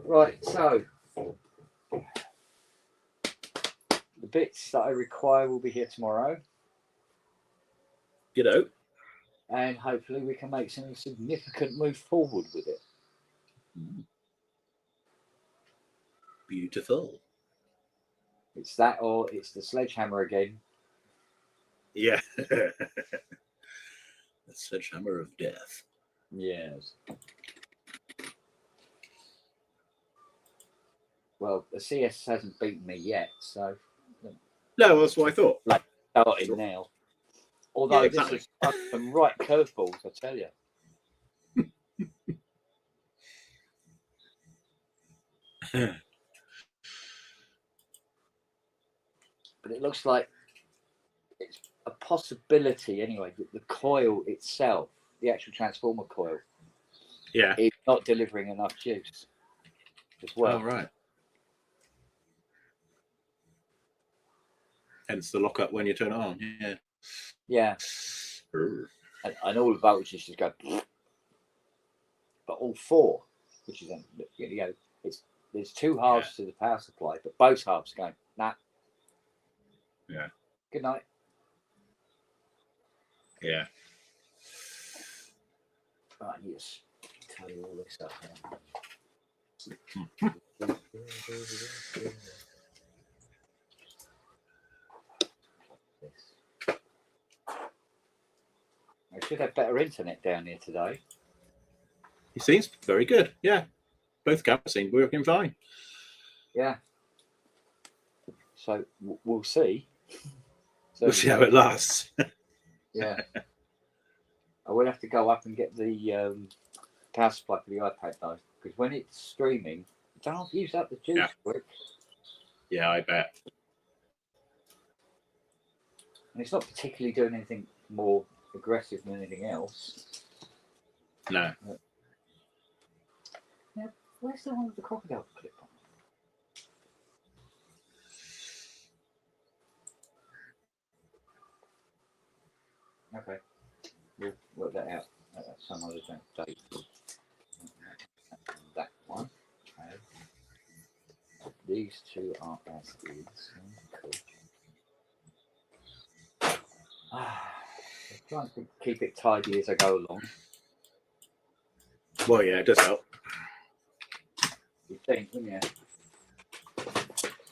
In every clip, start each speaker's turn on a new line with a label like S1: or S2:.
S1: Right, so the bits that I require will be here tomorrow,
S2: You know.
S1: and hopefully we can make some significant move forward with it.
S2: Beautiful.
S1: It's that, or it's the sledgehammer again.
S2: Yeah. The sledgehammer of death.
S1: Yes. Well, the CS hasn't beaten me yet, so
S2: No, that's what I thought.
S1: like starting now. Although
S2: Yeah, exactly.
S1: this is some right curveballs, I tell you. But it looks like it's a possibility anyway that the coil itself, the actual transformer coil,
S2: Yeah.
S1: is not delivering enough juice as well.
S2: Oh, right. Hence the lockup when you turn it on. Yeah.
S1: Yeah. And all the voltages just go, but all four, which is, you know, there's two halves to the power supply, but both halves going, nah.
S2: Yeah.
S1: Good night.
S2: Yeah.
S1: Right, yes. Tell you all this stuff I should have better internet down here today.
S2: It seems very good. Yeah. Both cameras seem working fine.
S1: Yeah. So we'll see. So
S2: We'll see how it lasts.
S1: Yeah. I will have to go up and get the power supply for the iPad though, because when it's streaming, it don't use up the juice quick.
S2: Yeah, I bet.
S1: And it's not particularly doing anything more aggressive than anything else.
S2: No.
S1: Now, where's the one with the crocodile clip on? Okay, we'll work that out at some other date. That one. Okay. These two are as is. Cool. Trying to keep it tidy as I go along.
S2: Well, yeah, it does help.
S1: You think, wouldn't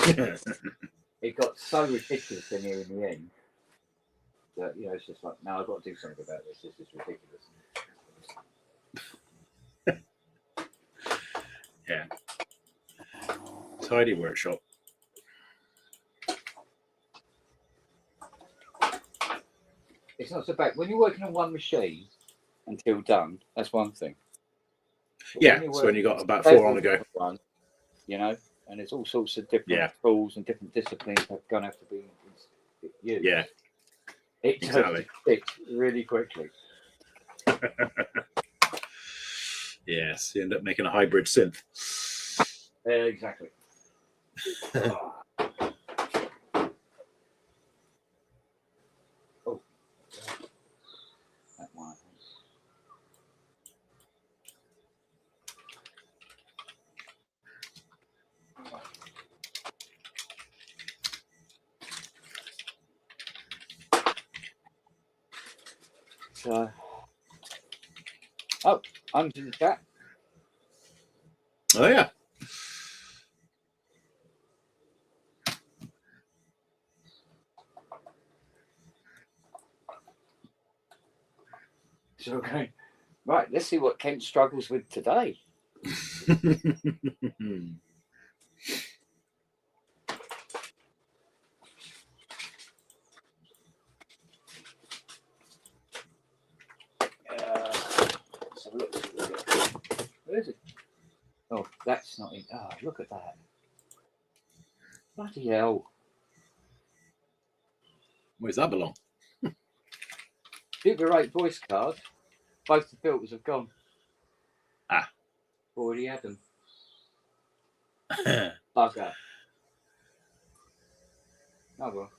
S1: you? It got so ridiculous in here in the end that, you know, it's just like, no, I've got to do something about this. This is ridiculous.
S2: Yeah. Tidy workshop.
S1: It's not so bad. When you're working on one machine until done, that's one thing.
S2: But yeah, so when you got about 4 on the go.
S1: One, you know, and there's all sorts of different tools and different disciplines that are going to have to be used.
S2: Yeah.
S1: It exactly. Fits really quickly.
S2: Yes, you end up making a hybrid synth.
S1: Exactly. Oh, that one. So, I'm in the chat.
S2: Oh yeah.
S1: So okay, right. Let's see what Kent struggles with today. So look. Where is it? Oh, that's not in. Oh, look at that. Bloody hell.
S2: Where's that belong?
S1: Super 8 voice card. Both the filters have gone.
S2: Ah.
S1: Already had them. Bugger. Oh well.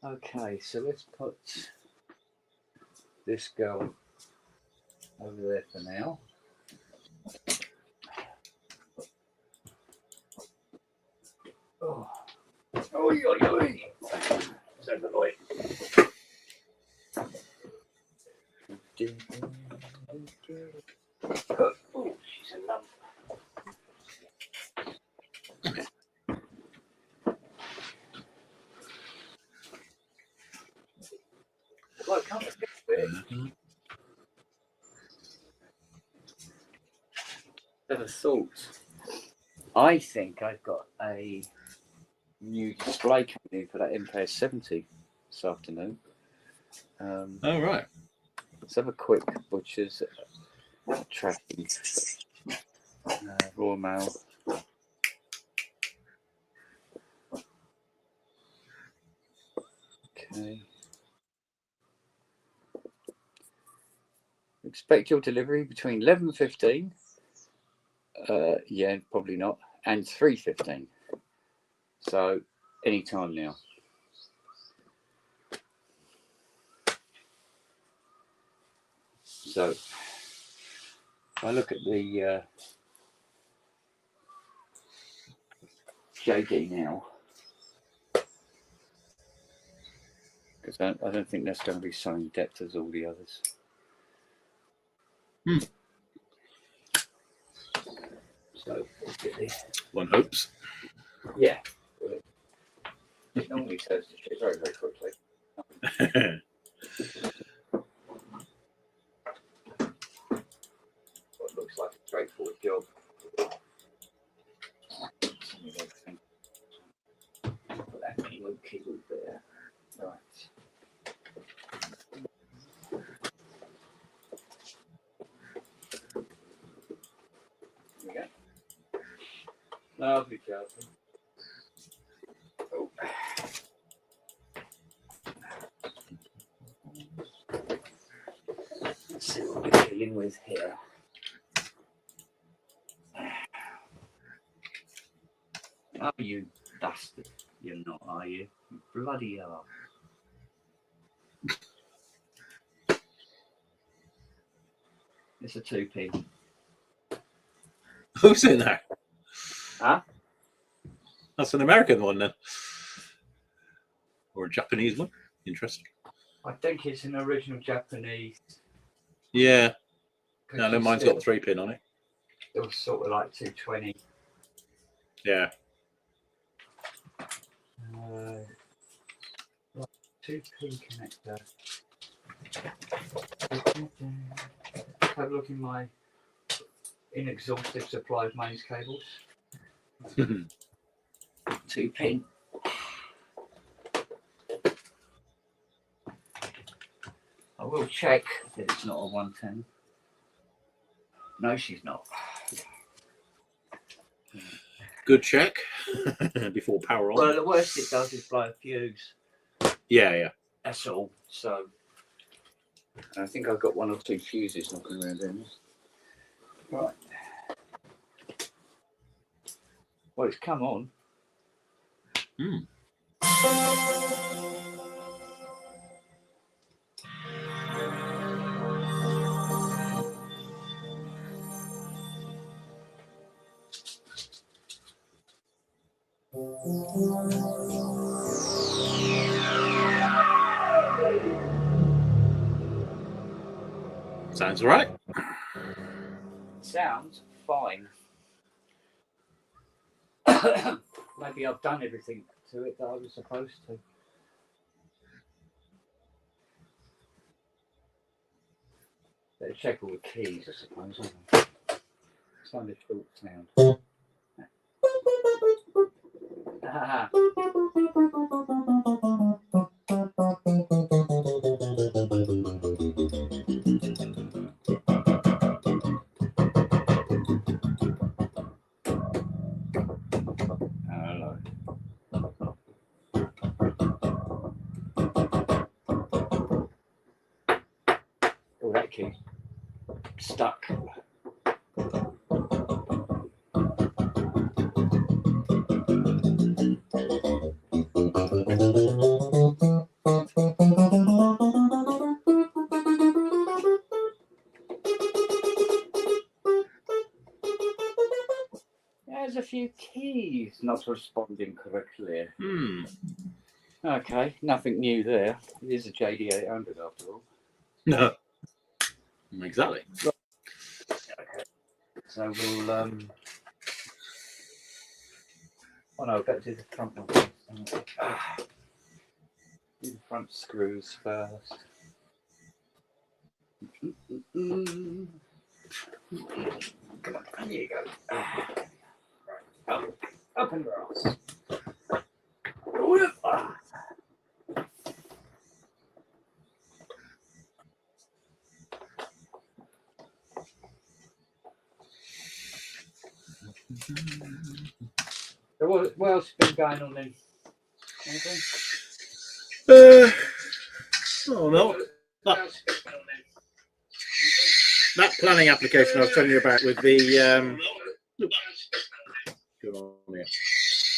S1: Okay, so let's put this girl over there for now. Oi, oi, oi. So annoying. Oh, she's a lump. Well, I can't fix it. Never thought. I think I've got a new display coming in for that MPS 70 this afternoon.
S2: Oh, right.
S1: Let's have a quick butcher's tracking. Raw mail. Okay. Expect your delivery between 11:15. Yeah, probably not, and 3:15. So any time now. So if I look at the JD now, because I don't think that's going to be so in depth as all the others. So
S2: one hopes.
S1: Yeah, it normally turns to shit very, very quickly. What looks like a straightforward job. Put that keyboard there. Right. There we go. Lovely job. Oh. Let's see what we're dealing with here. Oh, you bastard. You're not, are you? You bloody hell. It's a 2p.
S2: Who's in there?
S1: Huh?
S2: That's an American one then. Or a Japanese one. Interesting.
S1: I think it's an original Japanese.
S2: Yeah. No, mine's got 3-pin on it.
S1: It was sort of like 220.
S2: Yeah.
S1: 2p connector. Have a look in my inexhaustive supply of mains cables. 2-pin. I will check that it's not a 110. No, she's not.
S2: Good check before power on.
S1: Well, the worst it does is blow a fuse.
S2: Yeah, yeah.
S1: That's all. So I think I've got 1 or 2 fuses knocking around in this. Right. Well, it's come on.
S2: Sounds all right.
S1: Sounds fine. Maybe I've done everything to it that I was supposed to. Better check all the keys, I suppose. It's kind of short sound. Hello. Oh, that key stuck. has a few keys not responding correctly. Okay, nothing new there. It is a JD800 after all.
S2: No. Exactly.
S1: Okay. So we'll oh no, better do the front one. Do the front screws first. Come on, here you go. Right. Up and across. So what else has been going on then? Anything?
S2: Oh no. That planning application I was telling you about with the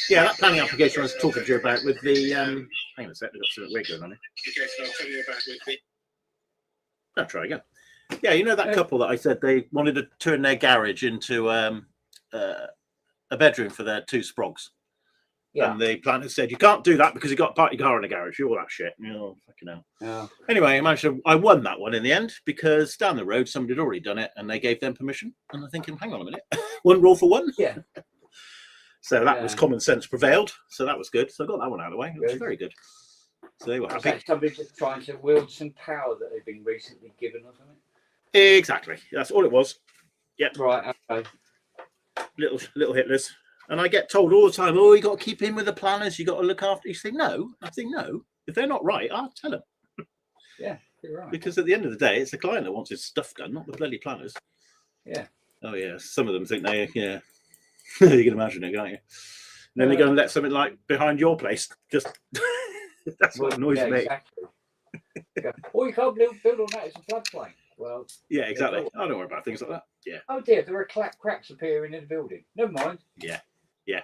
S2: yeah, that planning application I was talking to you about with the hang on a sec, we've got something weird going on here. I'll try again. Yeah, you know that couple that I said they wanted to turn their garage into a bedroom for their 2 sprogs. Yeah. And the planner said you can't do that because you got to park your car in the garage. All that shit. Oh, fucking hell. Yeah. Anyway, I won that one in the end because down the road somebody had already done it and they gave them permission. And I'm thinking, hang on a minute, one rule for one. Yeah. So that was common sense prevailed. So that was good. So I got that one out of the way. It was very good. So they were happy. Like somebody just trying to wield some power that they've been recently given or something. Exactly. That's all it was. Yep. Right. Okay. Little Hitlers. And I get told all the time, oh, you got to keep in with the planners. You got to look after. You think no. I think no. If they're not right, I'll tell them. Yeah, you're right. Because at the end of the day, it's the client that wants his stuff done, not the bloody planners. Yeah. Oh yeah. Some of them think they, yeah. You can imagine it, can't you? And then they go and let something like behind your place. Just that's what annoys me. Exactly. Oh, you can't build on that. It's a floodplain. Well. Yeah, exactly. I don't worry about things like that. Yeah. Oh dear, there are cracks appearing in the building. Never mind. Yeah. Yeah.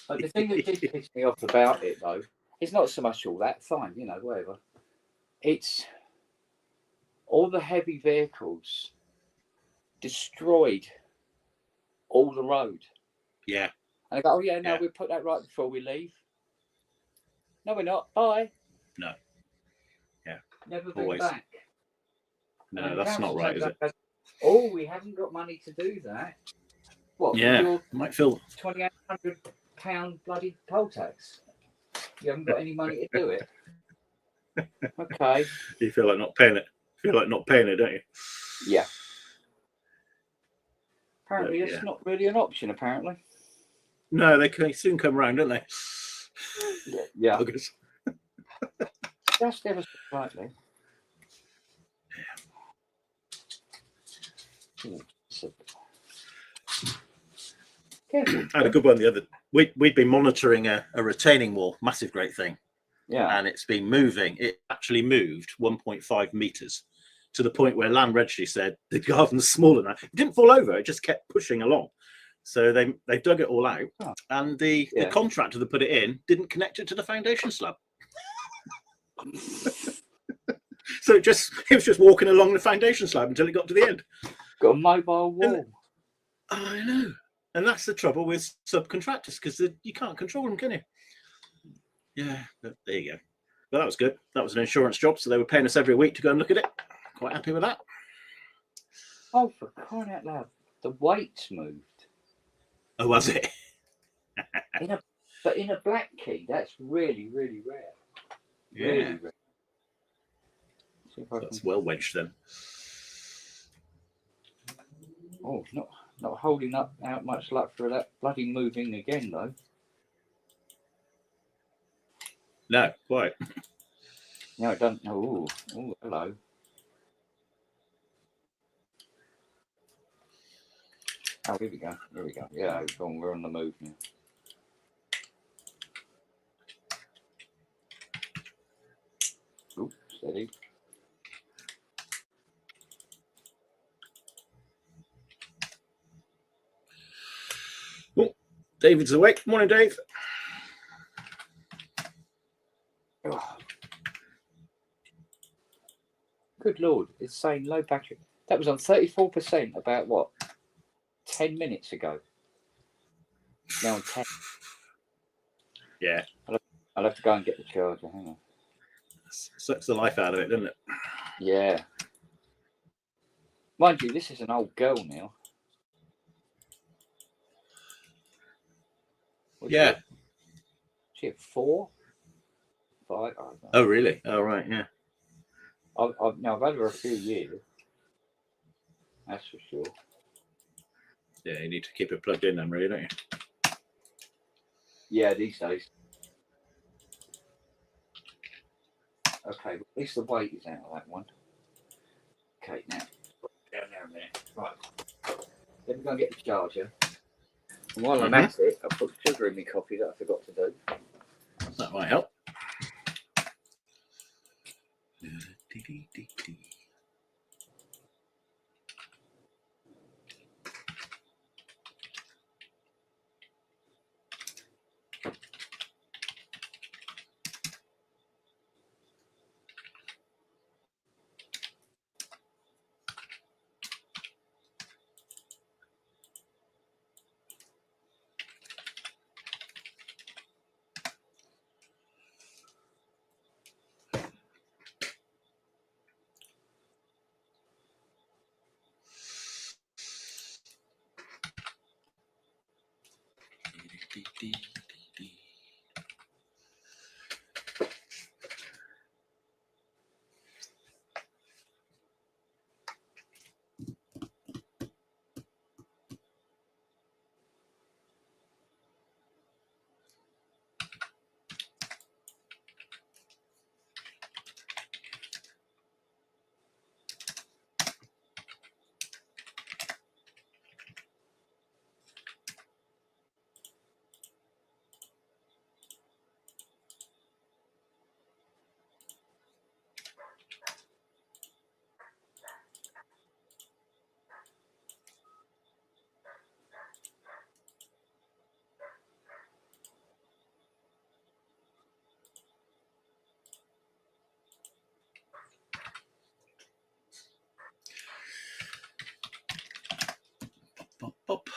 S2: But the thing that did piss me off about it, though, is not so much all that. Fine, you know, whatever. It's all the heavy vehicles destroyed all the road. Yeah. And I go, oh, yeah, no, we'll put that right before we leave. No, we're not. Bye. No. Yeah. Never been back. No, that's not right, is it? Oh, we haven't got money to do that. What? Yeah, your might feel £2,800 bloody poll tax. You haven't got any money to do it. Okay. You feel like not paying it. Don't you? Yeah. Apparently, it's not really an option. Apparently. No, they soon come round, don't they? Yeah. Just ever so slightly. I had a good one the other. We'd been monitoring a retaining wall, massive, great thing. Yeah. And it's been moving. It actually moved 1.5 meters to the point where Land Registry said the garden's small enough. It didn't fall over. It just kept pushing along. So they dug it all out, and the contractor that put it in didn't connect it to the foundation slab. So it was just walking along the foundation slab until it got to the end. Got a mobile wall. I know. And that's the trouble with subcontractors, because you can't control them, can you? Yeah, but there you go. But that was good. That was an insurance job, so they were paying us every week to go and look at it. Quite happy with that. Oh, for crying out loud. The weights moved. Oh, was it? But in a black key, that's really, really rare. Yeah. Really rare. That's well wedged then. Oh, not holding up out much luck for that bloody moving again, though. No, quite. No, it doesn't. Oh, hello. Oh, here we go. Here we go. Yeah, we're on the move now. Ooh, steady. Oh, David's awake. Morning, Dave. Oh. Good Lord, it's saying low battery. That was on 34% about what? 10 minutes ago.
S1: Now on 10.
S2: Yeah.
S1: I'll have to go and get the charger. Hang on.
S2: Sucks the life out of it, doesn't it?
S1: Yeah. Mind you, this is an old girl now.
S2: Yeah.
S1: She had 4, 5. I don't know.
S2: Oh, really? Oh, right. Yeah.
S1: I've had her a few years. That's for sure.
S2: Yeah, you need to keep it plugged in then, really, don't you?
S1: Yeah, these days. Okay, at least the weight is out of that one. Okay, now. Down there a minute. Right. Let me go and get the charger. And while I'm at it, I'll put sugar in my coffee that I forgot to do.
S2: That might help. Pop, pop.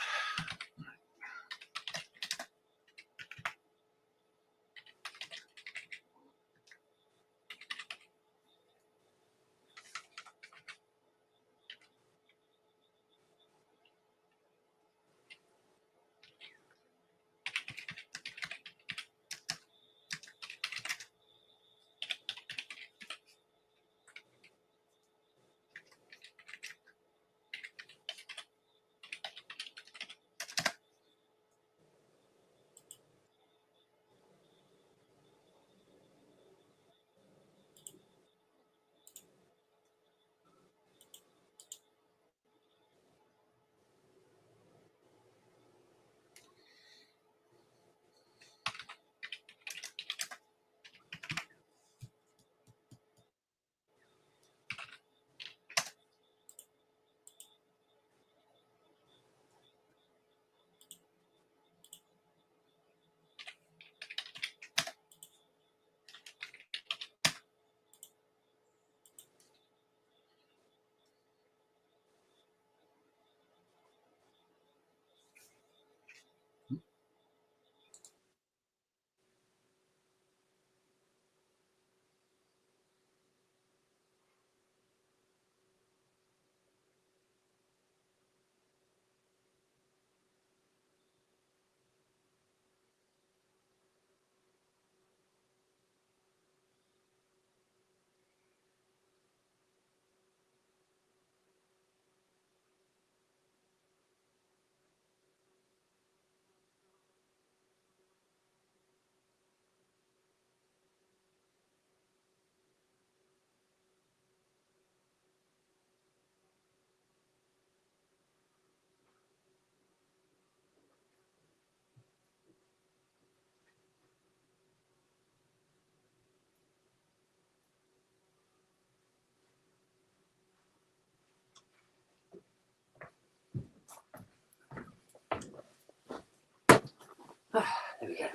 S1: There we go.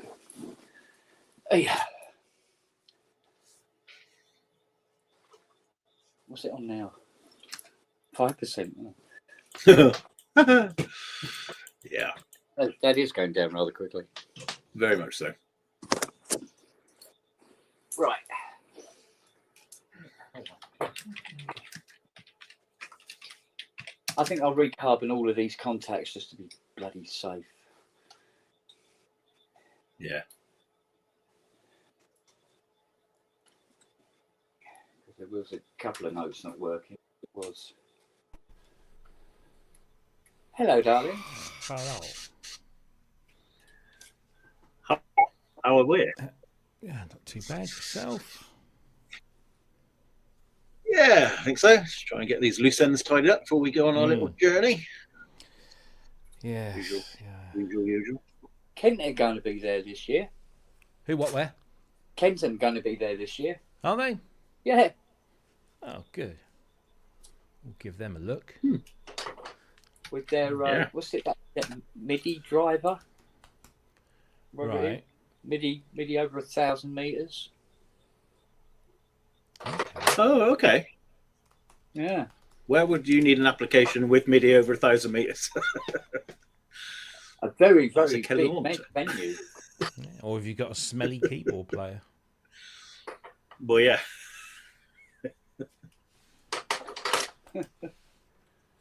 S1: Hey. What's it on now? 5%.
S2: Yeah.
S1: That is going down rather quickly.
S2: Very much so.
S1: Right. I think I'll recarbon all of these contacts just to be bloody safe.
S2: Yeah.
S1: There was a couple of notes not working. It was. Hello, darling.
S3: Hello.
S2: How are we?
S3: Yeah, not too bad yourself.
S2: Yeah, I think so. Just try and get these loose ends tidied up before we go on our little journey.
S3: Yeah.
S2: Usual.
S3: Yeah.
S2: Usual.
S1: Kent are going to be there this year.
S3: Who, what, where?
S1: Kenton going to be there this year.
S3: Are they?
S1: Yeah.
S3: Oh, good. We'll give them a look.
S1: With their, what's it, that MIDI driver?
S3: Right.
S1: MIDI over 1,000 meters.
S3: Okay.
S2: Oh, okay.
S1: Yeah.
S2: Where would you need an application with MIDI over 1,000 meters?
S1: A very,
S2: That's
S1: very
S2: a
S1: big
S2: kilometre.
S1: venue.
S3: Yeah. Or have you got a smelly keyboard player?
S2: Well, yeah.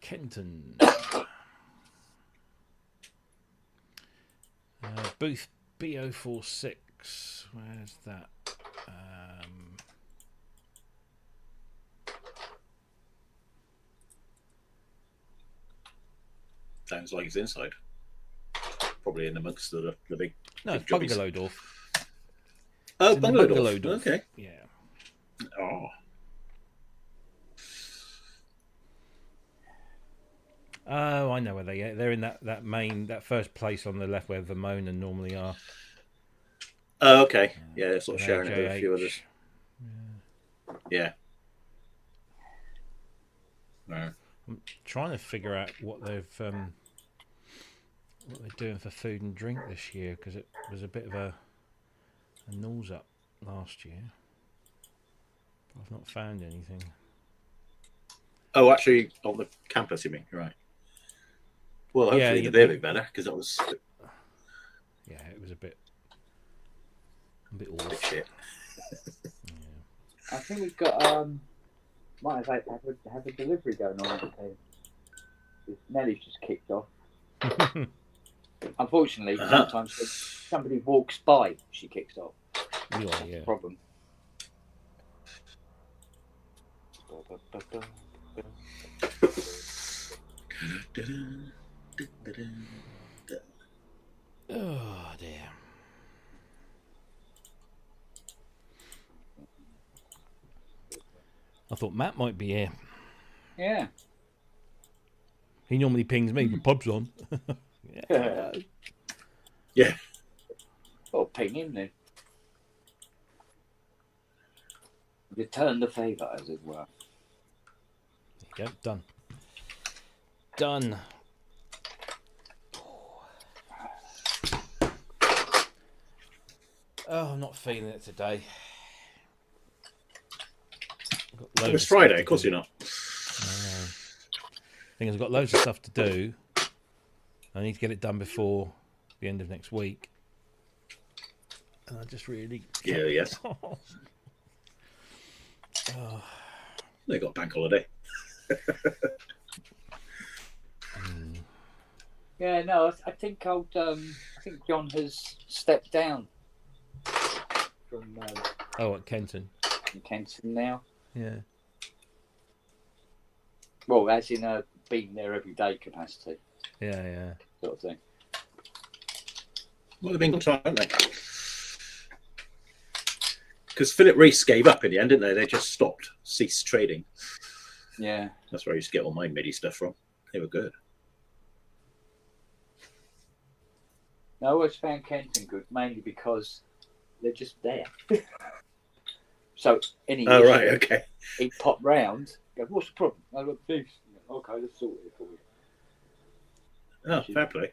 S3: Kenton. Booth B046. Where's that?
S2: Sounds like it's inside. Probably in amongst the big.
S3: No,
S2: big
S3: it's
S2: jobbies.
S3: Bungalow Dorf.
S2: Oh,
S3: It's in the
S2: Bungalow
S3: Bungalow
S2: Dorf.
S3: Dorf.
S2: Okay.
S3: Yeah.
S2: Oh.
S3: Oh, I know where they are. They're in that first place on the left where Vermona normally are.
S2: Oh, okay. Yeah, they're sort of sharing it with a few
S3: AJH.
S2: others. Yeah. No.
S3: I'm trying to figure out what they're doing for food and drink this year, because it was a bit of a nose up last year. But I've not found anything.
S2: Oh, actually, on the campus, you mean? You're right. Well, hopefully
S3: yeah,
S2: they're a bit better, because that was
S3: Yeah, it was a bit
S2: a bit
S3: off.
S2: shit.
S1: I think we've got might have a delivery going on. Nelly's just kicked off. Unfortunately, sometimes when somebody walks by, she kicks off.
S3: Yeah, yeah.
S1: Problem.
S3: Oh dear. I thought Matt might be here.
S1: Yeah.
S3: He normally pings me. The pub's on.
S1: Yeah.
S2: Yeah.
S1: Well, ping him then. Return the favour, as it were.
S3: There you go. Done. Done. Oh, I'm not feeling it today.
S2: It's Friday, of course you're not.
S3: Thing is, I've got loads of stuff to do. I need to get it done before the end of next week. And I just really...
S2: Yeah, yes. They got bank holiday.
S1: Yeah, no, I think I think John has stepped down from
S3: at Kenton.
S1: Kenton now.
S3: Yeah.
S1: Well, as in being there every day capacity,
S3: Yeah.
S1: sort of thing.
S2: Well, they've been good time, haven't they? Because Philip Reese gave up in the end, didn't they? They just ceased trading.
S1: Yeah.
S2: That's where I used to get all my MIDI stuff from. They were good.
S1: No, I always found Kenton good, mainly because they're just there. So any
S2: Oh,
S1: issue,
S2: right, okay.
S1: he'd pop round, go, what's the problem? I look this. Okay, let's sort it for you.
S2: Oh, fair play.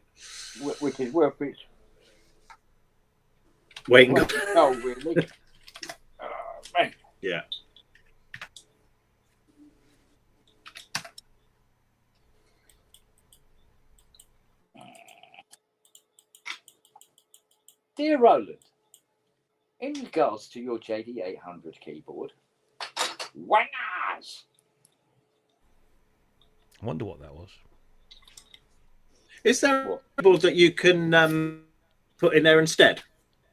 S1: Which is worth it.
S2: Waiting.
S1: Oh, really? Man.
S2: Yeah.
S1: Dear Roland, in regards to your JD800 keyboard, wangers!
S3: I wonder what that was.
S2: Is there a keyboard that you can put in there instead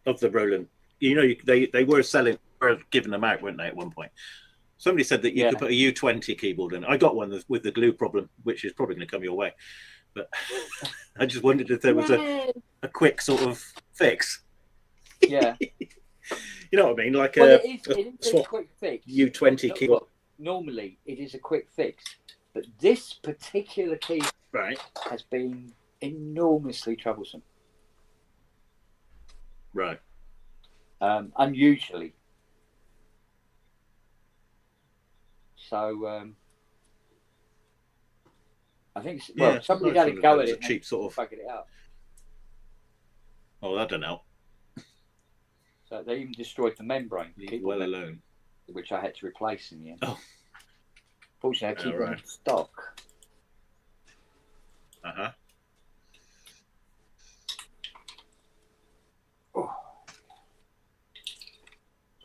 S2: of the Roland? You know, they were giving them out, weren't they, at one point? Somebody said that you could put a U20 keyboard in. I got one with the glue problem, which is probably going to come your way. But I just wondered if there was a quick sort of fix.
S1: Yeah.
S2: You know what I mean? Like
S1: it is a quick fix.
S2: U20 keyboard.
S1: Normally, it is a quick fix. But this particular key has been enormously troublesome.
S2: Right.
S1: Unusually. So, I think somebody had a go at it.
S2: A cheap sort of
S1: fucking it up.
S2: Oh, that don't help.
S1: So they even destroyed the membrane.
S2: Well alone.
S1: Which I had to replace in the end.
S2: Oh.
S1: Fortunately, I keep them in stock.
S2: Uh-huh.
S1: Oh.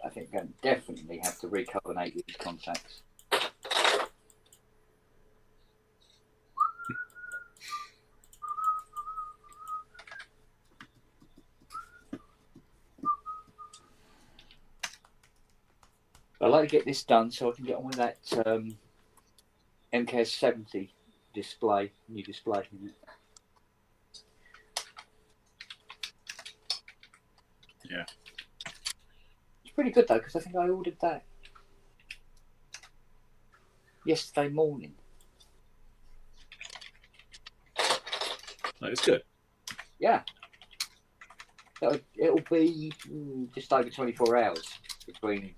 S1: I think I'm going to definitely have to recarbonate these contacts. I'd like to get this done so I can get on with that MKS70 display, new display.
S2: Yeah.
S1: It's pretty good though, because I think I ordered that yesterday morning.
S2: That is good.
S1: Yeah. It'll be just over 24 hours between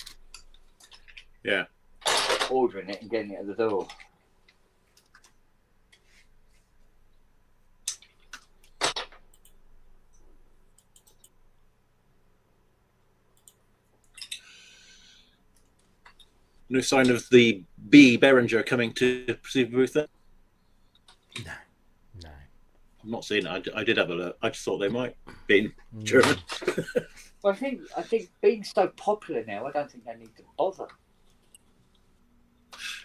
S1: ordering it and getting it at the door.
S2: No sign of the B Behringer coming to Perceive booth then?
S3: No.
S2: I'm not seeing it. I did have a look. I just thought they might be German.
S1: Well, I think being so popular now, I don't think they need to bother.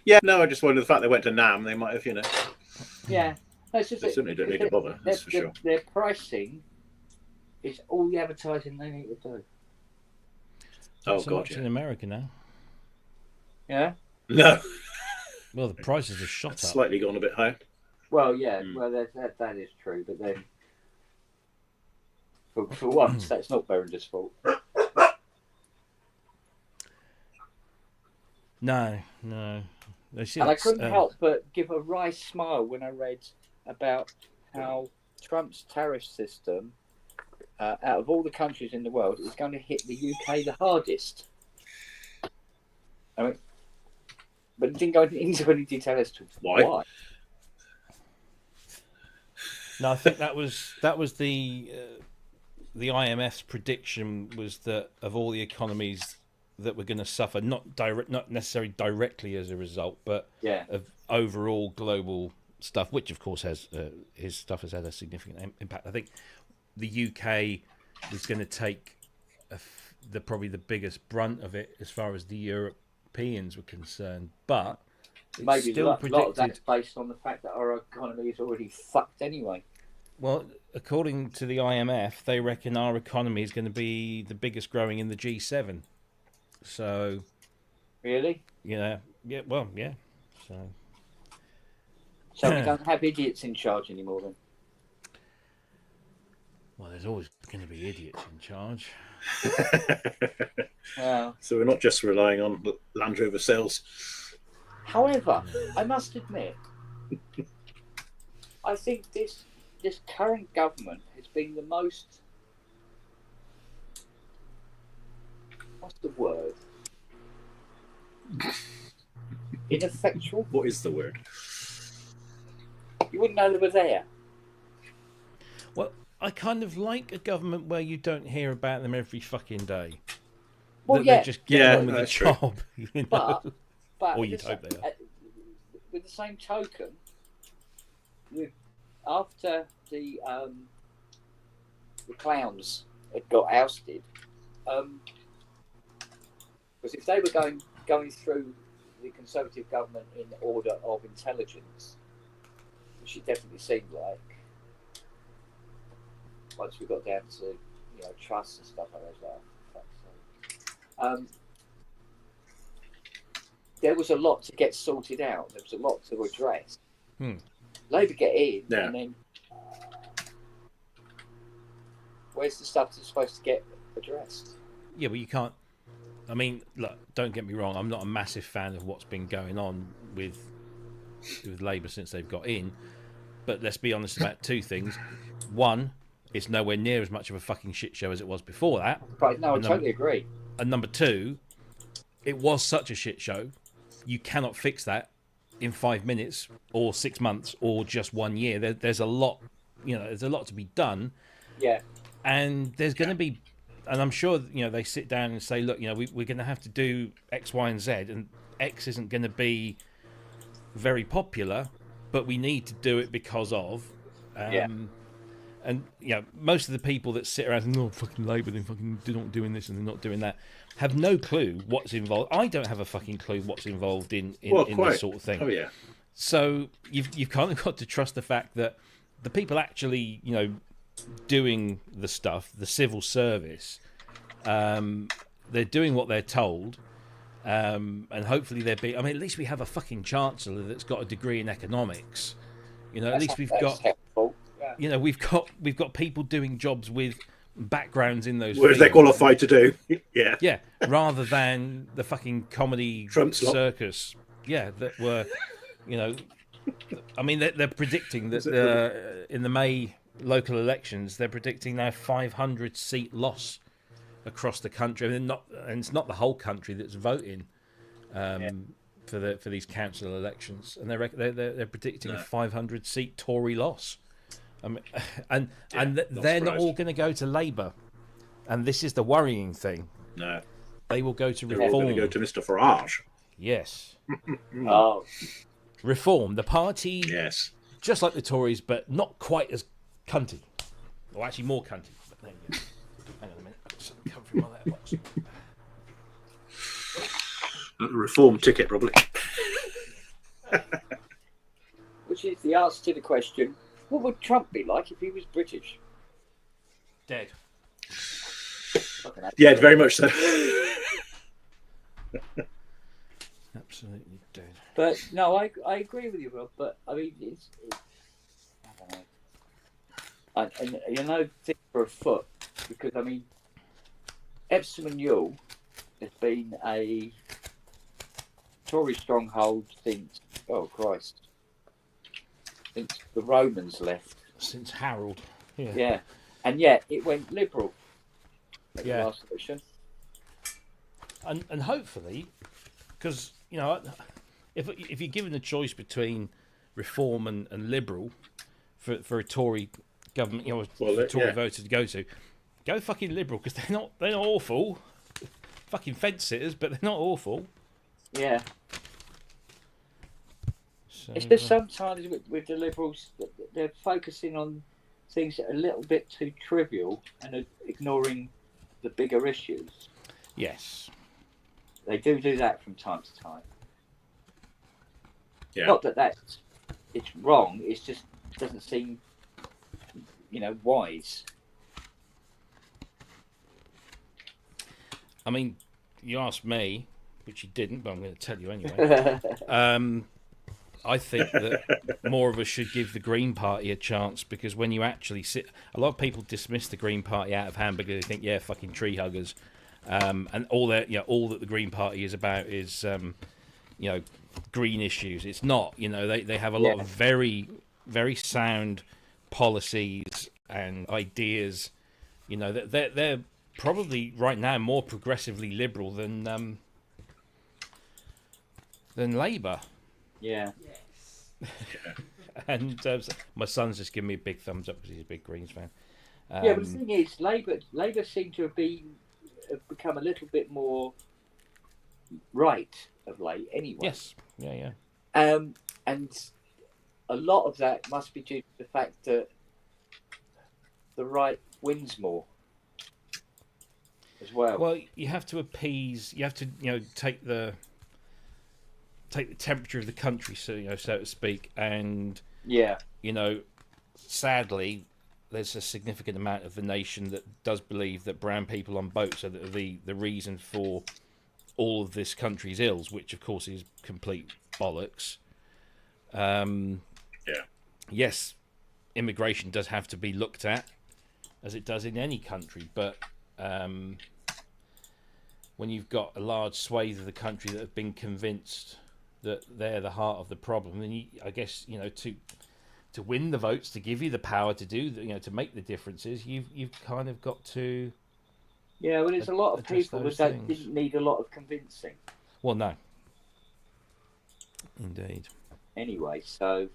S2: Yeah, no, I just wondered the fact they went to NAM, they might have, you know.
S1: Yeah.
S2: They certainly don't need to bother, that's for sure.
S1: Their pricing is all the advertising they need to do.
S2: Oh,
S3: so
S2: God,
S3: much in America now.
S1: Yeah?
S2: No.
S3: Well, the prices have shot up.
S2: Slightly gone a bit higher.
S1: Well, yeah, well, that is true, but then for once, that's not Behringer's fault.
S3: No.
S1: And I couldn't help but give a wry smile when I read about how Trump's tariff system, out of all the countries in the world, is going to hit the UK the hardest. I mean, but it didn't go into any detail as to why.
S3: No, I think that was the IMF's prediction was that of all the economies that were going to suffer, not necessarily directly as a result, but of overall global stuff, which of course has his stuff has had a significant impact. I think the UK was going to take probably the biggest brunt of it as far as the Europeans were concerned, but
S1: maybe a lot of that's based on the fact that our economy is already fucked anyway.
S3: Well, according to the IMF, they reckon our economy is going to be the biggest growing in the G7. So,
S1: really?
S3: Yeah. Well, yeah.
S1: So we don't have idiots in charge anymore, then?
S3: Well, there's always going to be idiots in charge.
S1: Wow.
S2: So we're not just relying on Land Rover sales.
S1: However, I must admit, I think this current government has been the most, what's the word? Ineffectual?
S2: What is the word?
S1: You wouldn't know they were there.
S3: Well, I kind of like a government where you don't hear about them every fucking day.
S1: Well,
S3: They just get on with the job. You know?
S1: But
S3: or you'd hope they are.
S1: With the same token, after the clowns had got ousted. Because if they were going through the Conservative government in order of intelligence, which it definitely seemed like, once we got down to trusts and stuff like that, there was a lot to get sorted out. There was a lot to address. Labour get in, and then where's the stuff that's supposed to get addressed?
S3: Yeah, but you can't. I mean, look, don't get me wrong. I'm not a massive fan of what's been going on with Labour since they've got in. But let's be honest about two things. One, it's nowhere near as much of a fucking shit show as it was before that.
S1: Right, no, I totally agree.
S3: And number two, it was such a shit show. You cannot fix that in 5 minutes or 6 months or just 1 year. There's a lot, there's a lot to be done.
S1: Yeah.
S3: And there's going to be, and I'm sure, they sit down and say, look, we're going to have to do X, Y, and Z, and X isn't going to be very popular, but we need to do it because of. And most of the people that sit around and fucking Labour, they're fucking not doing this and they're not doing that, have no clue what's involved. I don't have a fucking clue what's involved in this sort of thing.
S2: Oh yeah.
S3: So you've kind of got to trust the fact that the people actually doing the stuff, the civil service, they're doing what they're told, and hopefully they're being. I mean, at least we have a fucking chancellor that's got a degree in economics. At least we've got.
S1: Helpful.
S3: Yeah. We've got people doing jobs with backgrounds in those.
S2: Whereas they're qualified to do. Yeah.
S3: Yeah. Rather than the fucking comedy circus. Yeah, that were, I mean, they're predicting that in the May local elections, they're predicting now 500 seat loss across the country. And it's not the whole country that's voting for these council elections, and they're predicting a 500 seat Tory loss. I mean, and they're not all going to go to Labour, and this is the worrying thing.
S2: No,
S3: they will go to
S2: They're
S3: Reform.
S2: all going to go to Mr. Farage.
S3: Yes.
S1: Oh,
S3: Reform, the party.
S2: Yes.
S3: Just like the Tories, but not quite as cunty, or actually more cunty. But there you go. Hang on a minute, something come through my letterbox.
S2: Reform ticket, probably.
S1: which is the answer to the question: what would Trump be like if he was British?
S3: Dead.
S2: Yeah, very much so.
S3: Absolutely dead.
S1: But no, I agree with you, Rob. But I mean, it's I don't know. And thing for a foot, because I mean, Epsom and Ewell has been a Tory stronghold since since the Romans left.
S3: Since Harold. Yeah.
S1: Yeah, and yet it went Liberal at the last election.
S3: And hopefully, because if you're given the choice between Reform and Liberal for a Tory government, Tory voter to go fucking Liberal, because they're not awful. Fucking fence sitters, but they're not awful.
S1: Yeah.
S3: So,
S1: it's just sometimes with the Liberals, they're focusing on things that are a little bit too trivial and are ignoring the bigger issues.
S3: Yes.
S1: They do that from time to time.
S2: Yeah.
S1: Not that it's wrong. It just doesn't seem, wise.
S3: I mean, you asked me, which you didn't, but I'm going to tell you anyway. I think that more of us should give the Green Party a chance, because when you actually sit, a lot of people dismiss the Green Party out of hand because they think, fucking tree huggers, and all that the Green Party is about is, green issues. It's not. They have a lot of very, very sound policies and ideas. They're probably right now more progressively liberal than Labour.
S1: Yeah.
S3: And my son's just giving me a big thumbs up because he's a big Greens fan.
S1: But the thing is, Labour seem to have become a little bit more right of late, anyway.
S3: Yes. Yeah.
S1: And a lot of that must be due to the fact that the right wins more. as well.
S3: Well, you have to appease. You have to, take the temperature of the country, so so to speak. And
S1: Yeah.
S3: Sadly, there's a significant amount of the nation that does believe that brown people on boats are the reason for all of this country's ills, which of course is complete bollocks. Yes, immigration does have to be looked at, as it does in any country, but when you've got a large swathe of the country that have been convinced that they're the heart of the problem, then I guess to win the votes, to give you the power to do to make the differences, you've kind of got to.
S1: Yeah, well, there's a lot of people that didn't need a lot of convincing.
S3: Well, no. Indeed.
S1: Anyway, so.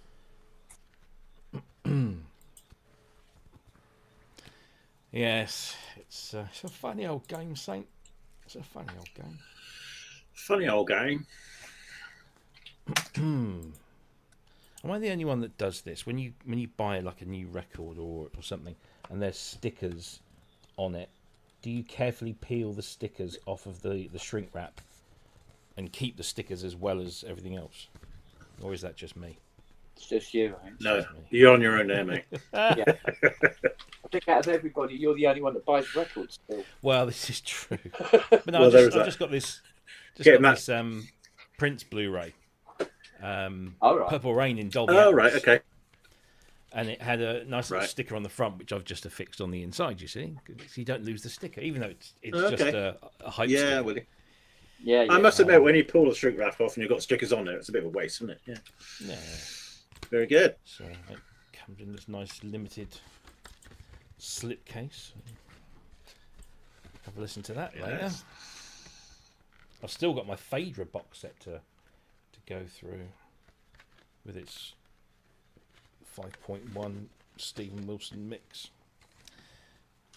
S3: Yes, it's a funny old game, Saint. It's a funny old game.
S2: Funny old game.
S3: Am I the only one that does this? When you buy like a new record or something, and there's stickers on it, do you carefully peel the stickers off of the shrink wrap and keep the stickers as well as everything else, or is that just me?
S1: It's just you, I think.
S2: No, you're on your own there, mate.
S1: Yeah. I think out of everybody, you're the only one that buys records still.
S3: Well, this is true. But no, I've just got this. Prince Blu-ray.
S1: Right.
S3: Purple Rain in Dolby.
S2: Oh,
S3: Atmos.
S2: right, okay.
S3: And it had a nice little sticker on the front, which I've just affixed on the inside. You see, so you don't lose the sticker, even though it's just a hype sticker.
S2: Yeah, Willie.
S1: Yeah,
S2: I must admit, when you pull the shrink wrap off and you've got stickers on there, it's a bit of a waste, isn't it?
S3: Yeah.
S2: Very good.
S3: So it comes in this nice limited slipcase. Have a listen to that later. I've still got my Phaedra box set to go through with its 5.1 Stephen Wilson mix.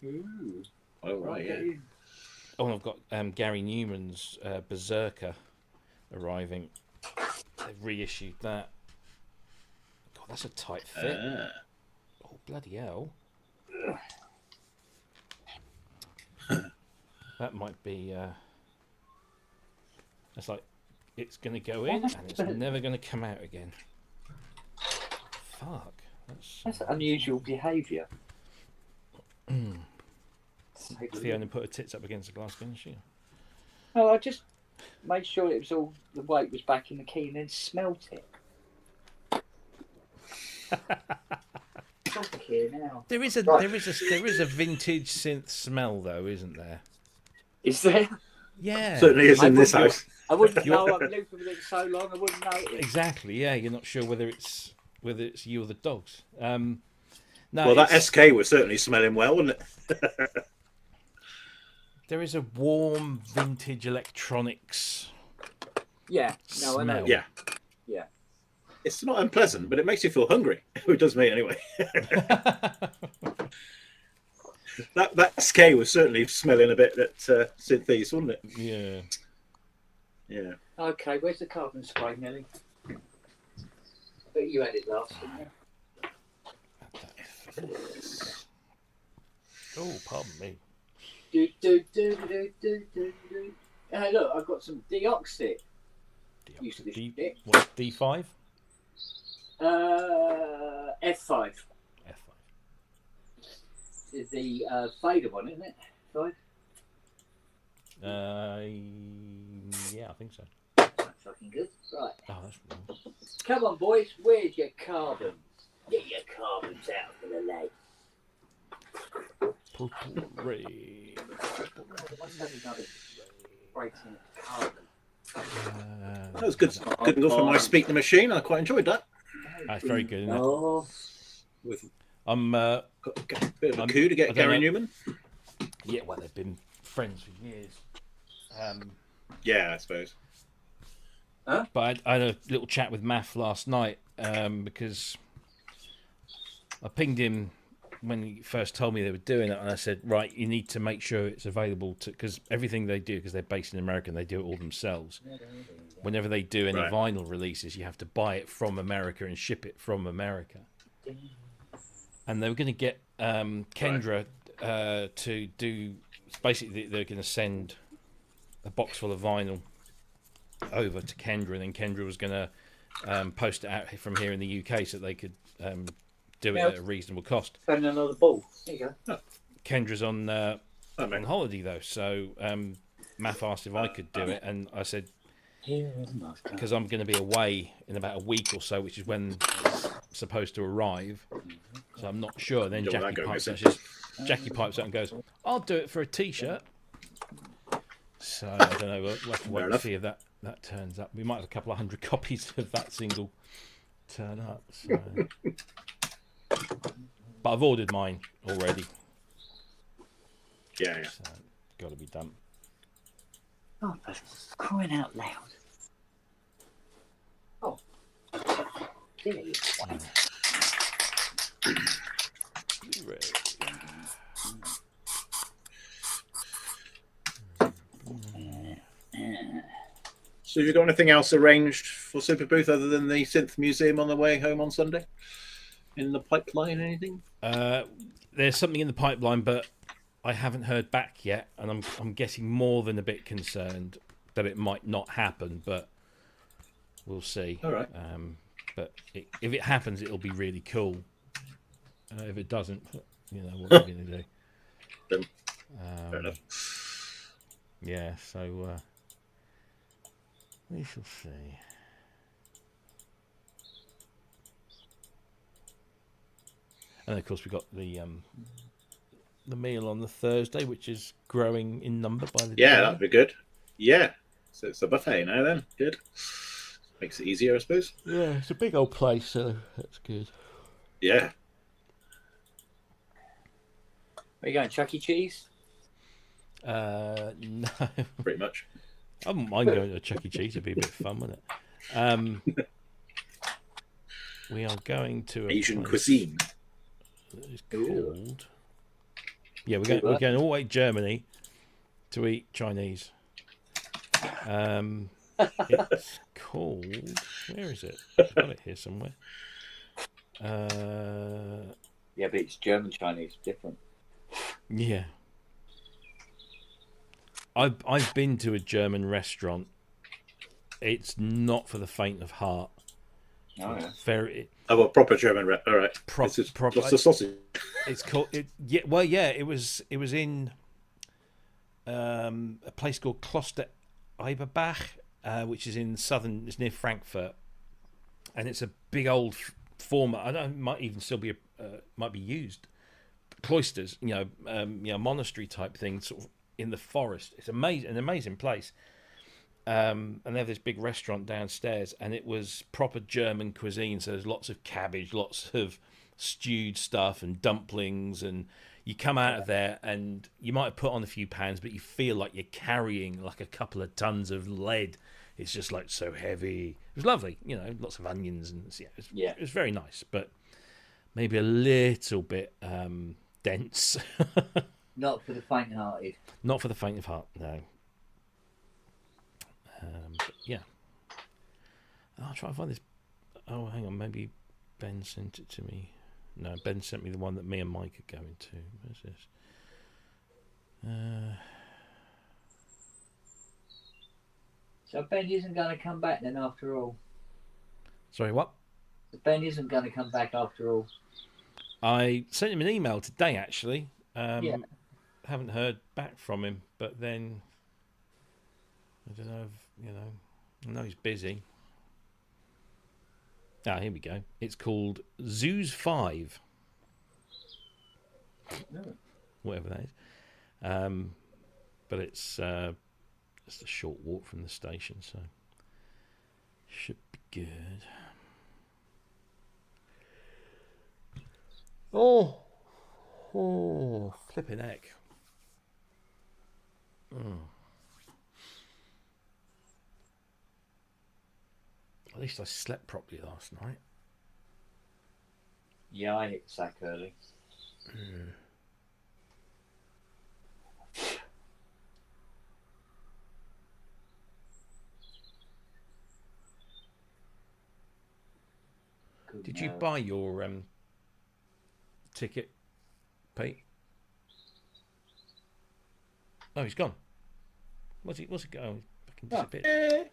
S1: Ooh.
S2: Oh, right, yeah.
S3: Oh, and I've got Gary Newman's Berserker arriving. They've reissued that. God, that's a tight fit. Oh, bloody hell. That might be... It's like, it's going to go in and it's never going to come out again. Fuck.
S1: That's unusual behaviour.
S3: Fiona put her tits up against the glass, didn't she?
S1: No, I just made sure it was all the weight was back in the key and then smelt it. Here now.
S3: There is a vintage synth smell though, isn't there?
S1: Is there?
S3: Yeah.
S2: Certainly is in this house.
S1: I wouldn't know. I've lived with it so long. I wouldn't know it.
S3: Exactly. Yeah, you're not sure whether it's you or the dogs. No.
S2: Well, that SK was certainly smelling well, wasn't it?
S3: There is a warm vintage electronics.
S1: Yeah. No, I know.
S3: smell.
S2: Yeah.
S1: Yeah.
S2: It's not unpleasant, but it makes you feel hungry. It does me anyway. that SK was certainly smelling a bit at Synthesizer, wasn't it?
S3: Yeah.
S2: Yeah.
S1: Okay, where's the carbon spray, Nelly? I bet you had it last, didn't you?
S3: Oh, pardon me.
S1: Hey, look, I've got some deoxit.
S3: What, D5?
S1: F5.
S3: F5.
S1: Is the fader one, isn't it? 5?
S3: Yeah, I think so.
S1: That's fucking good. Right.
S3: Oh, that's wrong.
S1: Come on, boys. Where's your carbon? Get your carbons out for the legs.
S3: Purple Rain.
S1: What's that another breaking carbon?
S2: That was good. Good enough for my speak the machine. I quite enjoyed that.
S3: That's very good, isn't it?
S1: Oh.
S3: I'm
S2: Got a bit of a coup to get Gary Newman.
S3: Yeah, well, they've been friends for years.
S2: Yeah, I suppose.
S3: But I had a little chat with Math last night because I pinged him when he first told me they were doing it, and I said, right, you need to make sure it's available to, because everything they do, because they're based in America and they do it all themselves. Whenever they do any vinyl releases, you have to buy it from America and ship it from America. And they were going to get Kendra to do basically they're going to send a box full of vinyl over to Kendra, and then Kendra was going to post it out from here in the UK so they could do it at a reasonable cost.
S1: Found another ball. There you go.
S3: Kendra's on holiday though, so Math asked if I could do it, and I said because I'm going to be away in about a week or so, which is when it's supposed to arrive. So I'm not sure. Then Jackie pipes up and goes, "I'll do it for a T-shirt." So I don't know. We'll have to wait and see if that turns up. We might have a couple of 100 copies of that single turn up. So. But I've ordered mine already.
S2: Yeah.
S3: So, got to be done.
S1: Oh, for crying out loud. Oh. There you go.
S2: So have you got anything else arranged for Super Booth other than the Synth Museum on the way home on Sunday? In the pipeline, anything?
S3: There's something in the pipeline, but I haven't heard back yet, and I'm getting more than a bit concerned that it might not happen, but we'll see.
S2: All right.
S3: But if it happens, it'll be really cool. If it doesn't, you know, what are we going to do?
S2: Fair enough.
S3: Yeah, so we shall see. And of course, we've got the meal on the Thursday, which is growing in number by the day.
S2: That'd be good. Yeah, so it's a buffet now then. Good. Makes it easier, I suppose.
S3: Yeah, it's a big old place, so that's good.
S2: Yeah.
S1: Are you going Chuck E. Cheese?
S3: No.
S2: Pretty much.
S3: I wouldn't mind going to a Chuck E. Cheese. It'd be a bit of fun, wouldn't it? We are going to
S2: Asian cuisine.
S3: It's called. Yeah, we're going all the way to Germany to eat Chinese. It's called. Where is it? I've got it here somewhere.
S1: Yeah, but it's German Chinese, different.
S3: Yeah. I've been to a German restaurant. It's not for the faint of heart.
S1: Oh, yeah.
S3: Very.
S2: Oh, a proper German all right.
S3: Proper.
S2: What's the sausage?
S3: It's called it. Yeah. Well, yeah. It was in a place called Kloster Eberbach, which is in southern. It's near Frankfurt, and it's a big old former. I don't know. It might even still be might be used. Cloisters, monastery type thing, sort of in the forest. It's amazing, an amazing place. And they have this big restaurant downstairs, and it was proper German cuisine. So there's lots of cabbage, lots of stewed stuff, and dumplings. And you come out of there, and you might have put on a few pounds, but you feel like you're carrying like a couple of tons of lead. It's just like so heavy. It was lovely, lots of onions, and it was very nice, but maybe a little bit dense.
S1: Not for the faint-hearted.
S3: Not for the faint of heart, no. But yeah. I'll try and find this. Oh, hang on. Maybe Ben sent it to me. No, Ben sent me the one that me and Mike are going to. Where's this?
S1: So Ben isn't going to come back then after all?
S3: Sorry, what?
S1: Ben isn't going to come back after all?
S3: I sent him an email today, actually.
S1: Yeah.
S3: Haven't heard back from him, but then I don't know if, I know he's busy. Here we go. It's called Zoos 5. Whatever that is. But it's just a short walk from the station, so should be good. Oh, flipping heck. At least I slept properly last night.
S1: Yeah, I hit the sack early.
S3: Did you buy your ticket, Pete? Oh, he's gone. What's it going? Fucking disappeared.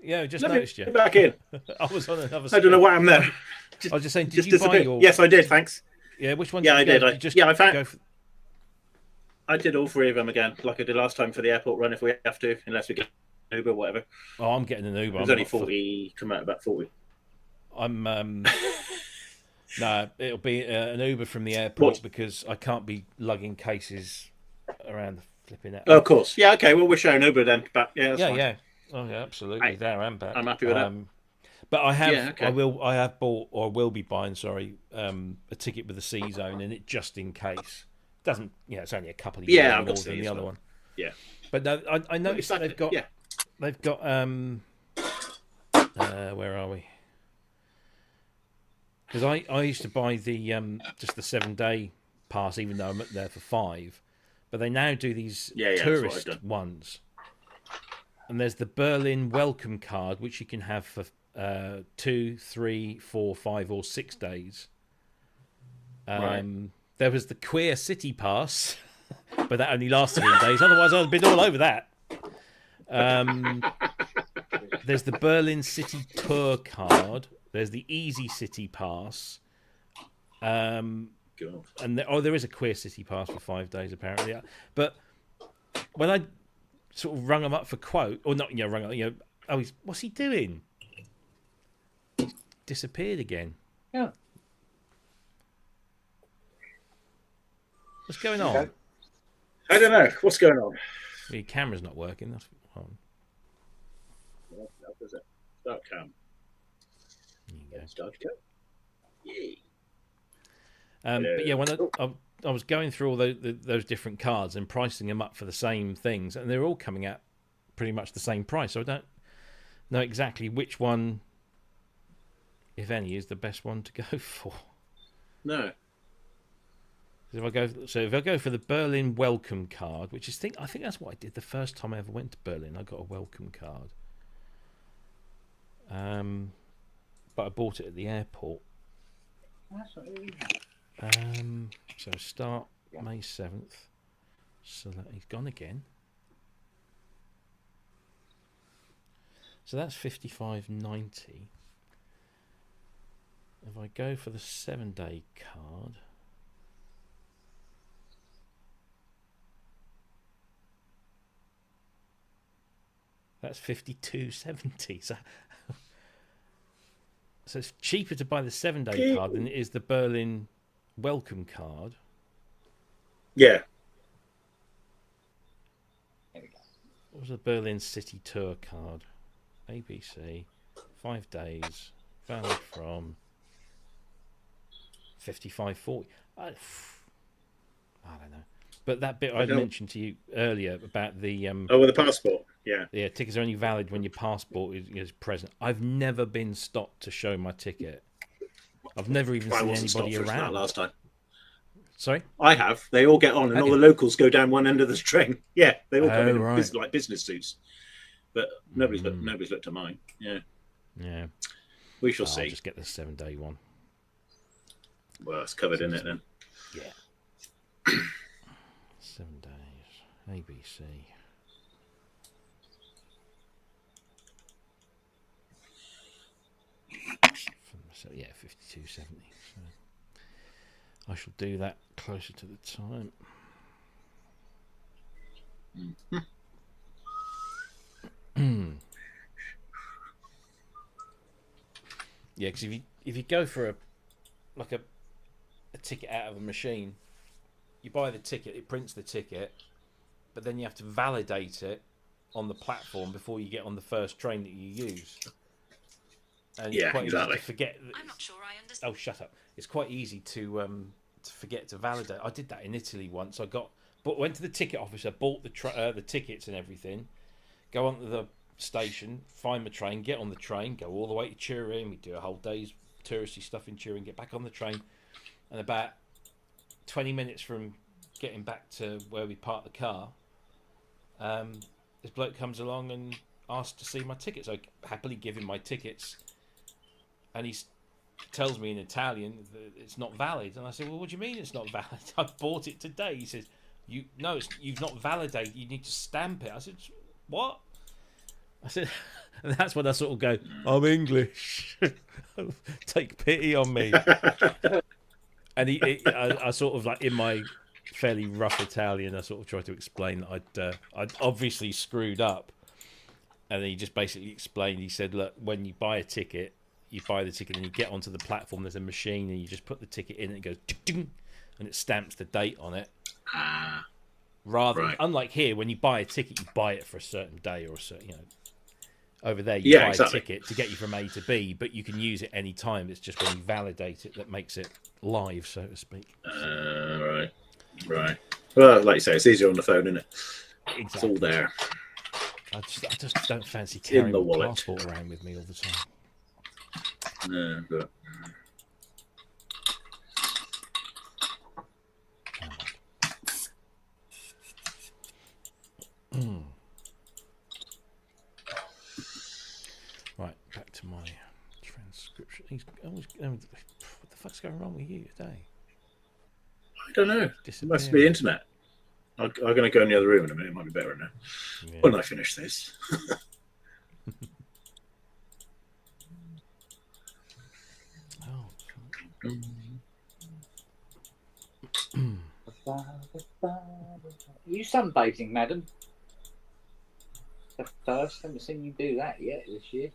S3: Yeah, I just
S2: Let
S3: noticed
S2: me
S3: you.
S2: get back in.
S3: I was on another.
S2: I don't know what I'm there.
S3: I was just saying, did
S2: Just
S3: you buy
S2: disappeared.
S3: your?
S2: Yes, I did. Thanks.
S3: Yeah, which one?
S2: Yeah,
S3: did
S2: I
S3: you
S2: did.
S3: Go?
S2: I,
S3: Did you just
S2: yeah, I found.
S3: go for...
S2: I did all 3 of them again, like I did last time for the airport run. If we have to, unless we get an Uber, or whatever.
S3: Oh, I'm getting an Uber.
S2: There's only 40. Come out about 40.
S3: I'm. No, it'll be an Uber from the airport because I can't be lugging cases around the flipping it.
S2: Oh, of course. Yeah. Okay. Well, we're showing Uber then. But yeah, that's fine.
S3: Yeah. Oh, yeah, absolutely. There and back.
S2: I'm happy with that.
S3: But I have,
S2: Yeah, okay.
S3: I have bought, or will be buying, sorry, a ticket with the C zone in it just in case. Doesn't, it's only a couple of
S2: Yeah,
S3: euros
S2: I've
S3: more
S2: got
S3: than
S2: C
S3: the
S2: as
S3: other
S2: well.
S3: one.
S2: Yeah.
S3: But no, I noticed that they've got, where are we? Because I used to buy the just the 7-day pass, even though I'm there for 5. But they now do these tourist ones. And there's the Berlin welcome card, which you can have for 2, 3, 4, 5, or 6 days.
S2: Right.
S3: There was the Queer City Pass, but that only lasted 3 days. Otherwise, I'd been all over that. There's the Berlin City Tour card. There's the Easy City Pass. And there is a Queer City Pass for 5 days, apparently. But when I sort of rung him up for quote, or not, rung up, what's he doing? He's disappeared again.
S1: Yeah.
S3: What's going on?
S1: Okay.
S2: I don't know. What's going on?
S3: Your camera's not working. That's on.
S2: Start cam.
S3: There you go.
S2: Start cam. Yay.
S3: But yeah, when I was going through all those different cards and pricing them up for the same things, and they're all coming at pretty much the same price. So I don't know exactly which one, if any, is the best one to go for.
S2: No.
S3: If I go for the Berlin welcome card, which is I think that's what I did the first time I ever went to Berlin. I got a welcome card. But I bought it at the airport. So start May 7th. So that he's gone again. So that's 55.90. If I go for the 7-day card, that's 52.70. So it's cheaper to buy the 7-day card than it is the Berlin welcome card.
S2: Yeah.
S1: There we go.
S3: What was the Berlin City Tour card? ABC, 5 days, valid from 55.40. I don't know. But that bit I mentioned to you earlier about the
S2: with the passport. Yeah.
S3: Tickets are only valid when your passport is present. I've never been stopped to show my ticket. I've never even seen anybody around.
S2: Last time.
S3: Sorry?
S2: I have. They all get on, and all the locals go down one end of the train. Yeah, they all come in like business suits. But nobody's looked at mine. Yeah.
S3: Yeah.
S2: We shall see.
S3: I'll just get the 7-day one.
S2: Well, it's covered in it then.
S3: Yeah. 7 days. ABC. So yeah, 52.70. So I shall do that closer to the time. Yeah, because if you go for a ticket out of a machine, you buy the ticket, it prints the ticket, but then you have to validate it on the platform before you get on the first train that you use. And it's quite easy to forget.
S4: I'm not sure I understand.
S3: Oh, shut up! It's quite easy to forget to validate. I did that in Italy once. Went to the ticket officer, bought the tickets and everything. Go onto the station, find my train, get on the train, go all the way to Turin. We do a whole day's touristy stuff in Turin. Get back on the train, and about 20 minutes from getting back to where we parked the car, this bloke comes along and asks to see my tickets. I happily give him my tickets. And he tells me in Italian that it's not valid. And I said, well, what do you mean it's not valid? I bought it today. He says, you've not validated. You need to stamp it. I said, what? I said, and that's when I sort of go, I'm English. Take pity on me. And I sort of like in my fairly rough Italian, I sort of tried to explain that I'd obviously screwed up. And then he just basically explained. He said, look, when you buy a ticket, you buy the ticket and you get onto the platform. There's a machine and you just put the ticket in and it goes ding, and it stamps the date on it. Unlike here, when you buy a ticket, you buy it for a certain day or a certain, over there you buy a ticket to get you from A to B, but you can use it any time. It's just when you validate it that makes it live, so to speak.
S2: Right. Well, like you say, it's easier on the phone, isn't it?
S3: Exactly.
S2: It's all there.
S3: I just don't fancy carrying my passport around with me all the time.
S2: No, but...
S3: Right, back to my transcription. What the fuck's going wrong with you today?
S2: I don't know. It must be internet. I'm going to go in the other room in a minute. It might be better now. Yeah. When I finish this.
S1: Are you sunbathing, madam? The first. I haven't seen you do that yet this year.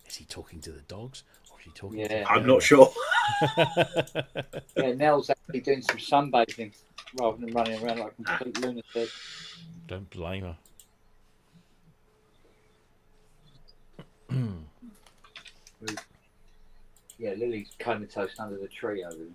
S3: Is he talking to the dogs? Or is he talking
S1: to
S2: I'm not sure.
S1: Yeah, Nell's actually doing some sunbathing rather than running around like a complete lunatic.
S3: Don't blame her.
S1: Yeah, Lily's comatose under the tree over there.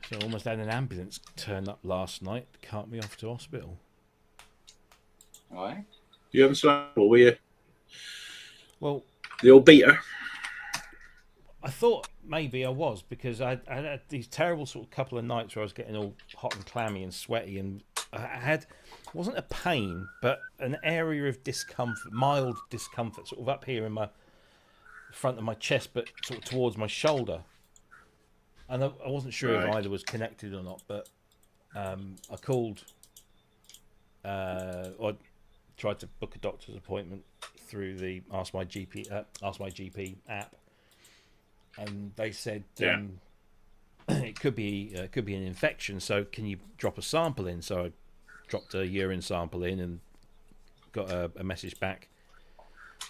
S3: So I almost had an ambulance turn up last night to cart me off to hospital.
S1: Right.
S2: You haven't slept, were you?
S3: Well,
S2: the old beater.
S3: I thought maybe I was, because I had these terrible sort of couple of nights where I was getting all hot and clammy and sweaty, and it wasn't a pain, but an area of discomfort, mild discomfort, sort of up here in my front of my chest, but sort of towards my shoulder. And I wasn't sure if either was connected or not, but I called, I tried to book a doctor's appointment through the Ask My GP app, and they said it could be an infection. So can you drop a sample in? So I dropped a urine sample in and got a message back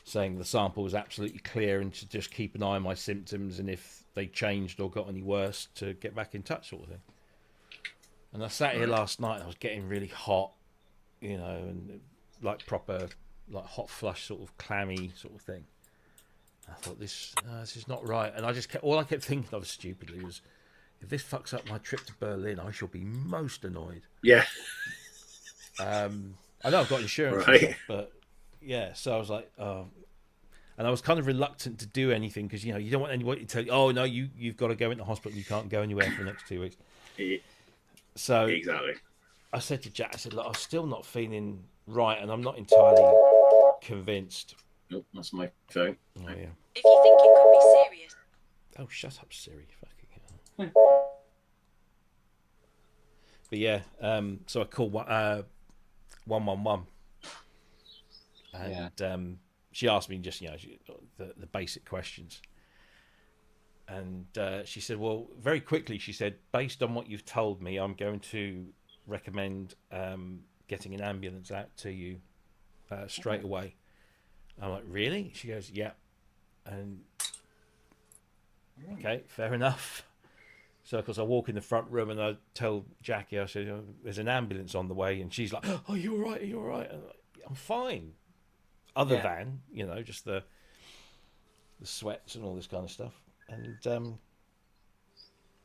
S3: saying the sample was absolutely clear and to just keep an eye on my symptoms, and if they changed or got any worse, to get back in touch, sort of thing. And I sat here last night and I was getting really hot, and like proper, like hot flush, sort of clammy sort of thing. I thought this is not right, and all I kept thinking of stupidly was, if this fucks up my trip to Berlin, I shall be most annoyed.
S2: Yeah.
S3: I know I've got insurance, and stuff, but yeah. So I was like, and I was kind of reluctant to do anything because you don't want anybody to tell you, oh no, you've got to go into hospital, you can't go anywhere for the next 2 weeks. So
S2: exactly.
S3: I said to Jack, I said, look, I'm still not feeling right, and I'm not entirely convinced.
S2: Nope, that's my phone.
S3: Oh yeah.
S4: If you think it could be serious.
S3: Oh, shut up, Siri. Fucking hell. But yeah, so I called 111, and she asked me just the basic questions, and she said, well, very quickly she said, based on what you've told me, I'm going to recommend getting an ambulance out to you straight away. I'm like, really? She goes, yeah. And okay, fair enough. So, of course, I walk in the front room and I tell Jackie, I said, there's an ambulance on the way. And she's like, oh, you all right? Are you all right? And I'm like, I'm fine. Other than, just the sweats and all this kind of stuff. And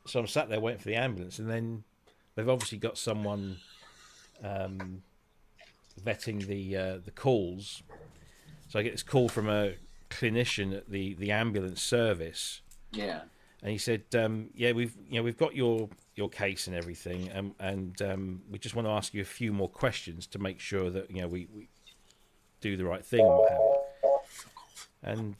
S3: so I'm sat there waiting for the ambulance. And then they've obviously got someone vetting the calls. So I get this call from a clinician at the ambulance service,
S1: Yeah.
S3: and he said, "Yeah, we've got your case and everything, and we just want to ask you a few more questions to make sure that we do the right thing and what have you." And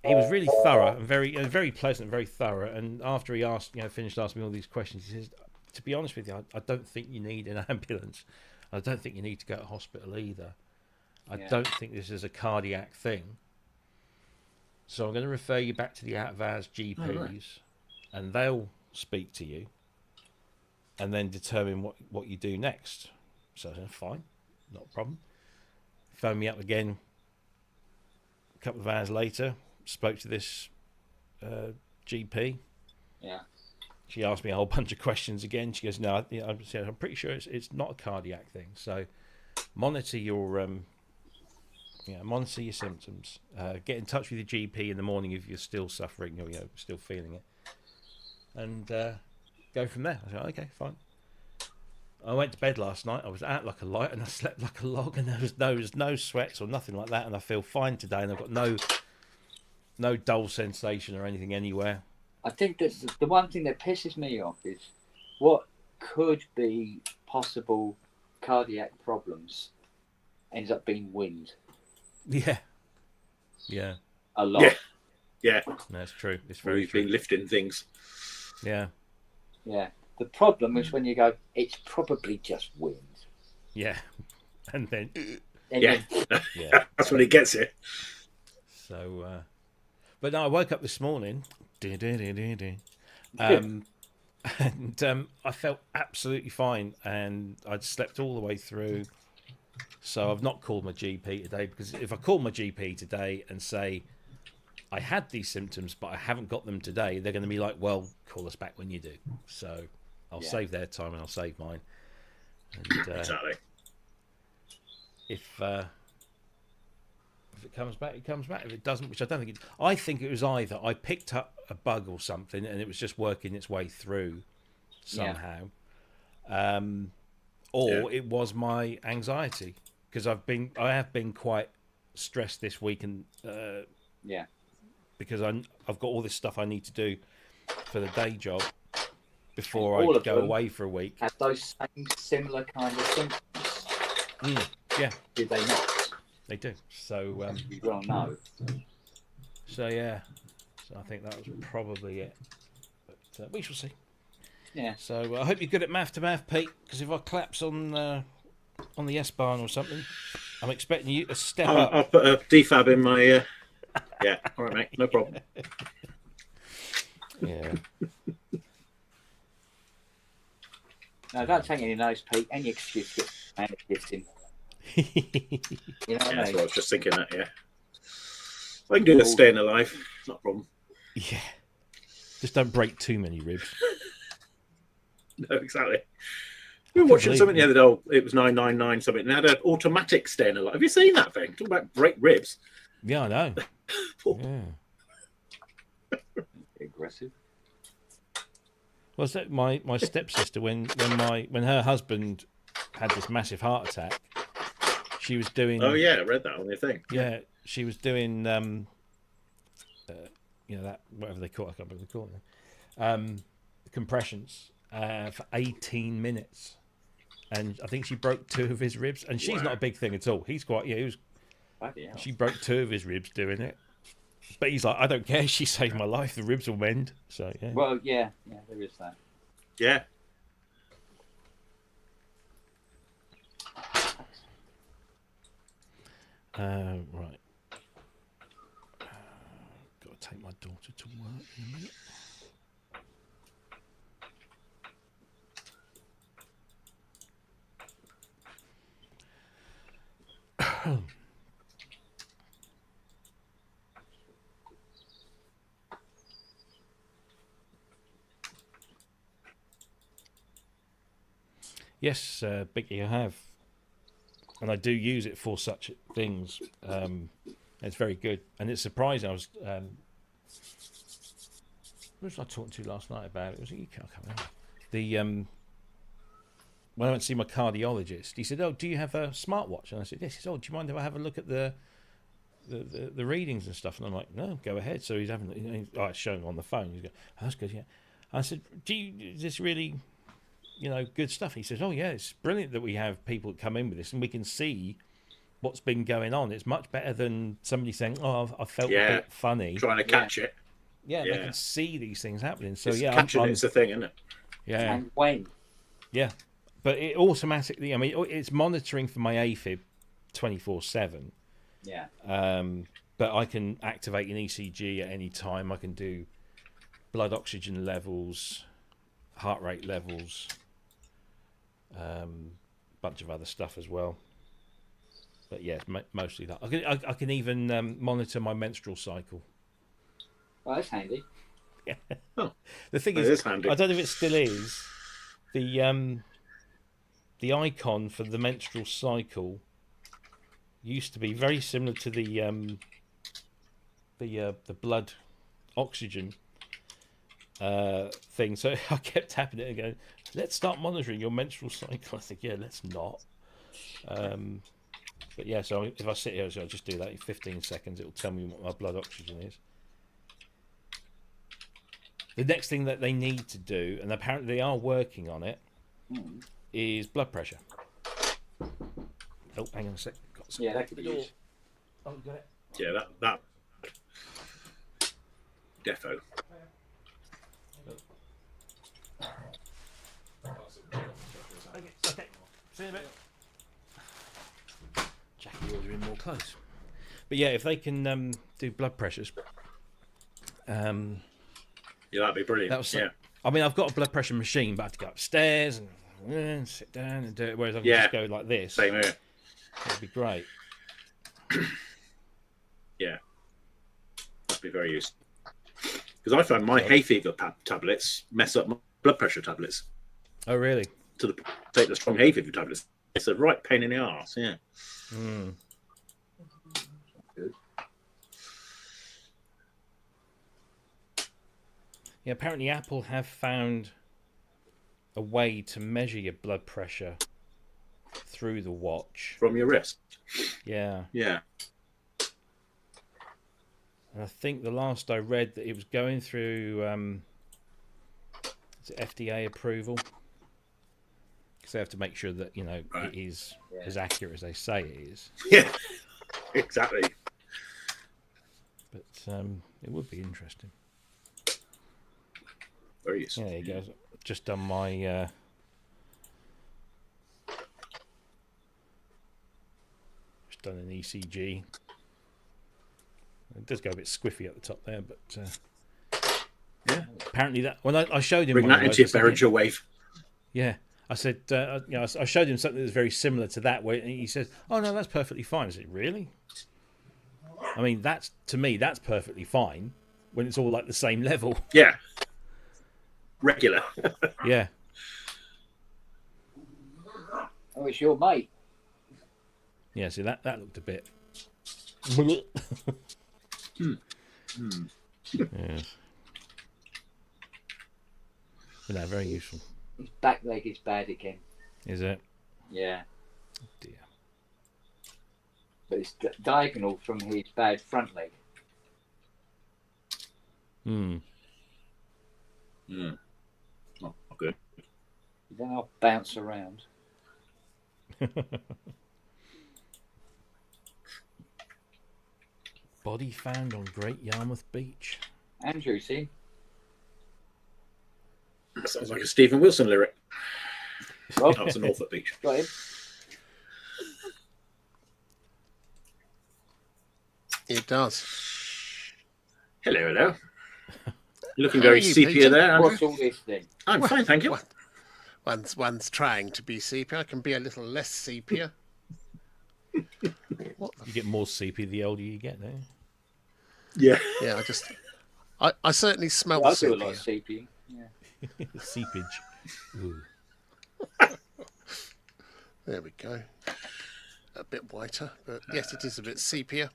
S3: he was really thorough and very pleasant, very thorough. And after he finished asking me all these questions, he says, "To be honest with you, I don't think you need an ambulance. I don't think you need to go to hospital either. I don't think this is a cardiac thing. So I'm going to refer you back to the out of hours GPs, and they'll speak to you, and then determine what you do next." So I said, "Fine, not a problem." Phoned me up again a couple of hours later. Spoke to this GP.
S1: Yeah.
S3: She asked me a whole bunch of questions again. She goes, "No, I'm pretty sure it's not a cardiac thing. So monitor your monitor your symptoms. Get in touch with your GP in the morning if you're still suffering or still feeling it, and go from there." I said, "Okay, fine." I went to bed last night. I was out like a light and I slept like a log, and there was no sweats or nothing like that, and I feel fine today, and I've got no dull sensation or anything anywhere.
S1: I think that the one thing that pisses me off is what could be possible cardiac problems ends up being wind.
S3: Yeah.
S1: A lot.
S2: Yeah.
S3: That's true. It's
S2: Where
S3: very
S2: you've
S3: true.
S2: been lifting things.
S3: Yeah.
S1: The problem is when you go, it's probably just wind.
S3: Yeah. And then
S2: Yeah.
S3: yeah.
S2: That's when it gets it.
S3: So but no, I woke up this morning and I felt absolutely fine, and I'd slept all the way through. So I've not called my GP today, because if I call my GP today and say I had these symptoms but I haven't got them today, they're going to be like, "Well, call us back when you do." So I'll save their time and I'll save mine. And,
S2: Exactly.
S3: If it comes back, it comes back. If it doesn't, which I don't think I think it was either I picked up a bug or something and it was just working its way through somehow, or it was my anxiety, because I have been quite stressed this week, and because I've got all this stuff I need to do for the day job before I go away for a week.
S1: Have those same similar kind of symptoms?
S3: Yeah,
S1: Did they not?
S3: they do. So
S1: You well know.
S3: so yeah, so I think that was probably it. But we shall see.
S1: Yeah.
S3: So I hope you're good at math to math, Pete, because if I collapse on the S-Bahn or something, I'm expecting you to step up.
S2: I'll put a defab in my... Yeah, all right, mate, no problem.
S3: Yeah.
S1: No, don't take any notes, Pete. Any excuse to get gifting. You know what I
S2: That's
S1: mean?
S2: what I was just thinking that, yeah. I can do the staying alive, not a problem.
S3: Yeah. Just don't break too many ribs.
S2: No, exactly. We were watching something the other day, it was 999 something, and it had an automatic staying alive. Have you seen that thing? Talk about break ribs.
S3: Yeah, I know. Yeah.
S1: Aggressive.
S3: Well, so my stepsister, when her husband had this massive heart attack, she was doing.
S2: Oh yeah, I read that on your thing.
S3: Yeah, she was doing that, whatever they call it, I can't remember what they call it. Compressions for 18 minutes, and I think she broke 2 of his ribs. And she's not a big thing at all. He's quite She broke 2 of his ribs doing it, but he's like, "I don't care. She saved my life. The ribs will mend." So yeah.
S1: Well, yeah, there is that.
S2: Yeah.
S3: Right. Got to take my daughter to work in a minute. Yes, Biggie, I have. And I do use it for such things. It's very good. And it's surprising. I was... who was I talking to last night about it? Was it you? I can't remember. when I went to see my cardiologist, he said, "Oh, do you have a smartwatch?" And I said, "Yes." He said, "Oh, do you mind if I have a look at the readings and stuff?" And I'm like, "No, go ahead." So he's having, it's showing on the phone. He's going, "Oh, that's good, yeah." I said, is this really, good stuff?" He says, "Oh yeah, it's brilliant that we have people that come in with this and we can see what's been going on. It's much better than somebody saying, 'Oh, I felt a bit funny.'"
S2: Trying to catch it.
S3: Yeah, they can see these things happening. So
S2: It's
S3: yeah,
S2: catching it's the thing, isn't it?
S3: Yeah,
S1: And when?
S3: yeah, but it automatically. I mean, it's monitoring for my AFib 24/7.
S1: Yeah.
S3: But I can activate an ECG at any time. I can do blood oxygen levels, heart rate levels, bunch of other stuff as well. But yeah, mostly that. I can even monitor my menstrual cycle.
S1: Well, that's handy.
S3: Yeah.
S2: Oh,
S3: the thing
S2: is
S3: is,
S2: handy.
S3: I don't know if it still is. The icon for the menstrual cycle used to be very similar to the blood oxygen thing. So I kept tapping it and going, "Let's start monitoring your menstrual cycle." I think, yeah, let's not. But yeah, so if I sit here, so I'll just do that in 15 seconds. It'll tell me what my blood oxygen is. The next thing that they need to do, and apparently they are working on it, is blood pressure. Oh, hang on a sec. Got some
S1: Yeah, that could be used.
S3: Oh, got it.
S2: Yeah, that defo.
S3: Okay. See you in a bit. Jackie ordering more clothes. But yeah, if they can do blood pressures,
S2: Yeah, that'd be brilliant.
S3: that was.
S2: Yeah.
S3: I mean, I've got a blood pressure machine, but I have to go upstairs and sit down and do it. Whereas I can just go like this.
S2: Same here.
S3: That'd be great.
S2: Yeah. That'd be very useful. Because I found my hay fever tablets mess up my blood pressure tablets.
S3: Oh, really?
S2: To take the strong hay fever tablets. It's a right pain in the arse. Yeah.
S3: Mm.
S1: Good.
S3: Yeah, apparently Apple have found a way to measure your blood pressure through the watch.
S2: From your wrist.
S3: Yeah.
S2: Yeah.
S3: And I think the last I read that it was going through is it FDA approval. Because they have to make sure that,
S2: Right.
S3: it is as accurate as they say it is.
S2: Yeah. Exactly.
S3: But it would be interesting.
S2: Very useful.
S3: Yeah, there you go. Just done my just done an ECG. It does go a bit squiffy at the top there, but
S2: Yeah.
S3: apparently that when I showed him
S2: Bring
S3: one
S2: that
S3: of
S2: into your
S3: those, I said,
S2: Behringer wave.
S3: yeah, I said I showed him something that's very similar to that. Where he says, "Oh no, that's perfectly fine." I said, "Really?" I mean, to me that's perfectly fine when it's all like the same level.
S2: Yeah. Regular.
S3: Yeah.
S1: Oh, it's your mate.
S3: Yeah, see that looked a bit. Yes. But no, very useful.
S1: His back leg is bad again.
S3: Is it?
S1: Yeah.
S3: Dear.
S1: But it's diagonal from his bad front leg.
S3: Hmm.
S2: Oh, good.
S1: Then I'll bounce around.
S3: Body found on Great Yarmouth Beach.
S1: Andrew, see?
S2: That sounds like a Stephen Wilson lyric.
S1: Oh,
S2: That's a Norfolk Beach.
S1: got him.
S5: It does.
S2: Hello, hello. You're looking
S5: How are
S2: very
S5: you,
S2: sepia
S5: Peter?
S2: there, Andrew.
S1: What's all this then?
S2: I'm fine, thank you.
S5: One's trying to be sepia. I can be a little less sepia.
S3: You get more sepia the older you get, don't you?
S2: Yeah.
S5: Yeah, I certainly smell
S1: I do a lot
S5: sepia.
S1: of sepia. Yeah.
S3: Seepage. Ooh.
S5: There we go. A bit whiter, but yes, it is a bit sepia.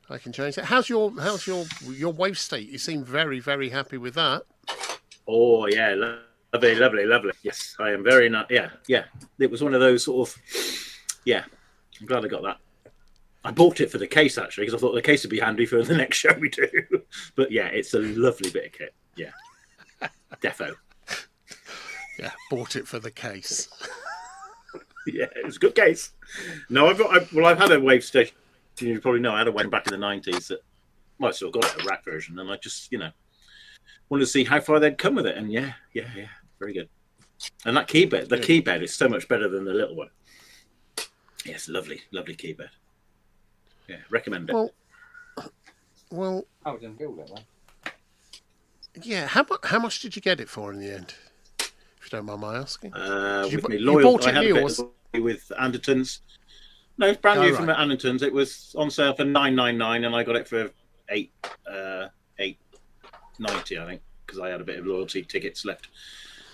S5: I can change it. How's your wave state? You seem very, very happy with that.
S2: Oh, yeah, Lovely, lovely, lovely. Yes, I am very nice. Yeah, yeah. It was one of those sort of. Yeah, I'm glad I got that. I bought it for the case actually because I thought the case would be handy for the next show we do. But yeah, it's a lovely bit of kit. Yeah, defo.
S5: Yeah, bought it for the case.
S2: Yeah, it was a good case. No, I've had a wave station. You probably know I had a one back in the 90s that. Well, I still got it, a rack version, and I just wanted to see how far they'd come with it, and yeah, very good. And that key bed, the key bed is so much better than the little one. Yes, lovely key bed. Yeah, recommend it.
S5: Well,
S1: I was in Google that one.
S5: yeah. How much did you get it for in the end? If you don't mind my asking.
S2: With me
S5: you
S2: loyal,
S5: bought
S2: I
S5: it
S2: had
S5: new,
S2: a bit
S5: was-
S2: with Andertons. No, it's brand new
S5: Oh,
S2: from
S5: right.
S2: Andertons. It was on sale for $9.99, and I got it for $8.90, I think, because I had a bit of loyalty tickets left.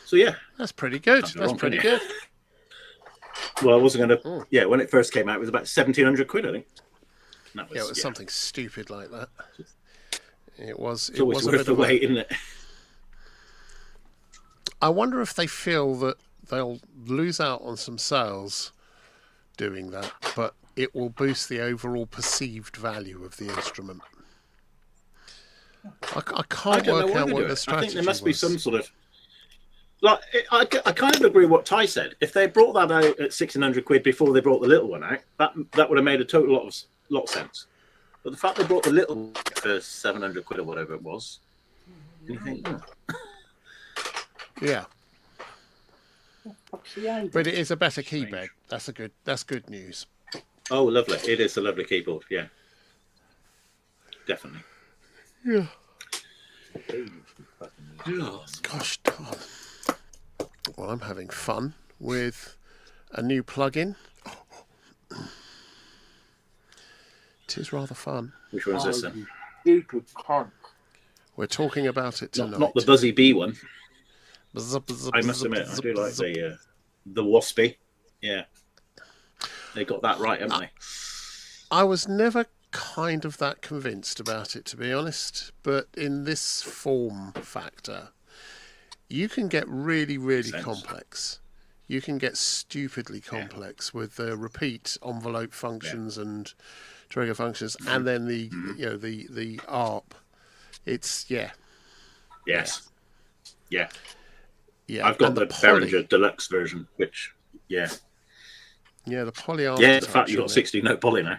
S2: So yeah,
S5: That's pretty good.
S2: Can't go
S5: That's
S2: wrong,
S5: pretty
S2: can you?
S5: good.
S2: well, I wasn't going to. Yeah, when it first came out, it was about 1,700 quid, I think. And that was,
S5: Yeah, it was something stupid like that. It was.
S2: It's
S5: It
S2: always
S5: was a
S2: worth
S5: bit
S2: the
S5: of a,
S2: wait, isn't it?
S5: I wonder if they feel that they'll lose out on some sales doing that, but it will boost the overall perceived value of the instrument. I
S2: I
S5: can't
S2: don't know
S5: work
S2: why
S5: out
S2: they
S5: what
S2: do
S5: the
S2: it. I
S5: strategy
S2: think there must be
S5: was.
S2: some sort of. Like, I kind of agree with what Ty said. If they brought that out at 1,600 quid before they brought the little one out, that would have made a total lot of sense. But the fact they brought the little one for 700 quid or whatever it was, you think,
S5: Yeah,
S1: What's the aim?
S5: but it is a better key
S2: Strange.
S5: bed. That's good news.
S2: oh, lovely. It is a lovely keyboard, yeah. Definitely.
S5: Yeah.
S2: Oh,
S5: Gosh, Tom. Well, I'm having fun with a new plugin. It is rather fun.
S2: which one's this then?
S1: Stupid cunt.
S5: We're talking about it tonight.
S2: Not the Buzzy Bee one.
S5: Bzz, bzz,
S2: I must
S5: bzz,
S2: admit, I
S5: bzz,
S2: do like
S5: bzz.
S2: the Waspy. Yeah. They got that right, haven't they?
S5: I was never kind of that convinced about it, to be honest. But in this form factor, you can get really, really
S2: Sense.
S5: complex. You can get stupidly complex with the repeat envelope functions and trigger functions, and then the the ARP. It's
S2: Yes. Yeah.
S5: yeah.
S2: I've got
S5: and
S2: the
S5: poly,
S2: Behringer Deluxe version, which,
S5: the poly
S2: yeah,
S5: aftertouch
S2: in fact, you've
S5: on
S2: got
S5: it
S2: 16 note poly now.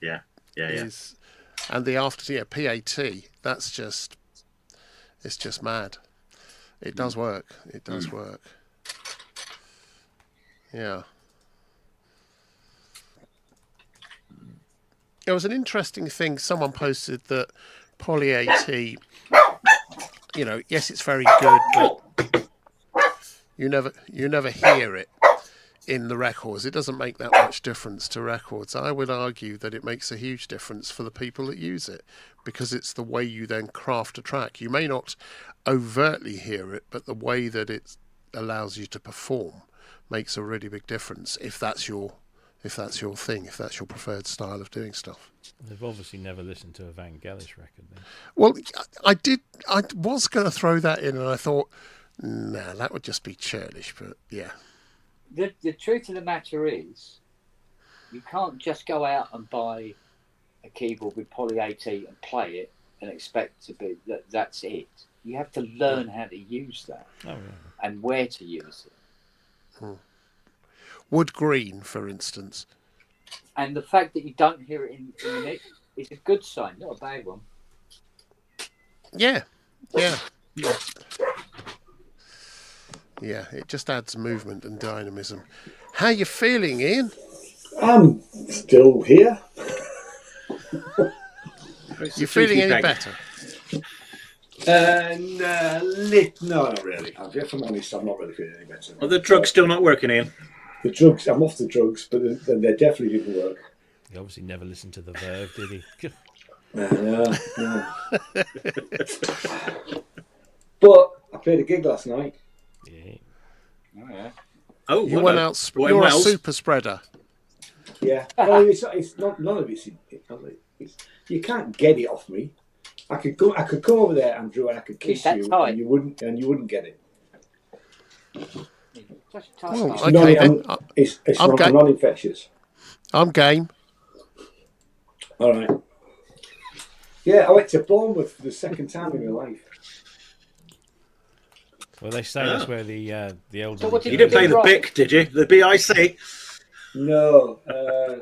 S2: Yeah.
S5: is, and the after PAT. That's just, it's just mad. It does work. It does work. Yeah. It was an interesting thing. Someone posted that Poly AT, yes, it's very good, but you never hear it in the records. It doesn't make that much difference to records. I would argue that it makes a huge difference for the people that use it, because it's the way you then craft a track. You may not overtly hear it, but the way that it allows you to perform makes a really big difference if that's your thing, if that's your preferred style of doing stuff.
S3: They've obviously never listened to a Vangelis record then.
S5: Well, I was going to throw that in, and I thought, nah, that would just be churlish, but yeah.
S1: The truth of the matter is, you can't just go out and buy a keyboard with Poly AT and play it and expect to be that's it. You have to learn how to use that and where to use it.
S5: Wood green, for instance.
S1: And the fact that you don't hear it in the mix is a good sign, not a bad one.
S5: Yeah. Yeah, it just adds movement and dynamism. How you feeling, Ian?
S6: I'm still here.
S5: You feeling any better?
S6: No, not really. If I'm honest, I'm not really feeling any better.
S2: Are the drugs still not working, Ian?
S6: The drugs, I'm off the drugs, but they definitely didn't work.
S3: He obviously never listened to the Verve, did he?
S6: No. But I played a gig last night.
S3: Yeah.
S1: Oh, yeah.
S2: Oh,
S5: You went out.
S2: What,
S5: You're a
S2: Wales?
S5: super spreader.
S6: Yeah. Well, it's not, none of it's you can't get it off me. I could come over there, Andrew, and I could kiss
S1: That's
S6: you,
S1: tight.
S6: and you wouldn't get it.
S1: Just touch
S5: Well,
S1: it.
S5: okay then.
S6: It's
S5: I'm game.
S6: non-infectious.
S5: I'm game.
S6: All right. Yeah, I went to Bournemouth for the second time in my life.
S3: Well, they say that's where the elderly.
S1: So what did
S2: You
S3: go.
S2: didn't play the
S1: Right.
S2: BIC, did you? The BIC?
S6: No, I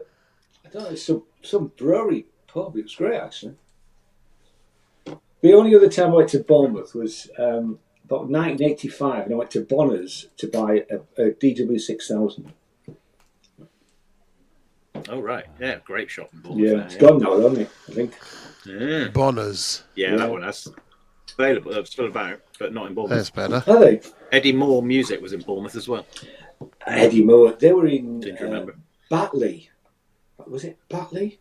S6: don't know. Some brewery pub. It was great actually. The only other time I went to Bournemouth was about 1985, and I went to Bonner's to buy a DW6000.
S2: Oh, right. Yeah, great shop in Bournemouth.
S6: Yeah,
S2: there,
S6: it's gone now, hasn't it? I think.
S2: Yeah.
S5: Bonners.
S2: Yeah,
S6: Yeah.
S2: that one has available, still about, but not in Bournemouth.
S5: That's better.
S6: Are they?
S2: Eddie Moore Music was in Bournemouth as well.
S6: Eddie Moore. They were in
S2: Didn't remember.
S6: Batley. Was it Batley?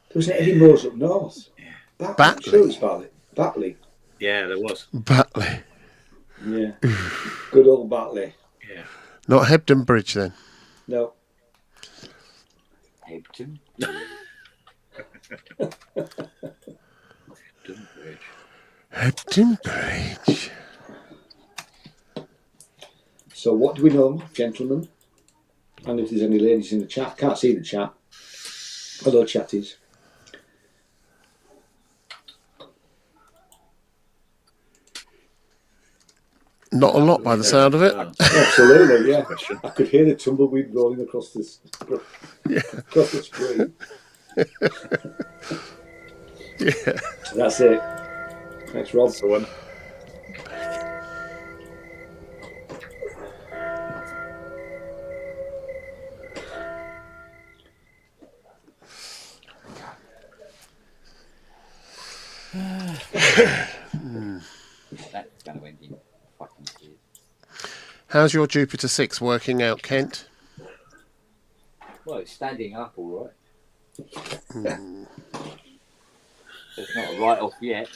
S6: There was an Eddie Moore's up north. Batley.
S5: Batley?
S6: Sure, it was Batley. Batley.
S2: Yeah, there was.
S5: Batley.
S6: Yeah. Good old Batley.
S2: Yeah.
S5: Not Hebden Bridge then.
S6: No.
S1: Hebden.
S5: Hebden Bridge.
S6: So what do we know, gentlemen? And if there's any ladies in the chat, can't see the chat. Hello, chatties.
S5: Not a lot by the sound of it.
S6: Absolutely, yeah.
S2: Question.
S6: I could hear the tumbleweed rolling across across the screen.
S5: Yeah.
S6: That's it. Thanks, Rob.
S2: That's the one.
S1: That's going to end in fucking tears.
S5: How's your Jupiter 6 working out, Kent?
S1: Well, it's standing up all right. It's not a write-off yet.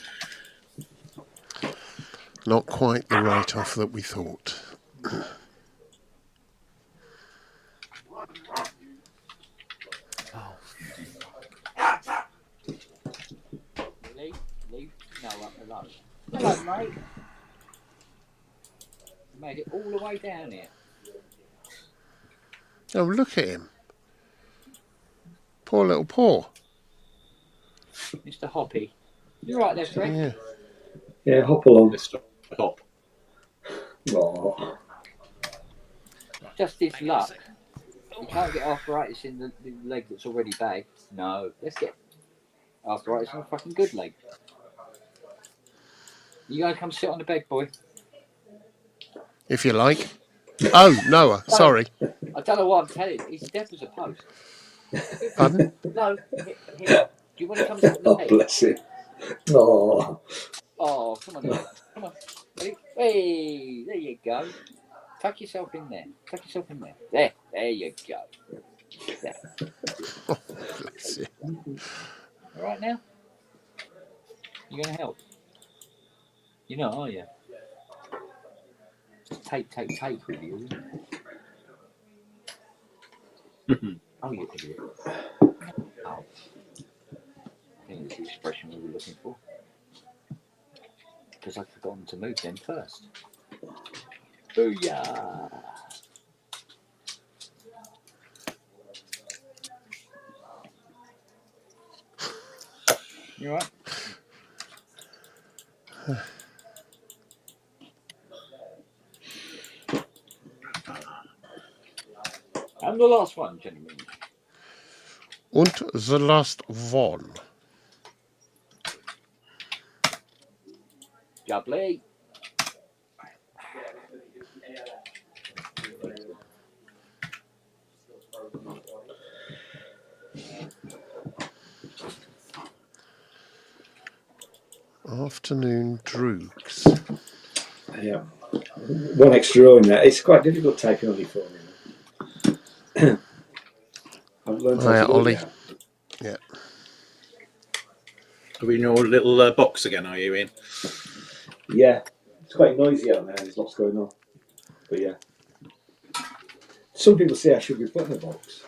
S5: Not quite the write-off that we thought.
S1: Leave? No, alone. Hello, mate. You made it all the way down here.
S5: Oh, look at him. Poor little paw.
S1: Mr. Hoppy. You're right there, Fred.
S5: Yeah.
S6: Yeah, hop along.
S2: Mr. Hop.
S6: Oh.
S1: Just his luck. You can't get arthritis in the leg that's already bad. No, let's get arthritis in a fucking good leg. You gonna come sit on the bed, boy?
S5: If you like. Oh, Noah, sorry.
S1: I don't know what I'm telling you. He's deaf as a post.
S5: Pardon?
S1: No, here. Do you want to come sit on the
S6: Oh,
S1: bed?
S6: bless him. Oh.
S1: Oh, come on, then. Come on. Ready? Hey, there you go. Tuck yourself in there. Tuck yourself in there. There you go. There.
S5: Oh, bless you.
S1: All right now? You gonna help? You're not, are you? Just take with you. Oh, you idiot. Oh. I think it's the expression we were looking for. Because I'd forgotten to move them first. Booyah! You alright? And the last one, gentlemen.
S5: Und the last one.
S1: Jubbly.
S5: Afternoon droogs.
S6: Yeah. One extra row in there. It's quite difficult taking on your phone. You know? I've learned how
S5: Hiya,
S6: to do
S5: Ollie.
S6: that.
S5: Yeah.
S2: Are we in your little box again, are you, Ian?
S6: Yeah. It's quite noisy out there. There's lots going on. But yeah. Some people say I should be put in a box.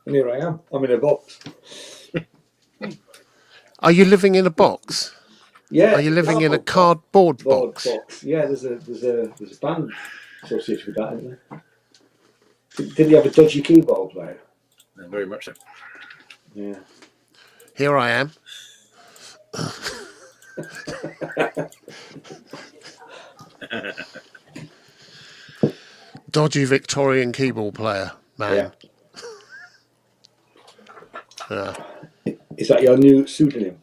S6: And here I am. I'm in a box.
S5: Are you living in a box?
S6: Yeah.
S5: Are you living in a
S6: cardboard
S5: cardboard box?
S6: Yeah, there's a band associated with that, isn't there? Did he have a dodgy keyboard player?
S2: Very much so.
S6: Yeah.
S5: Here I am. Dodgy Victorian keyboard player, man.
S6: Yeah. Is that your new pseudonym?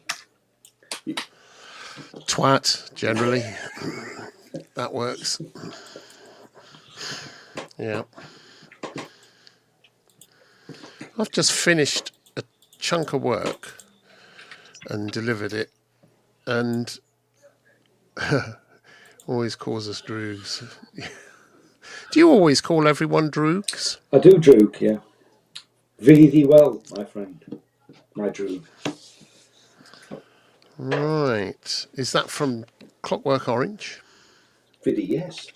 S5: Twat, generally. That works. Yeah. I've just finished a chunk of work and delivered it, and always calls us droogs. Do you always call everyone droogs?
S6: I do, droog, yeah. Vidi thee well, my friend. My droog.
S5: Right. Is that from Clockwork Orange?
S6: Vidi, yes.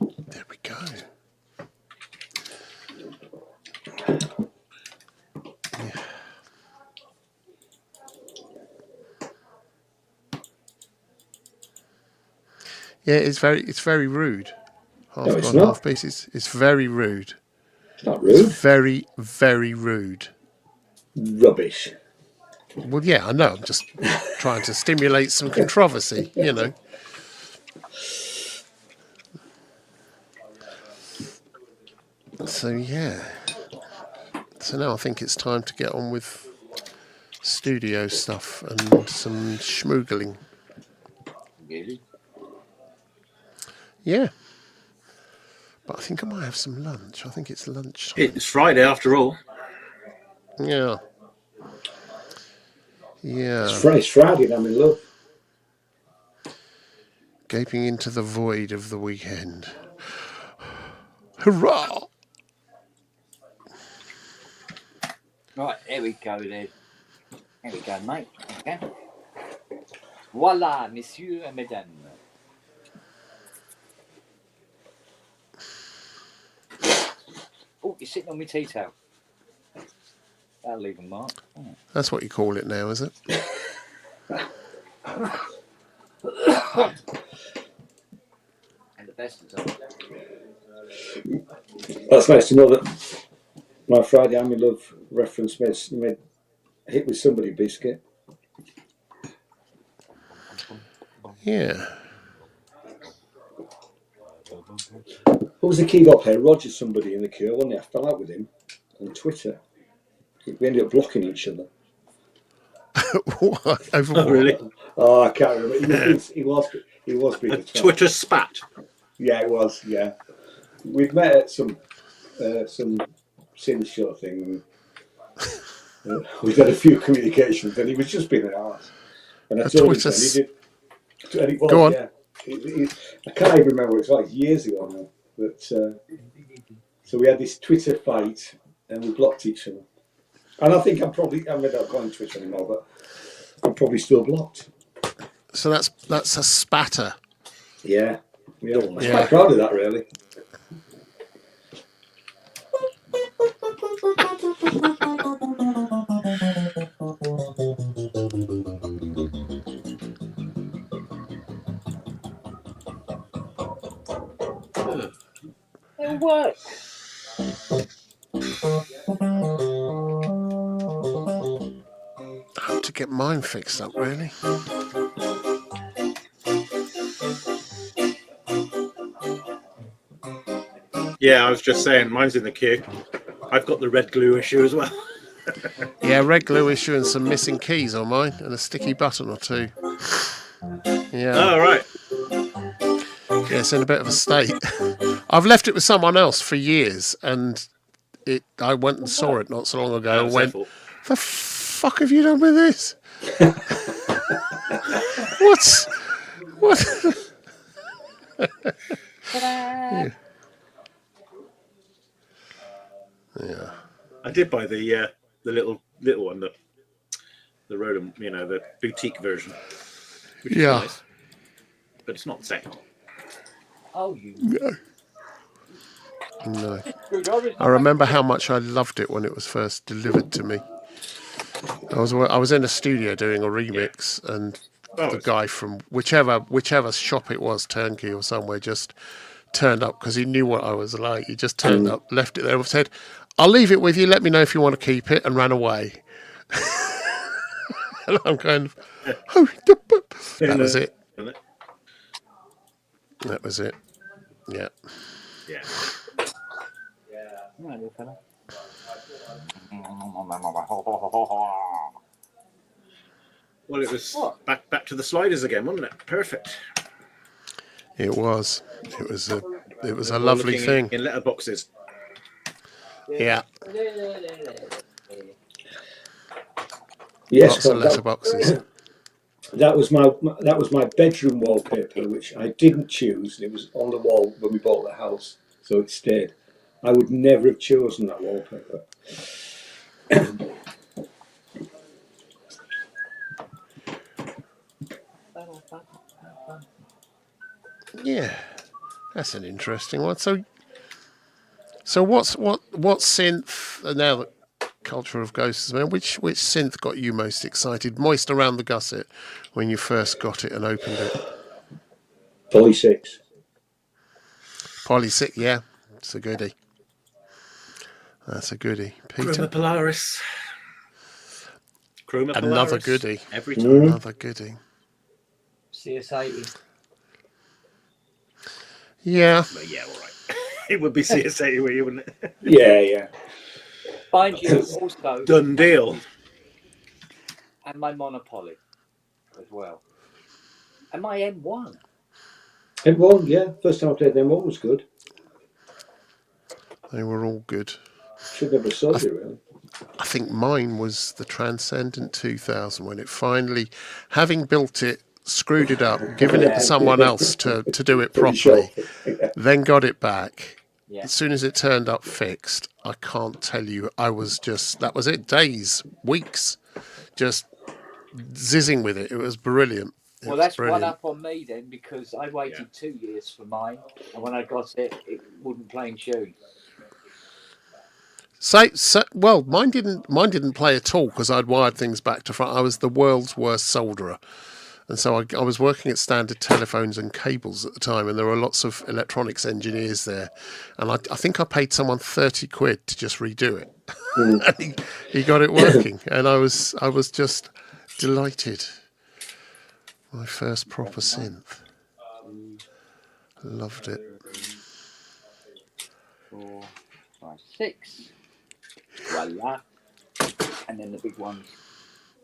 S5: There we go. Yeah, it's very rude. Half
S6: No, it's
S5: gone,
S6: not.
S5: half pieces. It's very rude.
S6: It's not rude.
S5: It's very, very rude.
S6: Rubbish.
S5: Well, yeah, I know. I'm just trying to stimulate some controversy, you know. So, yeah. So now I think it's time to get on with studio stuff and some schmoogling.
S1: Really?
S5: Yeah. But I think I might have some lunch. I think it's lunch.
S2: It's Friday after all.
S5: Yeah. Yeah.
S6: It's Friday and I'm in love.
S5: Gaping into the void of the weekend. Hurrah!
S1: Right, here we go then. Here we go, mate. Okay. Voila, messieurs et mesdames. Oh, you're sitting on my tea towel. That'll leave a mark. Oh.
S5: That's what you call it now, is it?
S1: And the best is on.
S6: That's nice to know that my Friday I'm in love reference made hit with somebody biscuit.
S5: Yeah.
S6: Who was the keyboard player? Roger somebody in the queue, wasn't he? I fell out with him on Twitter. We ended up blocking each other.
S5: What? Over what?
S2: Really?
S6: Oh, I can't remember. He was being a twat.
S2: Twitter spat.
S6: Yeah, it was. Yeah, we'd met at some Synth show thing, and we'd had a few communications, and he was just being an arse. And I told him, and he did. And it was,
S5: Go on.
S6: Yeah. I can't even remember what it was like years ago now. But so we had this Twitter fight, and we blocked each other. And I think I may not go on Twitter anymore, but I'm probably still blocked.
S5: So that's a spatter.
S6: Yeah. I'm quite proud of that, really.
S1: It'll work.
S5: I have to get mine fixed up, really.
S2: Yeah, I was just saying, mine's in the queue. I've got the red glue issue as well.
S5: Yeah, red glue issue and some missing keys on mine, and a sticky button or two. Yeah.
S2: Oh, right.
S5: Yeah, it's in a bit of a state. I've left it with someone else for years, and I went and saw it not so long ago and went, the fuck have you done with this? What? Yeah.
S2: I did buy the little one, the Roland, the boutique version. Which is nice, but it's not the same.
S1: Oh, you.
S5: No. I remember how much I loved it when it was first delivered to me. I was in a studio doing a remix, and the guy from whichever shop it was, Turnkey or somewhere, just turned up because he knew what I was like. He just turned up, left it there, and said, "I'll leave it with you. Let me know if you want to keep it," and ran away. And I'm kind of, oh, that was it. That was it. Yeah.
S2: Yeah.
S1: Right, little fella.
S2: Well, it was back to the sliders again, wasn't it? Perfect.
S5: It was. It was a
S2: We're
S5: lovely
S2: looking
S5: thing.
S2: in letterboxes.
S5: Yeah.
S6: Yes,
S5: Lots of
S6: Tom,
S5: letterboxes.
S6: that was my bedroom wallpaper, which I didn't choose. It was on the wall when we bought the house, so it stayed. I would never have chosen that wallpaper.
S5: Yeah. That's an interesting one. So what's synth now that Culture of Ghosts, man? Which synth got you most excited? Moist around the gusset when you first got it and opened it.
S6: Poly 6.
S5: Poly 6, yeah. It's a goodie. That's a goodie.
S2: Chroma
S5: Peter?
S2: Polaris. Chroma Polaris.
S5: Another goodie.
S2: Every time.
S5: Another goodie.
S1: CS80.
S5: Yeah.
S2: But yeah, all right. It would be CS80, wouldn't it?
S6: Yeah.
S1: Mind you, also,
S2: Done deal.
S1: and my Monopoly as well. And my M1.
S6: M1, yeah. First time I played M1 was good.
S5: They were all good.
S6: Should never have sold it, really.
S5: I think mine was the Transcendent 2000 when it finally, having built it, screwed it up, given it to someone else to do it properly, then got it back.
S1: Yeah.
S5: As soon as it turned up fixed, I can't tell you, I was just, that was it, days, weeks, just zizzing with it. It was brilliant.
S1: Well, that's one up on me then, because I waited 2 years for mine, and when I got it, it wouldn't play in tune.
S5: Well, mine didn't play at all because I'd wired things back to front. I was the world's worst solderer. And so I was working at Standard Telephones and Cables at the time, and there were lots of electronics engineers there. And I think I paid someone 30 quid to just redo it. And he got it working, and I was just delighted. My first proper synth. Loved it.
S1: 4, 5, 6. Voila. And then the big ones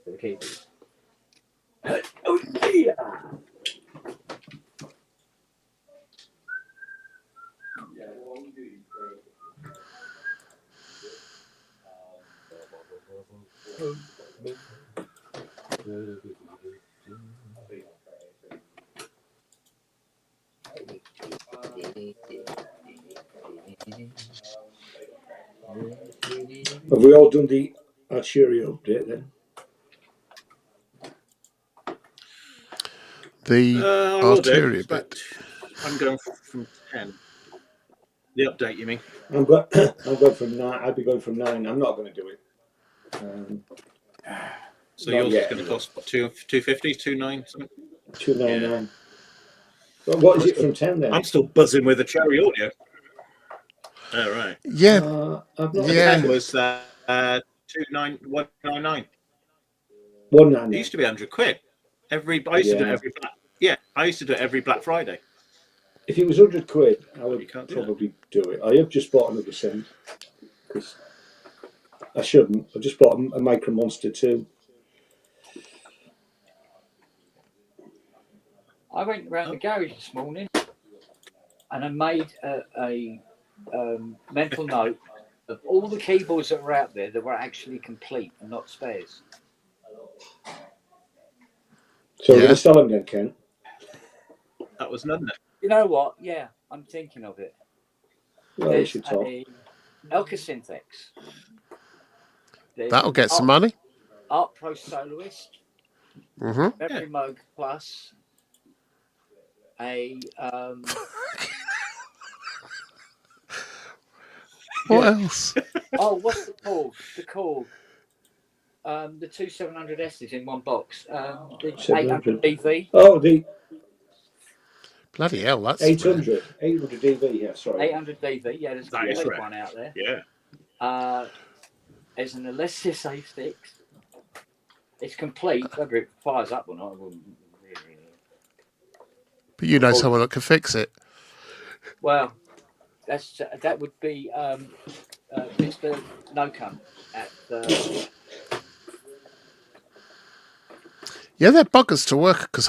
S1: for the keyboard. Oh, yeah.
S6: Have we all done the Arturia update then?
S5: The Arturia bit.
S2: I'm going from 10. The update, you mean?
S6: I'm going from 9. I'd be going from 9. I'm not going to do it.
S2: So yours is going to cost what, 250, 29 something?
S6: 299. But what is it from 10 then?
S2: I'm still buzzing with the Cherry Audio. Oh, right.
S5: Yeah.
S6: I've not
S2: 10 was 199.
S6: 199.
S2: It used to be 100 quid. I used to do it every I used to do it every Black Friday.
S6: If it was 100 quid, I would
S2: You can't do
S6: probably do it. I have just bought another synth because I shouldn't. I just bought a Micro Monster 2.
S1: I went around the garage this morning and I made a mental note of all the keyboards that were out there that were actually complete and not spares.
S6: So we're going to sell them then, Ken?
S2: That was none.
S1: You know what? Yeah, I'm thinking of it.
S6: Well, we
S1: There's
S6: should talk.
S1: a Elka Synthex. There's
S5: That'll get some money.
S1: Art Pro Soloist.
S5: Mm-hmm.
S1: Memory Moog Plus.
S5: What else?
S1: Oh, what's the called? The called. The two 700Ss in one box. The
S6: 700.
S1: 800 DV.
S6: Oh, the
S5: Bloody hell, that's
S6: 800 DV. Yeah, sorry.
S1: 800 DV. Yeah, there's a
S2: That is
S1: complete
S2: rare.
S1: one out there.
S2: Yeah.
S1: There's an Alessis A6. It's complete. Whether it fires up or not, I wouldn't really.
S5: But you know someone that can fix it.
S1: Well, that would be Mr. No-Cum at
S5: Yeah, they're buggers to work because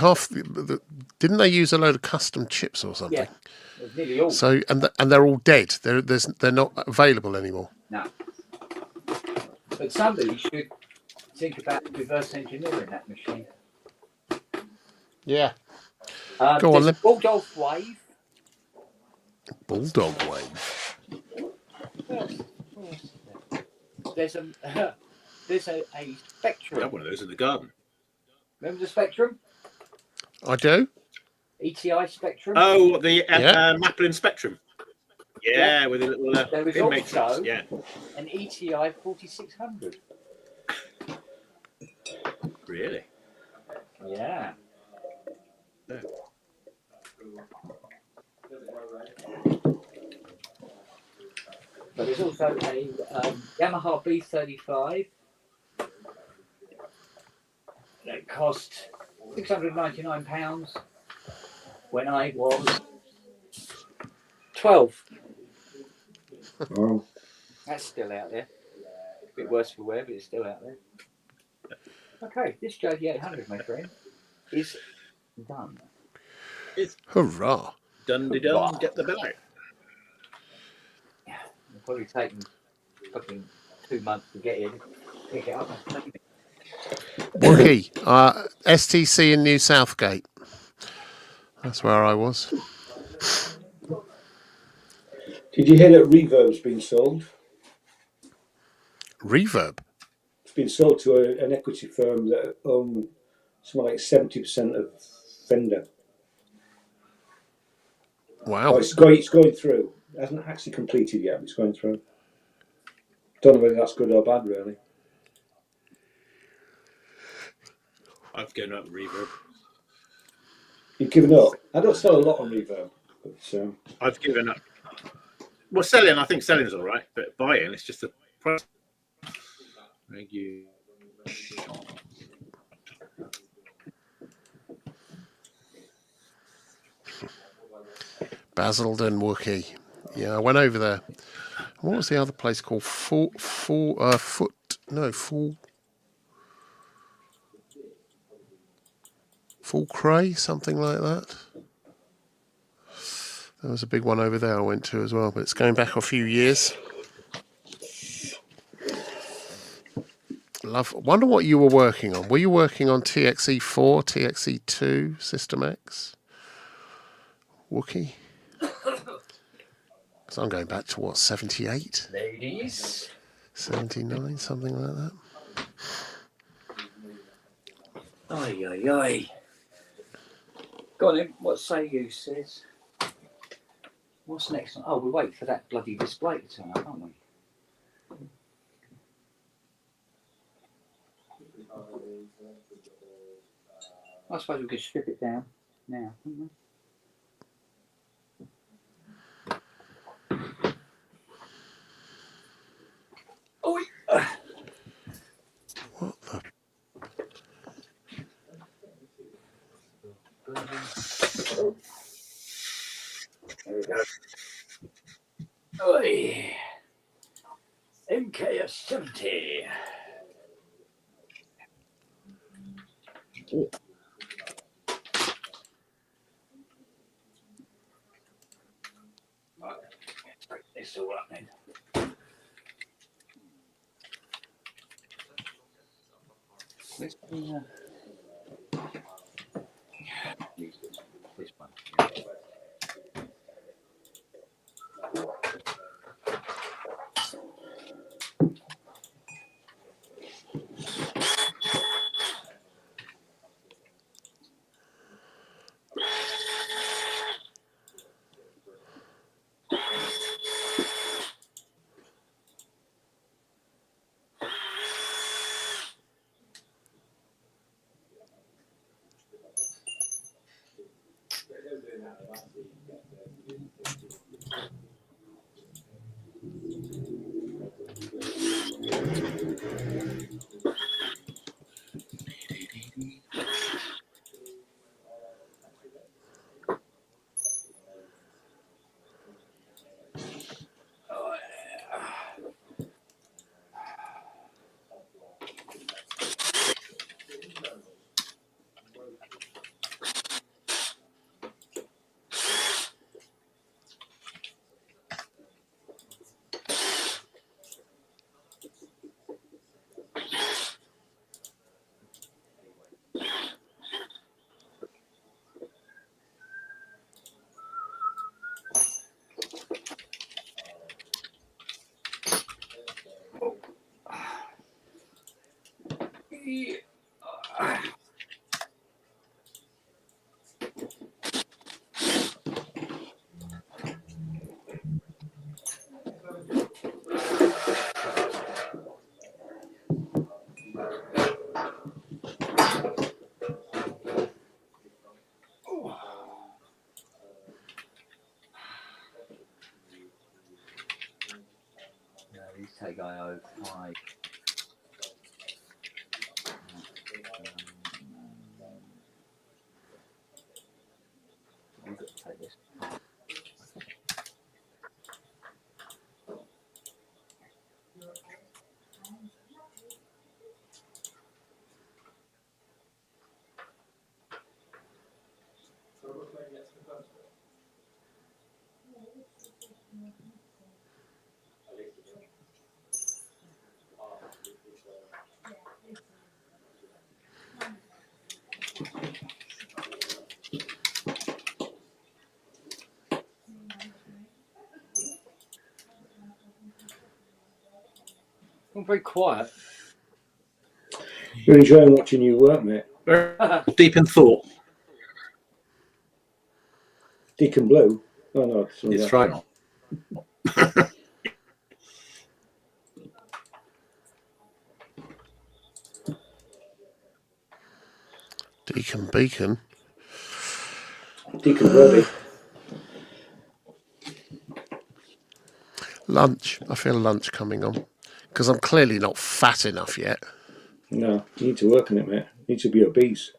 S5: didn't they use a load of custom chips or something?
S1: yeah, nearly all.
S5: So and they're all dead. They're not available anymore.
S1: No. But somebody should think about reverse engineering that machine.
S5: Yeah. Go on then.
S1: Bulldog Wave.
S5: Bulldog Wave.
S1: There's a Spectrum.
S2: We have one of those in the garden.
S1: Remember the Spectrum?
S5: I do.
S1: ETI Spectrum.
S2: Oh, the
S5: Yeah.
S2: Maplin Spectrum. Yeah, with a little
S1: there was
S2: pin matrix.
S1: also
S2: Yeah.
S1: an ETI 4600.
S2: Really?
S1: Yeah.
S2: Yeah.
S1: But there's also a Yamaha B35 that cost £699 when I was 12.
S6: Oh.
S1: That's still out there. A bit worse for wear, but it's still out there. Okay, this JD800, my friend, is done.
S5: Hurrah!
S2: Done. Get the bell out.
S1: It'll probably take me fucking 2 months to get in, pick it up and clean it.
S5: Wookie. STC in New Southgate. That's where I was.
S6: Did you hear that Reverb's been sold?
S5: Reverb.
S6: It's been sold to an equity firm that own something like 70% of Fender.
S5: Wow.
S6: Oh, it's going through. It hasn't actually completed yet, but it's going through. Don't know whether that's good or bad, really.
S2: I've given up Reverb.
S6: You've given up. I don't sell a lot on Reverb, but
S2: I've given up. Well, selling, I think selling's all right, but buying, it's just the price. Thank you.
S5: Basildon Wookie. Yeah, I went over there. What was the other place called? Full Cray, something like that. There was a big one over there I went to as well, but it's going back a few years. Wonder what you were working on. Were you working on TXE4, TXE2, System X? Wookie? Because I'm going back to what, 78?
S1: Ladies.
S5: 79, something like that.
S1: Aye, aye, aye. Go on then, what say you, sis? What's next? Oh, we wait for that bloody display to turn up, aren't we? I suppose we could strip it down now, couldn't we? Oh,
S5: What the?
S1: there we go. Oi. MKS 70. Right, let's break this all up then. Let's use this one. No, these take IO5. We've got to take this. I'm very quiet.
S6: You're enjoying watching you work, mate.
S2: Very deep in thought.
S6: Deacon Blue. Oh no,
S2: It's right.
S5: Deacon Beacon.
S6: Deacon Brody.
S5: Lunch. I feel lunch coming on. Because I'm clearly not fat enough yet.
S6: No, you need to work on it, mate. You need to be obese.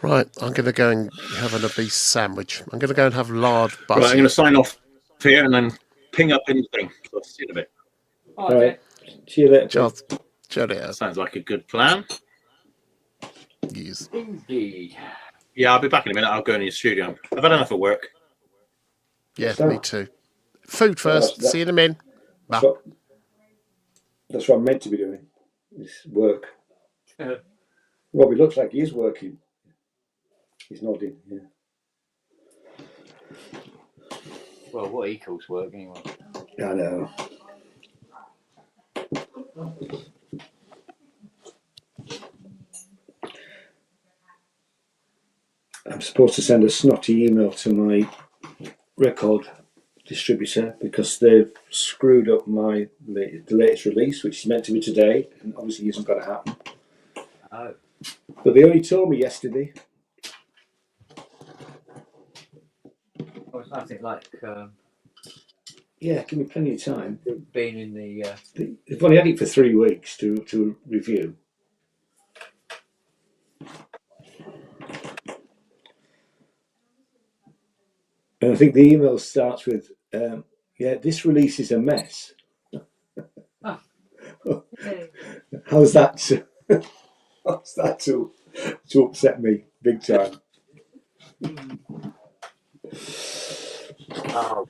S5: Right, I'm going to go and have an obese sandwich. I'm going to go and have lard butter.
S2: Right, I'm going to sign off here and then ping up anything. So I'll see you in a bit.
S1: All
S6: All right. See you later.
S5: Just, cheerio.
S2: Sounds like a good plan.
S5: Yes.
S1: Indeed.
S2: Yeah, I'll be back in a minute. I'll go in your studio. I've had enough of work.
S5: Yeah,
S6: So-
S5: me too. Food first.
S6: that's-
S5: See you in a min.
S6: That's what I'm meant to be doing. Is work. Robbie looks like he is working. He's nodding. Yeah.
S1: Well, what he calls work anyway.
S6: I know. I'm supposed to send a snotty email to my record distributor because they've screwed up the latest release, which is meant to be today, and obviously isn't going to happen.
S1: Oh.
S6: But they only told me yesterday.
S1: Well, it's nothing like
S6: Yeah, give me plenty of time.
S1: being in the.
S6: They've only had it for 3 weeks to review. And I think the email starts with, yeah, this release is a mess. How's that to upset me big time?
S1: Oh.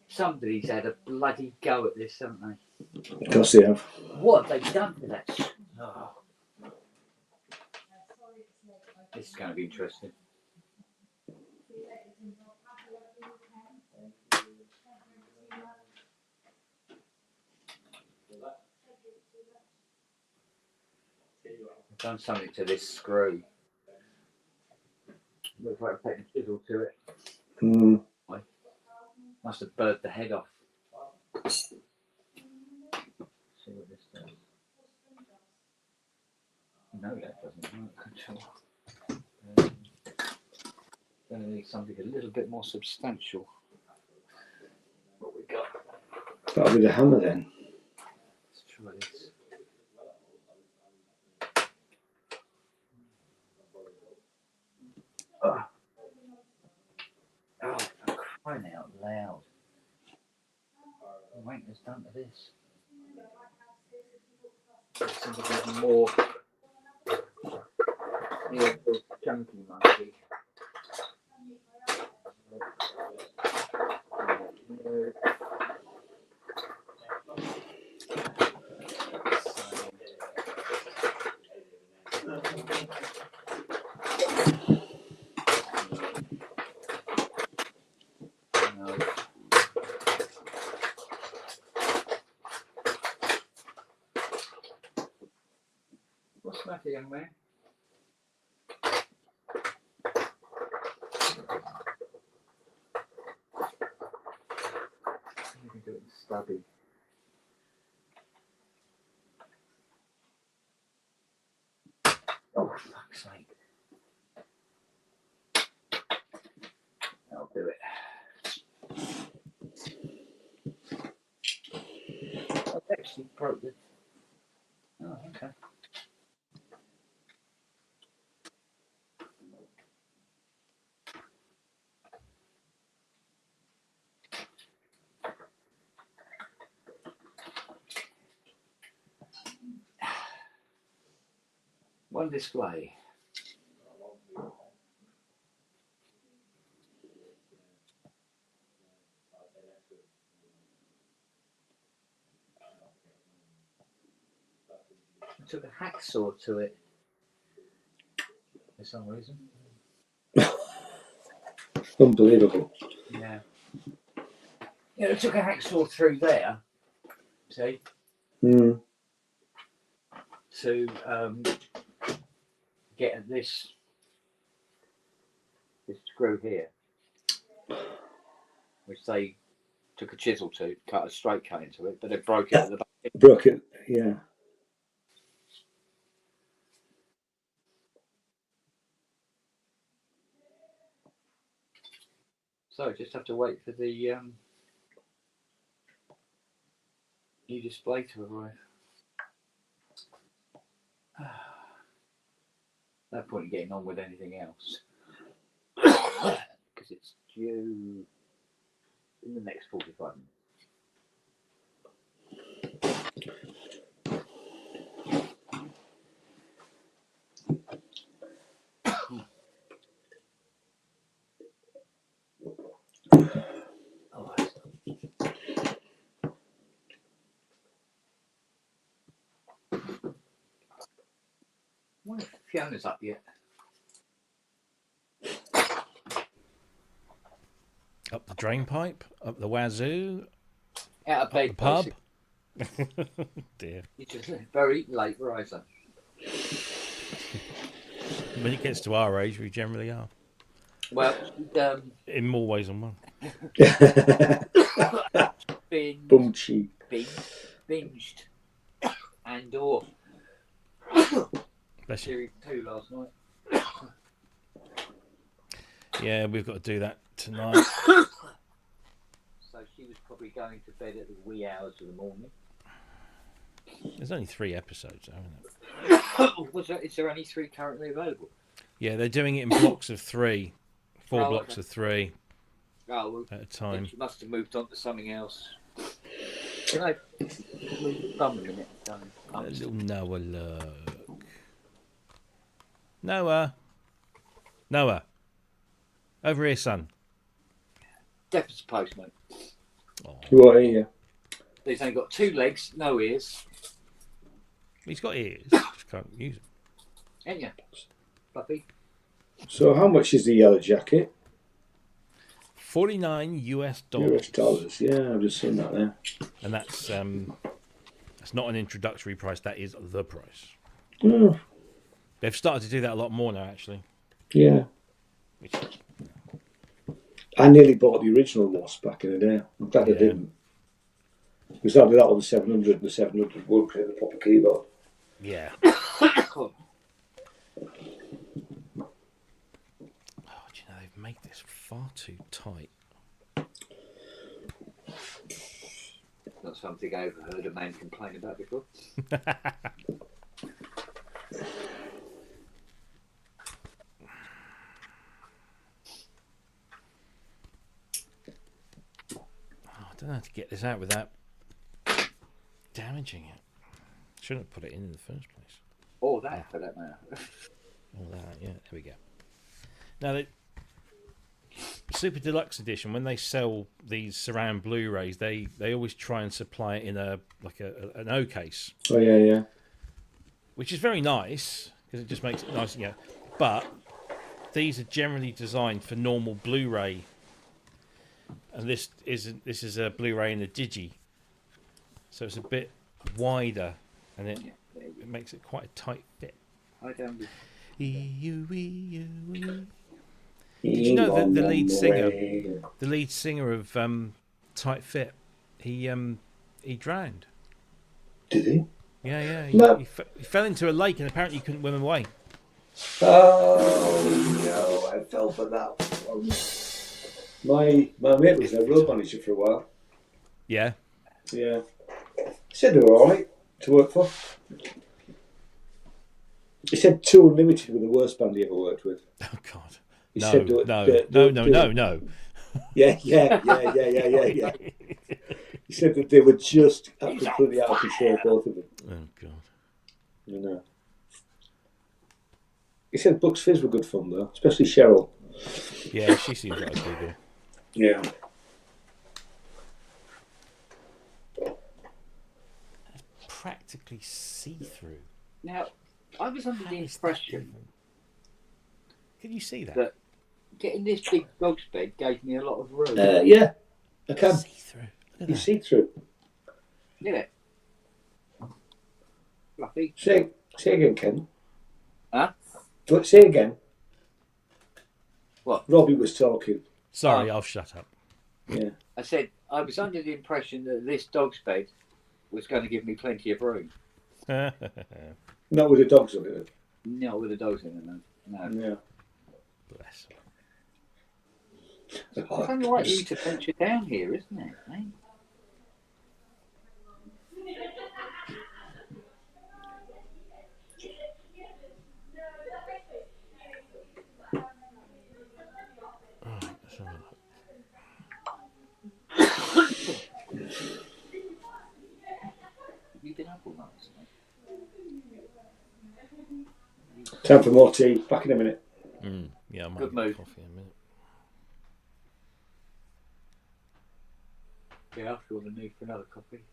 S1: Somebody's had a bloody go at this, haven't they?
S6: Of course they have.
S1: What have they done to that? Oh. This is going to be interesting. I've done something to this screw. Looks like I've taken a chisel to it.
S6: Mm.
S1: Must have burnt the head off. See what this does. No, that doesn't work. Going to need something a little bit more substantial. What we got?
S6: That'll be the hammer then.
S1: Let's try this. Oh, for crying out loud. What has done to this? Something more junky monkey. What's the matter, young man? You can do it stubby. Oh, for fuck's sake. That'll do it. I've actually broke it. Oh, okay. One display. I took a hacksaw to it for some reason.
S6: Unbelievable.
S1: Yeah. Yeah, I took a hacksaw through there. See?
S6: Mm.
S1: To get at this screw here, which they took a chisel to cut a straight cut into it, but it broke it at the back.
S6: Broke it, yeah.
S1: So just have to wait for the new display to arrive. No point in getting on with anything else because it's due in the next 45 minutes. I wonder if Fiona's up yet.
S3: Up the drain pipe, up the wazoo,
S1: Out of bed,
S3: the pub.
S1: basically.
S3: Dear.
S1: It's just a very late riser.
S3: When it gets to our age, we generally are.
S1: Well,
S3: In more ways than one.
S6: Bum cheek.
S1: Binged and or
S3: Bless you.
S1: Series 2 last night.
S3: Yeah, we've got to do that tonight.
S1: So she was probably going to bed at the wee hours of the morning.
S3: There's only 3 episodes, isn't it?
S1: Is there only 3 currently available?
S3: Yeah, they're doing it in blocks of 3. 4
S1: Oh,
S3: blocks
S1: okay.
S3: of 3
S1: Oh, well,
S3: at a time.
S1: she must have moved on to something else. Can I move the thumb a minute?
S3: A little Noah look. Noah. Noah. Over here, son.
S1: Deaf's post, mate.
S3: Oh,
S6: What are you?
S1: He's only got 2 legs, no ears.
S3: he's got ears. Just can't use them.
S1: Ain't you, Puppy?
S6: So how much is the yellow jacket?
S3: $49 US.
S6: US dollars. Yeah, I've just seen that there.
S3: And that's not an introductory price. That is the price.
S6: Oh,
S3: They've started to do that a lot more now, actually.
S6: yeah.
S3: Which,
S6: I nearly bought the original Wasp back in the day. I'm glad I
S3: Yeah.
S6: didn't. Because I did that on the 700 and the 700 would create the proper keyboard.
S3: yeah.
S1: Cool.
S3: Oh, do you know they've made this far too tight.
S1: Not something I ever heard a man complain about before.
S3: I don't know how to get this out without damaging it. Shouldn't have put it in the first place.
S1: Or that, for that matter.
S3: All that, yeah. There we go. Now, the Super Deluxe Edition, when they sell these surround Blu-rays, they always try and supply it in an O case.
S6: Oh yeah.
S3: Which is very nice because it just makes it nice, yeah. But these are generally designed for normal Blu-ray, and this is a Blu-ray in a digi, so it's a bit wider, and it makes it quite a tight fit.
S1: I don't.
S3: Did you know that the lead singer of Tight Fit, he drowned?
S6: Did he?
S3: Yeah.
S6: No.
S3: He fell into a lake and apparently couldn't swim away.
S6: Oh no, I fell for that one. My mate was a road manager for a while.
S3: Yeah.
S6: Yeah. He said they were alright to work for. He said Tour Unlimited were the worst band he ever worked with.
S3: Oh God.
S6: He
S3: No.
S6: said
S3: No.
S6: Yeah. He said that they were just absolutely out of control, both of them.
S3: Oh God.
S6: You know. He said Bucks Fizz were good fun though, especially Cheryl.
S3: Yeah, she seems like a good.
S6: Yeah.
S3: Practically see-through.
S1: Now, I was under the impression
S3: Can you see that?
S1: that getting this big dog's bed gave me a lot of room.
S6: Yeah, I can.
S3: See-through. Look at
S6: You
S3: that.
S6: see through.
S1: Yeah. Fluffy.
S6: Say again, Ken.
S1: Huh?
S6: Say again.
S1: What?
S6: Robbie was talking.
S3: Sorry, I'll shut up.
S6: Yeah.
S1: I said I was under the impression that this dog's bed was going to give me plenty of room.
S6: Not with the dogs on it.
S1: No, with the dogs in it, no.
S6: Yeah.
S3: Bless.
S1: It's unlike you to venture down here, isn't it? Eh? Have you been up all night tonight?
S6: Time for more tea. Back in a minute.
S3: Yeah, I might
S1: Good
S3: have
S1: move.
S3: coffee in a minute.
S1: Yeah, I feel the need for another coffee.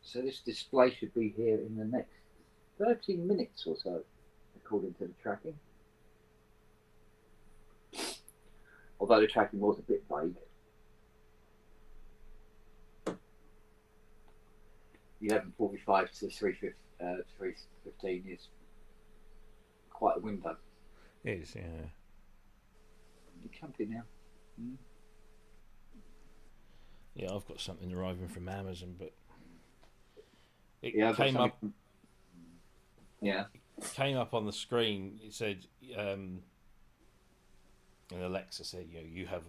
S1: So this display should be here in the next 30 minutes or so, according to the tracking. Although the tracking was a bit vague. 11:45 to 3:15 is quite a window.
S3: It is, yeah.
S1: You comfy now.
S3: Yeah, I've got something arriving from Amazon, but it
S1: Yeah, I've got
S3: came up.
S1: something- Yeah.
S3: Came up on the screen. It said, and Alexa said, you have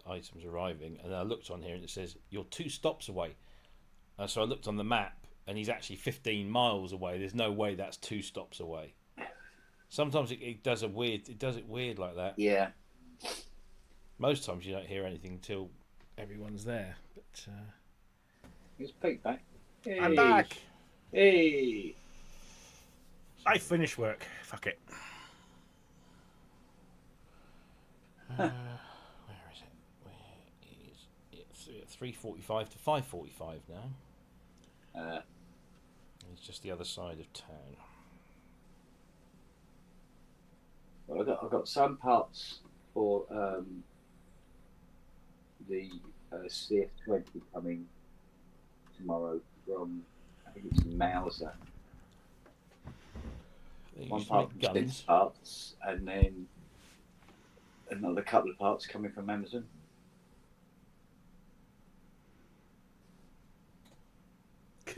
S3: items arriving, and I looked on here and it says you're 2 stops away. So I looked on the map, and he's actually 15 miles away. There's no way that's 2 stops away. Sometimes it does it weird like that.
S1: Yeah.
S3: Most times you don't hear anything until everyone's there. But
S1: Here's Pete back. Hey.
S3: I'm back.
S1: Hey.
S3: I finished work. Fuck it. Where is it? Where is it? 3:45 to 5:45 now. It's just the other side of town.
S1: Well, I've got some parts for the CF20 coming tomorrow from, I think it's Mauser.
S3: They
S1: One
S3: used to
S1: part
S3: make
S1: from
S3: guns.
S1: Synth parts, and then another couple of parts coming from Amazon.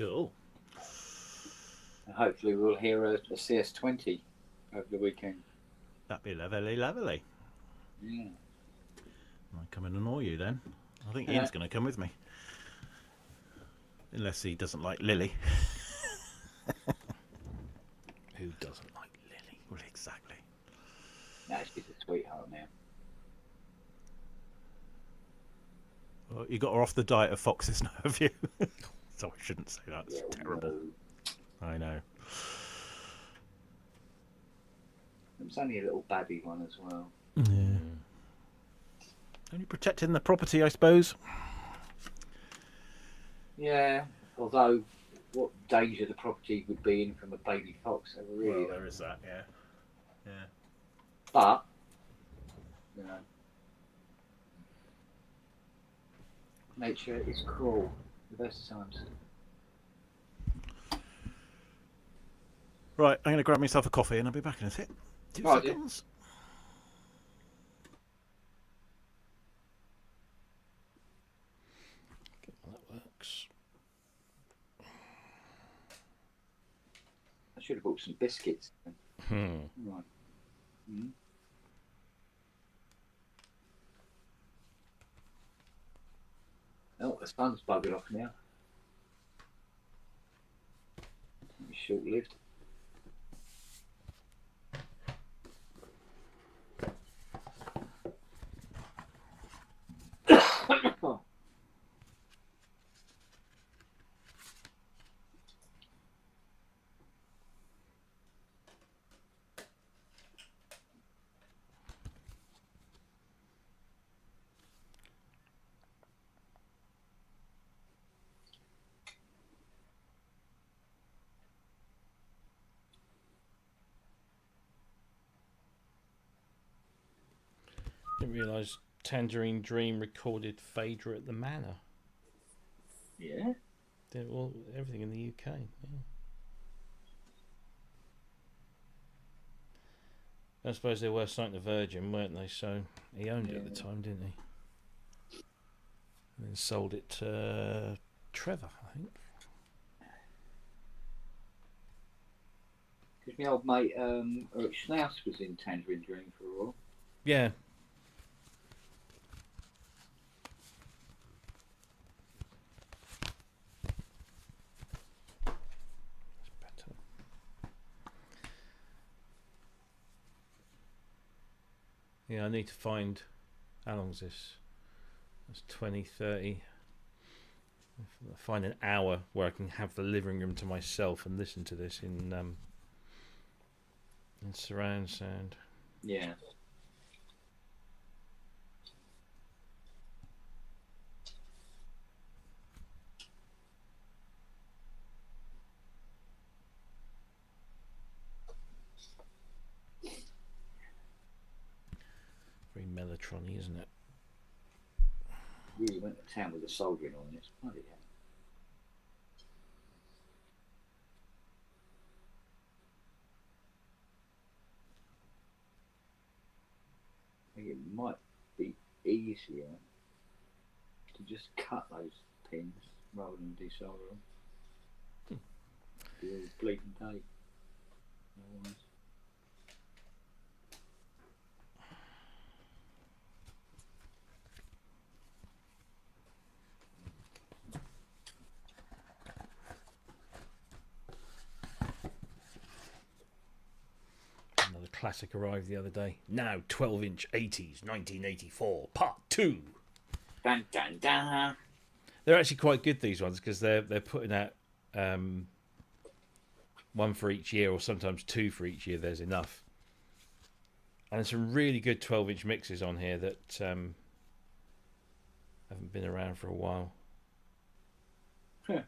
S2: Cool.
S1: And hopefully we'll hear a CS20 over the weekend.
S2: That'd be lovely, lovely.
S1: Yeah.
S2: I'll come and annoy you then. I think Ian's going to come with me. Unless he doesn't like Lily.
S3: Who doesn't like Lily?
S2: Well, exactly.
S1: No, she's a sweetheart now.
S2: Well, you got her off the diet of foxes now, have you? So I shouldn't say that. It's terrible.
S1: No.
S2: I know.
S1: It was only a little baddie one as well.
S2: Yeah. Only protecting the property, I suppose.
S1: Yeah, although what danger the property would be in from a baby fox, they were really.
S2: Well, there is that, yeah. Yeah.
S1: But, you know, nature is cruel the best times.
S2: Right, I'm going to grab myself a coffee and I'll be back in a sec. 2
S1: Right,
S2: seconds.
S3: That works.
S1: I should have bought some biscuits. Right. Mm. Oh, the sun's buggered off now. It'll be short-lived.
S3: Didn't realise Tangerine Dream recorded Phaedra at the Manor.
S1: Yeah.
S3: Did all everything in the UK. Yeah. I suppose they were signed to Virgin, weren't they? So he owned it at the time, didn't he? And then sold it to Trevor, I think.
S1: Because my old mate Eric Schnaus was in Tangerine Dream for a while.
S3: Yeah. That's better. Yeah, I need to find... How long is this? That's 20, 30... Find an hour where I can have the living room to myself and listen to this in surround sound.
S1: Yeah.
S3: Very Mellotron-y, isn't it?
S1: Really went to town with the soldering on this. Bloody hell. I think it might be easier to just cut those pins rather than desolder them. The all bleeding day. Otherwise.
S3: Another classic arrived the other day. Now 12-inch 80s, 1984, part 2.
S1: Dun, dun, dun.
S3: They're actually quite good, these ones, because they're putting out one for each year, or sometimes two for each year. There's enough, and there's some really good 12-inch mixes on here that haven't been around for a while.
S1: Huh.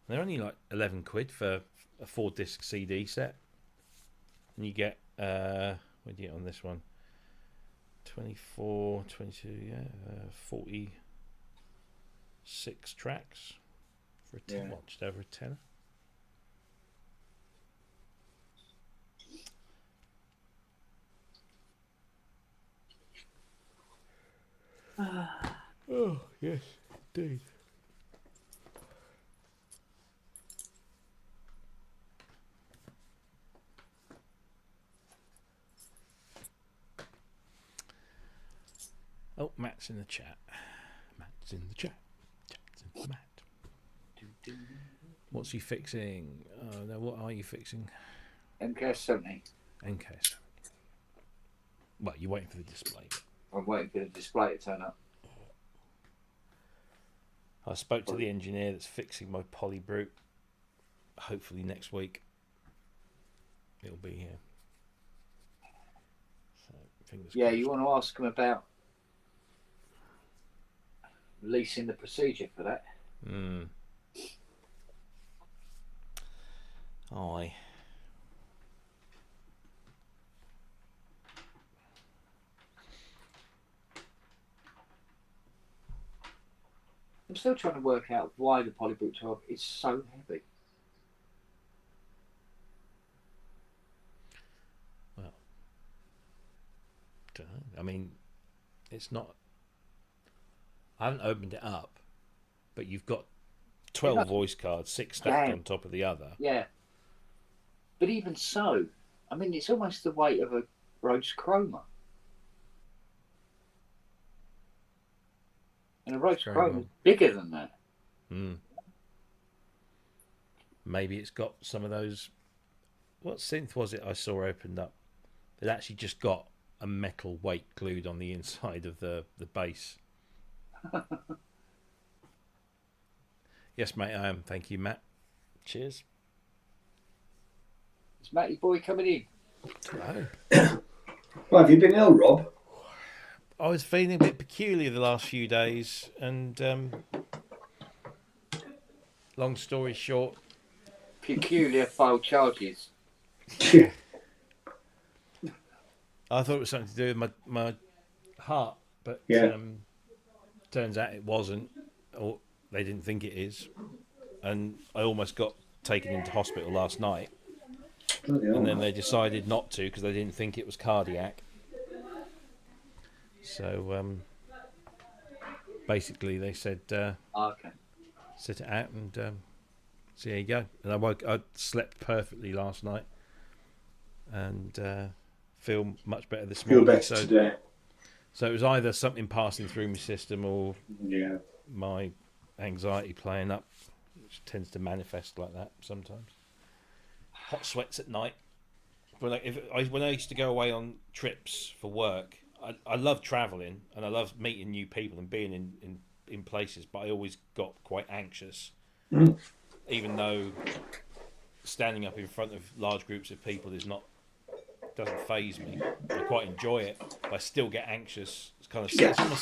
S3: They're only like 11 quid for a 4-disc CD set, and you get what do you get on this one? 24, 22, 46 tracks for a 10,
S1: Yeah.
S3: just over a tenner. Oh yes, indeed. Oh, Matt's in the chat. Matt's in the chat. Chat's in Matt. What's he fixing? No, what are you fixing?
S1: MK70.
S3: NCAS. Well, you're waiting for the display.
S1: I'm waiting for the display to turn up.
S3: I spoke to the engineer that's fixing my Polybrute. Hopefully next week it'll be here. So, fingers
S1: Yeah,
S3: crossed.
S1: you want to ask him about releasing the procedure for that?
S3: Aye.
S1: I'm still trying to work out why the Polybrute 12 is so heavy.
S3: Well, don't know. I mean, it's not. I haven't opened it up, but you've got 12 voice cards, 6 stacked on top of the other.
S1: Yeah. But even so, I mean, it's almost the weight of a Rhodes Chroma. And a Rhodes
S3: Very
S1: Chroma
S3: well.
S1: is bigger than that.
S3: Maybe it's got some of those. What synth was it I saw opened up? It actually just got a metal weight glued on the inside of the base. Yes, mate, I am. Thank you, Matt. Cheers.
S1: Is Matty Boy coming in?
S3: Hello.
S6: Well, have you been ill, Rob?
S3: I was feeling a bit peculiar the last few days, and long story short,
S1: Peculiar file charges.
S3: I thought it was something to do with my heart, but
S6: Yeah.
S3: turns out it wasn't, or they didn't think it is, and I almost got taken into hospital last night,
S6: Bloody hell.
S3: and then they decided not to because they didn't think it was cardiac. So basically, they said
S1: Okay.
S3: sit it out and so there you go. And I slept perfectly last night, and feel much better this
S6: Feel
S3: morning.
S6: better today.
S3: So it was either something passing through my system or
S6: Yeah.
S3: my anxiety playing up, which tends to manifest like that sometimes. Hot sweats at night. When I used to go away on trips for work, I love travelling and I love meeting new people and being in places, but I always got quite anxious. Even though standing up in front of large groups of people doesn't faze me. I quite enjoy it, but I still get anxious. It's kind of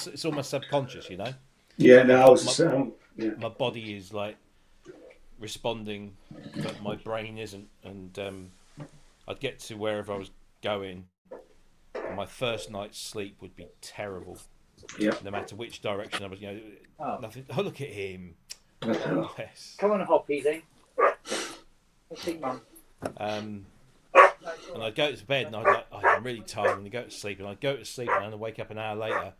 S3: it's almost subconscious, you know.
S6: Yeah, no, I was yeah.
S3: My body is like responding, but my brain isn't. And I'd get to wherever I was going, and my first night's sleep would be terrible.
S6: Yeah.
S3: No matter which direction I was, nothing. Oh, look at him. Yes.
S1: Come on, Hoppy, then. Let's see, Mum.
S3: And I'd go to bed and I'd like, I'm really tired, and I'd go to sleep, and I'd go to sleep and I'd wake up an hour later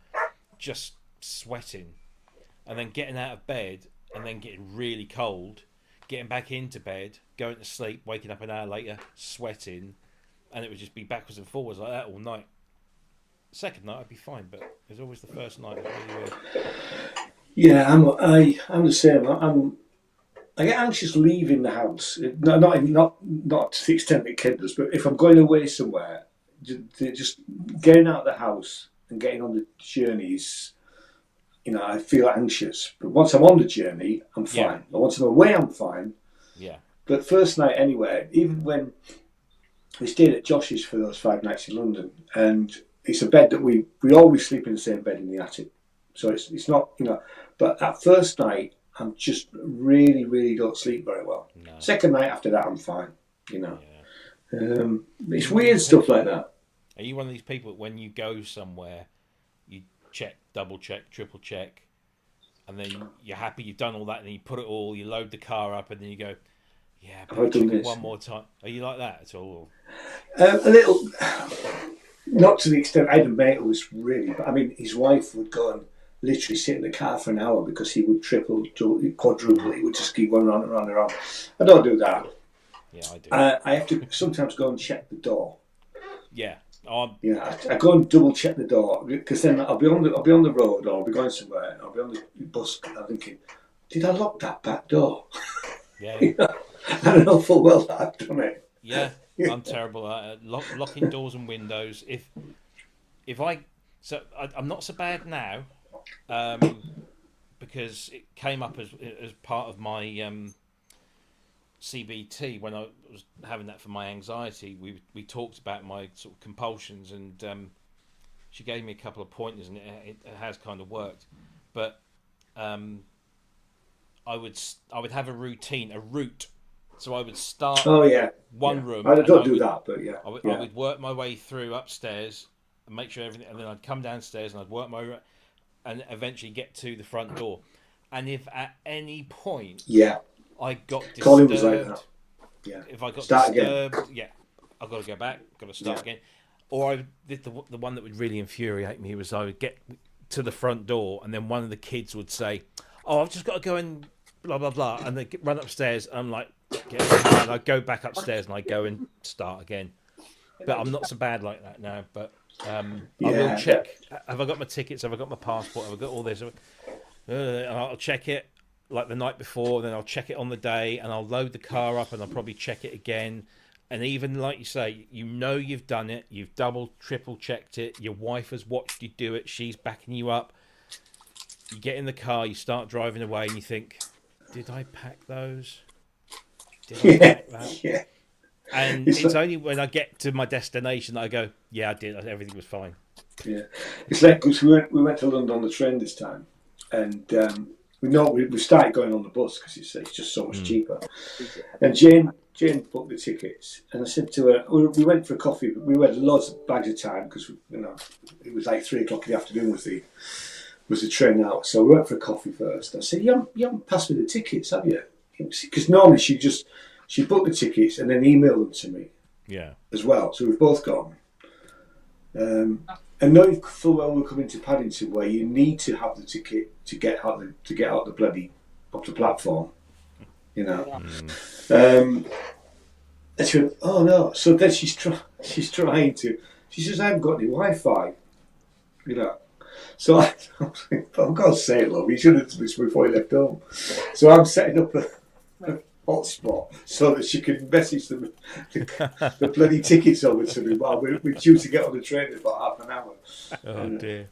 S3: just sweating, and then getting out of bed and then getting really cold, getting back into bed, going to sleep, waking up an hour later sweating, and it would just be backwards and forwards like that all night. Second night I'd be fine, but it was always the first night. It was really weird.
S6: Yeah, I'm the same. I get anxious leaving the house. Not to the extent that Kent does, but if I'm going away somewhere, just getting out of the house and getting on the journeys, I feel anxious. But once I'm on the journey, I'm fine.
S3: Yeah.
S6: Once I'm away, I'm fine.
S3: Yeah.
S6: But first night anywhere, even when we stayed at Josh's for those 5 nights in London, and it's a bed that we always sleep in the same bed in the attic. So it's not, but that first night, I'm just really, really don't sleep very well.
S3: No.
S6: Second night after that, I'm fine,
S3: Yeah.
S6: It's weird stuff like that.
S3: Are you one of these people that when you go somewhere, you check, double check, triple check, and then you're happy you've done all that, and then you put it all, you load the car up, and then you go, yeah, but
S6: Have I done
S3: check it
S6: this?
S3: one more time. Are you like that at all?
S6: A little, not to the extent. I had a mate who was really, but I mean, his wife would go and literally sit in the car for an hour because he would triple, quadruple. He would just keep going around and around and around. I don't do that.
S3: Yeah, I do.
S6: I have to sometimes go and check the door.
S3: Yeah. Oh,
S6: You know, I go and double check the door because then I'll be on the road or I'll be going somewhere. I'll be on the bus. I'm thinking, did I lock that back door?
S3: yeah.
S6: You know, I know full well that I've done it.
S3: Yeah, I'm terrible at locking doors and windows. I'm not so bad now, because it came up as part of my CBT when I was having that for my anxiety. We talked about my sort of compulsions, and she gave me a couple of pointers, and it has kind of worked. But I would have a route. So I would start one room.
S6: I don't do that, but yeah.
S3: I would work my way through upstairs and make sure everything, and then I'd come downstairs and I'd work my way, and eventually get to the front door. And if at any point I got disturbed,
S6: Colin was like that. Yeah.
S3: If I got
S6: Start
S3: disturbed,
S6: again.
S3: I've got to go back, got to start again. Or I did the one that would really infuriate me was I would get to the front door and then one of the kids would say, "Oh, I've just got to go and blah blah blah," and they run upstairs. And I'm like, and I go back upstairs and I go and start again. But I'm not so bad like that now. But I will check. Have I got my tickets? Have I got my passport? Have I got all this? And I'll check it like the night before. Then I'll check it on the day, and I'll load the car up, and I'll probably check it again. And even like you say, you've done it. You've double, triple checked it. Your wife has watched you do it. She's backing you up. You get in the car, you start driving away, and you think, "Did I pack those? Did I pack that?"
S6: Yeah.
S3: And it's only when I get to my destination that I go, "Yeah, I did. Everything was fine."
S6: Yeah, it's like because we went to London on the train this time, and we started going on the bus because it's just so much cheaper. And Jane booked the tickets, and I said to her, we went for a coffee. But we had lots of bags of time because it was like 3:00 in the afternoon was the train out. So we went for a coffee first. I said, "You haven't passed me the tickets, have you?" Because normally she booked the tickets and then emailed them to me.
S3: Yeah.
S6: As well, so we've both gone. And knowing full well we're coming to Paddington, where you need to have the ticket to get out the bloody off the platform, you know. And she went, "Oh no!" So then she's trying to. She says, "I haven't got any Wi-Fi," you know. So I was like, "For God's sake, love, you should have done this before you left home." So I'm setting up a hotspot so that she can message them the bloody tickets over to me while we're due to get on the train in about half an hour.
S3: Oh dear.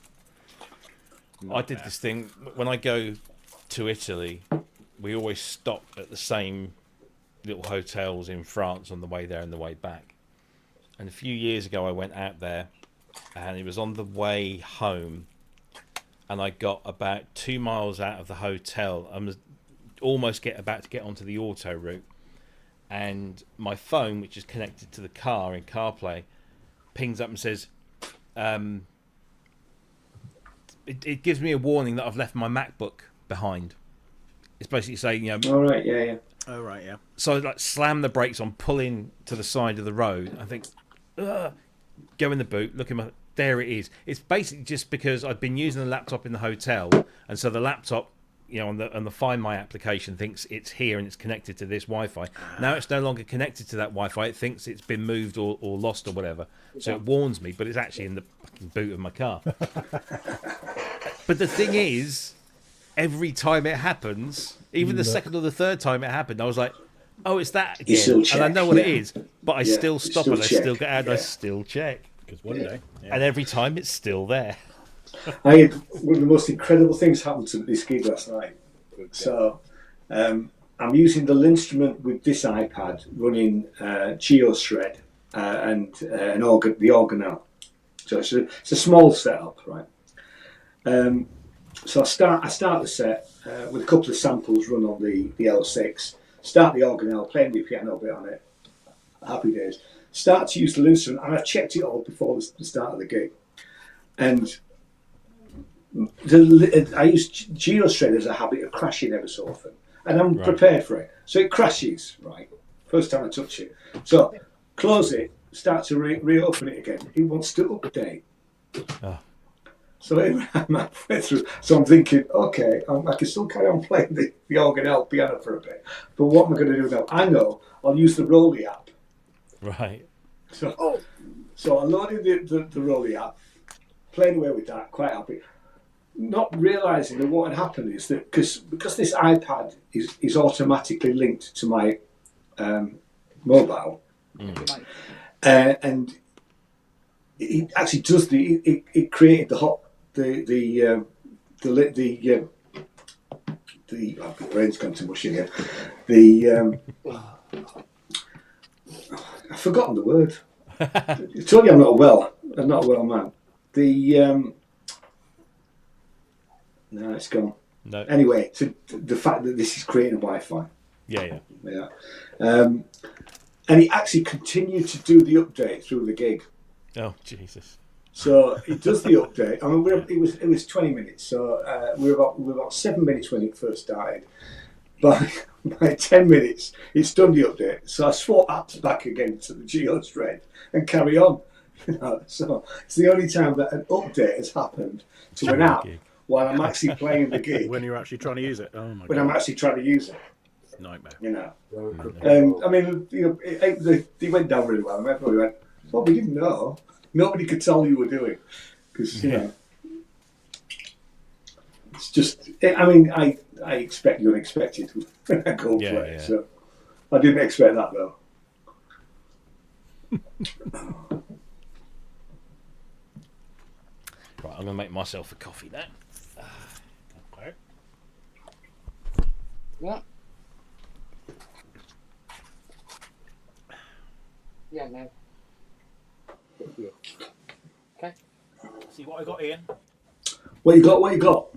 S3: I did this thing when I go to Italy. We always stop at the same little hotels in France on the way there and the way back. And a few years ago I went out there, and it was on the way home, and I got about 2 miles out of the hotel and was almost about to get onto the auto route, and my phone, which is connected to the car in CarPlay, pings up and says, it gives me a warning that I've left my MacBook behind. It's basically saying,
S6: all right, yeah.
S2: Oh, right, yeah.
S3: So I like slam the brakes on, pulling to the side of the road. I think, go in the boot, look at my, there it is. It's basically just because I'd been using the laptop in the hotel, and so the laptop, on the Find My application thinks it's here and it's connected to this Wi-Fi. Now it's no longer connected to that Wi-Fi. It thinks it's been moved or lost or whatever. So it warns me, but it's actually in the fucking boot of my car. But the thing is, every time it happens, even the second or the third time it happened, I was like, "Oh, it's that again," and I know what it is, but I still stop and I still get out and I still check.
S2: Because one day,
S3: and every time it's still there.
S6: I had one of the most incredible things happened to this gig last night. So I'm using the Linstrument with this iPad running GeoShred and the organelle. So it's a small setup, right? So I start the set with a couple of samples run on the L6. Start the organelle, playing the piano bit on it. Happy days. Start to use the Linstrument, and I checked it all before the start of the gig. And I use GeoShred as a habit of crashing ever so often, and I'm prepared for it. So it crashes, right? First time I touch it. So close it, start to reopen it again. It wants to update.
S3: Oh.
S6: So I'm halfway through. So I'm thinking, okay, I can still carry on playing the organelle piano for a bit. But what am I going to do now? I know I'll use the Rolly app.
S3: Right.
S6: So I loaded the Rolly app, playing away with that, quite happy. Not realising that what had happened is that because this iPad is automatically linked to my mobile, and it actually does it created the oh, my brain's gone to mush again. I've forgotten the word. I told you I'm not well man. No, it's gone.
S3: No.
S6: Anyway, the fact that this is creating a Wi-Fi.
S3: Yeah.
S6: And it actually continued to do the update through the gig.
S3: Oh Jesus.
S6: So it does the update. I mean, it was 20 minutes. So we were about 7 minutes when it first started. By 10 minutes, it's done the update. So I swap apps back again to the Geo thread and carry on. So it's the only time that an update has happened to an app while I'm actually playing the gig.
S2: When you're actually trying to use it. Oh my
S6: when
S2: God.
S6: I'm actually trying to use it.
S2: Nightmare.
S6: I mean, they went down really well. And everybody went, well, we didn't know. Nobody could tell you were doing. Because, it's just, I mean, I expect the unexpected when I go play. So I didn't expect that, though.
S3: Right, I'm going to make myself a coffee now. Okay.
S1: Yeah. Yeah, no. Okay.
S2: See what I got, Ian?
S6: What you got?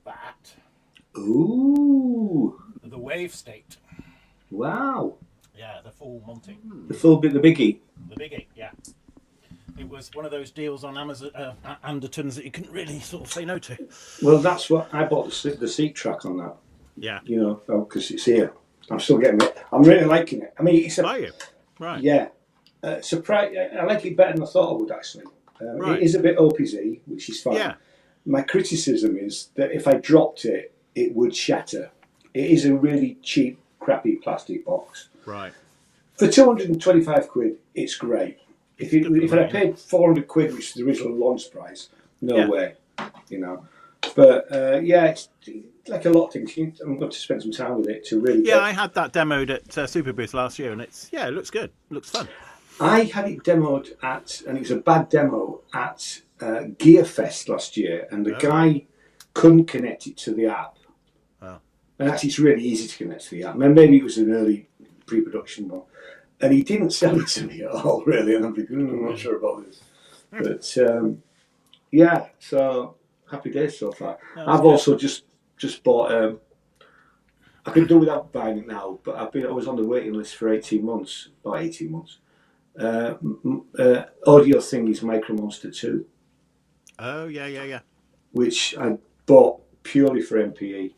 S2: That.
S6: Ooh.
S2: The wave state.
S6: Wow.
S2: Yeah, the full Monty.
S6: The full bit, the biggie.
S2: The biggie, yeah. It was one of those deals on Amazon, Andertons that you couldn't really sort of say no to.
S6: Well, that's what I bought the seat track on that.
S2: Yeah.
S6: Because it's here. I'm still getting it. I'm really liking it. I mean, it's
S2: Are you? Right.
S6: Yeah. Surprise! I like it better than I thought I would, actually.
S2: Right.
S6: It is a bit OPZ, which is fine.
S2: Yeah.
S6: My criticism is that if I dropped it, it would shatter. It is a really cheap, crappy plastic box.
S2: Right.
S6: For 225 quid, it's great. If I paid 400 quid, which is the original launch price, no way. But it's like a lot of things. I'm going to spend some time with it to really.
S2: Yeah, I had that demoed at Super Booth last year, and it looks good. It looks fun.
S6: I had it demoed and it was a bad demo at Gearfest last year, and the guy couldn't connect it to the app.
S2: Oh.
S6: And actually, it's really easy to connect to the app. Maybe it was an early pre-production one, and he didn't sell it to me at all, really. And I'm thinking, I'm not sure about this, but so happy days so far. I've also just bought. I could do without buying it now, but I was on the waiting list for 18 months. About 18 months. Audio Thingy's Micro Monster 2.
S2: Oh, yeah.
S6: Which I bought purely for MPE.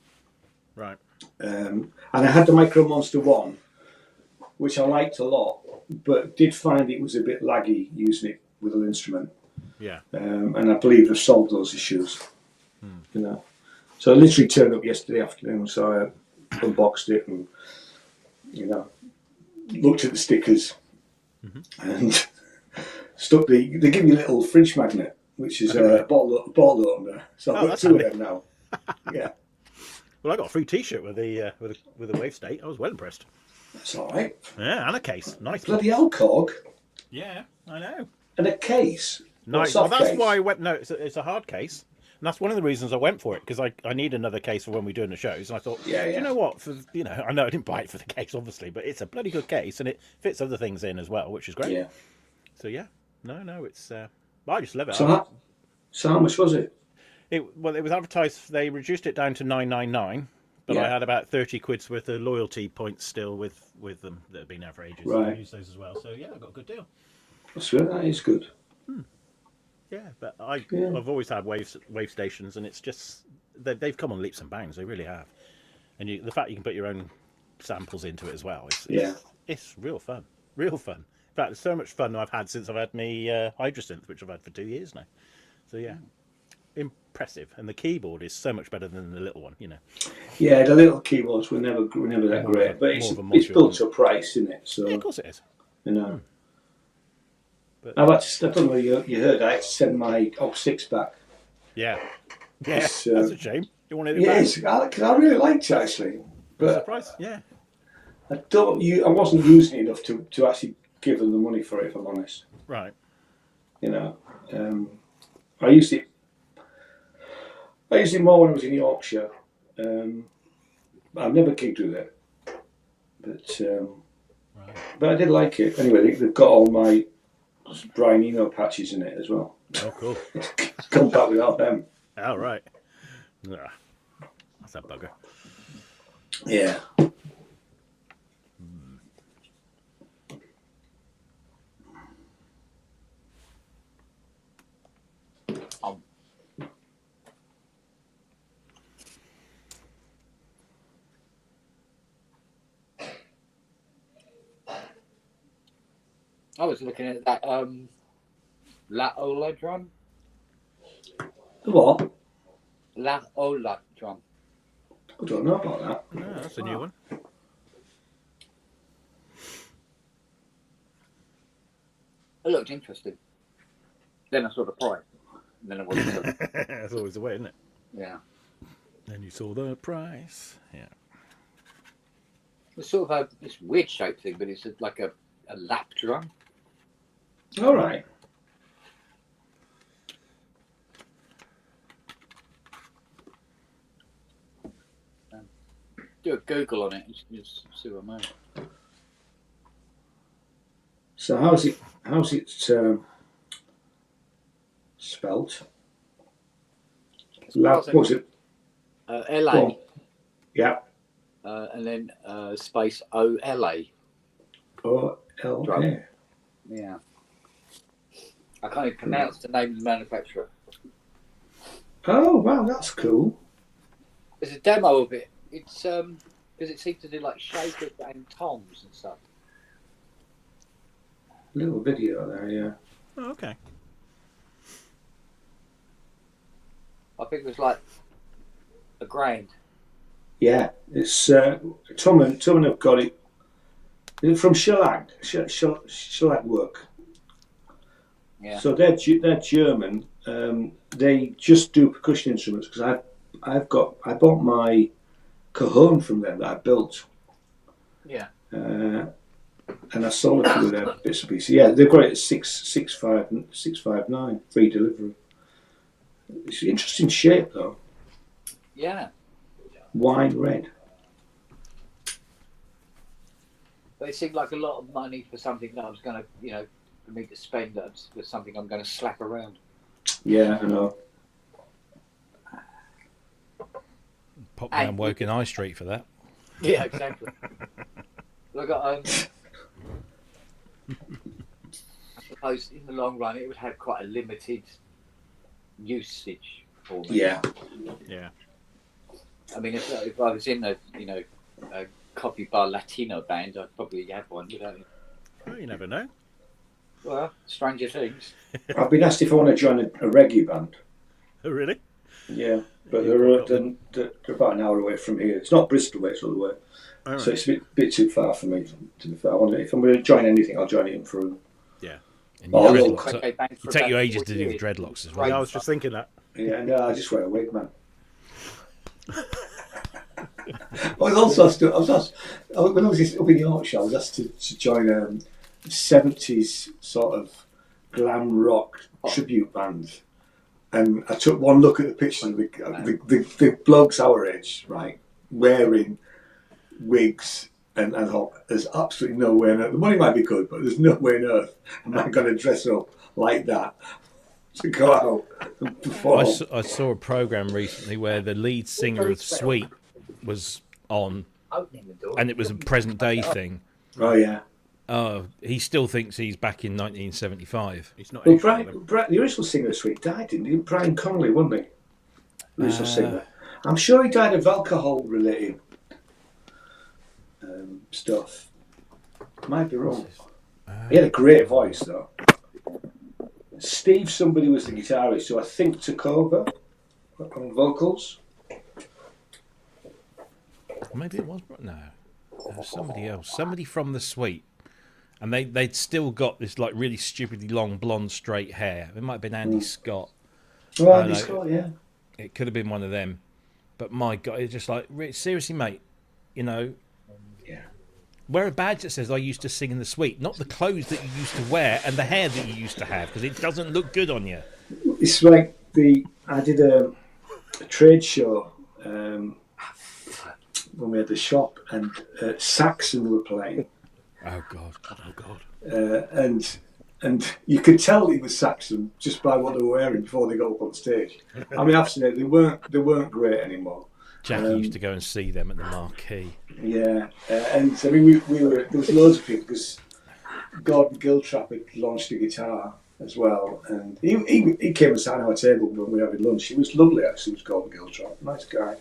S2: Right.
S6: And I had the Micro Monster 1, which I liked a lot, but did find it was a bit laggy using it with an instrument.
S2: Yeah.
S6: And I believe they've solved those issues. So I literally turned up yesterday afternoon, so I unboxed it and, looked at the stickers. And stuck they give you a little fridge magnet, which is a bottle opener. So I've got two of them now. Yeah.
S2: Well, I got a free T-shirt with the wave state. I was well impressed.
S6: That's all right.
S2: Yeah, and a case. Nice.
S6: Bloody hell, Cog.
S2: Yeah, I know.
S6: And a case.
S2: Nice. Well, that's why I went. No, it's a hard case. And that's one of the reasons I went for it, because I need another case for when we're doing the shows. And I thought, do you know what? I know I didn't buy it for the case, obviously, but it's a bloody good case, and it fits other things in as well, which is great.
S6: Yeah.
S2: So no, it's. I just love it.
S6: So how much was it?
S2: It was advertised. They reduced it down to $9.99, but I had about 30 quid's worth of loyalty points still with them that have been there for ages.
S6: Right.
S2: So I used those as well. So I got a good deal.
S6: That's good. That is good.
S2: Yeah, but I've always had wave stations, and it's just they've come on leaps and bounds. They really have, and the fact you can put your own samples into it as well. It's real fun, real fun. In fact, it's so much fun I've had since I've had my Hydrosynth, which I've had for 2 years now. So impressive, and the keyboard is so much better than the little one.
S6: Yeah, the little keyboards were never that great, but it's built to a price, isn't it? So
S2: yeah, of course it is.
S3: But
S6: I've had to, I don't know if you heard, I had to send my Aux 6 back.
S2: Yeah.
S6: It's,
S2: That's a shame. You wanted it
S6: Yeah,
S2: back.
S6: because I really liked it actually,
S2: I'm
S6: but
S2: surprised. Yeah.
S6: I wasn't using it enough to actually give them the money for it. If I'm honest,
S2: Right.
S6: you know, I used it more when I was in Yorkshire. I've never gigged with it, but I did like it. Anyway, they've got all my Brian Eno patches in it as well.
S2: Oh, cool.
S6: Come back without them.
S2: All right. Ah, that's a bugger.
S6: Yeah.
S1: I was looking at that La Ola drum.
S6: The what?
S1: La Ola drum.
S6: I don't know about that.
S2: No, that's a new one.
S1: It looked interesting. Then I saw the price. And then I wasn't.
S2: That's always the way, isn't it?
S1: Yeah.
S2: Then you saw the price. Yeah.
S1: It's sort of this weird shaped thing, but it's like a lap drum.
S6: All right.
S1: Do a Google on it and just see what I mean.
S6: So how's it spelt? What was it?
S1: LA.
S6: Go on. Yeah.
S1: And then space OLA.
S6: OLA.
S1: Yeah. I can't even pronounce the name of the manufacturer.
S6: Oh wow, that's cool.
S1: There's a demo of it. It's because it seems to do like shakers and toms and stuff.
S6: Little video there, yeah.
S2: Oh, okay.
S1: I think it was like $1,000.
S6: Yeah, it's Tom and have got it from Shellac Work.
S1: Yeah.
S6: So they're German. They just do percussion instruments because I bought my cajon from them that I built.
S1: Yeah.
S6: And I sold a few of their bits and pieces. Yeah, they've got it at 659 free delivery. It's an interesting shape though.
S1: Yeah.
S6: Wine red.
S1: But it seemed like a lot of money for something that I was going to, for me to spend for something I'm going to slap around.
S6: Yeah, I know.
S3: Pop down Woking High Street for that.
S1: Yeah, exactly. Look, I suppose in the long run it would have quite a limited usage for me.
S6: Yeah.
S2: Yeah.
S1: I mean, if I was in a Copy Bar Latino band, I'd probably have one without it.
S2: Well, you never know.
S1: Well, stranger things.
S6: I've been asked if I want to join a reggae band.
S2: Oh, really?
S6: Yeah, but they're about an hour away from here. It's not Bristol, but it's all the way.
S2: All
S6: So
S2: right.
S6: it's a bit too far for me. To be fair, if I'm going to join anything, I'll join it in for.
S2: Yeah.
S3: And
S6: Oh,
S3: your
S6: look,
S3: dreadlocks,
S1: okay, band for
S3: it'd take you
S1: about
S3: ages
S1: 40
S3: to do
S1: years.
S3: dreadlocks as
S1: Right.
S3: well.
S2: I was just thinking that.
S6: Yeah, no, I just wear a wig, man. When I was up in Yorkshire, I was asked to join a 70s sort of glam rock tribute band. And I took one look at the pictures of the blokes our age, right, wearing wigs, and I thought, there's absolutely no way on earth. The money might be good, but there's no way on earth am I going to dress up like that to go out and perform.
S3: I saw a program recently where the lead singer of Sweet was on,
S1: Opening the door.
S3: and it was a present day thing.
S6: Oh, yeah.
S3: He still thinks he's back in 1975.
S2: He's not
S6: Well,
S2: aged well, then.
S6: the original singer of Sweet died, didn't he? Brian Connolly, wasn't he? The original singer. I'm sure he died of alcohol-related stuff. Might be wrong. He had a great voice, though. Steve somebody was the guitarist, who I think took over on vocals.
S3: Maybe it was no, somebody else, somebody from the Sweet. And they'd still got this like really stupidly long blonde straight hair. It might have been Andy Scott.
S6: Well,
S3: I
S6: Andy
S3: know.
S6: Scott, yeah.
S3: It could have been one of them. But my God, it's just like, seriously, mate, you know,
S6: Yeah.
S3: wear a badge that says I used to sing in the suite, not the clothes that you used to wear and the hair that you used to have, because it doesn't look good on you.
S6: It's like I did a trade show when we had the shop, and Saxon were playing.
S3: Oh God.
S2: Oh God.
S6: And you could tell he was Saxon just by what they were wearing before they got up on stage. I mean, absolutely, they weren't great anymore.
S3: Jackie used to go and see them at the Marquee.
S6: Yeah, and I mean, we were there was loads of people because Gordon Giltrap had launched a guitar as well, and he came and sat on our table when we were having lunch. He was lovely, actually. He was Gordon Giltrap, nice guy.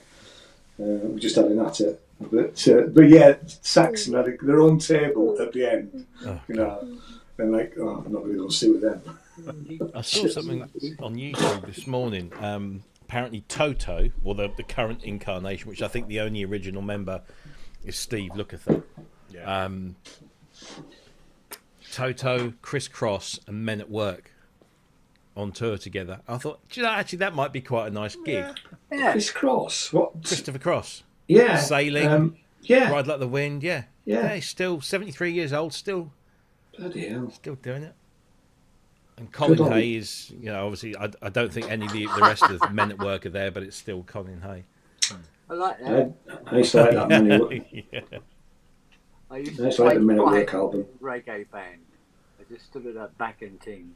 S6: We just had a natter, but yeah, Saxon had their own table at the end, you know. And like, oh, I'm not going to go sit with them.
S3: I saw something on YouTube this morning. Apparently Toto, or the current incarnation, which I think the only original member is Steve Lukather.
S2: Yeah.
S3: Toto, Chris Cross, and Men at Work on tour together. I thought, do you know, actually that might be quite a nice gig.
S6: Yeah. Chris Cross, what?
S3: Christopher Cross.
S6: Yeah.
S3: Sailing.
S6: Yeah.
S3: Ride Like the Wind. Yeah.
S6: Yeah.
S3: He's still 73 years old, still
S6: Bloody hell.
S3: doing it. And Colin
S6: Good on
S3: Hay is, you know, obviously, I don't think any of the rest of the Men at Work are there, but it's still Colin Hay.
S1: I like that.
S6: I used to like that many.
S3: Yeah.
S1: I used
S6: I used to like the Men at
S1: play
S6: Work album.
S1: reggae band. I just stood at that back and ting.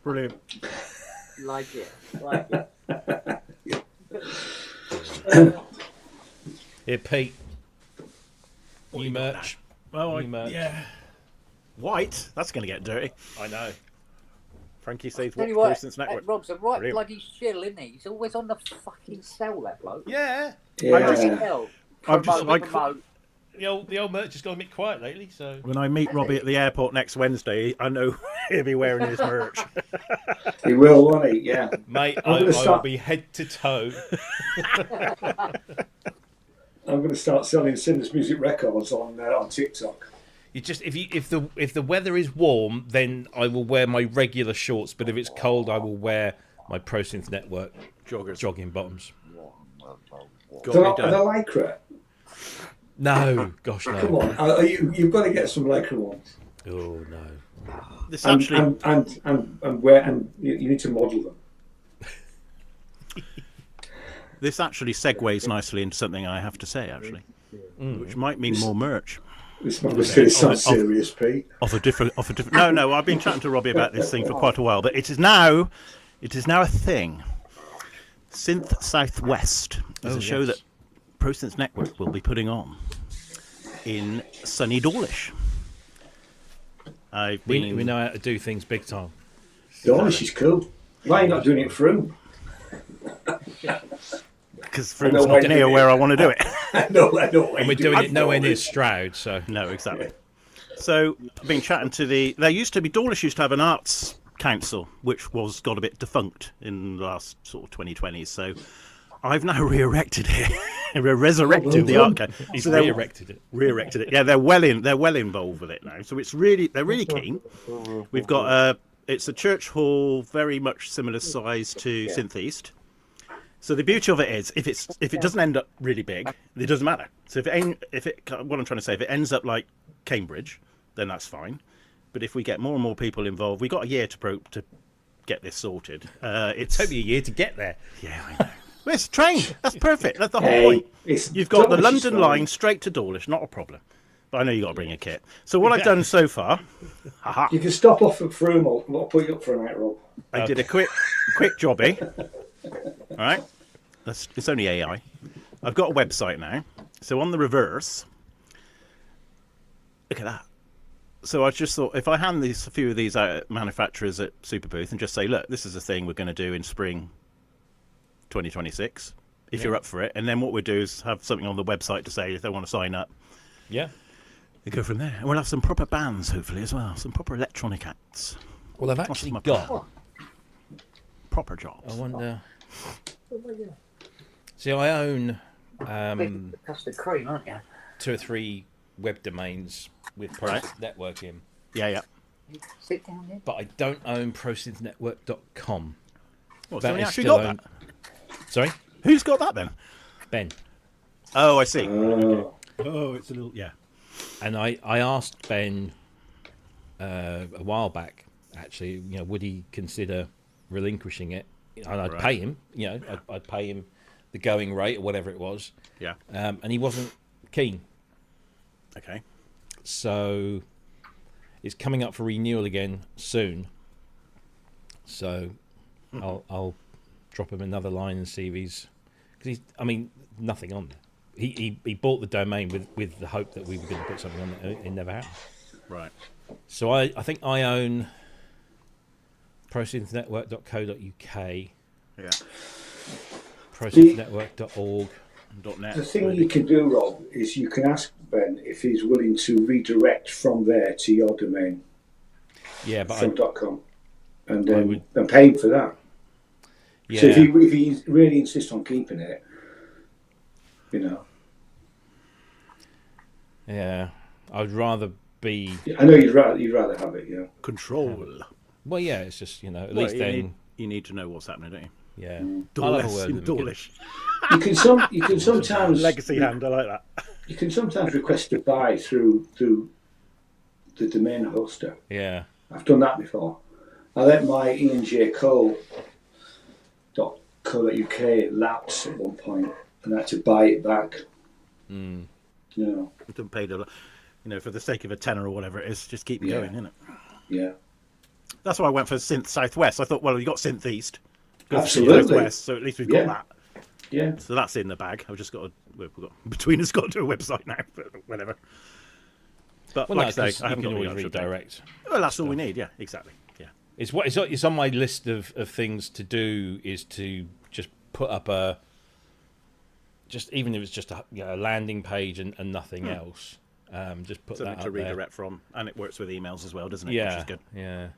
S2: Brilliant.
S1: Like it.
S3: Here, Pete. New merch.
S2: Oh,
S3: New merch.
S2: yeah. White. That's going to get dirty.
S3: I know.
S2: Frankie says
S1: Tell you
S2: what?
S1: what,
S2: Presence Network.
S1: Rob's a right
S2: Brilliant.
S1: bloody shill, isn't he? He's always on the fucking cell, that bloke.
S3: Yeah.
S6: Yeah.
S1: Hell.
S2: I'm just like-
S1: Promote.
S3: The old merch has gone a bit quiet lately, so.
S2: When I meet Robbie at the airport next Wednesday, I know he'll be wearing his merch.
S6: He will, won't he? Yeah.
S3: Mate,
S6: I'm
S3: I
S6: gonna
S3: will
S6: start-
S3: be head to toe.
S6: I'm going to start selling Synth's music records on TikTok.
S3: You just if the weather is warm, then I will wear my regular shorts. But if it's cold, I will wear my Pro Synth Network jogging bottoms.
S6: Are they lycra?
S3: No, gosh
S6: Come
S3: no.
S6: on, you've got to get some lycra ones.
S3: Oh no.
S2: This
S6: And,
S2: actually,
S6: and you need to model them.
S2: this actually segues nicely into something I have to say, actually, which might mean more merch.
S6: This might sound serious, Pete.
S2: Of a different. No. I've been chatting to Robbie about this thing for quite a while, but it is now a thing. Synth Southwest is a show that Pro Synth Network will be putting on in sunny Dawlish.
S3: We know how to do things big time.
S6: Dawlish is cool. Why are you not doing it through?
S2: Because Froom's not near where I want to do it.
S6: I know.
S3: And we're doing it nowhere near Stroud, so.
S2: No, exactly. So I've been chatting to Dawlish used to have an arts council, which got a bit defunct in the last sort of 2020s. So I've now re-erected it, resurrected the art council.
S3: He's
S2: So
S3: re-erected it.
S2: Re-erected it. Yeah, they're well involved with it now. So they're really keen. We've got it's a church hall, very much similar size to Synth East. So the beauty of it is, if it doesn't end up really big, it doesn't matter. So what I'm trying to say, if it ends up like Cambridge, then that's fine. But if we get more and more people involved, we got a year to get this sorted.
S3: It took me a year to get there.
S2: Yeah, I know. Well, it's a train. That's perfect. That's the whole point. You've got the London line straight to Dawlish, not a problem. But I know you got to bring a kit. So what I've done so far,
S6: You can stop off at Froome. I'll put you up for a night, Rob.
S2: I did a quick jobby. All right, it's only AI. I've got a website now. So on the reverse, look at that. So I just thought, if I hand a few of these out at manufacturers at Superbooth and just say, look, this is a thing we're going to do in spring 2026, if you're up for it. And then what we'll do is have something on the website to say if they want to sign up.
S3: Yeah.
S2: They go from there. And we'll have some proper bands, hopefully, as well. Some proper electronic acts.
S3: Well, I've
S2: That's
S3: actually
S2: my
S3: got.
S2: plan. Proper jobs.
S3: I wonder. See, I own
S1: Custard cream, aren't you?
S3: 2 or 3 web domains with
S2: Right.
S3: ProSynth Network in,
S2: Yeah.
S1: Sit down there.
S3: but I don't own ProSynthNetwork.com.
S2: Well,
S3: That
S2: somebody
S3: is
S2: actually
S3: still
S2: got
S3: owned-
S2: that.
S3: Sorry,
S2: Who's got that then?
S3: Ben.
S2: Oh, I see.
S6: Oh.
S2: Oh, it's a little
S3: And I asked Ben a while back, actually, would he consider relinquishing it? And I'd
S2: Right.
S3: pay him, I'd pay him the going rate or whatever it was.
S2: Yeah.
S3: And he wasn't keen.
S2: Okay.
S3: So it's coming up for renewal again soon. So I'll drop him another line and see if he's, because nothing on there. He bought the domain with the hope that we were going to put something on there. It never happened.
S2: Right.
S3: So I think I own prosynthnetwork.co.uk,
S2: Yeah.
S3: prosynthnetwork.org.
S2: .net.
S6: The thing you can do, Rob, is you can ask Ben if he's willing to redirect from there to your domain,
S3: Yeah, but
S6: from .com, and
S3: I
S6: then
S3: would-
S6: and pay him for that.
S3: yeah,
S6: So if he really insists on keeping it,
S3: yeah, I'd rather be.
S6: I know you'd rather have it, yeah.
S2: Control.
S3: Well, yeah, it's just at
S2: Well,
S3: least
S2: you
S3: then,
S2: you need to know what's happening, don't you?
S3: yeah.
S2: Door
S3: I'll have a
S2: less
S3: word
S2: in
S3: with him again.
S2: Dawlish.
S6: You can sometimes
S2: Legacy hand, I like that.
S6: You can sometimes request to buy through the domain hoster.
S3: Yeah,
S6: I've done that before. I let my ianjcole.co.uk lapse at one point, and I had to buy it back.
S3: mm.
S2: You don't pay the, for the sake of a tenner or whatever it is, just keep
S6: Yeah.
S2: going, innit?
S6: Yeah,
S2: That's why I went for Synth Southwest. I thought, well, you got Synth East, go for Synth
S6: Absolutely.
S2: Southwest, so at least we've got
S6: Yeah.
S2: that.
S6: yeah.
S2: So that's in the bag. I've just got to, between us, got to do a website now, but whatever. But
S3: Well,
S2: like
S3: no,
S2: I say,
S3: 'cause
S2: I
S3: you
S2: haven't
S3: can
S2: got the
S3: always
S2: answer.
S3: redirect.
S2: Well, that's all we need. Yeah, exactly. Yeah.
S3: It's on my list of things to do is to just put up even if it's just a landing page and nothing else. Just put
S2: Something
S3: that
S2: to
S3: up there.
S2: redirect from, and it works with emails as well, doesn't it?
S3: Yeah,
S2: Which is good.
S3: yeah.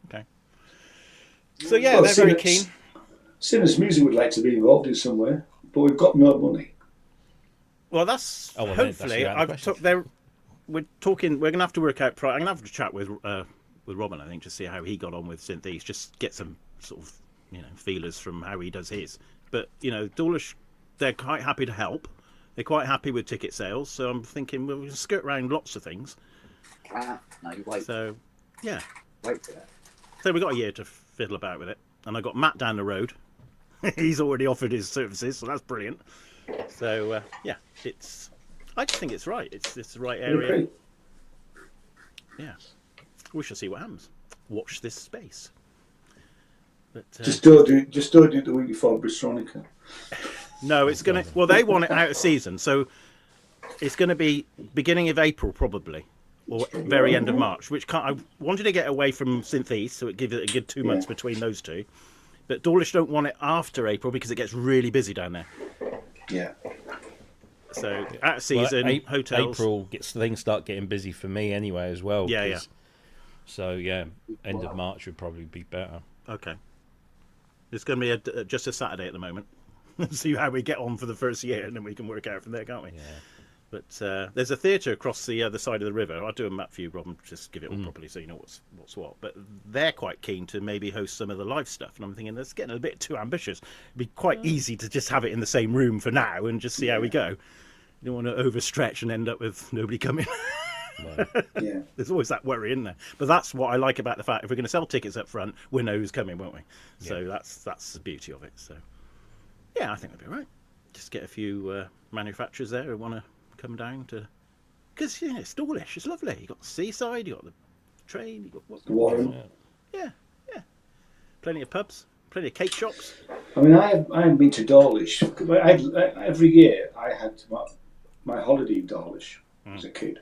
S2: Okay. So yeah,
S6: Well,
S2: they're very
S6: Simmons-
S2: keen.
S6: Simmons Music would like to be involved in some way, but we've got no money.
S2: Well, that's
S3: Oh, well, then that's
S2: hopefully.
S3: out of the question.
S2: We're talking. We're gonna have to work out. I'm gonna have to chat with Robin, I think, to see how he got on with Synth East. Just get some sort of feelers from how he does his. But Dawlish, they're quite happy to help. They're quite happy with ticket sales. So I'm thinking we'll skirt around lots of things.
S1: No, you wait.
S2: So yeah.
S1: Wait for that.
S2: So we've got a year to fiddle about with it. And I got Matt down the road. He's already offered his services, so that's brilliant. So yeah, I just think it's right. It's the right area.
S6: Okay.
S2: Yeah, we shall see what happens. Watch this space. But
S6: Just don't do it the week before Bristronica.
S2: no, it's gonna. Well, they want it out of season, so it's going to be beginning of April probably, or very end of March. Which I wanted to get away from Synth East, so it gives it a good 2 months between those two. But Dawlish don't want it after April because it gets really busy down there.
S6: Yeah.
S2: So out of season, hotels.
S3: April things start getting busy for me anyway as well.
S2: Yeah,
S3: 'cause- So yeah, end of March would probably be better.
S2: Okay. It's going to be just a Saturday at the moment. See how we get on for the first year, and then we can work out from there, can't we?
S3: Yeah.
S2: But there's a theatre across the other side of the river. I'll do a map for you, Rob, and just give it all properly so you know what's what. But they're quite keen to maybe host some of the live stuff, and I'm thinking that's getting a bit too ambitious. It'd be quite easy to just have it in the same room for now and just see how we go. You don't want to overstretch and end up with nobody coming.
S6: Yeah.
S2: There's always that worry, isn't there? But that's what I like about the fact if we're going to sell tickets up front, we know who's coming, won't we? So that's the beauty of it. So yeah, I think that'd be all right. Just get a few manufacturers there who want to come down to, because it's Dawlish, it's lovely. You got the seaside, you got the train, you got
S6: Warren.
S2: yeah, plenty of pubs, plenty of cake shops.
S6: I mean, I haven't been to Dawlish. Every year I had my holiday in Dawlish as a kid.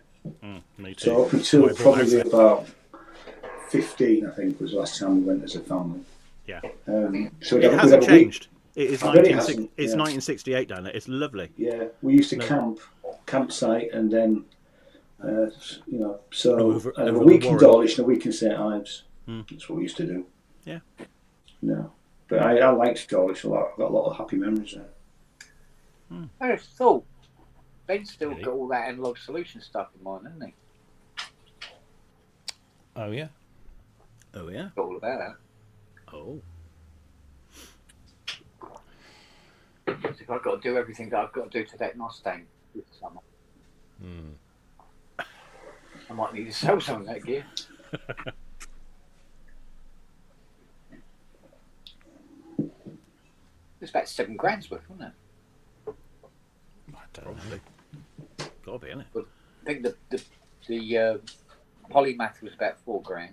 S2: Me too.
S6: So up until
S2: I brought
S6: probably
S2: out-
S6: about 15, I think, was the last time we went as a family.
S2: yeah,
S6: So
S2: it hasn't changed. It is
S6: I bet it
S2: 1960
S6: hasn't,
S2: it's
S6: yeah.
S2: 1968 down there. It's lovely.
S6: Yeah, we used to campsite, and then so
S2: Over
S6: a
S2: the
S6: week in
S2: Warren.
S6: Dawlish and a week in St Ives. That's what we used to do.
S2: Yeah.
S6: No, but I liked Dawlish a lot. I've got a lot of happy memories there.
S1: I just thought Ben's still
S3: Really?
S1: got all that analog solution stuff in mind, hasn't he?
S3: Oh yeah.
S2: Oh yeah.
S1: Got all about that.
S2: Oh.
S1: So if I've got to do everything that I've got to do to that Mustang this summer, I might need to sell some of that gear. It's about £7,000 worth, wasn't it?
S3: I don't know.
S2: Probably. Gotta be, isn't it?
S1: I think the polymath was about £4,000.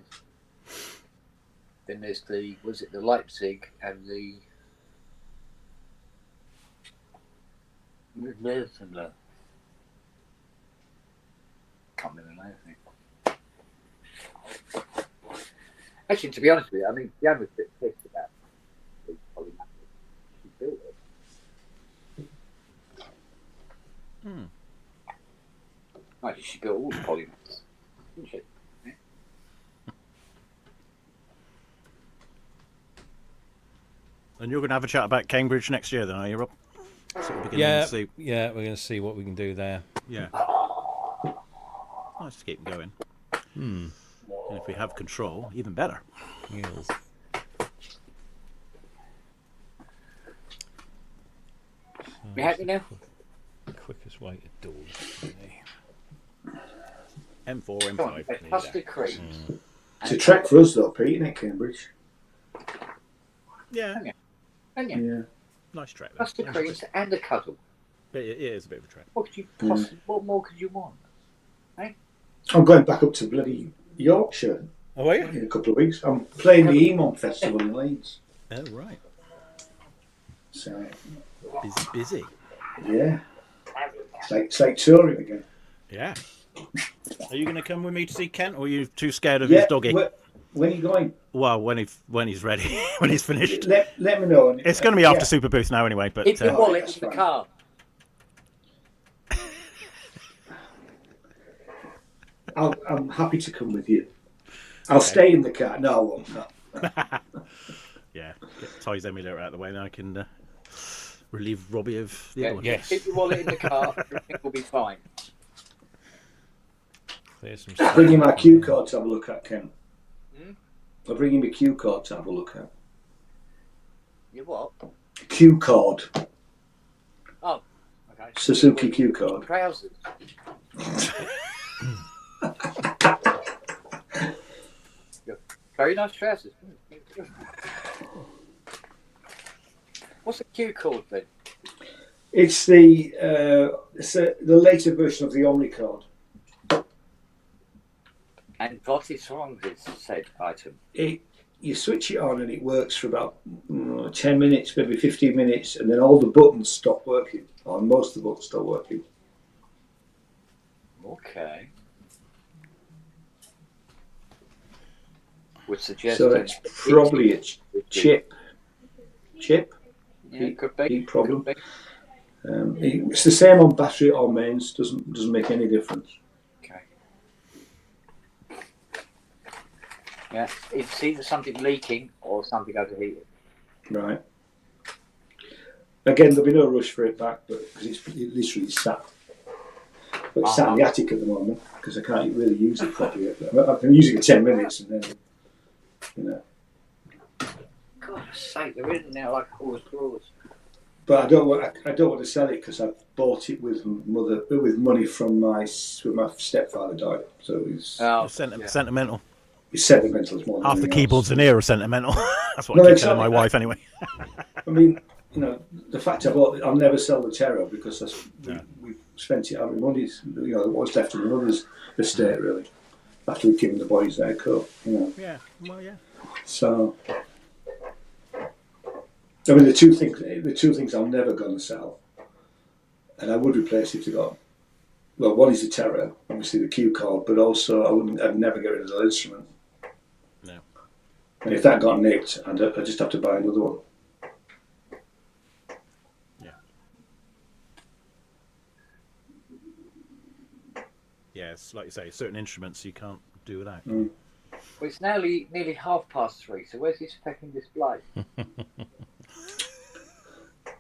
S1: Then there's the Leipzig and the can't remember the name. Actually, to be honest with you, I mean, Jan was a bit pissed about the polymath. She built it. Actually, she built all the polymaths, didn't she?
S2: And you're going to have a chat about Cambridge next year, then, are you, Rob? So we're beginning
S3: Yeah,
S2: to see.
S3: yeah, we're going to see what we can do there.
S2: Yeah. Nice to keep them going.
S3: Hmm.
S2: And if we have control, even better.
S3: Yes.
S1: You happy now?
S3: Quickest way to do it.
S2: M4,
S1: Come on,
S2: M5.
S1: there's
S2: nearly
S1: custard
S2: there.
S1: creams.
S6: It's a trek for us though, Pete, isn't it, Cambridge?
S2: Yeah,
S1: And yeah,
S6: Yeah.
S2: nice track. Though.
S1: custard creams and a cuddle.
S2: It is a bit of a track.
S1: What could you possibly? What more could you want?
S6: I'm going back up to bloody Yorkshire
S3: Oh, are you?
S6: in a couple of weeks. I'm playing the EMON Festival in Leeds.
S2: Oh, right.
S6: So,
S2: Busy.
S6: yeah. It's like touring again.
S2: Yeah. Are you going to come with me to see Kent, or are you too scared of
S6: Yeah,
S2: his doggy?
S6: when are you going?
S2: Well, when he's ready, when he's finished.
S6: Let me know.
S2: It's going to be after Super Booth now, anyway. But
S1: Keep your wallet
S6: that's
S1: in the
S6: fine.
S1: car.
S6: I'm happy to come with you. I'll stay in the car. No, I won't. No.
S2: yeah, get Ty's emulator out of the way, then I can relieve Robbie of the
S1: Yeah,
S2: other one.
S3: Yes.
S1: Keep your wallet in the car. Everything will be fine.
S3: There's some
S6: Bring you my cue card to have a look at, Ken.
S1: Hmm?
S6: I'll bring you my cue card to have a look at.
S1: You what?
S6: Cue card.
S1: Oh, okay.
S6: Suzuki cue card.
S1: Trousers. Very nice trousers. What's the cue card then?
S6: It's the later version of the Omni card.
S1: And what is wrong with said item?
S6: You switch it on and it works for about 10 minutes, maybe 15 minutes, and then all the buttons stop working, or most of the buttons stop working.
S1: Okay. Would suggest
S6: So
S1: that
S6: it's probably a chip.
S1: Yeah, it could be.
S6: Heat problem.
S1: Could be.
S6: It's the same on battery or mains. Doesn't make any difference.
S1: Okay. Yeah, it's either something leaking or something overheating.
S6: Right. Again, there'll be no rush for it back, but because it literally sat. But it's sat in the attic at the moment because I can't really use it properly. I can use it for 10 minutes and then, you know.
S1: God's sake, they're in now like all the drawers.
S6: But I don't want to sell it because I bought it with money from when my stepfather died. So it's
S2: Sentimental.
S6: sentimental as more than
S2: Half the
S6: anything
S2: keyboards
S6: else.
S2: in here are sentimental. That's what
S6: No,
S2: I keep
S6: exactly.
S2: telling my wife anyway.
S6: I mean, you know, the fact I bought it, I'll never sell the Terror because we've spent it. I mean, money's, you know, what's left of my mother's estate really. After we've given the boys their coat, you know.
S2: Yeah, well, yeah.
S6: So, I mean, the two things I'm never going to sell, and I would replace if they got. Well, one is the Terror, obviously the cue card, but also I'd never get rid of the instrument.
S2: No.
S6: And if that got nicked, I just have to buy another one.
S2: Yeah. Yeah, it's like you say, certain instruments you can't do without.
S6: Mm.
S1: Well, it's nearly 3:30, so where's this fucking display?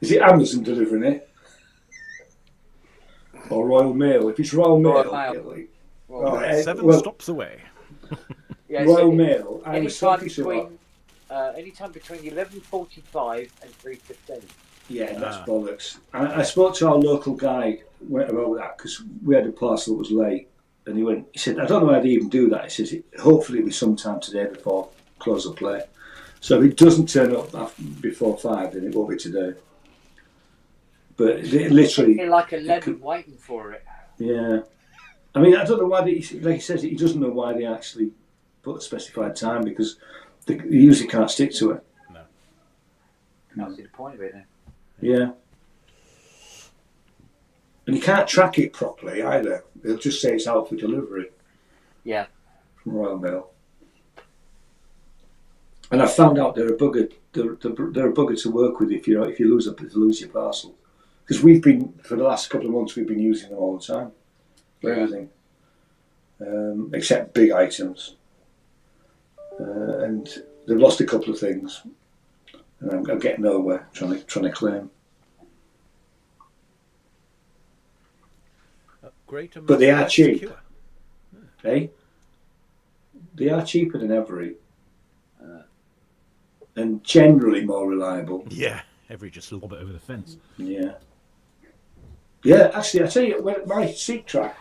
S6: Is it Amazon delivering it? or Royal Mail. If it's Royal Mail,
S1: Royal Mail.
S6: it'll-
S1: Well,
S6: Oh,
S2: 7
S6: well,
S2: stops away.
S1: yeah,
S6: Royal
S1: so
S6: Mail. I
S1: any
S6: was
S1: time
S6: talking to
S1: anytime between 11:45 and 3:15.
S6: Yeah, that's bollocks. I spoke to our local guy about that because we had a parcel that was late, and he said, I don't know how they even do that. He says, hopefully it'll be sometime today before close of play. So if it doesn't turn up before 5, then it won't be today. But it literally,
S1: You're like a lemon waiting for it.
S6: yeah. I mean, I don't know why like he says, he doesn't know why they actually put a specified time because they usually can't stick to it.
S1: That's the point of it then.
S6: Yeah. And you can't track it properly either. They'll just say it's out for delivery.
S1: Yeah.
S6: From Royal Mail. And I found out they're a bugger. They're a bugger to work with if you lose your parcel. Because we've been for the last couple of months we've been using them all the time for everything, except big items. And they've lost a couple of things, and I'm getting nowhere trying to claim. But they are cheap. Eh? They are cheaper than Every. And generally more reliable.
S2: Yeah, Every just lob it over the fence.
S6: Yeah. Yeah, actually, I tell you, when my seat track,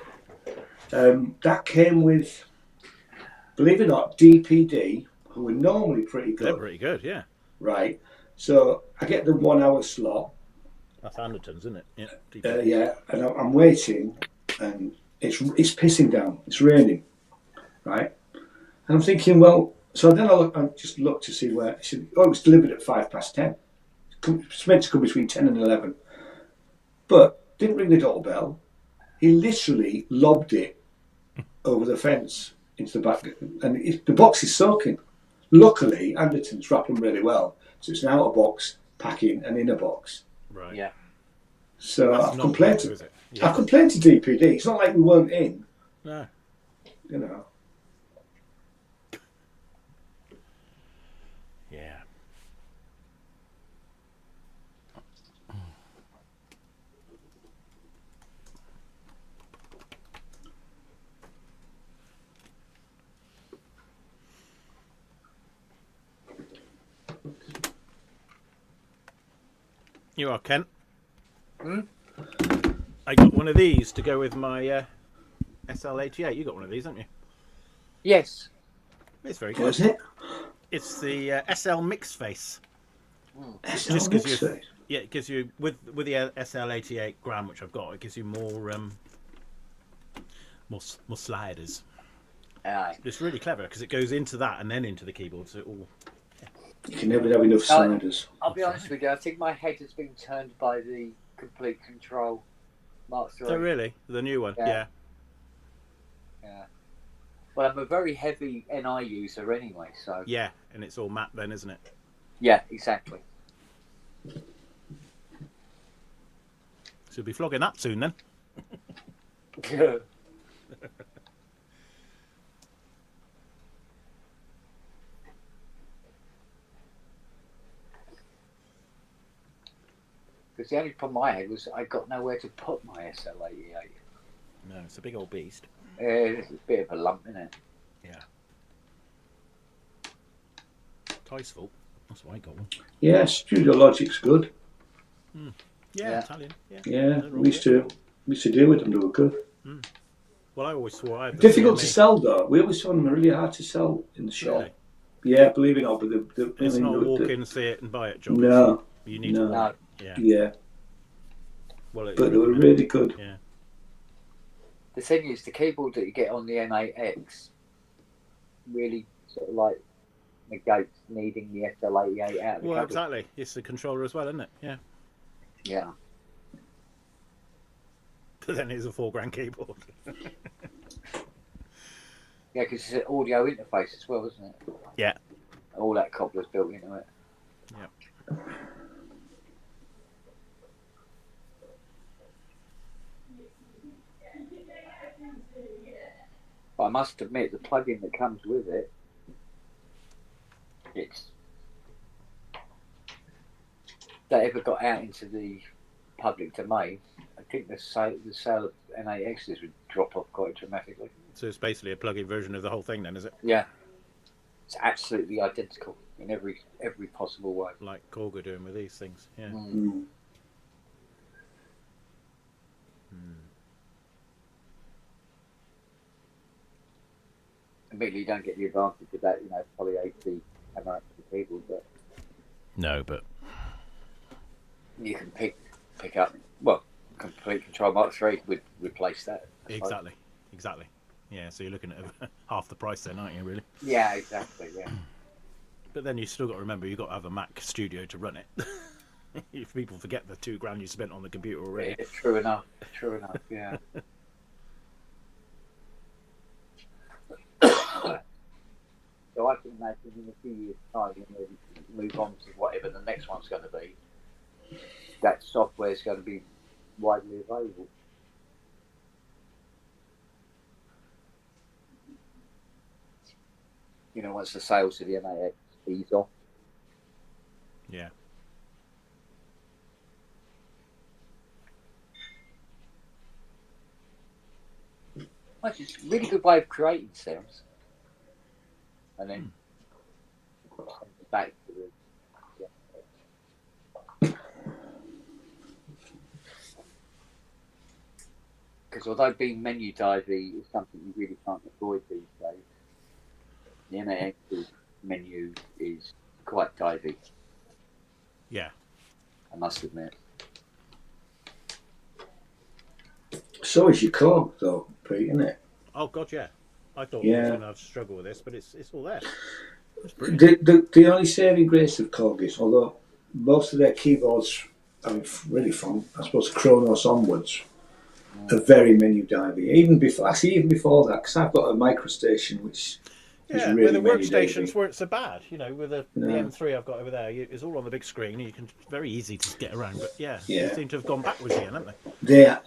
S6: that came with, believe it or not, DPD, who are normally pretty good.
S2: They're pretty good, yeah.
S6: Right. So I get the 1 hour slot.
S2: That's Anderton's, isn't it? Yeah.
S6: Yeah, and I'm waiting, and it's pissing down. It's raining, right? And I'm thinking, well, so then I just looked to see where it said, it was delivered at 10:05. It's meant to come between 10 and 11, but didn't ring the doorbell. He literally lobbed it over the fence into the back, and the box is soaking. Luckily, Anderton's wrap them really well, so it's an outer box, packing, and inner box.
S2: Right.
S1: Yeah.
S6: So I've complained to
S2: Yeah.
S6: I've complained to DPD. It's not like we weren't in.
S2: No.
S6: You know.
S2: Yeah. You are, Kent. I got one of these to go with my SL88. You got one of these, haven't you?
S1: Yes.
S2: It's very
S6: What
S2: good.
S6: is it?
S2: It's the SL Mix Face.
S6: SL
S2: Just gives you,
S6: Mix.
S2: yeah, it gives you with the SL88 gram, which I've got. It gives you more sliders.
S1: Aye.
S2: It's really clever because it goes into that and then into the keyboard, so it all.
S6: You can never have enough sliders.
S1: I'll be honest with you. I think my head has been turned by the Complete Control Mark III.
S2: Oh, really? The new one?
S1: Yeah. Yeah. Well, I'm a very heavy NI user anyway, so.
S2: Yeah, and it's all matte then, isn't it?
S1: Yeah, exactly.
S2: So you'll be flogging that soon then.
S1: Because the only problem I had was I got nowhere to put my SL88.
S2: No, it's a big old beast.
S1: It's a bit of a lump, isn't it?
S2: Yeah. Ty's fault. That's why I got one.
S6: Yeah, Studio Logic's good.
S2: Yeah, Italian. Yeah.
S6: Yeah, we used to deal with them. They were good.
S2: Well, I always swore I had the
S6: Difficult to
S2: CMA.
S6: sell though. We always found them really hard to sell in the shop.
S2: Really?
S6: Yeah, believe it or not, but
S2: It's not a walk in, see it, and buy it job.
S6: No,
S2: You need
S6: no.
S2: to
S1: No.
S2: Yeah.
S6: yeah,
S2: Well, it's
S6: but they were really good.
S2: Yeah.
S1: The thing is, the keyboard that you get on the M8X really sort of like negates needing the SL88 out of the
S2: Well,
S1: cupboard.
S2: exactly. It's the controller as well, isn't it? Yeah.
S1: Yeah.
S2: But then it's a $4,000 keyboard.
S1: Yeah, because it's an audio interface as well, isn't it?
S2: Yeah.
S1: All that cobbler's built into it.
S2: Yeah.
S1: But I must admit, the plug-in that comes with it, it's that ever got out into the public domain. think the sale of NAXs would drop off quite dramatically.
S2: So it's basically a plug-in version of the whole thing, then, is it?
S1: Yeah, it's absolutely identical in every possible way.
S2: Like Korg are doing with these things. Yeah.
S6: Mm.
S1: Admittedly, you don't get the advantage of that, poly 80 hammer up the keyboard, but
S3: No, but
S1: you can pick up. Well, Complete Control Mark 3 would replace that.
S2: Exactly. Yeah, so you're looking at half the price then, aren't you, really?
S1: Yeah, exactly. Yeah.
S2: But then you still got to remember you've got to have a Mac Studio to run it. If people forget the £2,000 you spent on the computer already.
S1: Yeah, true enough. Yeah. So I can imagine in a few years' time, when we move on to whatever the next one's going to be, that software is going to be widely available. Once the sales to the NAX ease off.
S2: Yeah.
S1: Well, it's a really good way of creating sounds. And then back to the. Because although being menu divey is something you really can't avoid these days, the NAX menu is quite divey,
S2: Yeah.
S1: I must admit.
S6: So is your Korg, though, Pete, isn't it?
S2: Oh, God, yeah. I thought
S6: Yeah.
S2: I was going to have to struggle with this, but it's all there. It's brilliant.
S6: The only saving grace of Korg is, although most of their keyboards, really from, I suppose, Kronos onwards, are very menu divey. Even before that, because I've got a MicroStation, which is
S2: Yeah,
S6: really
S2: where the
S6: menu
S2: workstations
S6: divey.
S2: weren't so bad, with the
S6: No.
S2: M3 I've got over there, it's all on the big screen. You can very easy to get around, but
S6: Yeah.
S2: they seem to have gone backwards again, haven't they?
S6: They are,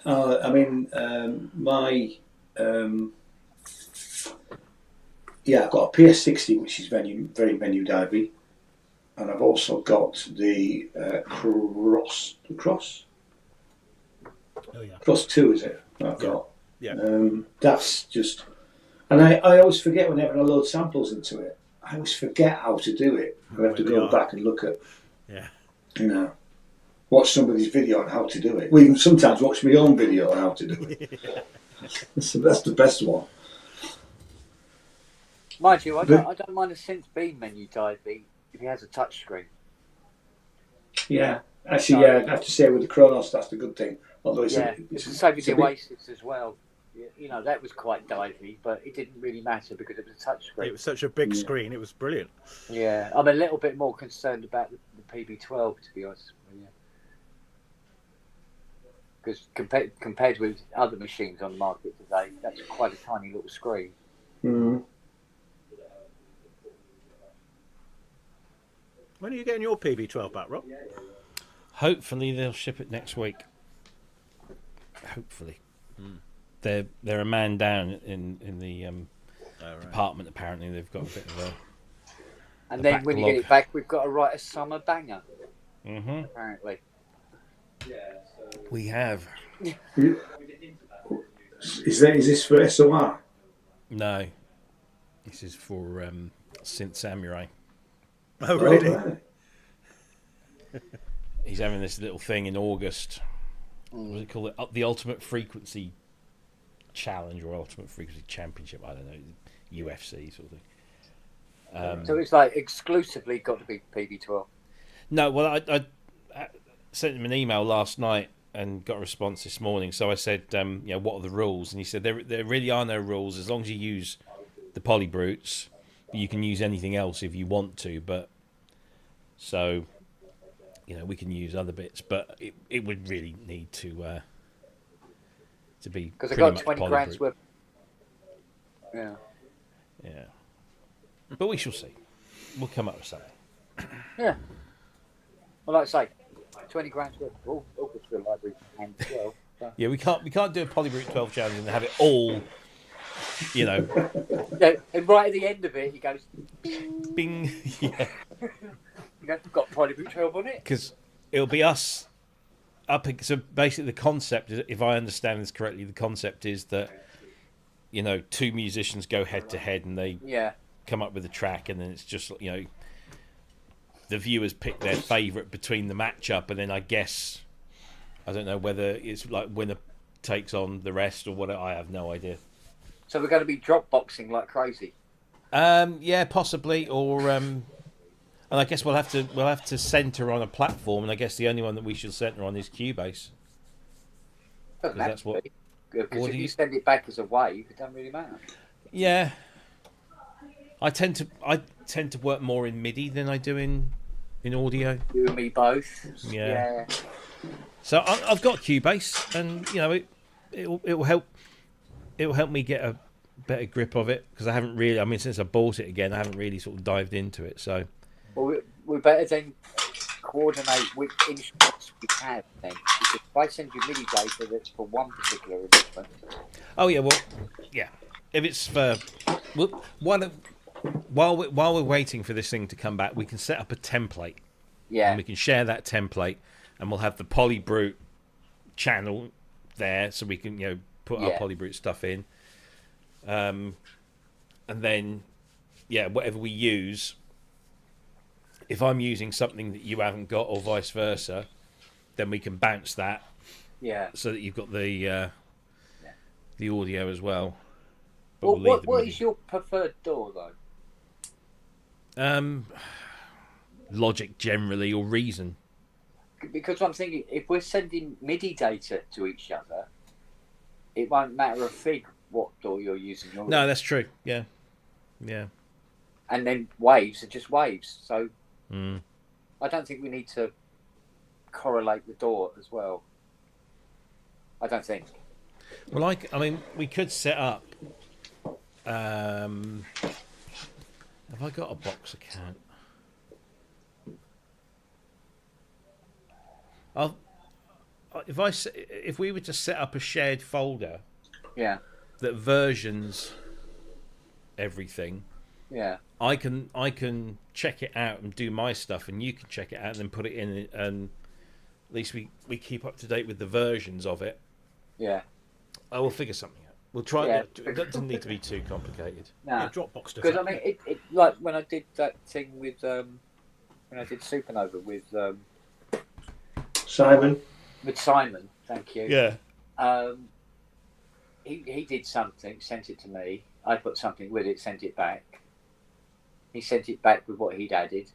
S6: I've got a PS60, which is very menu divey, and I've also got the Cross.
S2: Oh yeah.
S6: Cross 2, is it? I've got.
S2: Yeah.
S6: That's just. And I always forget whenever I load samples into it. I always forget how to do it. I have to
S2: Where they
S6: go
S2: are.
S6: back and look at,
S2: Yeah.
S6: watch somebody's video on how to do it. We even sometimes watch my own video on how to do it. So that's the best one.
S1: Mind you, I don't mind a Synth being menu divey if it has a touch screen.
S6: Yeah. Actually, yeah, I'd have to say with the Kronos, that's the good thing. Although it's
S1: It's the same with
S6: it's a
S1: the
S6: bit-
S1: Oasis as well. That was quite divey, but it didn't really matter because it was a touch screen.
S2: It was such a big screen, it was brilliant.
S1: Yeah, I'm a little bit more concerned about the PB12, to be honest with you. Because compared with other machines on the market today, that's quite a tiny little screen.
S6: Mm.
S2: When are you getting your PB12 back, Rob?
S3: hopefully they'll ship it next week. Hopefully. They're a man down in the department. Apparently, they've got a bit of a.
S1: And
S3: The
S1: then when you get
S3: backlog.
S1: it back, we've got to write a summer banger,
S3: Mm-hmm.
S1: apparently.
S3: We have.
S6: Is this for SOR?
S3: No. This is for Synth Samurai.
S2: Oh, really?
S6: right.
S3: He's having this little thing in August. What do you call it? The Ultimate Frequency Challenge or Ultimate Frequency Championship. I don't know. UFC sort of thing.
S1: So it's like exclusively got to be PB12.
S3: No, well, I sent him an email last night and got a response this morning. So I said, what are the rules? And he said there really are no rules as long as you use the polybrutes. You can use anything else if you want to, but so we can use other bits, but it would really need to be
S1: Because I
S3: pretty
S1: got
S3: much
S1: 20 grand's
S3: polybrute.
S1: worth. Yeah.
S3: Yeah, but we shall see. We'll come up with something.
S1: Yeah. Well, like I say, 20 grand's worth of orchestra library and as well. So.
S3: Yeah, we can't do a polybrute 12 challenge and have it all.
S1: Yeah, and right at the end of it, he goes,
S3: Bing. Yeah.
S1: got polybrute 12 on it.
S3: Because it'll be us So basically, the concept is, if I understand this correctly, the concept is that two musicians go head to head and they
S1: Yeah.
S3: come up with a track, and then it's just the viewers pick their favourite between the matchup, and then I guess I don't know whether it's like winner takes on the rest or what. I have no idea.
S1: So we're going to be drop boxing like crazy.
S3: Yeah, possibly, or and I guess we'll have to centre on a platform, and I guess the only one that we should centre on is Cubase.
S1: Doesn't
S3: That's what.
S1: Because
S3: what
S1: if
S3: do
S1: you
S3: you-
S1: send it back as a wave, it doesn't really matter.
S3: Yeah, I tend to work more in MIDI than I do in audio.
S1: You and me both.
S3: Yeah. So I've got Cubase, and it will help me get a better grip of it, because I haven't really. I mean, since I bought it again, I haven't really sort of dived into it. So
S1: Well, we better then coordinate which instruments we have then. Because if I send you MIDI data that's for one particular instrument,
S3: oh yeah, well yeah. If it's for while we're waiting for this thing to come back, we can set up a template.
S1: yeah,
S3: And we can share that template, and we'll have the Polybrute channel there, so we can put our
S1: Yeah.
S3: Polybrute stuff in. And then whatever we use, if I'm using something that you haven't got or vice versa, then we can bounce that
S1: yeah.
S3: so that you've got the audio as well. But
S1: Well,
S3: we'll leave the
S1: what
S3: MIDI.
S1: is your preferred door though?
S3: Logic generally, or Reason.
S1: Because I'm thinking, if we're sending MIDI data to each other, it won't matter a fig what door you're using.
S3: No, that's true. Yeah.
S1: And then waves are just waves. So
S3: Mm.
S1: I don't think we need to correlate the door as well. I don't think.
S3: Well, I mean, we could set up. Have I got a box account? If we were to set up a shared folder
S1: Yeah,
S3: that versions everything,
S1: yeah,
S3: I can check it out and do my stuff, and you can check it out and then put it in, and at least we keep up to date with the versions of it.
S1: yeah.
S3: I will figure something out. We'll try.
S1: Yeah.
S3: It doesn't need to be too complicated.
S1: No,
S2: Yeah, Dropbox does
S1: because I
S2: that.
S1: mean, it like when I did that thing with when I did Supernova
S6: Simon.
S1: with Simon. Thank you.
S3: Yeah.
S1: He did something, sent it to me. I put something with it, sent it back. He sent it back with what I'd added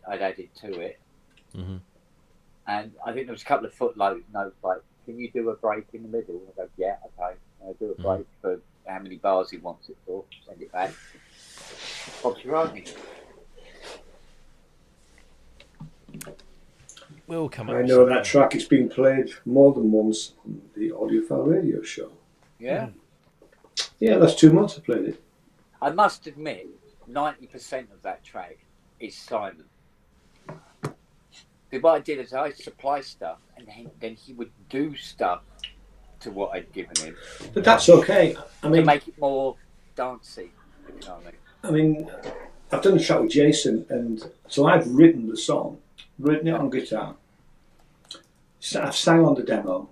S1: to it.
S3: Mm-hmm.
S1: And I think there was a couple of footnotes like, can you do a break in the middle? I go, yeah, okay. I'll do a break for how many bars he wants it for, send it back. Bob's your own.
S3: We'll come up
S6: I
S3: with
S6: know
S3: something.
S6: that track. It's been played more than once on the Audiophile radio show.
S1: Yeah.
S6: Yeah, that's 2 months I played it.
S1: I must admit, 90% of that track is Simon. Because what I did is I supply stuff, and then he would do stuff to what I'd given him
S6: But that's okay. I
S1: to
S6: mean,
S1: make it more dancey, if you know what I mean.
S6: I've done a track with Jason, and so I've written the song, written it on guitar. I've sang on the demo.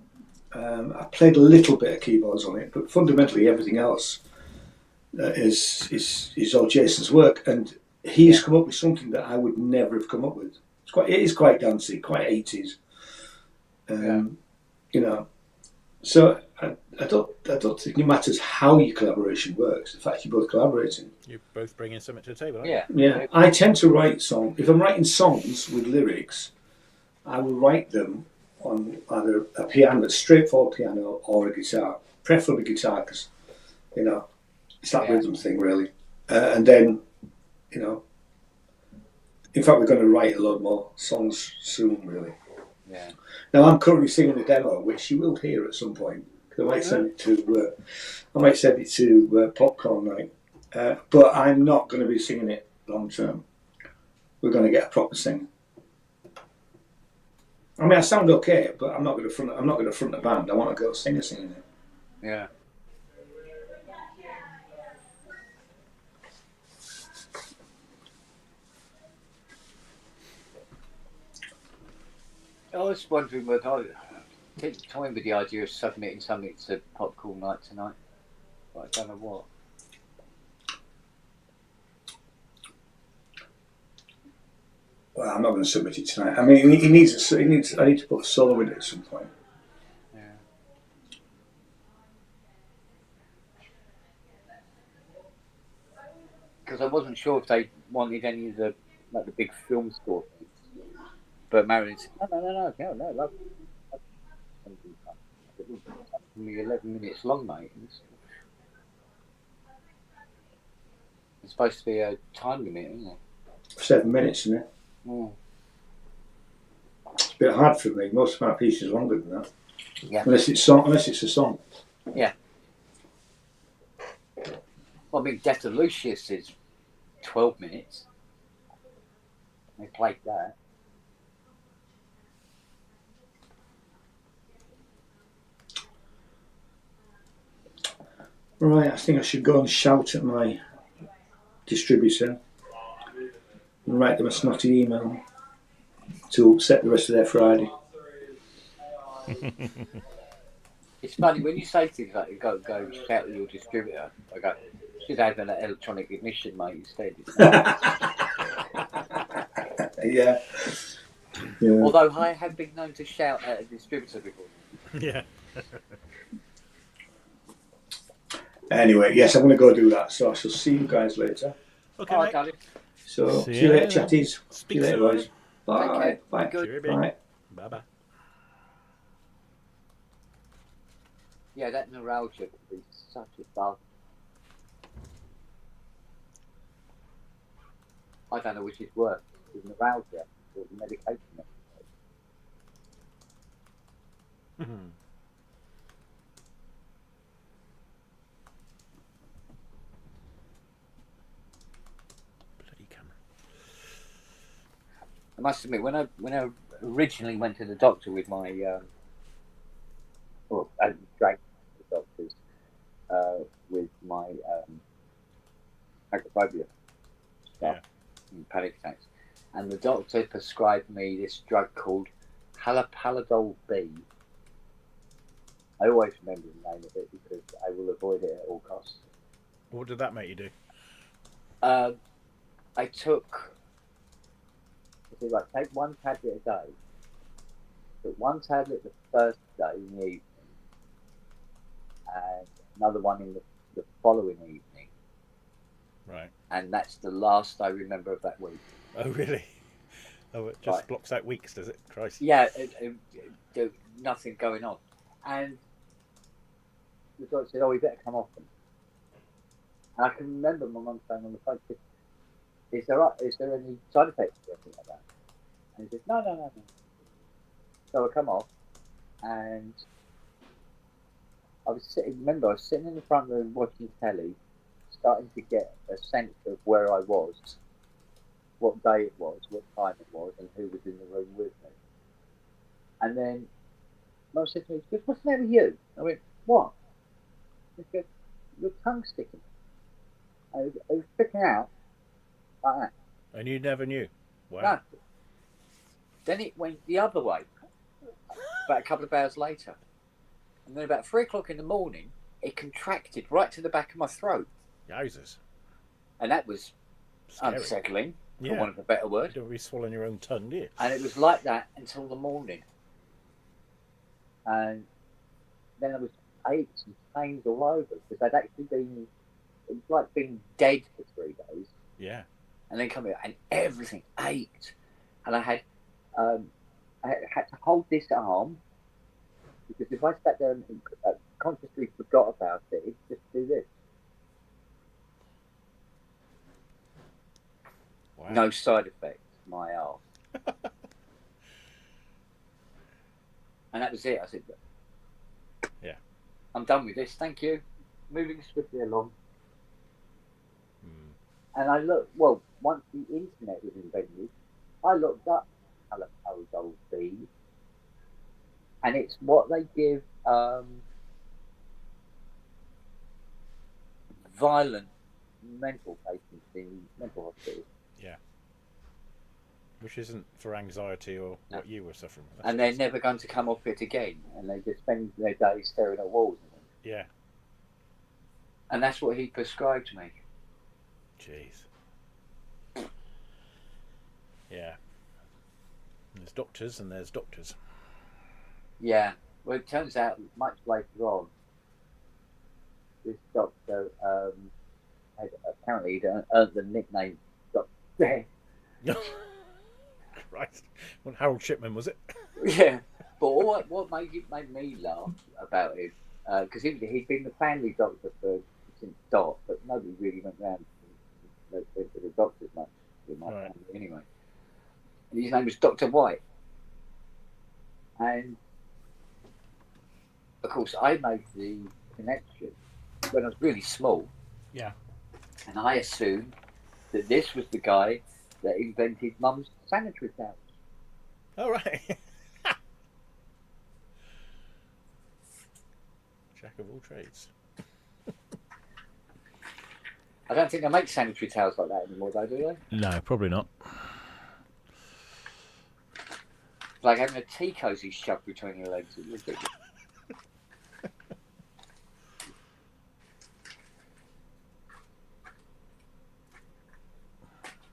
S6: I played a little bit of keyboards on it, but fundamentally everything else is all Jason's work, and he's come up with something that I would never have come up with. It is quite dancey, quite 80s. You know, so I don't think it matters how your collaboration works. The fact you're both collaborating.
S2: You're both bringing something to the table, aren't
S1: Yeah.
S6: Yeah, I tend to write songs. If I'm writing songs with lyrics, I will write them on either a piano, a straightforward piano, or a guitar. Preferably guitar, because it's that rhythm thing really. And then, in fact, we're going to write a lot more songs soon, really.
S1: Yeah.
S6: Now I'm currently singing a demo, which you will hear at some point. I might send it to Popcorn Night, but I'm not going to be singing it long term. We're going to get a proper singer. I mean, I sound okay, but I'm not going to front a band. I want a girl singer singing it.
S1: Yeah. I was wondering whether Didn't toy with the idea of submitting something to Popcorn Night tonight. But I don't know what.
S6: Well, I'm not going to submit it tonight. I mean, he needs. I need to put a solo in it at some point.
S1: Yeah. Because I wasn't sure if they wanted any of the big film score things. But Marilyn said, no, love. It was only 11 minutes long, mate. It's supposed to be a time limit, isn't it?
S6: 7 minutes, isn't it?
S1: Mm.
S6: It's a bit hard for me. Most of my pieces are longer than that.
S1: Yeah.
S6: Unless it's a song.
S1: Yeah. Well, I mean, Death of Lucius is 12 minutes. They played that.
S6: Right, I think I should go and shout at my distributor and write them a snotty email to upset the rest of their Friday.
S1: It's funny when you say things like go shout at your distributor. I go, should have an electronic ignition, mate, instead.
S6: Yeah.
S1: Although I have been known to shout at a distributor before.
S2: Yeah.
S6: Anyway, yes, I'm going to go do that. So I shall see you guys later.
S2: Okay,
S1: All right,
S2: mate.
S1: darling.
S6: So
S3: See
S6: see you
S3: you
S6: later,
S3: later.
S6: chatties.
S2: Speak
S6: See you later,
S2: soon.
S6: boys. Bye.
S1: Take care.
S6: Bye.
S1: Good.
S2: Cheerio, mate.
S6: Bye.
S2: Bye-bye.
S1: Yeah, that neuralgia can be such a bug. I don't know which is worse, the neuralgia or the medication.
S2: Bloody camera.
S1: I must admit, when I originally went to the doctor with my, I drank the doctors with my agoraphobia stuff, and panic attacks, and the doctor prescribed me this drug called haloperidol B. I always remember the name of it because I will avoid it at all costs.
S2: What did that make you do?
S1: I took, take one tablet a day. Took one tablet the first day in the evening, and another one in the following evening.
S2: Right.
S1: And that's the last I remember of that week.
S2: Oh, really? Oh, it just
S1: Right.
S2: blocks out weeks, does it? Christ.
S1: Yeah, nothing going on. And the doctor said, "Oh, you better come off them." And I can remember my mum saying on the phone, is there any side effects or anything like that? And he said, no. So I come off, and I was sitting in the front room watching telly, starting to get a sense of where I was, what day it was, what time it was, and who was in the room with me. And then Mum said to me, she goes, "What's the matter with you?" I went, "What?" She goes, "Your tongue's sticking." It was sticking out like that.
S2: And you never knew? Wow.
S1: No. Then it went the other way, about a couple of hours later. And then about 3 o'clock in the morning, it contracted right to the back of my throat.
S2: Yowzers.
S1: And that was
S2: Scary.
S1: unsettling, for
S2: Yeah.
S1: want of a better
S2: You
S1: word.
S2: don't be swallowing your own tongue, do you?
S1: And it was like that until the morning. And then there was aches and pains all over because I'd actually been, it was like being dead for 3 days.
S2: Yeah.
S1: And then come here and everything ached. And I had to hold this arm because if I sat there and consciously forgot about it, it'd just do this.
S2: Wow.
S1: No side effects, my arm. And that was it. I said,
S2: Yeah.
S1: I'm done with this, thank you. Moving swiftly along. And I looked, well, once the internet was invented, I looked up haloperidol B, and it's what they give violent mental patients in mental hospitals.
S2: Yeah. which isn't for anxiety or
S1: No.
S2: what you were suffering with.
S1: And they're never going to come off it again, and they just spend their days staring at walls.
S2: Yeah.
S1: And that's what he prescribed me.
S2: Jeez. Yeah. There's doctors and there's doctors.
S1: Yeah. Well, it turns out much later on, this doctor apparently he'd earned the nickname Dr. Death.
S2: Christ. Well, Harold Shipman, was it?
S1: Yeah. But what made me laugh about it, because he'd been the family doctor since Dot, but nobody really went round to the doctors much in my
S2: Right.
S1: family anyway. And his name was Dr. White. And of course, I made the connection when I was really small.
S2: Yeah.
S1: And I assumed that this was the guy that invented Mum's sanitary towels.
S2: Oh, right. Jack of all trades.
S1: I don't think they make sanitary towels like that anymore, though, do they?
S3: No, probably not.
S1: It's like having a tea cosy shoved between your legs. It's ridiculous.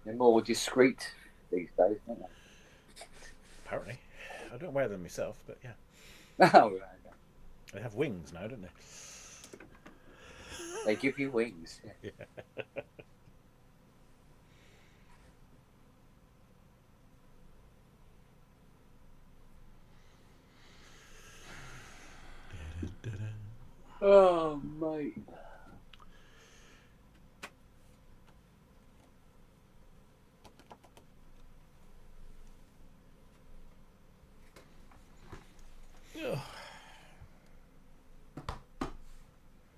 S1: They're more discreet these days, aren't they?
S2: Apparently. I don't wear them myself, but yeah.
S1: Oh, right.
S2: They have wings now, don't they?
S1: They give you wings. Yeah. Oh, mate.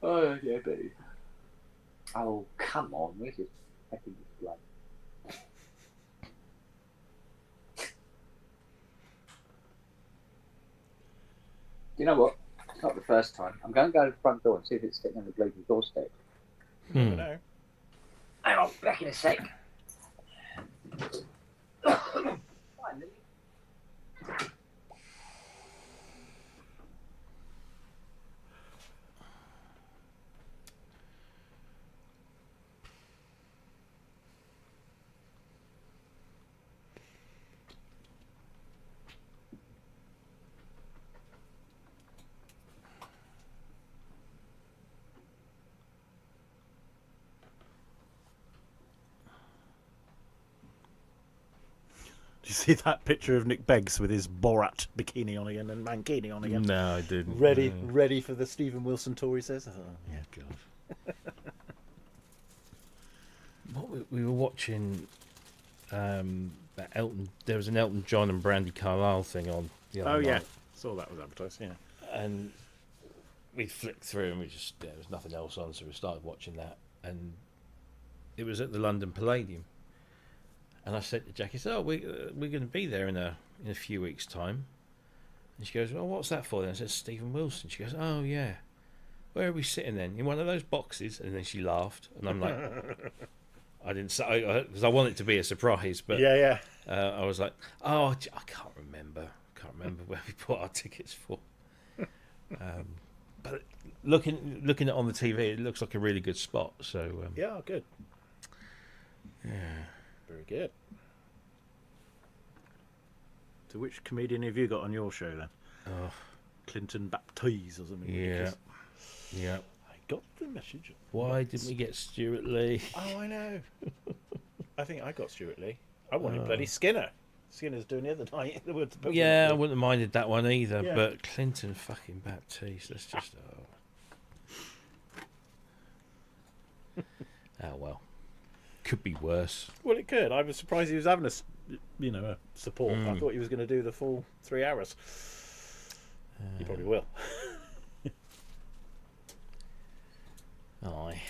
S1: Oh, yeah, baby. Oh, come on. Where's this fucking blood? You know what? It's not the first time. I'm going to go to the front door and see if it's sitting on the bleeding doorstep.
S2: I don't know.
S1: Hang on, back in a sec. Finally.
S2: Do you see that picture of Nick Beggs with his Borat bikini on again and mankini on again?
S3: No, I didn't.
S2: Ready for the Stephen Wilson tour, he says. Oh,
S3: Yeah, God. We were watching that Elton. There was an Elton John and Brandy Carlisle thing on the other
S2: Oh, yeah.
S3: night,
S2: Saw that was advertised, yeah.
S3: and we flicked through and there was nothing else on, so we started watching that, and it was at the London Palladium. And I said to Jackie, "Oh, we're going to be there in a few weeks' time." And she goes, "Well, what's that for?" And I said, "Stephen Wilson." She goes, "Oh yeah, where are we sitting then? In one of those boxes?" And then she laughed, and I'm like, I didn't say because I want it to be a surprise, but
S2: Yeah.
S3: I was like, "Oh, I can't remember. Where we bought our tickets for." But looking at it on the TV, it looks like a really good spot. So
S2: Yeah, good.
S3: yeah.
S2: Very good. So which comedian have you got on your show then?
S3: Oh,
S2: Clinton Baptiste or something?
S3: yeah,
S2: ridiculous?
S3: yeah.
S2: I got the message.
S3: Why didn't we get Stuart Lee?
S2: Oh, I know. I think I got Stuart Lee. I wanted bloody Skinner. Skinner's doing the other night.
S3: Yeah, I wouldn't have minded that one either,
S2: Yeah.
S3: but Clinton fucking Baptiste, that's just... Oh well. Could be worse.
S2: Well, it could. I was surprised he was having a support. I thought he was going to do the full 3 hours. He probably will.
S3: Aye.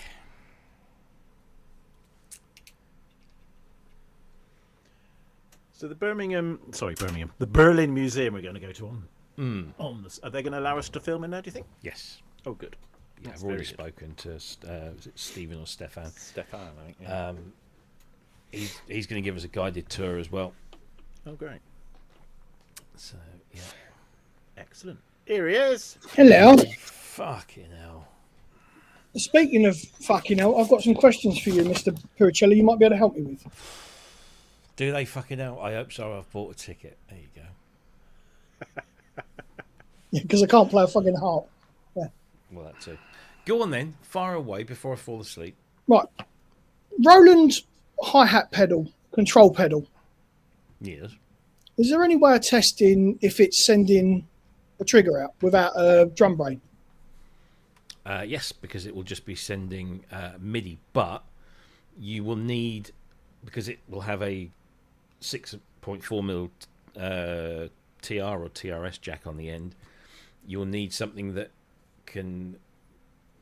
S2: So the the Berlin Museum we're going to go to on this. Are they going to allow us to film in there, do you think?
S3: Yes.
S2: Oh, good.
S3: Yeah,
S2: That's
S3: I've already
S2: very good.
S3: spoken to was it Stephen or Stefan.
S2: Stefan, I think. Yeah.
S3: He's going to give us a guided tour as well.
S2: Oh, great.
S3: So yeah,
S2: Excellent. Here he is.
S7: Hello.
S3: fucking hell.
S7: Speaking of fucking hell, I've got some questions for you, Mr. Puricelli. You might be able to help me with.
S3: Do they fucking hell? I hope so. I've bought a ticket. There you go.
S7: Yeah, because I can't play a fucking harp.
S3: Well, that too. Go on then. Fire away before I fall asleep.
S7: Right. Roland's hi-hat pedal, control pedal.
S3: Yes.
S7: Is there any way of testing if it's sending a trigger out without a drum brain?
S3: Yes, because it will just be sending MIDI, but you will need, because it will have a 6.4mm TR or TRS jack on the end, you'll need something that can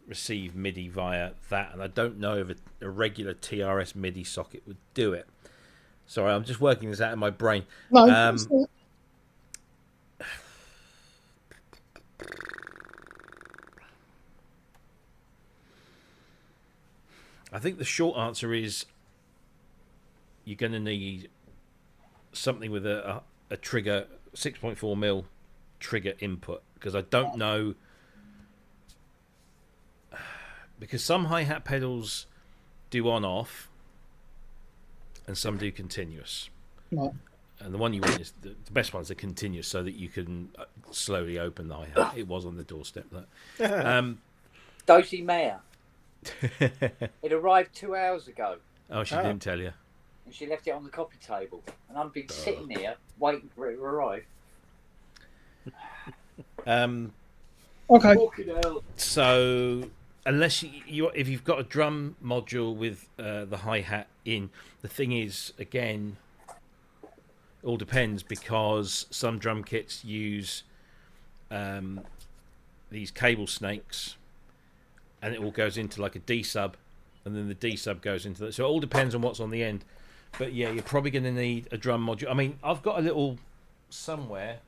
S3: receive MIDI via that, and I don't know if a regular TRS MIDI socket would do it. Sorry, I'm just working this out in my brain.
S7: No.
S3: I think the short answer is you're going to need something with a trigger, 6.4mm trigger input, because I don't know, because some hi-hat pedals do on-off and some do continuous.
S7: Right.
S3: And the one you want is the best ones are continuous, so that you can slowly open the hi-hat. It was on the doorstep. That.
S1: Dozy Mare. It arrived 2 hours ago,
S3: Oh, she didn't tell you.
S1: and she left it on the coffee table, and I've been sitting here waiting for it to arrive.
S7: Okay.
S1: Fucking hell.
S3: So, unless if you've got a drum module with the hi-hat in, the thing is, again, it all depends, because some drum kits use these cable snakes, and it all goes into like a D sub, and then the D sub goes into that. So it all depends on what's on the end. But yeah, you're probably going to need a drum module. I mean, I've got a little somewhere,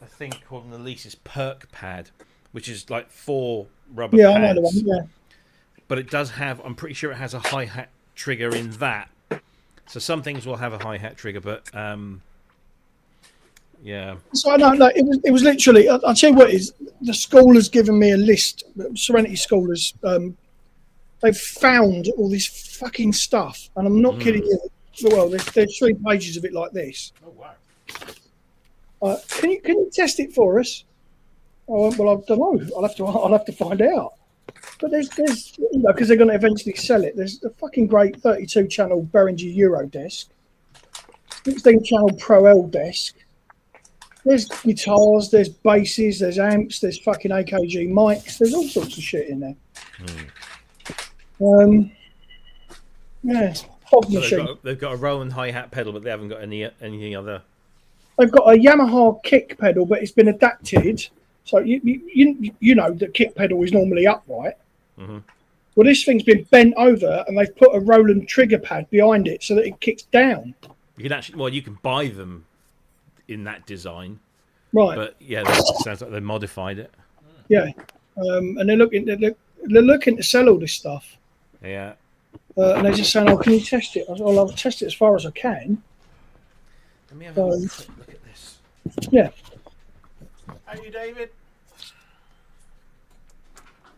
S3: I think, called an Elise's perk pad, which is like 4 rubber
S7: Yeah,
S3: pads.
S7: I know the one. Yeah.
S3: But it does have, I'm pretty sure it has a hi-hat trigger in that. So some things will have a hi-hat trigger, but yeah.
S7: So I don't know. It was literally. I'll tell you what it is. The school has given me a list. Serenity School has. They've found all this fucking stuff, and I'm not kidding you. Well, there's 3 pages of it like this.
S3: Oh wow.
S7: Can you test it for us? Oh, well, I don't know. I'll have to find out. But there's because they're going to eventually sell it. There's a fucking great 32 channel Behringer Euro desk, 16 channel Pro L desk. There's guitars, there's basses, there's amps, there's fucking AKG mics. There's all sorts of shit in there. Yeah, Hog
S3: So
S7: machine.
S3: they've got a Roland hi-hat pedal, but they haven't got anything other.
S7: They've got a Yamaha kick pedal, but it's been adapted. So you know the kick pedal is normally upright.
S3: Mm-hmm.
S7: Well, this thing's been bent over, and they've put a Roland trigger pad behind it so that it kicks down.
S3: You can actually, well, you can buy them in that design,
S7: Right.
S3: but yeah, that sounds like they modified it.
S7: Yeah. And they're looking to sell all this stuff.
S3: Yeah.
S7: And they're just saying, "Oh, can you test it?" I said, "Well, I'll test it as far as I can."
S3: Let me have a quick look at this.
S7: Yeah.
S2: How are you, David?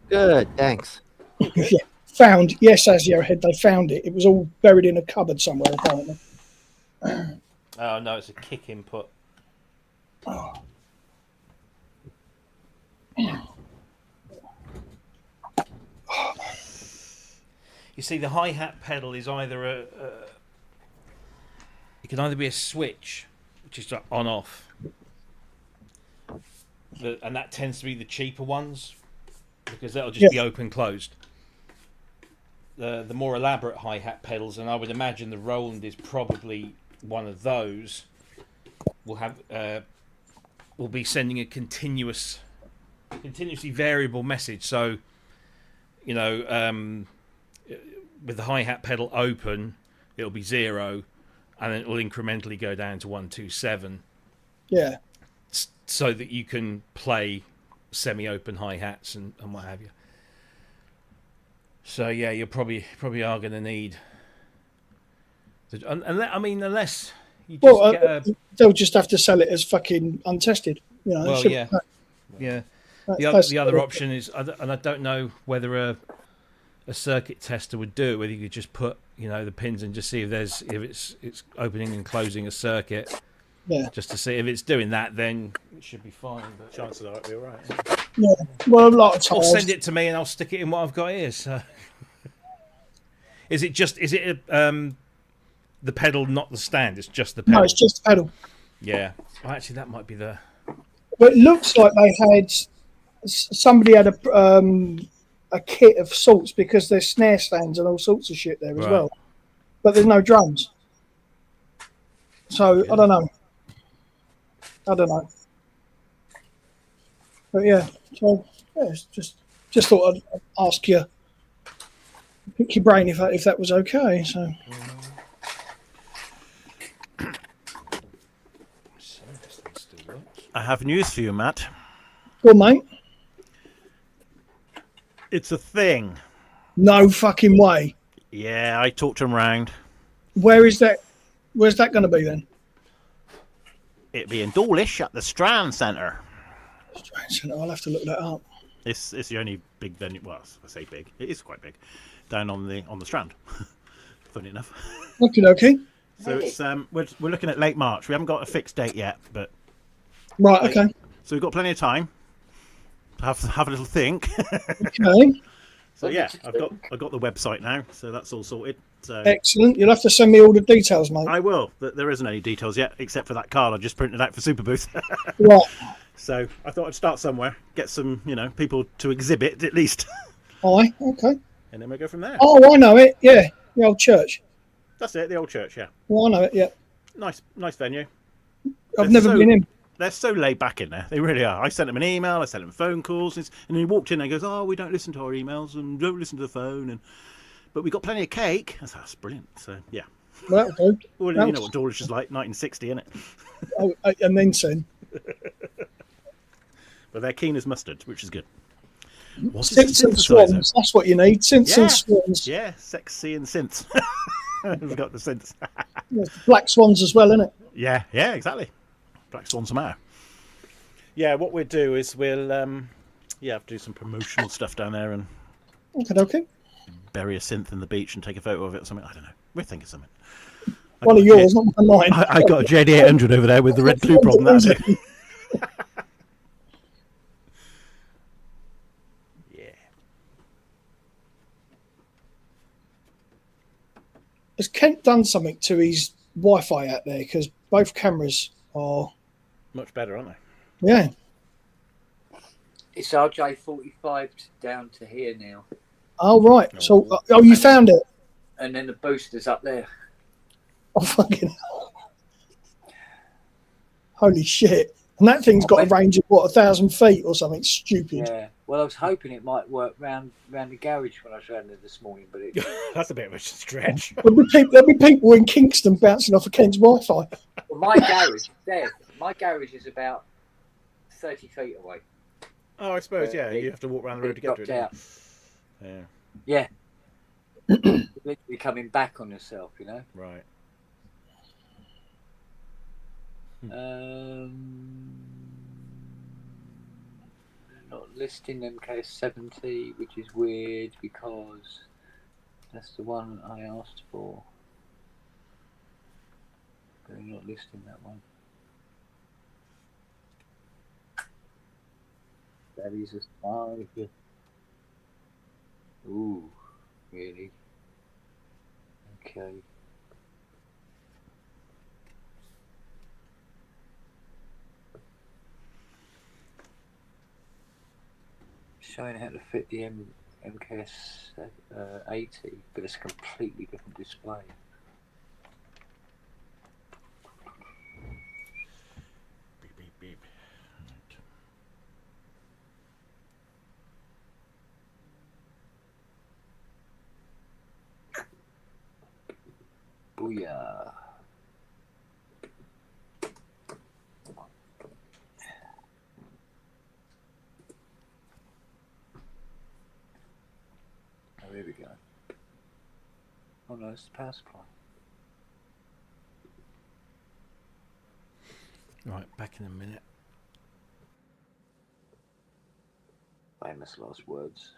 S8: Good, thanks.
S7: Yeah. Found. Yes, as your head, they found it. It was all buried in a cupboard somewhere, apparently.
S3: Oh no, it's a kick input. You see, the hi-hat pedal is either it can either be a switch, which is like on-off, and that tends to be the cheaper ones, because that'll just be open-closed. The more elaborate hi-hat pedals, and I would imagine the Roland is probably one of those, will be sending a continuously variable message. So, you know, with the hi-hat pedal open, it'll be 0, and then it will incrementally go down to 127.
S7: Yeah.
S3: So that you can play semi-open hi-hats and what have you. So yeah, you probably are going to need. Unless You just
S7: Well,
S3: get a,
S7: they'll just have to sell it as fucking untested. You know.
S3: well, yeah. Yeah. The other option is, and I don't know whether a circuit tester would do it, whether you could just put, you know, the pins and just see if it's opening and closing a circuit.
S7: Yeah.
S3: Just to see if it's doing that, then it should be fine. But
S2: Chances are it'll be all right.
S7: Yeah. Well, a lot of
S3: or
S7: times.
S3: send it to me and I'll stick it in what I've got here. So, is it the pedal, not the stand? It's just the pedal.
S7: No, it's just the pedal.
S3: Yeah. Well, actually, that might be the.
S7: Well, it looks like they had somebody had a kit of sorts because there's snare stands and all sorts of shit there as
S3: Right.
S7: well, but there's no drums. So I don't know. But yeah, so yeah, it's just thought I'd ask you, pick your brain if that was okay. So
S2: I have news for you, Matt.
S7: well, mate,
S2: It's a thing.
S7: no fucking way.
S2: Yeah, I talked him round.
S7: Where's that going to be then?
S2: It'd be in Dawlish at the Strand Centre.
S7: I'll have to look that up.
S2: It's the only big venue. Well, I say big. It is quite big, down on the Strand. Funny enough.
S7: Okay.
S2: So it's we're looking at late March. We haven't got a fixed date yet, but
S7: Right. Okay.
S2: so we've got plenty of time to have a little think.
S7: Okay.
S2: So yeah, I've got the website now, so that's all sorted. So
S7: Excellent. You'll have to send me all the details, mate.
S2: I will. There isn't any details yet, except for that card I just printed out for Superbooth.
S7: Right.
S2: So I thought I'd start somewhere, get some people to exhibit at least,
S7: Aye. Okay.
S2: and then we'll go from there.
S7: Oh, I know it. Yeah. The old church.
S2: That's it, the old church. Yeah,
S7: Oh, I know it. Yeah.
S2: nice venue.
S7: I've never been in.
S2: They're so laid back in there. They really are. I sent them an email. I sent them phone calls, and he walked in and he goes, "Oh, we don't listen to our emails and don't listen to the phone, but we got plenty of cake." I thought, that's brilliant. So yeah.
S7: Well, that'll do.
S2: Well, you know what Dawlish is like, 1960, isn't it?
S7: Oh, and then send.
S2: But they're keen as mustard, which is good. What's a
S7: Synths and
S2: synthesizer?
S7: swans. That's what you need. Synths and swans.
S2: Yeah, sexy and synths. We've got the synths.
S7: Yeah, black swans as well, isn't it?
S2: Yeah, exactly. Black Swan Samara. Yeah, what we'll do is we'll have to do some promotional stuff down there and
S7: Okay.
S2: bury a synth in the beach and take a photo of it or something. I don't know. We're thinking something.
S7: One of yours, not mine.
S2: I got a JD800 over there with the red glue problem. That's it. Yeah.
S7: Has Kent done something to his Wi-Fi out there? Because both cameras are.
S2: Much better, aren't they?
S7: Yeah.
S1: It's RJ45 down to here now,
S7: Oh right. So you found it.
S1: and then the booster's up there.
S7: Oh fucking hell. Holy shit! And that thing's got a range of 1,000 feet or something stupid.
S1: Yeah. Well, I was hoping it might work round the garage when I was round there this morning, but it.
S2: That's a bit of a stretch.
S7: There'll be people in Kingston bouncing off of Kent's Wi-Fi.
S1: Well, my garage is there. My garage is about 30 feet away.
S2: Oh, I suppose, yeah. You have to walk around the road to get to it.
S1: Dropped
S2: don't
S1: out.
S2: you? Yeah.
S1: Yeah. Literally coming back on yourself, you know.
S2: Right.
S1: Not listing MK70, which is weird because that's the one I asked for. But they're not listing that one. That is a 5. Ooh, really? Okay. Showing how to fit the MKS 80, but it's a completely different display.
S2: Beep, beep, beep.
S1: Booyah. Oh, here we go. Oh no, it's the power supply.
S3: Right, back in a minute.
S1: Famous last words.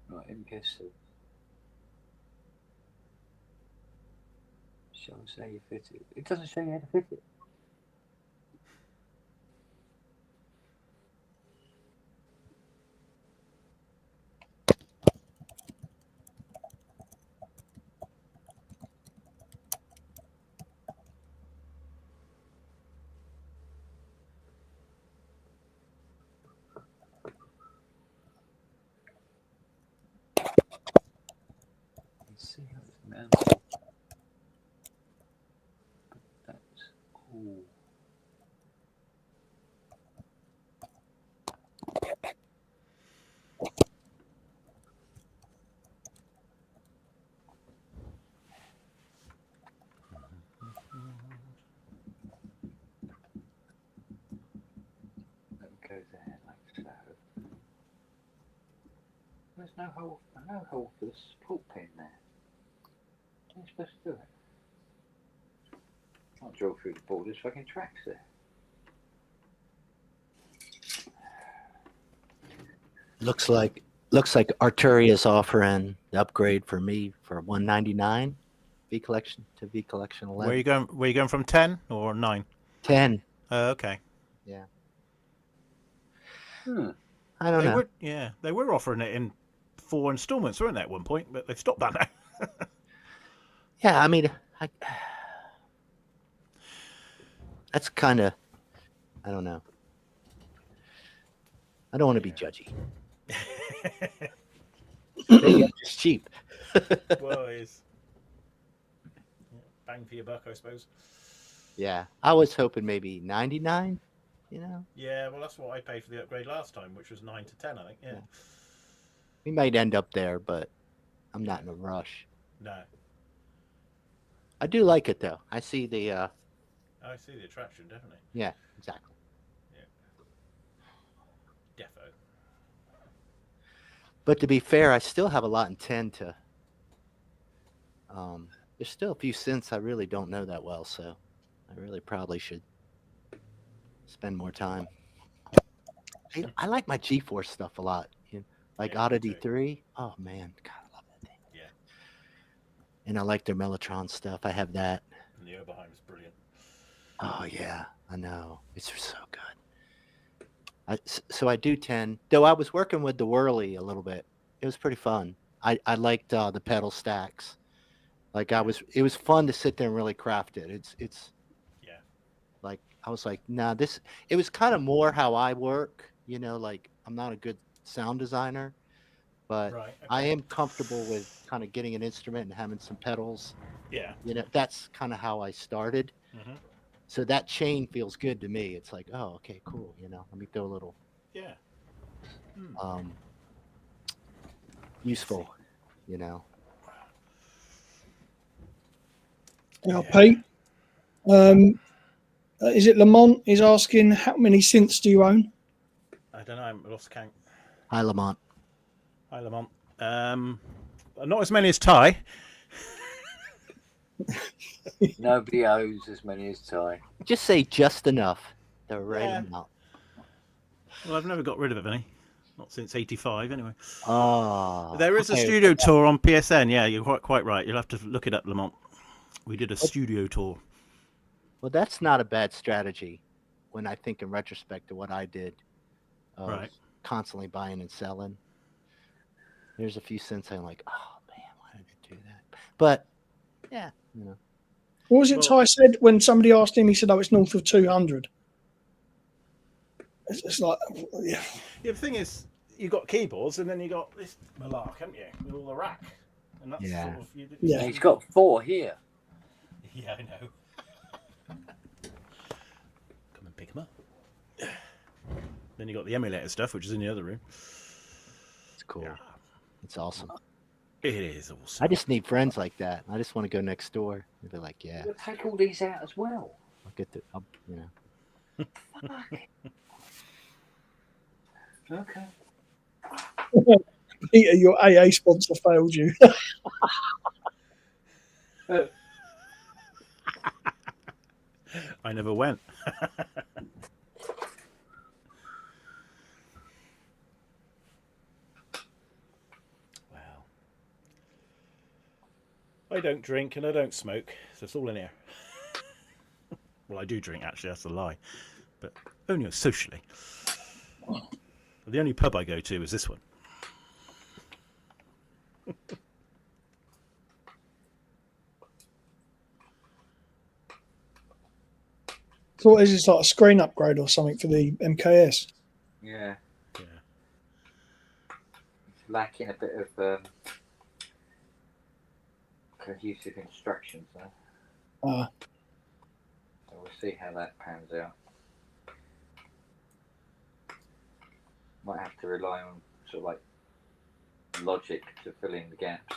S1: Right, let me guess. Shall I say you fit it? It doesn't show you how to fit it. Let's see how it's mounted. That's cool. That goes there like so. There's no hole for the support pin there. How are you supposed to do it? I'll drill through the board. There's fucking tracks there.
S8: Looks like Arturia's offering the upgrade for me for $199. V collection to V collection 11.
S2: Where are you going? Where are you going from 10 or 9?
S8: 10.
S2: Okay.
S8: Yeah.
S2: I
S8: don't know.
S2: They were offering it in 4 installments, weren't they, at one point? But they've stopped that now.
S8: Yeah, I mean, that's kind of, I don't know. I don't want to be judgy. Maybe it's cheap.
S2: Well, it's bang for your buck, I suppose.
S8: Yeah, I was hoping maybe 99. You know.
S2: Yeah, well, that's what I paid for the upgrade last time, which was 9 to 10, I think. Yeah.
S8: We might end up there, but I'm not in a rush.
S2: No.
S8: I do like it though. I see the.
S2: I see the attraction, definitely.
S8: Yeah, exactly.
S2: Yeah. Defo.
S8: But to be fair, I still have a lot in 10 to. There's still a few synths I really don't know that well, so I really probably should spend more time. I like my G-Force stuff a lot. You know, like Oddity 3. Oh man, God, I love that thing.
S2: Yeah.
S8: And I like their Mellotron stuff. I have that.
S2: And the Oberheim is brilliant.
S8: Oh yeah, I know. It's so good. So I do 10. Though I was working with the Whirly a little bit. It was pretty fun. I liked the pedal stacks. Like it was fun to sit there and really craft it. It's
S2: yeah.
S8: Like I was like, nah, it was kind of more how I work, you know, like I'm not a good sound designer, but
S2: Right, okay.
S8: I am comfortable with kind of getting an instrument and having some pedals.
S2: Yeah.
S8: You know, that's kind of how I started.
S2: Mm-hmm.
S8: So that chain feels good to me. It's like, oh, okay, cool. You know, let me throw a little
S2: Yeah.
S8: useful, you know.
S7: Now, Pete, is it Lamont is asking how many synths do you own?
S2: I don't know. I lost count.
S8: Hi, Lamont.
S2: Hi, Lamont. Not as many as Ty.
S1: Nobody owes as many as Ty.
S8: Just say just enough. The right
S2: Yeah.
S8: amount.
S2: Well, I've never got rid of any. Not since 85, anyway.
S8: Oh.
S2: There is a studio tour on PSN. Yeah, you're quite right. You'll have to look it up, Lamont. We did a studio tour.
S8: Well, that's not a bad strategy when I think in retrospect to what I did.
S2: Right.
S8: Constantly buying and selling. There's a few cents I'm like, oh, man, why did I do that? But, yeah, you know.
S7: What was it Ty said when somebody asked him? He said, oh, it's north of 200. It's like, yeah.
S2: Yeah, the thing is, you got keyboards and then you got this malark, haven't you? With all the rack. And that's
S8: Yeah.
S2: sort of...
S7: Yeah.
S1: He's got 4 here.
S2: Yeah, I know. Come and pick them up. Then you got the emulator stuff, which is in the other room.
S8: It's cool.
S2: Yeah.
S8: It's awesome.
S2: It is awesome.
S8: I just need friends like that. I just want to go next door and be like, yeah.
S1: We'll take all these out as well.
S8: get to, you know.
S1: Okay.
S7: Peter, your AA sponsor failed you.
S2: I never went. Wow. I don't drink and I don't smoke, so it's all in here. Well, I do drink, actually, that's a lie. But only socially. The only pub I go to is this one.
S7: So what is this, like a screen upgrade or something for the MKS?
S1: Yeah.
S2: Yeah.
S1: It's lacking a bit of cohesive instructions there.
S7: Ah,
S1: So we'll see how that pans out. Might have to rely on sort of like logic to fill in the gaps.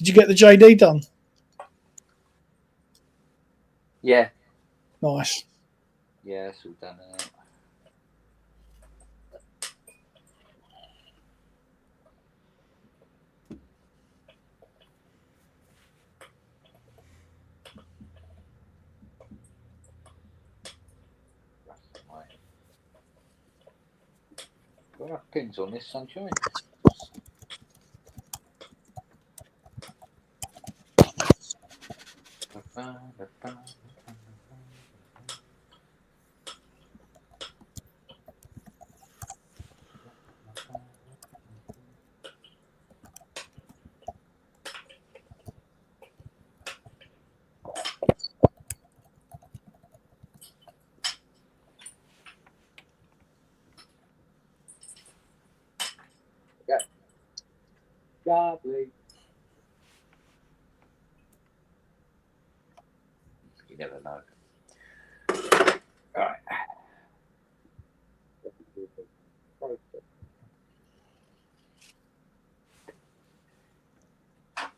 S7: did you get the JD done?
S1: Yeah.
S7: Nice.
S1: Yeah, it's all done now. Got enough pins on this, sunshine. Yeah. Lovely. You never know. All right.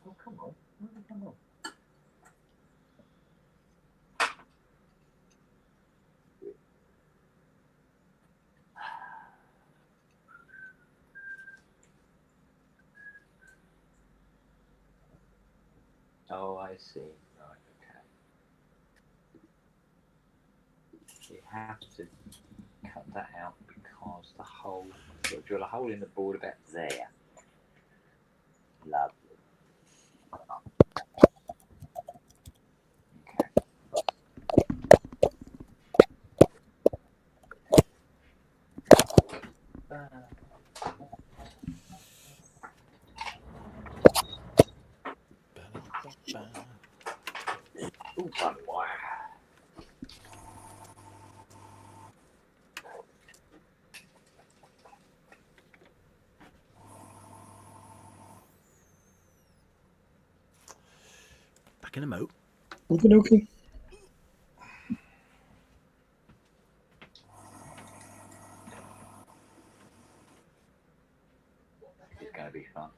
S1: Oh, come on. Come on. Oh, I see. Right, okay. You have to cut that out because the hole, you've got to drill a hole in the board about there. Lovely. Ooh, fun wire.
S2: Back in a moat.
S7: Okay, okay.
S1: This is going to be fun.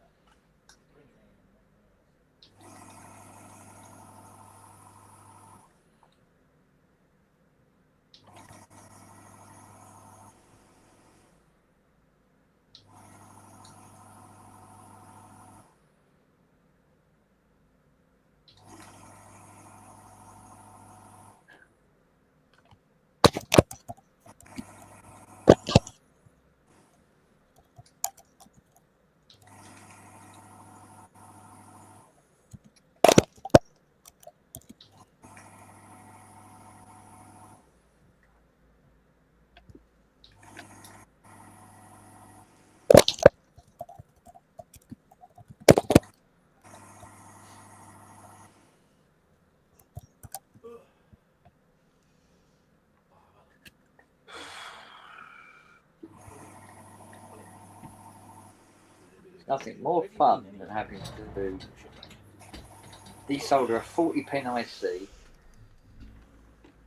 S1: Nothing more fun than having to desolder a 40-pin IC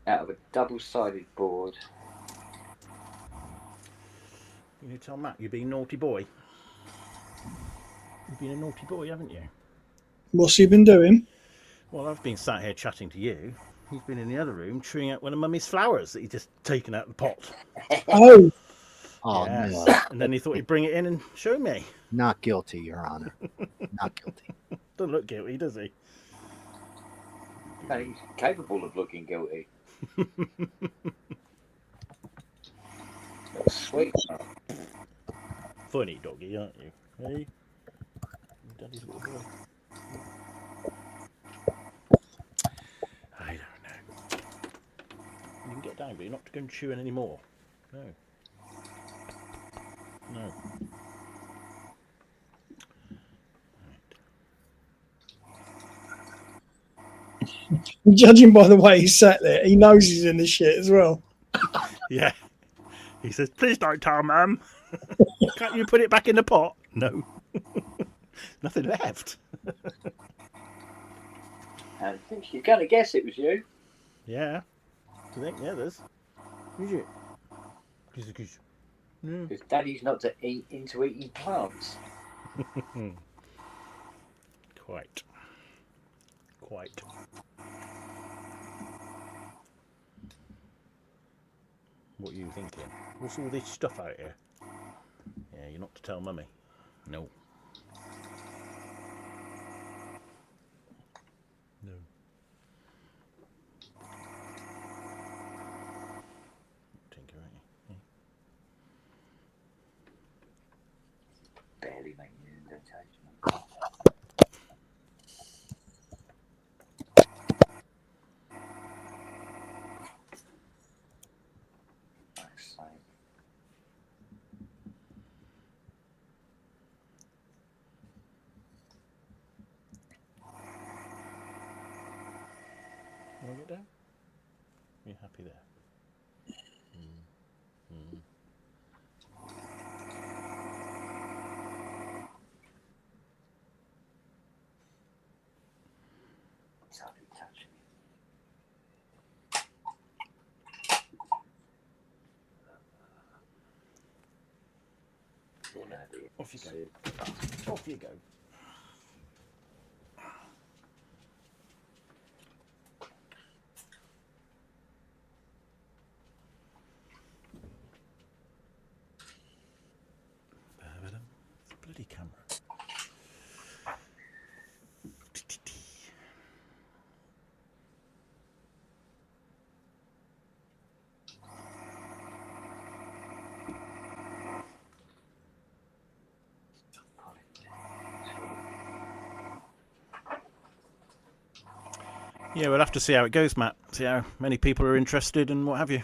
S1: out of a double-sided board.
S2: You need to tell Matt you've been a naughty boy. You've been a naughty boy, haven't you?
S7: What's he been doing?
S2: Well, I've been sat here chatting to you. He's been in the other room chewing out one of Mummy's flowers that he'd just taken out of the pot.
S7: Oh,
S8: Oh
S2: Yes.
S8: no,
S2: And then he thought he'd bring it in and show me.
S8: not guilty, Your Honor. Not guilty.
S2: Doesn't look guilty, does he?
S1: And he's capable of looking guilty. Sweet.
S2: Funny doggy, aren't you? Hey? Daddy's little boy. I don't know. You can get down, but you're not going chewing anymore. No. No.
S7: judging by the way he sat there, he knows he's in the shit as well.
S2: Yeah. He says, please don't tell Mum. Can't you put it back in the pot? No. Nothing left.
S1: And you're going to guess it was you.
S2: Yeah. Do you think? Yeah, there's. Is it? No.
S1: Because Daddy's not into eating plants.
S2: Quite. Quite. What are you thinking? What's all this stuff out here? Yeah, you're not to tell Mummy. No. No. Tinker, ain't you?
S1: Barely making an indentation. Nice save.
S2: Want to get down? You're happy there?
S1: It's hardly touching it.
S2: Off you go. Off you go. Bloody camera. Yeah, we'll have to see how it goes, Matt. See how many people are interested and what have you.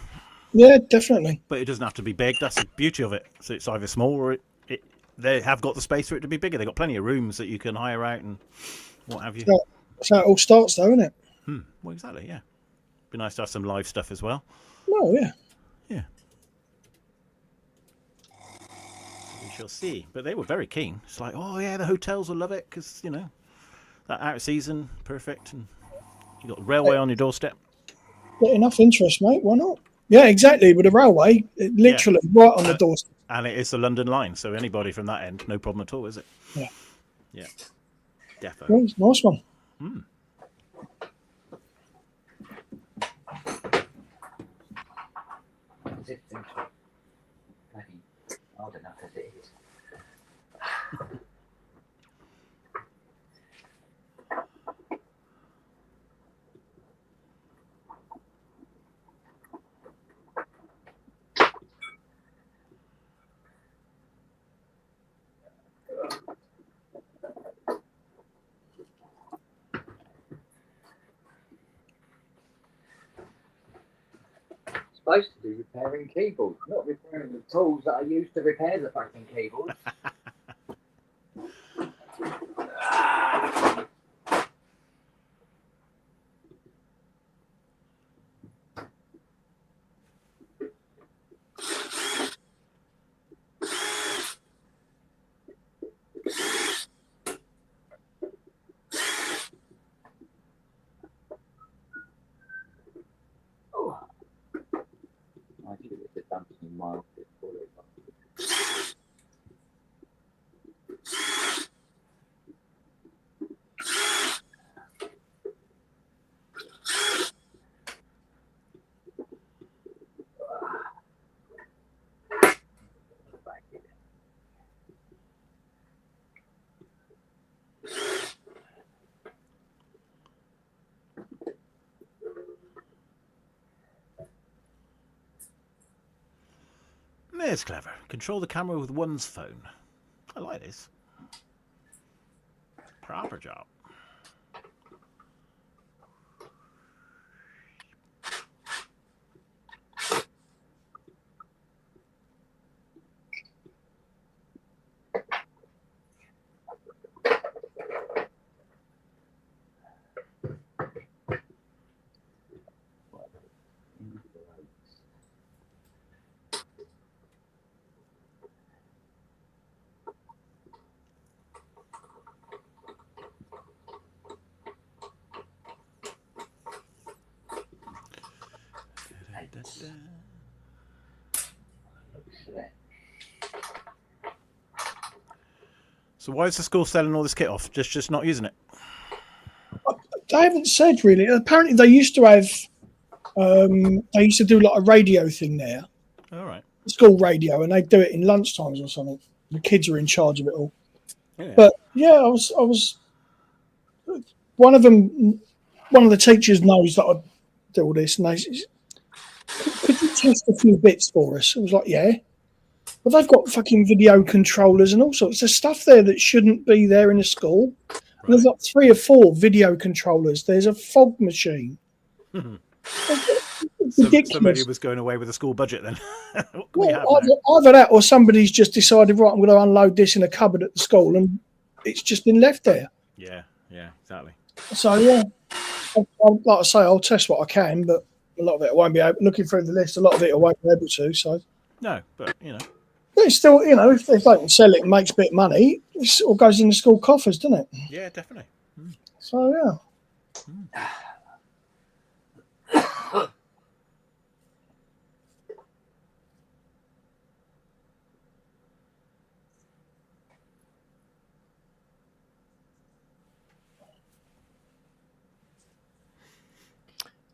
S7: Yeah, definitely.
S2: But it doesn't have to be big. That's the beauty of it. So it's either small or they have got the space for it to be bigger. They've got plenty of rooms that you can hire out and what have you.
S7: Yeah. That's how it all starts, though, isn't it?
S2: Well, exactly, yeah. Be nice to have some live stuff as well.
S7: Oh, yeah.
S2: Yeah. We shall see. But they were very keen. It's like, oh, yeah, the hotels will love it because, you know, that out season, perfect. And you got the railway on your doorstep.
S7: Get enough interest, mate. Why not? Yeah, exactly. With the railway, literally right on the doorstep.
S2: And it is the London line, so anybody from that end, no problem at all, is it?
S7: Yeah.
S2: Yeah. Defo.
S7: Yeah, it's a nice one.
S1: Is it bloody hard enough as it is? Supposed to be repairing keyboards, not repairing the tools that I use to repair the fucking keyboards. I should have done some mild before they got
S2: It's clever. Control the camera with one's phone. I like this. Proper job. So why is the school selling all this kit off? Just not using it?
S7: They haven't said really. Apparently, they used to have. They used to do like a radio thing there,
S2: All right.
S7: school radio, and they do it in lunchtimes or something. The kids are in charge of it all.
S2: Yeah.
S7: But yeah, I was. One of them, one of the teachers knows that I do all this, and they said, could you test a few bits for us? I was like, yeah. But they've got fucking video controllers and all sorts of stuff there that shouldn't be there in a school.
S2: Right.
S7: And there's like 3 or 4 video controllers. There's a fog machine. It's
S2: Somebody
S7: ridiculous.
S2: was going away with a school budget then. What can we have
S7: Well,
S2: now?
S7: either that or somebody's just decided, right, I'm going to unload this in a cupboard at the school, and it's just been left there.
S2: Yeah, exactly.
S7: So yeah, like I say, I'll test what I can, but a lot of it I won't be able. Looking through the list, a lot of it I won't be able to. So
S2: No, but
S7: but it's still, if they can sell it and makes a bit of money, it all goes in the school coffers, doesn't it?
S2: yeah, definitely.
S7: So yeah.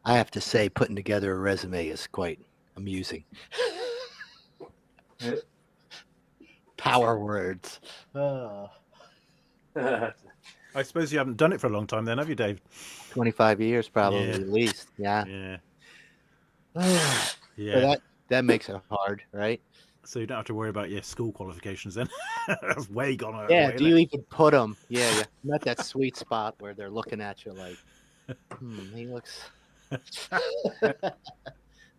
S8: I have to say, putting together a resume is quite amusing. Power words.
S2: I suppose you haven't done it for a long time then, have you, Dave?
S8: 25 years probably
S2: Yeah.
S8: at least. Yeah.
S2: Yeah.
S8: So that makes it hard, right?
S2: So you don't have to worry about your school qualifications then. That's way gone out.
S8: Yeah.
S2: Way,
S8: Do you even put them? Yeah. Not that sweet spot where they're looking at you like, he looks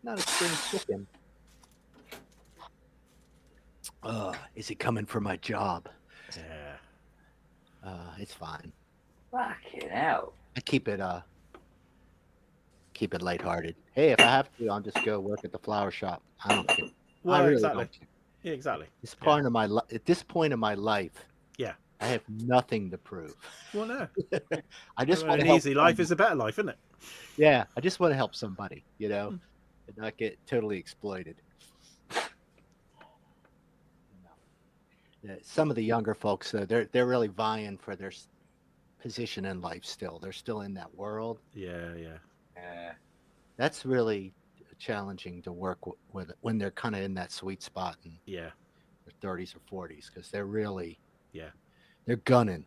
S8: not a spring chicken. Is he coming for my job?
S2: Yeah.
S8: It's fine.
S1: Fucking hell.
S8: I keep it lighthearted. Hey, if I have to, I'll just go work at the flower shop. I don't care.
S2: Well,
S8: I really
S2: exactly.
S8: don't care.
S2: Yeah, exactly.
S8: It's part of my at this point in my life.
S2: Yeah.
S8: I have nothing to prove.
S2: Well, no.
S8: I just want
S2: An
S8: to help
S2: easy life
S8: somebody.
S2: is a better life, isn't it?
S8: Yeah, I just want to help somebody, and not get totally exploited. Some of the younger folks, though, they're really vying for their position in life. Still, they're still in that world.
S2: Yeah.
S8: That's really challenging to work with when they're kind of in that sweet spot in
S2: Yeah.
S8: their 30s or 40s, because they're really,
S2: Yeah.
S8: they're gunning.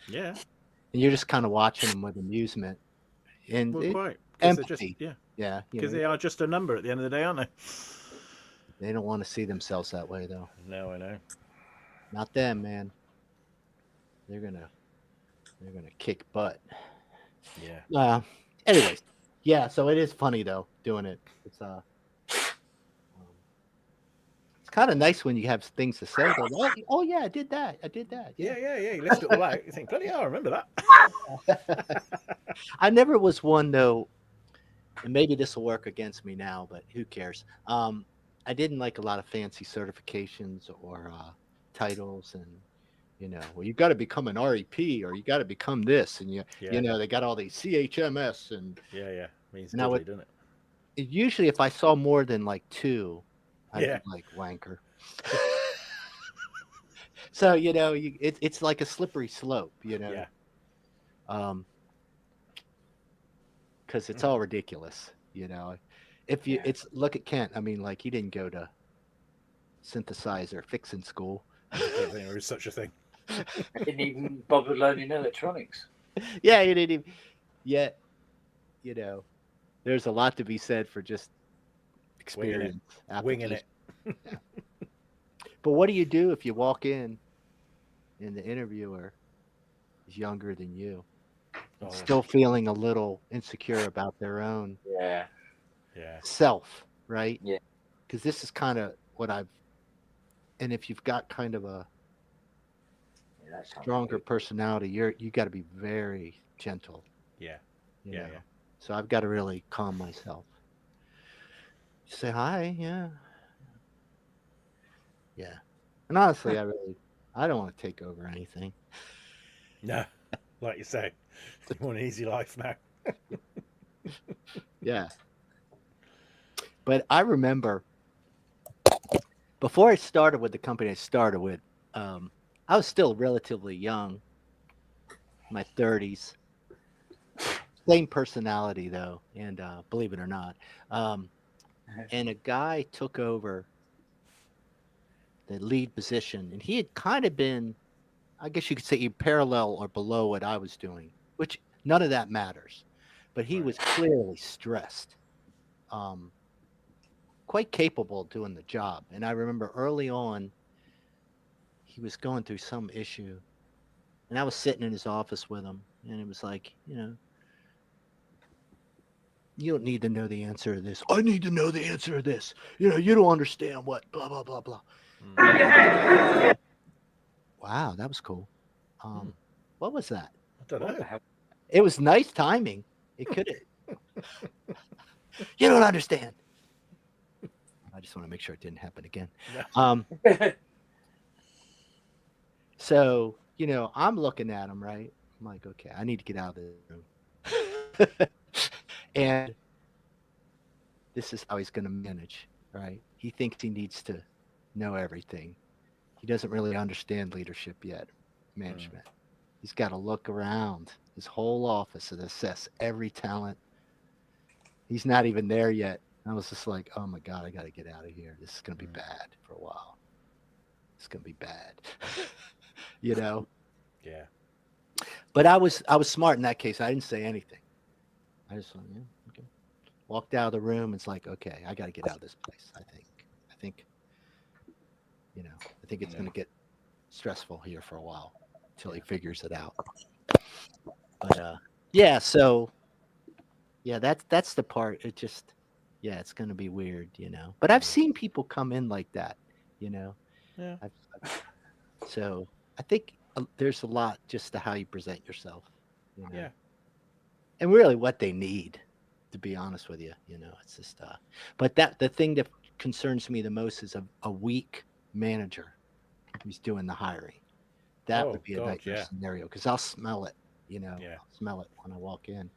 S2: Yeah.
S8: And you're just kind of watching them with amusement and
S2: Well, quite. 'Cause they're
S8: empathy.
S2: yeah.
S8: Yeah,
S2: Because they are just a number at the end of the day, aren't they?
S8: they don't want to see themselves that way, though.
S2: No, I know.
S8: Not them, man. They're gonna kick butt.
S2: Yeah.
S8: Anyways, yeah. So it is funny though doing it. It's kind of nice when you have things to say. Like, oh yeah, I did that.
S2: Yeah. You list it all out. You think, bloody hell, I remember that.
S8: I never was one though, and maybe this will work against me now, but who cares? I didn't like a lot of fancy certifications or titles, and well, you got to become an REP or you got to become this, and they got all these CHMS and
S2: Yeah. Means
S8: And I would-
S2: diddly, doesn't it?
S8: usually if I saw more than like 2, I'd
S2: Yeah.
S8: be like wanker. So it's like a slippery slope,
S2: Yeah.
S8: because it's all ridiculous, If you look at Kent, I mean, like he didn't go to synthesizer fixing school.
S2: I don't think there is such a thing.
S1: I didn't even bother learning electronics.
S8: Yeah, you didn't even. Yet, there's a lot to be said for just
S2: Winging it.
S8: experience.
S2: Winging it.
S8: Yeah. But what do you do if you walk in and the interviewer is younger than you, and
S3: Oh,
S8: still feeling a little insecure about their own
S1: Yeah.
S3: yeah.
S8: self, right?
S1: Yeah.
S8: Because this is kind of what and if you've got kind of a
S1: Yeah, that sounds
S8: stronger
S1: good.
S8: personality, you got to be very gentle.
S3: Yeah.
S8: You
S3: Yeah,
S8: know?
S3: yeah.
S8: So I've got to really calm myself. Say hi, yeah. And honestly, I don't want to take over anything.
S3: No, like you say, you want an easy life now.
S8: Yeah. But I remember before I started with the company I started with, I was still relatively young, my 30s. Same personality though, and believe it or not, and a guy took over the lead position, and he had kind of been, I guess you could say, parallel or below what I was doing, which none of that matters. But he was clearly stressed, quite capable of doing the job. And I remember early on, he was going through some issue, and I was sitting in his office with him, and it was like, you don't need to know the answer to this. I need to know the answer to this. You don't understand what, blah, blah, blah, blah. Wow, that was cool. What was that?
S3: I don't
S1: What the
S3: know.
S1: hell?
S8: It was nice timing. It could have. You don't understand. I just want to make sure it didn't happen again. So, I'm looking at him, right? I'm like, okay, I need to get out of the room. And this is how he's going to manage, right? He thinks he needs to know everything. He doesn't really understand leadership yet, management. He's got to look around his whole office and assess every talent. He's not even there yet. I was just like, oh my God, I got to get out of here. This is going to be bad for a while. It's going to be bad,
S3: Yeah.
S8: But I was smart in that case. I didn't say anything. I just went, yeah, okay. Walked out of the room. It's like, okay, I got to get out of this place. I think, it's going to get stressful here for a while until he figures it out. But so yeah, that's the part. It just, it's going to be weird, But I've seen people come in like that,
S3: Yeah.
S8: So I think there's a lot just to how you present yourself,
S3: Yeah.
S8: and really what they need, to be honest with you, it's just, but the thing that concerns me the most is a weak manager who's doing the hiring. That would be a nightmare scenario, because I'll smell it, I'll smell it when I walk in,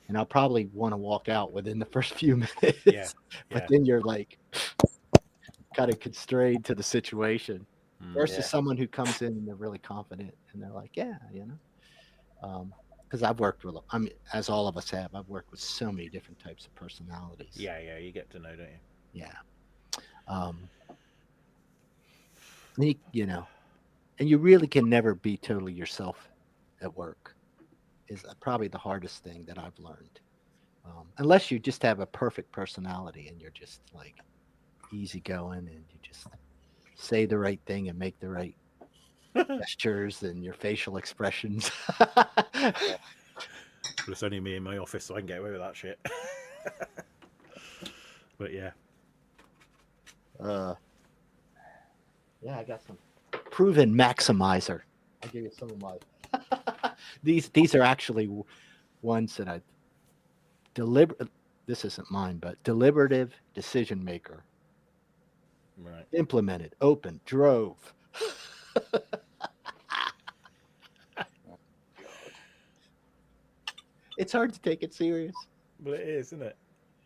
S8: and I'll probably want to walk out within the first few minutes.
S3: Yeah.
S8: But then you're like kind of constrained to the situation versus someone who comes in and they're really confident and they're like, because I've worked with, as all of us have, I've worked with so many different types of personalities.
S3: Yeah, you get to know, don't you?
S8: Yeah. And you really can never be totally yourself at work, is probably the hardest thing that I've learned. Unless you just have a perfect personality and you're just like easygoing and you just say the right thing and make the right gestures and your facial expressions.
S3: But it's only me in my office, so I can get away with that shit. But yeah.
S8: I got some proven maximizer. I'll give you some of my. These are actually ones that I this isn't mine, but deliberative decision maker.
S3: Right.
S8: Implemented, open, drove. It's hard to take it serious.
S3: Well, it is, isn't it?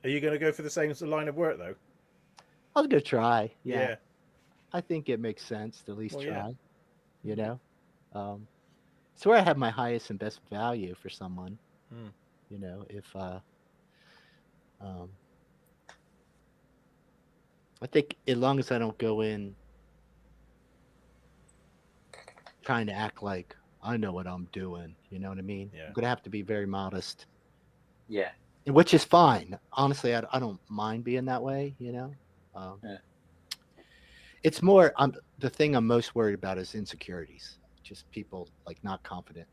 S3: Are you going to go for the same line of work, though?
S8: I was going to try.
S3: Yeah.
S8: I think it makes sense to at least
S3: Well,
S8: try. It's where I have my highest and best value for someone. If I think as long as I don't go in trying to act like I know what I'm doing, you know what I mean?
S3: Yeah.
S8: I'm going to have to be very modest.
S1: Yeah.
S8: Which is fine. Honestly, I don't mind being that way, it's more. The thing I'm most worried about is insecurities. Just people like not confident,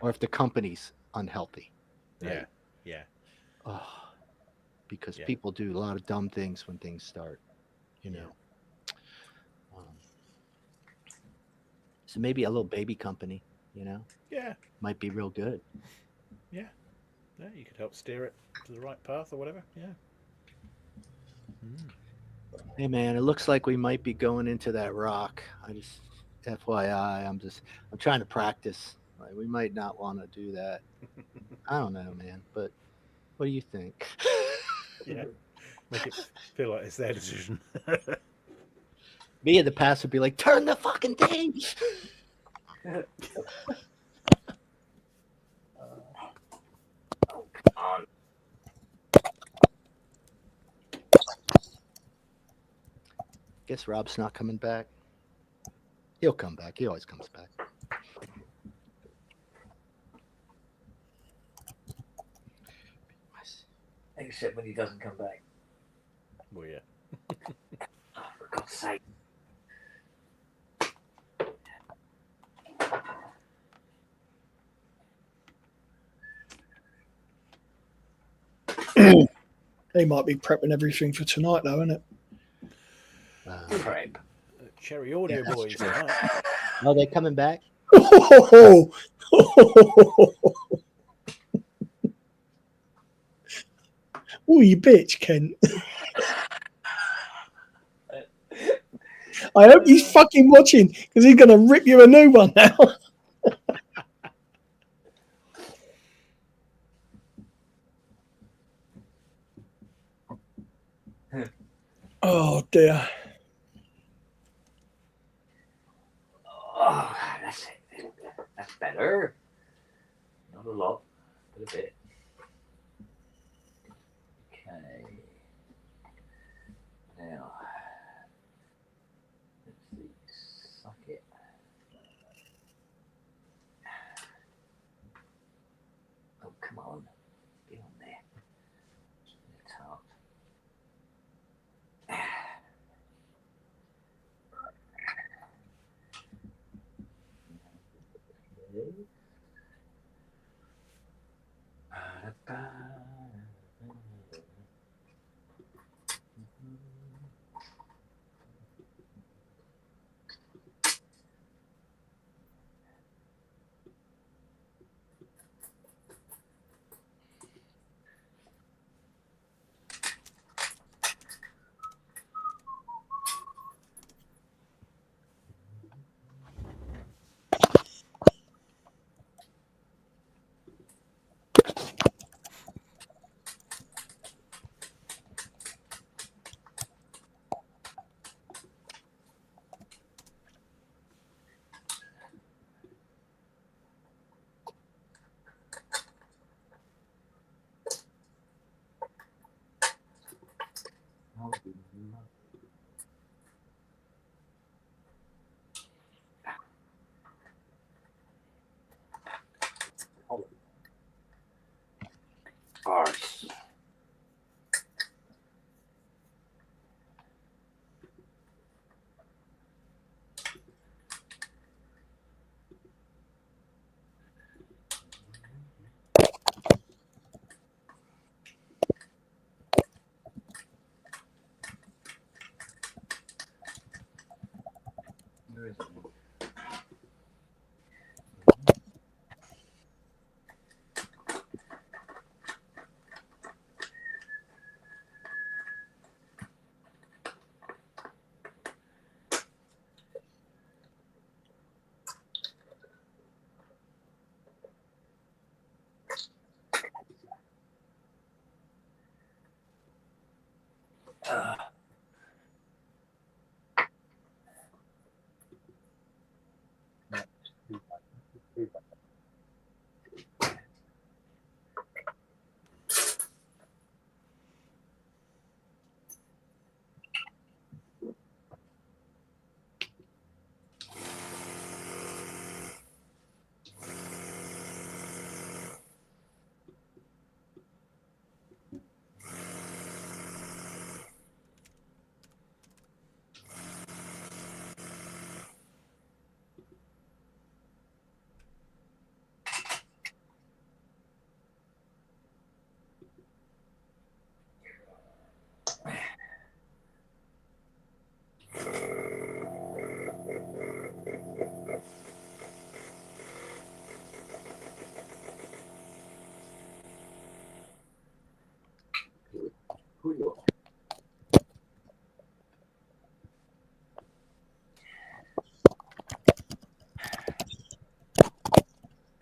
S8: or if the company's unhealthy.
S2: Yeah. Yeah.
S8: Oh, because
S2: Yeah.
S8: people do a lot of dumb things when things start. You know. So maybe a little baby company. You know,
S2: Yeah.
S8: might be real good.
S2: Yeah. Yeah. You could help steer it to the right path or whatever. Yeah.
S8: Hey man, it looks like we might be going into that rock. I just FYI, I'm trying to practice. Like we might not want to do that. I don't know, man, but what do you think?
S2: Yeah. Make it feel like it's their decision.
S8: Me in the past would be like, turn the fucking thing. Guess Rob's not coming back. He'll come back. He always comes back.
S1: Except when he doesn't come back.
S2: Well, yeah.
S1: Oh, for God's sake.
S7: He might be prepping everything for tonight, though, isn't it?
S1: Prep.
S2: Cherry Audio
S8: Yeah,
S2: Boys.
S8: true.
S2: Tonight.
S8: Oh, they coming back?
S7: Oh, you bitch, Kent. I hope he's fucking watching because he's going to rip you a new one now. Oh, dear.
S1: Oh, that's it. That's better. Not a lot, but a bit. Okay. Now, let's see. Suck it. Oh, come on. Get on there. It's hard. Arse.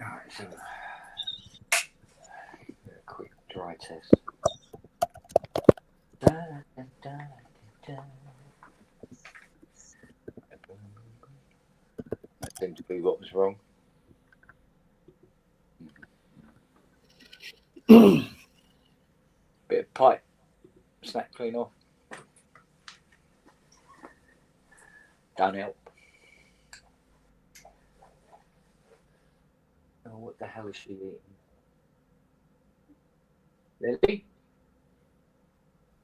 S1: Alright, so a quick dry test. Da, da, da, da. That seemed to be what was wrong. Bit of pipe snap clean off. Don't help. Oh, what the hell is she eating? Lily?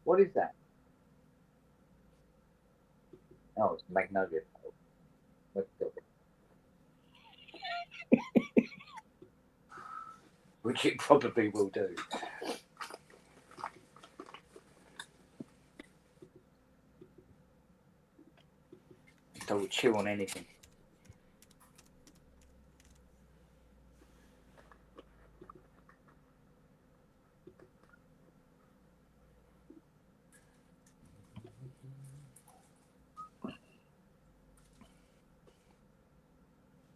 S1: What is that? Oh, it's magnolia. Which it probably will do. Don't chew on anything.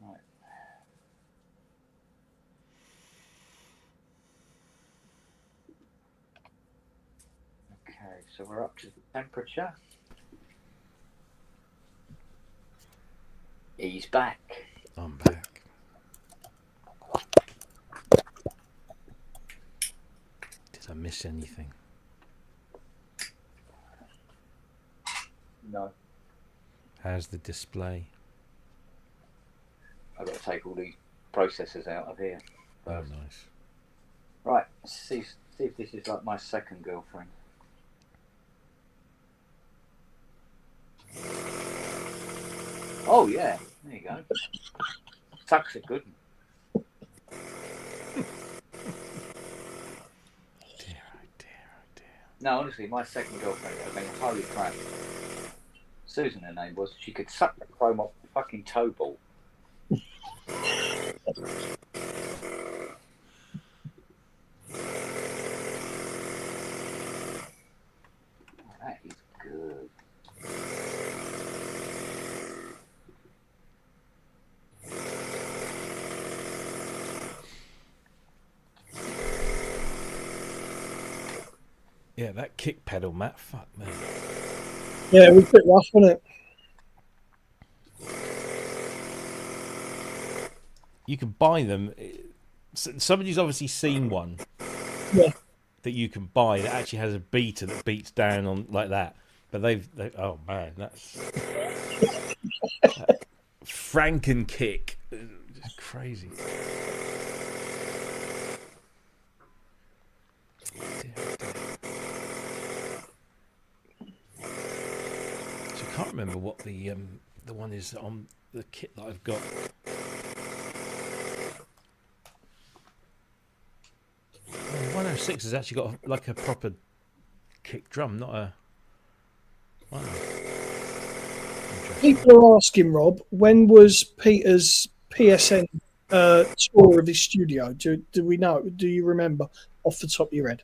S1: Right. Okay, so we're up to the temperature. He's back.
S3: I'm back. Did I miss anything?
S1: No,
S3: How's the display?
S1: I've got to take all these processors out of here.
S3: Oh, nice.
S1: Right, see if this is like my second girlfriend. Oh yeah, there you go. Sucks a good one.
S3: Dear, oh dear, oh dear.
S1: No, honestly, my second girlfriend, I mean, holy crap. Susan, her name was. She could suck the chrome off the fucking toe ball. That is good.
S3: Yeah, that kick pedal, Matt. Fuck me.
S7: Yeah, it was a bit rough, wasn't it?
S3: You can buy them. Somebody's obviously seen one.
S7: Yeah.
S3: That you can buy that actually has a beater that beats down on like that. But they oh man, that's Franken kick, just crazy. Dear, dear. So I can't remember what the one is on the kit that I've got. Oh, 106 has actually got like a proper kick drum, not a. Wow.
S7: People are asking, Rob, when was Peter's PSN tour of his studio? Do we know? Do you remember off the top of your head?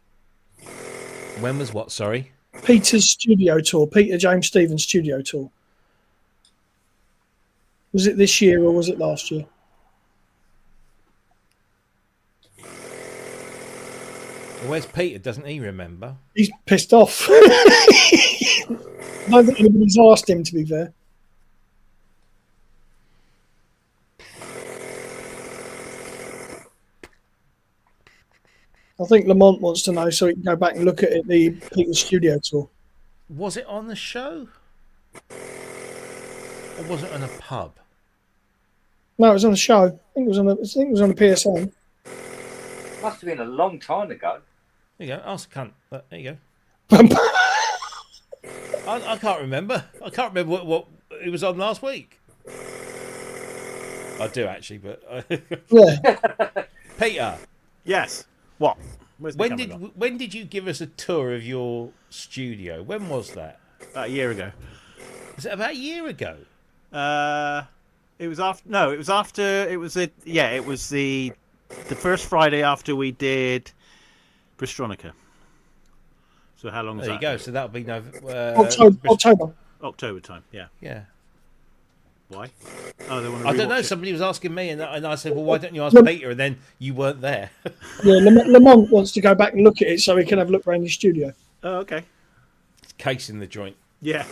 S3: When was what? Sorry.
S7: Peter's studio tour, Peter James Stevens' studio tour. Was it this year or was it last year?
S3: Well, where's Peter? Doesn't he remember?
S7: He's pissed off. I don't think anybody's asked him, to be fair. I think Lamont wants to know so he can go back and look at it, the Peter's studio tour.
S3: Was it on the show? Or was it on a pub?
S7: No, it was on a show. I think it was on a PSN.
S1: Must have been a long time ago.
S3: There you go. Ask a cunt. There you go. I can't remember. I can't remember what it was on last week. I do actually, but
S7: Yeah.
S3: Peter.
S2: Yes. What? Where's the camera gone?
S3: When did you give us a tour of your studio? When was that?
S2: About a year ago.
S3: Was it about a year ago?
S2: It was after. No, it was after. It was it. Yeah, it was the first Friday after we did Bristronica. So how long is
S3: There you
S2: that?
S3: go. So that'll be
S7: October.
S2: October time. Yeah.
S3: Yeah.
S2: Why? Oh, they want to.
S3: I don't know.
S2: It.
S3: Somebody was asking me, and I said, "Well, why don't you ask
S7: Look-
S3: Peter?" And then you weren't there.
S7: Yeah, Lamont wants to go back and look at it so he can have a look around the studio.
S2: Oh, okay.
S3: Case in the joint.
S2: Yeah.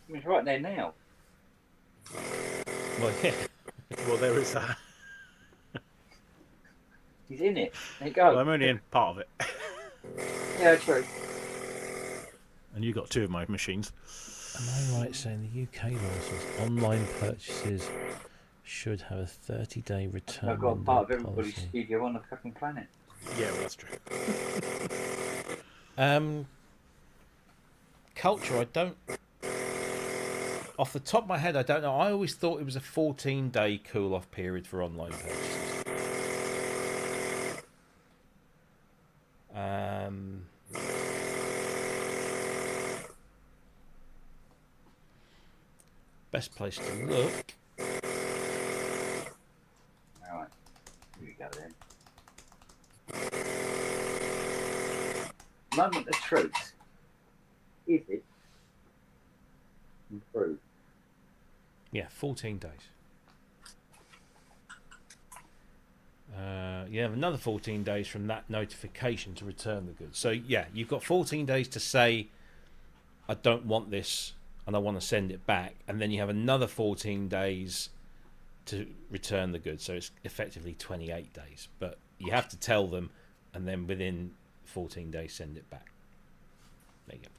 S1: It's right there now.
S3: Well, yeah.
S2: Well, there is that.
S1: He's in it. There you go.
S2: Well, I'm only in part of it.
S1: Yeah, true.
S2: And you got two of my machines.
S3: Am I right saying the UK license online purchases should have a 30-day return
S1: I've got a
S3: window
S1: part of everybody's
S3: policy?
S1: studio on the fucking planet.
S2: Yeah, well, that's true.
S3: Culture, I don't. Off the top of my head, I don't know. I always thought it was a 14-day cool-off period for online purchases. Best place to look.
S1: Alright. Here we go then. Moment of truth. Is it improved?
S3: Yeah, 14 days. You have another 14 days from that notification to return the goods. So, yeah, you've got 14 days to say, I don't want this and I want to send it back. And then you have another 14 days to return the goods. So it's effectively 28 days. But you have to tell them and then within 14 days send it back. There you go.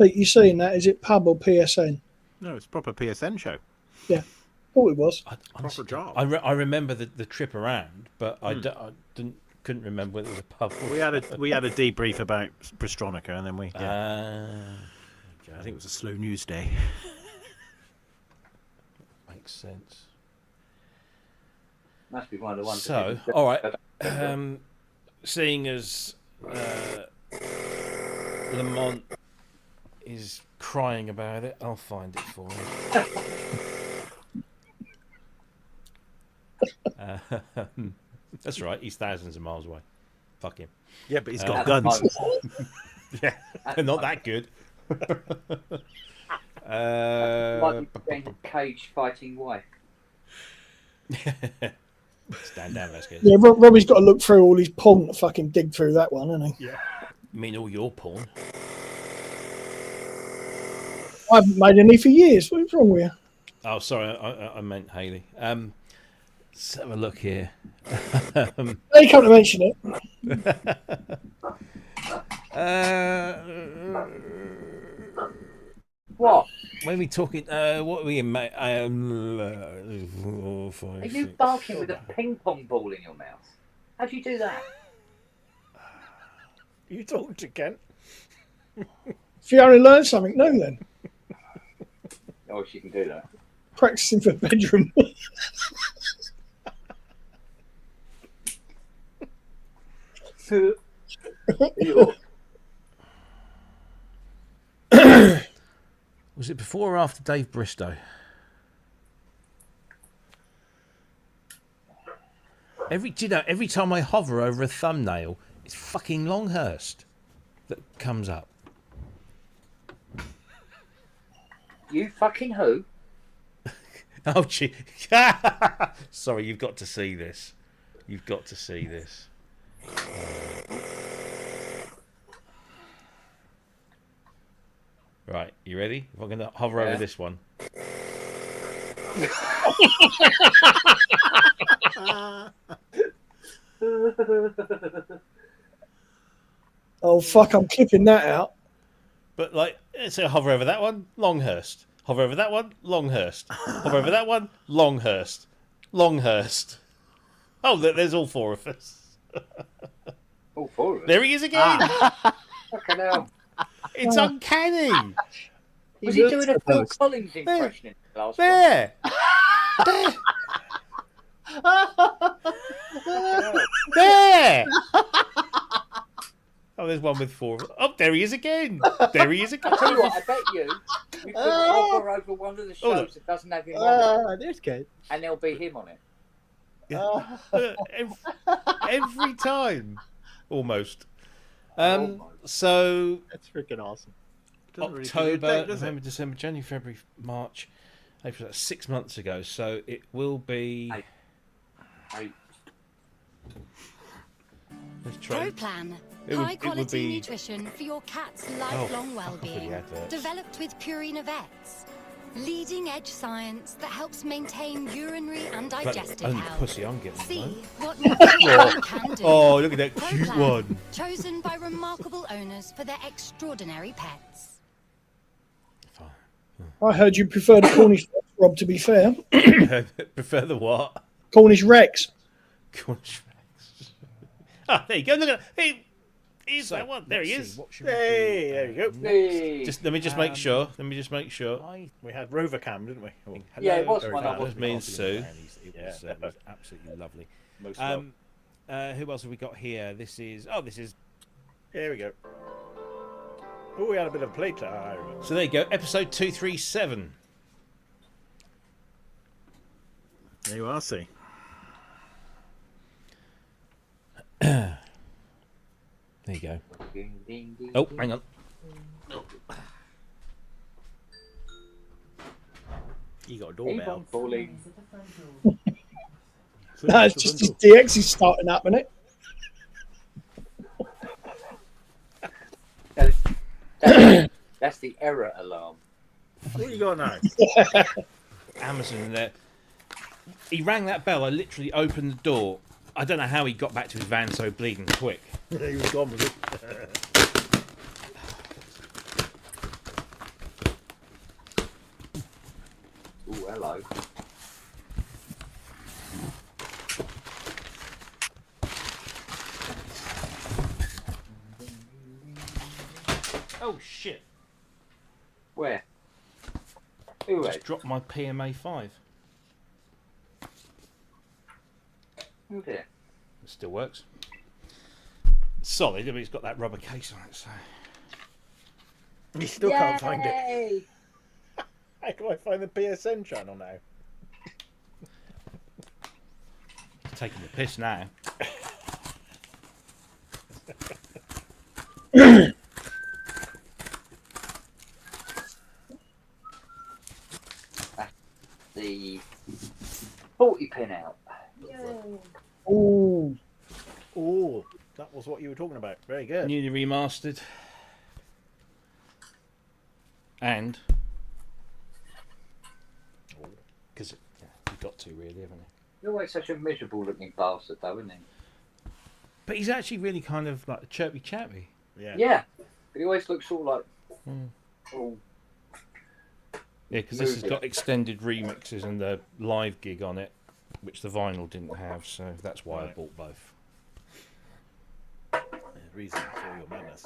S7: Pete, you seeing that? Is it pub or PSN?
S2: No, it's a proper PSN show.
S7: Yeah, thought it was.
S2: Proper job.
S3: I remember the trip around, but I couldn't remember whether it was a pub. Or
S2: We had a debrief about Bristronica, and then we. Yeah.
S3: Okay.
S2: I think it was a slow news day.
S3: Makes sense.
S1: Must be one of the ones.
S3: So, all right. Seeing as Lamont is crying about it, I'll find it for him. That's right. He's thousands of miles away. Fuck him.
S2: Yeah, but he's got guns.
S3: Yeah, they're not that good.
S1: Might be playing cage fighting wife.
S3: Stand down, that's good.
S7: Yeah, Robbie's got to look through all his porn to fucking dig through that one, hasn't he?
S2: Yeah.
S3: You mean all your porn?
S7: I haven't made any for years. What's wrong with you?
S3: Oh, sorry, I meant Haley. Let's have a look here.
S7: They come to mention it.
S1: What?
S3: When we talking, what are we in, mate? 4,
S1: Are
S3: 5,
S1: you
S3: 6.
S1: barking with a ping pong ball in your mouth? How do you do that?
S2: You talking to Kent?
S7: If you only learn something new, then
S1: Oh, she can do that.
S7: practicing for the bedroom.
S3: Was it before or after Dave Bristow? Every time I hover over a thumbnail, it's fucking Longhurst that comes up.
S1: You fucking who?
S3: Oh, gee. Sorry, you've got to see this. You've got to see this. Right, you ready? If I'm going to hover over this one.
S7: Oh fuck! I'm clipping that out.
S3: But like, so hover over that one, Longhurst. Hover over that one, Longhurst. Hover over that one, Longhurst. Longhurst. Oh, there's all four of us.
S1: All four of us.
S3: There he is again.
S1: Fucking hell.
S3: It's uncanny.
S1: Was he doing a Phil Collins impression in the last one?
S3: There. There. There. Oh, there's one with four. Oh, there he is again. There he is again.
S1: I tell you what, I bet you could hover over one of the shows that doesn't have him on it,
S8: There's Kent.
S1: and there'll be him on it.
S3: Yeah. every time, almost.
S1: Almost.
S3: So
S8: That's freaking awesome. Doesn't really give you a
S3: October,
S8: date, does it?
S3: November, December, January, February, March, April. That's 6 months ago. So it will be.
S1: Hey,
S3: Let's try.
S4: ProPlan.
S3: It would-
S4: High
S3: it would
S4: quality
S3: be-
S4: nutrition for your cat's lifelong
S3: fuck off with the
S4: well-being.
S3: adverts.
S4: Developed with Purina Vets. Leading edge science that helps maintain urinary and
S3: That's
S4: digestive
S3: only
S4: health.
S3: pussy I'm getting.
S4: See
S3: at the moment.
S4: what nutrition can do.
S3: Oh, look at that cute
S4: ProPlan,
S3: one.
S4: chosen by remarkable owners for their extraordinary pets.
S7: I heard you prefer the Cornish Rex, Rob, to be fair.
S3: Prefer the what?
S7: Cornish Rex.
S3: Cornish Rex. Ah, there you go. Look at that. He's So, that one. There he let's is. see, what should we
S2: Hey,
S3: do?
S2: there you go.
S1: hey.
S3: Let me just make sure. Let me just make sure.
S2: We had rover cam, didn't we? Oh,
S1: Yeah, it was
S3: Hello,
S1: one I
S3: that was
S1: wasn't
S3: me and
S1: confident
S3: Sue. It
S2: Yeah.
S3: was absolutely lovely.
S2: most well.
S3: Who else have we got here? This is.
S2: Here we go. Oh, we had a bit of playtime.
S3: So there you go. Episode 237.
S2: There you are, see.
S3: There you go.
S1: Ding, ding, ding,
S3: Oh,
S1: ding.
S3: hang on.
S2: You got a
S1: Keep
S2: doorbell.
S1: on falling.
S7: No, it's just his DX is starting up, isn't it?
S1: That's the error alarm.
S2: What you got now?
S3: Amazon in there. He rang that bell. I literally opened the door. I don't know how he got back to his van so bleeding quick.
S2: He was gone with it.
S1: Ooh, hello.
S3: Oh shit!
S1: Where? Who
S3: Just dropped my PMA 5.
S1: Who there?
S3: It still works. Solid, but it's got that rubber case on it. So
S2: You still can't find it.
S1: Yay!
S2: How do I find the PSN channel now?
S3: it's taking the piss now.
S1: The 40 pin out.
S7: Oh,
S2: Oh, that was what you were talking about. Very good.
S3: Newly remastered. And because you've got to really, haven't you?
S1: You're always such a miserable looking bastard, though, isn't he?
S3: But he's actually really kind of like chirpy chappy.
S2: Yeah.
S1: Yeah. But he always looks all like.
S3: Mm.
S1: All.
S3: Yeah, because this has
S1: Movie.
S3: got extended remixes and the live gig on it, which the vinyl didn't have, so that's why I
S2: Right.
S3: bought both.
S2: Reason for your madness.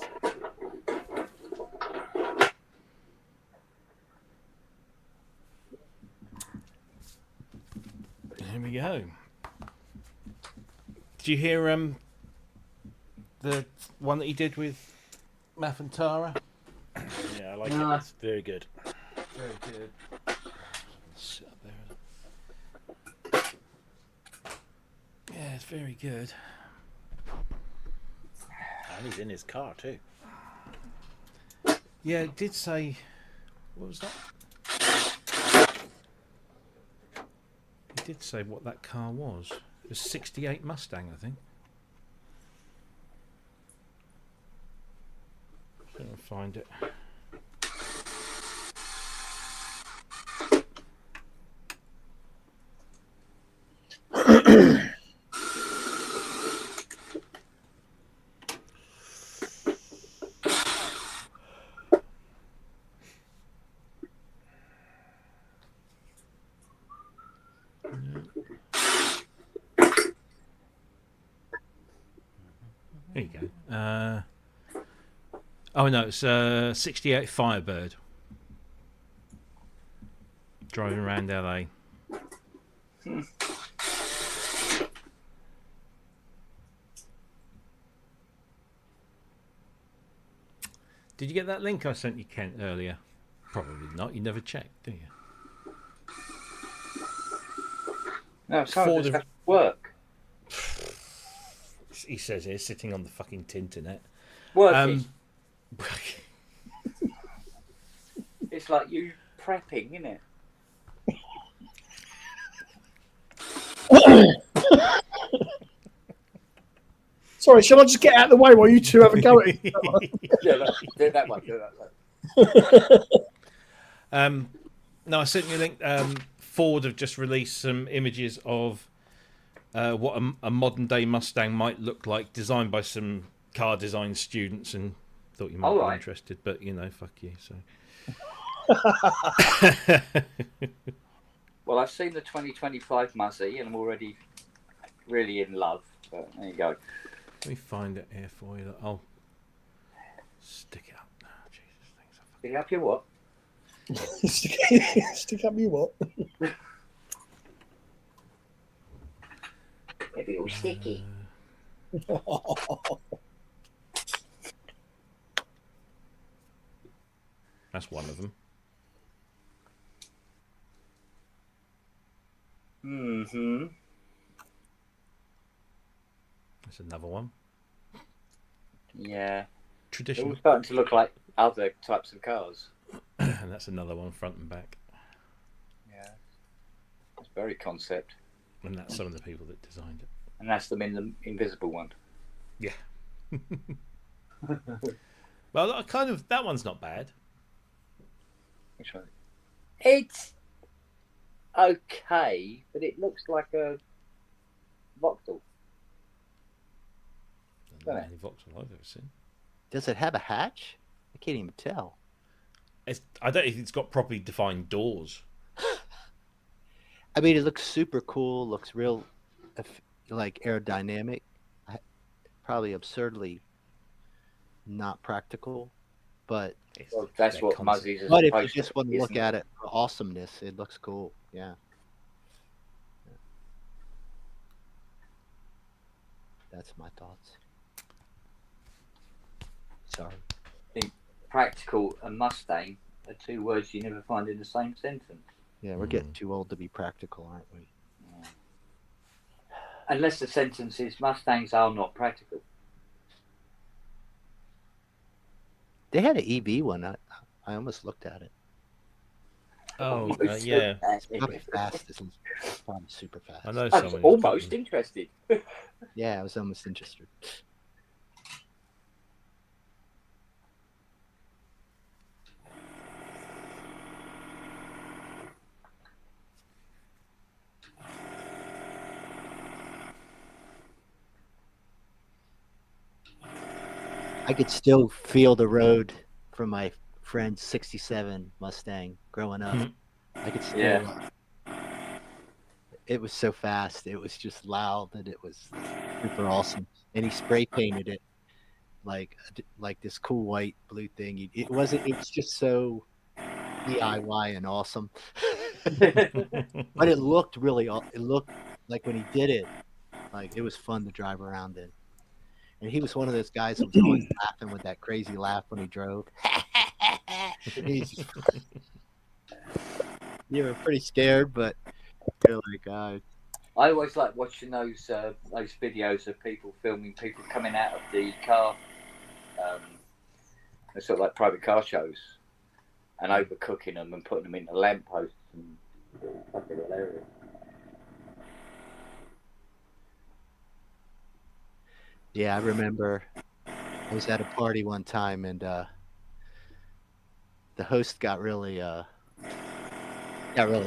S3: Here we go. Did you hear the one that he did with Math and Tara?
S2: Yeah, I like
S1: No.
S2: it. It's very good.
S3: Very good. Sit up there. Yeah, it's very good.
S2: And he's in his car too.
S3: Yeah, it did say. What was that? It did say what that car was. It was 68 Mustang, I think. Trying to find it. There you go. Oh no, it's 68 Firebird. Driving around LA. Did you get that link I sent you, Kent, earlier? Probably not. You never checked, do you?
S1: No,
S3: For
S1: sorry,
S3: the-
S1: just have to work.
S3: he says here, sitting on the fucking Tinternet.
S1: Working. It's like you prepping, isn't it?
S7: Sorry, shall I just get out of the way while you two have a go at it?
S1: Yeah, do that one. Do that one.
S3: No, I sent you a link. Ford have just released some images of what a modern day Mustang might look like, designed by some car design students, and thought you might be interested, but you know, fuck you. So.
S1: Well, I've seen the 2025 Muzzy, and I'm already really in love. But there you go.
S3: Let me find it here for you. I'll stick it up. Oh, Jesus, things are
S1: Pick up your what?
S7: Stick up you what?
S1: Maybe all sticky.
S3: That's one of them.
S1: Mm-hmm.
S3: That's another one.
S1: Yeah.
S3: Traditional.
S1: It's all starting to look like other types of cars.
S3: And that's another one, front and back.
S1: Yeah. It's very concept.
S3: And that's some of the people that designed it.
S1: And that's them in the invisible one.
S3: Yeah. Well, that one's not bad.
S1: Which one? It's okay, but it looks like a Vauxhall.
S3: Not any Vauxhall I've ever seen.
S8: Does it have a hatch? I can't even tell.
S3: I don't think it's got properly defined doors.
S8: I mean, it looks super cool. Looks real, like aerodynamic. Probably absurdly not practical, but
S1: well, that's what Muzzies is.
S8: But if you just want to look at it for awesomeness, it looks cool. Yeah. That's my thoughts. Sorry.
S1: I think practical and Mustang are two words you never find in the same sentence.
S8: Yeah, we're getting too old to be practical, aren't we?
S1: Yeah. Unless the sentence is Mustangs are not practical.
S8: They had an EV one. I almost looked at it.
S3: Oh, yeah.
S8: It's probably fast. It's probably super fast.
S3: I know
S1: I was
S3: someone.
S1: almost interested.
S8: Yeah, I was almost interested. I could still feel the road from my friend's '67 Mustang growing up. I could still.
S1: Yeah.
S8: It was so fast. It was just loud, and it was super awesome. And he spray painted it like this cool white blue thing. It wasn't. It was just so DIY and awesome. But it looked really. It looked like when he did it, like it was fun to drive around in. And he was one of those guys that was always laughing with that crazy laugh when he drove. You were pretty scared, but you're like,
S1: I always like watching those videos of people filming people coming out of the car, sort of like private car shows, and overcooking them and putting them into lampposts and fucking hilarious.
S8: yeah, I remember I was at a party one time, and the host got really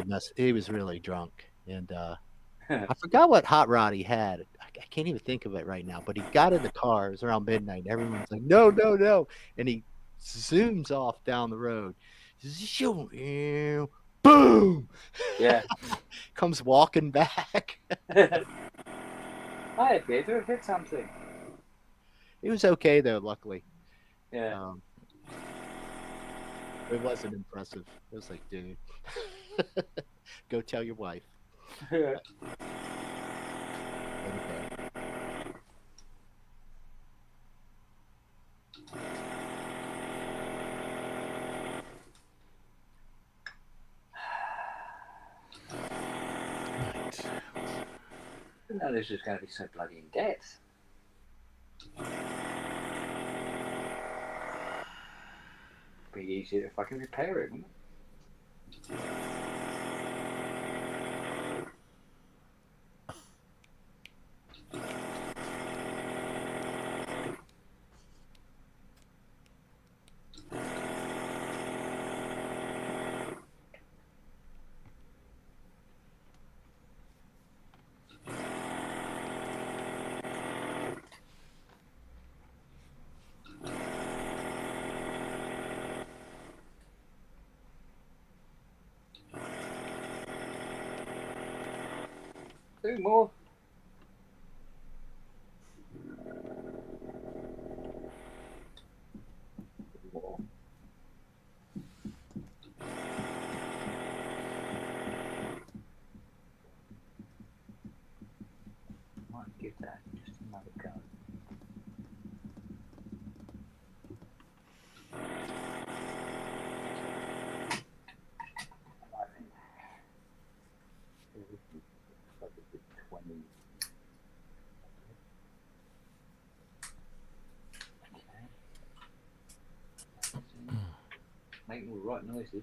S8: messed. He was really drunk, and I forgot what hot rod he had. I can't even think of it right now. But he got in the car. It was around midnight. And everyone's like, "No, no, no!" And he zooms off down the road. Boom!
S1: Yeah.
S8: Comes walking back.
S1: Hi, Pedro. Did something.
S8: It was okay though, luckily.
S1: Yeah.
S8: It wasn't impressive. It was like, dude, go tell your wife.
S1: Yeah.
S8: Okay.
S1: I didn't know this was going to be so bloody in depth. Be easier if I can repair it, wouldn't it? Two more. More. Might give that just another go. Making all the right noises.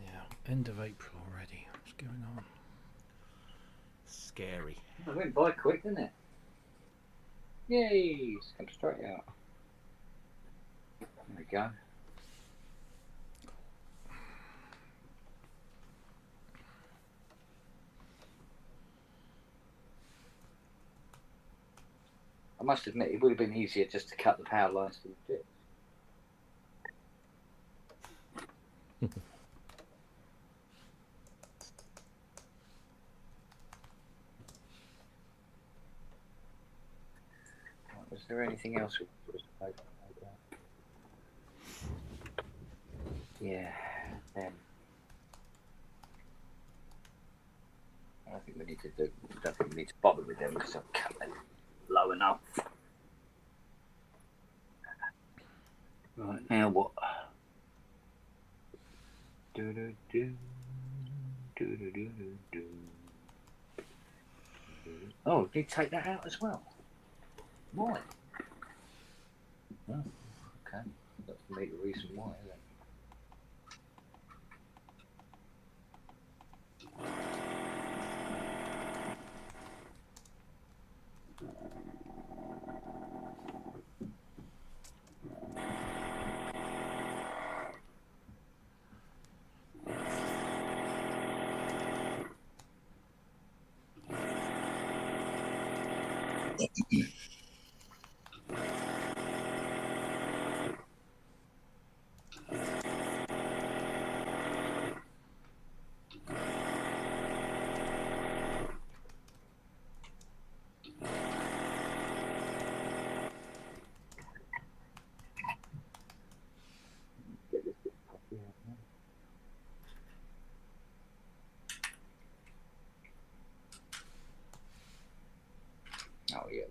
S3: Yeah, end of April already. What's going on?
S2: Scary.
S1: It went by quick, didn't it? Yay! It's come straight out. There we go. I must admit, it would have been easier just to cut the power lines to the bit. Was there anything else we was yeah, I don't think we need to do. I don't think we need to bother with them because I've cut them low enough. Right now, what? Do do do do do do do. Oh, did you take that out as well? Why? Oh, okay. That's maybe the reason why, isn't it? Oh yeah.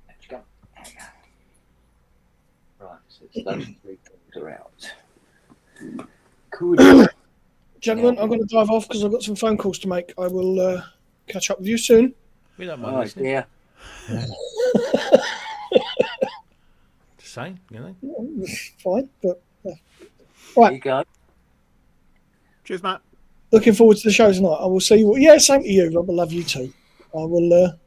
S1: Let's go. There we go. Right, so it's those three things are out. Cool.
S7: Gentlemen, I'm going to dive off because I've got some phone calls to make. I will catch up with you soon.
S3: We don't mind
S1: Oh
S3: listening.
S1: dear.
S3: Same, you know.
S7: Yeah, fine, but
S1: There
S7: right.
S1: you go.
S2: Cheers, Matt.
S7: Looking forward to the show tonight. I will see you. Yeah, same to you, Rob. I love you too. I will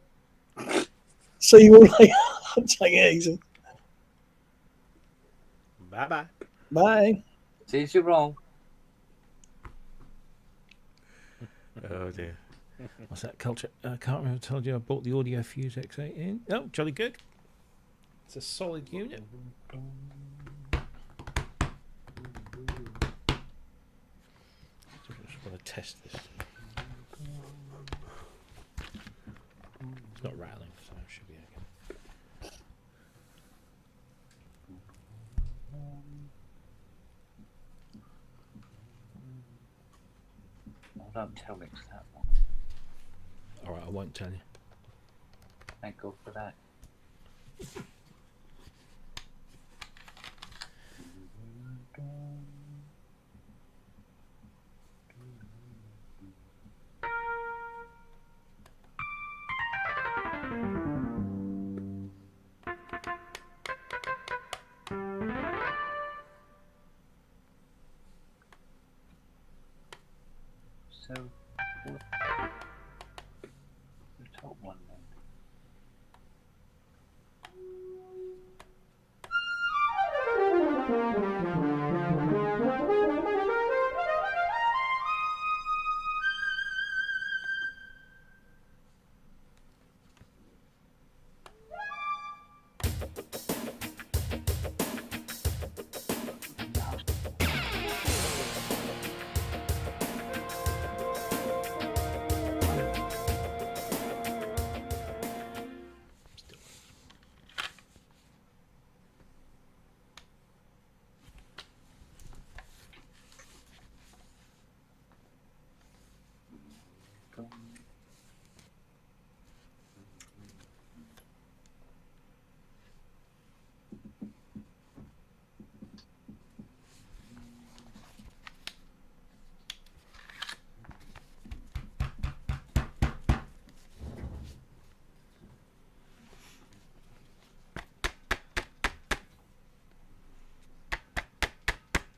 S7: see you all later. Take it easy.
S3: Bye.
S2: Bye-bye.
S7: Bye.
S1: Since you're wrong.
S3: Oh dear. What's that culture? I can't remember. I told you I bought the Audio Fuse X8 in. Oh, jolly good. It's a solid unit. Just want to test this. It's not rattling, so it should be okay.
S1: Oh, don't tell me it's that one.
S3: All right, I won't tell you.
S1: Thank God for that. So, what? The top one then.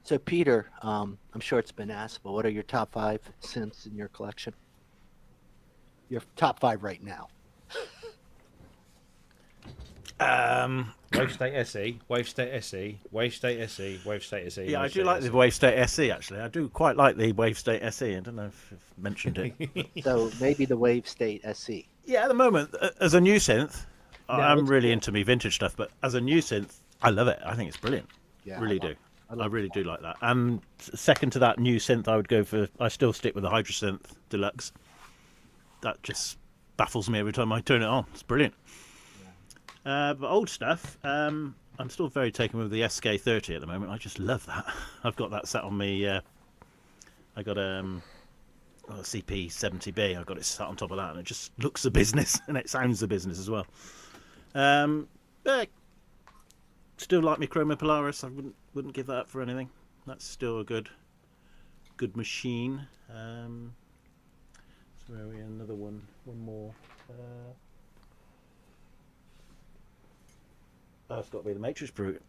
S8: So, Peter, I'm sure it's been asked, but what are your top 5 synths in your collection? Your top 5 right now.
S3: Wavestate SE, Wavestate SE, Wavestate SE, Wavestate SE.
S2: Yeah, I do
S3: Wavestate
S2: like the
S3: SE.
S2: Wavestate SE, actually. I do quite like the Wavestate SE. I don't know if you've mentioned it.
S8: So maybe the Wavestate SE.
S2: Yeah, at the moment, as a new synth,
S8: No,
S2: I'm
S8: it's
S2: really
S8: cool.
S2: into me vintage stuff, but as a new synth, I love it. I think it's brilliant.
S8: Yeah,
S2: Really
S8: I
S2: do.
S8: love
S2: I
S8: it.
S2: really do like that. And second to that new synth, I would go for, I still stick with the Hydrosynth Deluxe. That just baffles me every time I turn it on. It's brilliant. But old stuff, I'm still very taken with the SK30 at the moment. I just love that. I've got that sat on me. I got a CP70B. I've got it sat on top of that, and it just looks the business, and it sounds the business as well. Still like me Chroma Polaris. I wouldn't give that up for anything. That's still a good machine. So where are we? Another one more. It's got to be the Matrix Brute.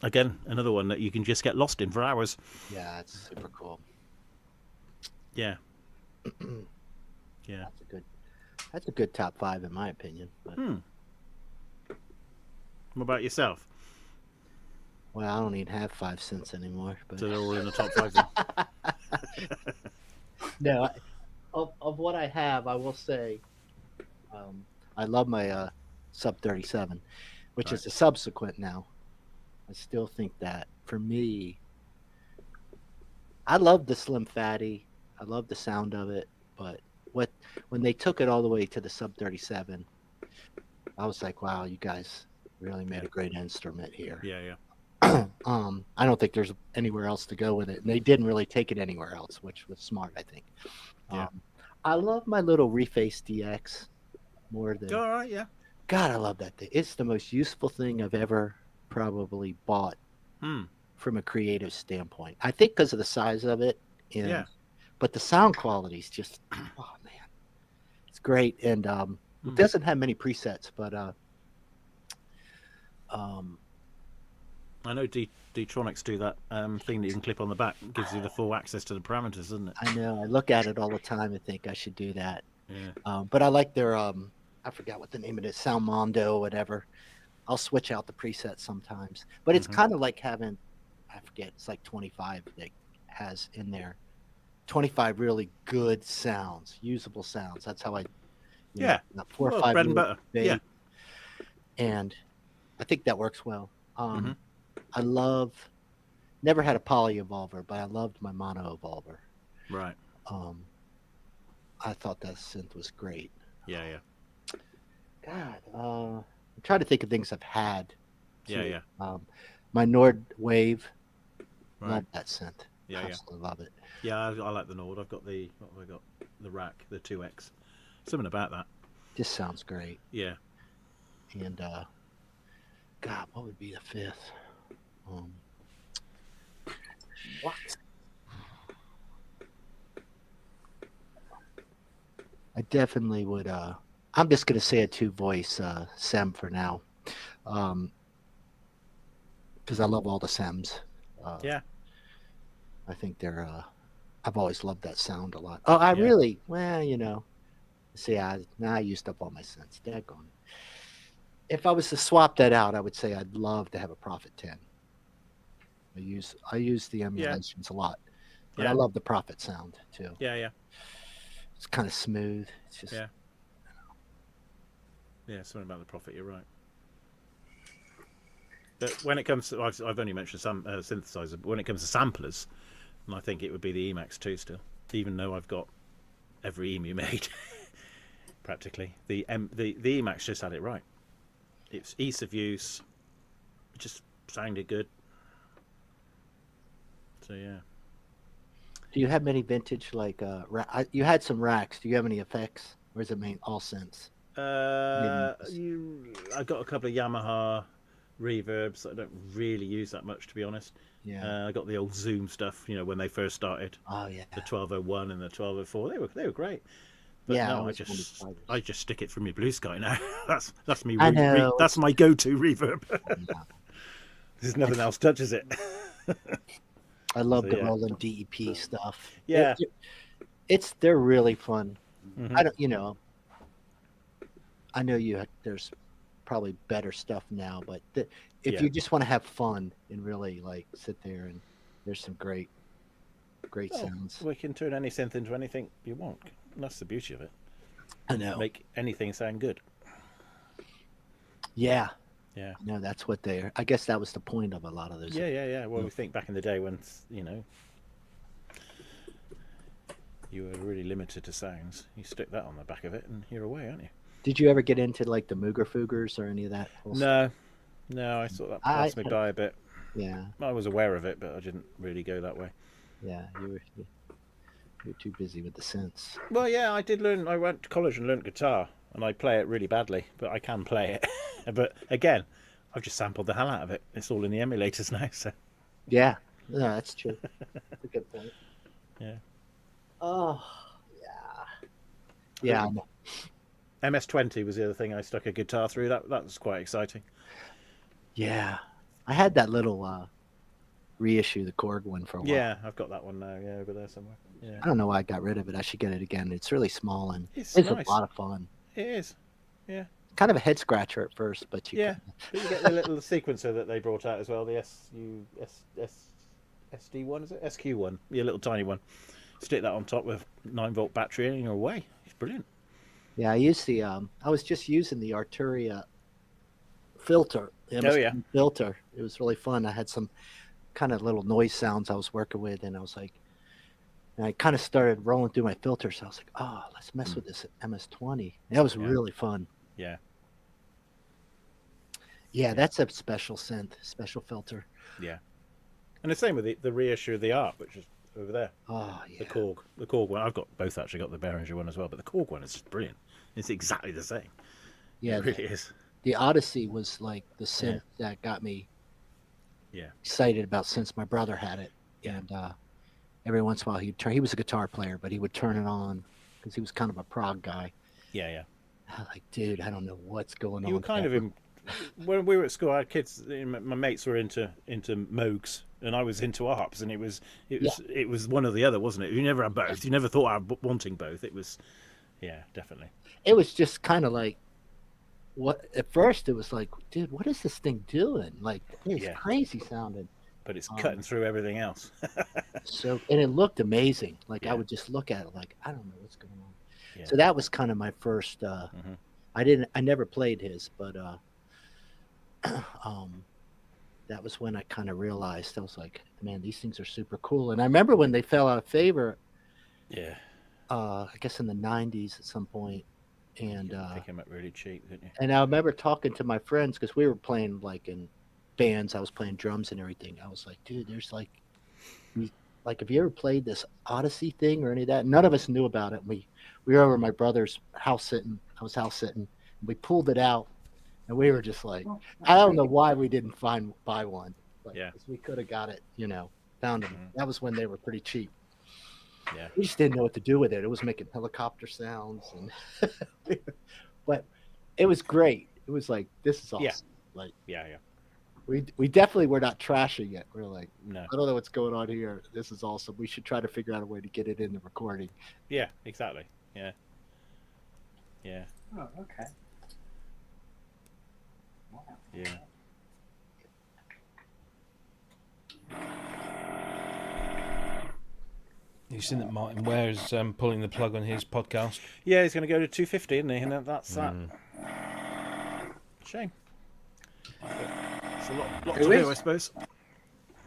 S2: Again, another one that you can just get lost in for hours.
S8: Yeah, it's super cool.
S2: Yeah. Yeah.
S8: That's a good top 5 in my opinion. But,
S2: What about yourself?
S8: well, I don't even have 5 cents anymore. But
S2: So they're all in the top 5 then?
S8: no, of what I have, I will say, I love my Sub 37, which is a subsequent now. I still think that for me, I love the Slim Fatty. I love the sound of it, but when they took it all the way to the Sub 37, I was like, wow, you guys really made a great instrument here.
S2: Yeah.
S8: I don't think there's anywhere else to go with it, and they didn't really take it anywhere else, which was smart, I think.
S2: Yeah.
S8: I love my little Reface DX more than.
S2: All right, yeah.
S8: God, I love that thing. It's the most useful thing I've ever probably bought from a creative standpoint. I think because of the size of it, and but the sound quality is just, oh man, it's great. And it doesn't have many presets, but
S2: I know D-Tronics do that thing that you can clip on the back. It gives you the full access to the parameters, doesn't it?
S8: I know. I look at it all the time and think I should do that.
S2: Yeah.
S8: But I like their I forgot what the name of it is, Sound Mondo or whatever. I'll switch out the presets sometimes, but it's kind of like having I forget, it's like 25 that has in there 25 really good sounds, usable sounds. That's how I,
S2: Yeah.
S8: 4 or
S2: Well,
S8: 5
S2: bread and
S8: really
S2: butter.
S8: big.
S2: Yeah.
S8: And I think that works well.
S2: Mhm.
S8: I never had a poly evolver, but I loved my mono evolver.
S2: Right.
S8: I thought that synth was great.
S2: Yeah.
S8: God, I'm trying to think of things I've had.
S2: Yeah.
S8: My Nord Wave,
S2: Right.
S8: love that synth.
S2: Yeah.
S8: Absolutely love it.
S2: Yeah, I like the Nord. I've got what have I got? The rack, the 2X. Something about that.
S8: Just sounds great.
S2: Yeah.
S8: And God, what would be the fifth? What? I definitely would. I'm just gonna say a 2-voice SEM for now, because I love all the SEMs.
S2: Yeah.
S8: I think they're. I've always loved that sound a lot. Oh, I
S2: Yeah.
S8: really. Well, see, now I used up all my sense. Daggone. If I was to swap that out, I would say I'd love to have a Prophet 10. I use the emulations a lot, but I
S2: Yeah.
S8: love the Prophet sound too.
S2: Yeah.
S8: It's kind of smooth. It's just
S2: Yeah. Yeah, something about the Prophet. You're right. But when it comes to, I've only mentioned some synthesizer, but when it comes to samplers, and I think it would be the Emax 2 still, even though I've got every EMU made, practically. The Emax just had it right. It's ease of use. It just sounded good. So yeah.
S8: Do you have many vintage you had some racks? Do you have any effects, or is it all synths?
S2: I got a couple of Yamaha reverbs that I don't really use that much, to be honest.
S8: Yeah.
S2: I got the old Zoom stuff, when they first started.
S8: Oh yeah.
S2: The 1201 and the 1204. They were great. But
S8: Yeah,
S2: no, I just stick it from your Blue Sky now. that's me.
S8: I know.
S2: That's my go-to reverb.
S8: Yeah.
S2: There's nothing else touches it.
S8: I love
S2: So,
S8: the
S2: yeah.
S8: Roland DEP stuff.
S2: Yeah.
S8: They're really fun.
S2: Mhm.
S8: I don't, I know there's probably better stuff now, but if
S2: Yeah.
S8: you just want to have fun and really sit there, and there's some great sounds.
S2: We can turn any synth into anything you want. And that's the beauty of it.
S8: I know.
S2: Make anything sound good.
S8: Yeah.
S2: Yeah.
S8: No, that's what I guess that was the point of a lot of those.
S2: Yeah. Well, we think back in the day when, you were really limited to sounds. You stick that on the back of it and you're away, aren't you?
S8: Did you ever get into the Mooger Foogers or any of that?
S2: No, I thought that passed me by a bit.
S8: Yeah.
S2: I was aware of it, but I didn't really go that way.
S8: Yeah, you're too busy with the synths.
S2: Well, yeah, I did learn. I went to college and learned guitar, and I play it really badly, but I can play it. But again, I've just sampled the hell out of it. It's all in the emulators now, so.
S8: Yeah, no, that's true. That's a good point.
S2: Yeah.
S8: Oh, yeah. Yeah. I know.
S2: MS-20 was the other thing I stuck a guitar through. That was quite exciting.
S8: Yeah. I had that little reissue, the Korg one, for a while.
S2: Yeah, I've got that one now. Yeah, over there somewhere. Yeah.
S8: I don't know why I got rid of it. I should get it again. It's really small and
S2: It's
S8: it's
S2: nice.
S8: a lot of fun.
S2: It is. Yeah.
S8: Kind of a head scratcher at first, but you
S2: Yeah. But you get the little sequencer that they brought out as well. The SD1, is it? SQ1. Yeah, little tiny one. Stick that on top with 9-volt battery and you're away. It's brilliant.
S8: Yeah, I used the I was just using the Arturia filter. The
S2: Oh, yeah.
S8: filter. It was really fun. I had some kind of little noise sounds I was working with, and I was like, and I kind of started rolling through my filters. So I was like, oh, let's mess with this MS-20. That was really fun.
S2: Yeah.
S8: Yeah, that's a special synth, special filter.
S2: Yeah. And the same with the reissue of the Art, which is over there.
S8: Oh, yeah.
S2: The Korg one. I've got both actually. Got the Behringer one as well, but the Korg one is just brilliant. It's exactly the same.
S8: Yeah,
S2: It really is.
S8: the Odyssey was like the synth that got me excited about since my brother had it.
S2: Yeah.
S8: And every once in a while he was a guitar player, but he would turn it on because he was kind of a prog guy.
S2: Yeah.
S8: I was like, dude, I don't know what's going on.
S2: You were kind of when we were at school. Our kids, my mates were into Moogs, and I was into ARPs, and it was one or the other, wasn't it? You never had both. You never thought of wanting both. It was, definitely.
S8: It was just kind of like, what at first it was like, dude, what is this thing doing? Like, it's crazy sounding.
S2: but it's cutting through everything else.
S8: So, and it looked amazing. Like I
S2: Yeah.
S8: would just look at it like, I don't know what's going on.
S2: Yeah.
S8: So that was kind of my first, I never played his, but that was when I kind of realized, I was like, man, these things are super cool. And I remember when they fell out of favor,
S2: Yeah.
S8: I guess in the 90s at some point. And
S2: Pick him up really cheap, didn't you?
S8: and I remember talking to my friends because we were playing like in bands. I was playing drums and everything. I was like, dude, there's like, have you ever played this Odyssey thing or any of that? None of us knew about it. We were over at my brother's house sitting. I was house sitting. And we pulled it out, and we were just like, I don't know why we didn't buy one. But,
S2: Yeah.
S8: 'cause we could have got it, found them. That was when they were pretty cheap.
S2: Yeah.
S8: We just didn't know what to do with it. It was making helicopter sounds, and but it was great. It was like, this is awesome.
S2: Yeah.
S8: Like,
S2: Yeah.
S8: we definitely were not trashing it. We're like,
S2: No.
S8: I don't know what's going on here. This is awesome. We should try to figure out a way to get it in the recording.
S2: Yeah, exactly. Yeah. Yeah.
S1: Oh, okay.
S2: Yeah.
S3: You've seen that Martin Ware is pulling the plug on his podcast.
S2: Yeah, he's going to go to 250, isn't he? And that's that. Shame. It's a lot to
S1: Who
S2: do,
S1: is?
S2: I suppose.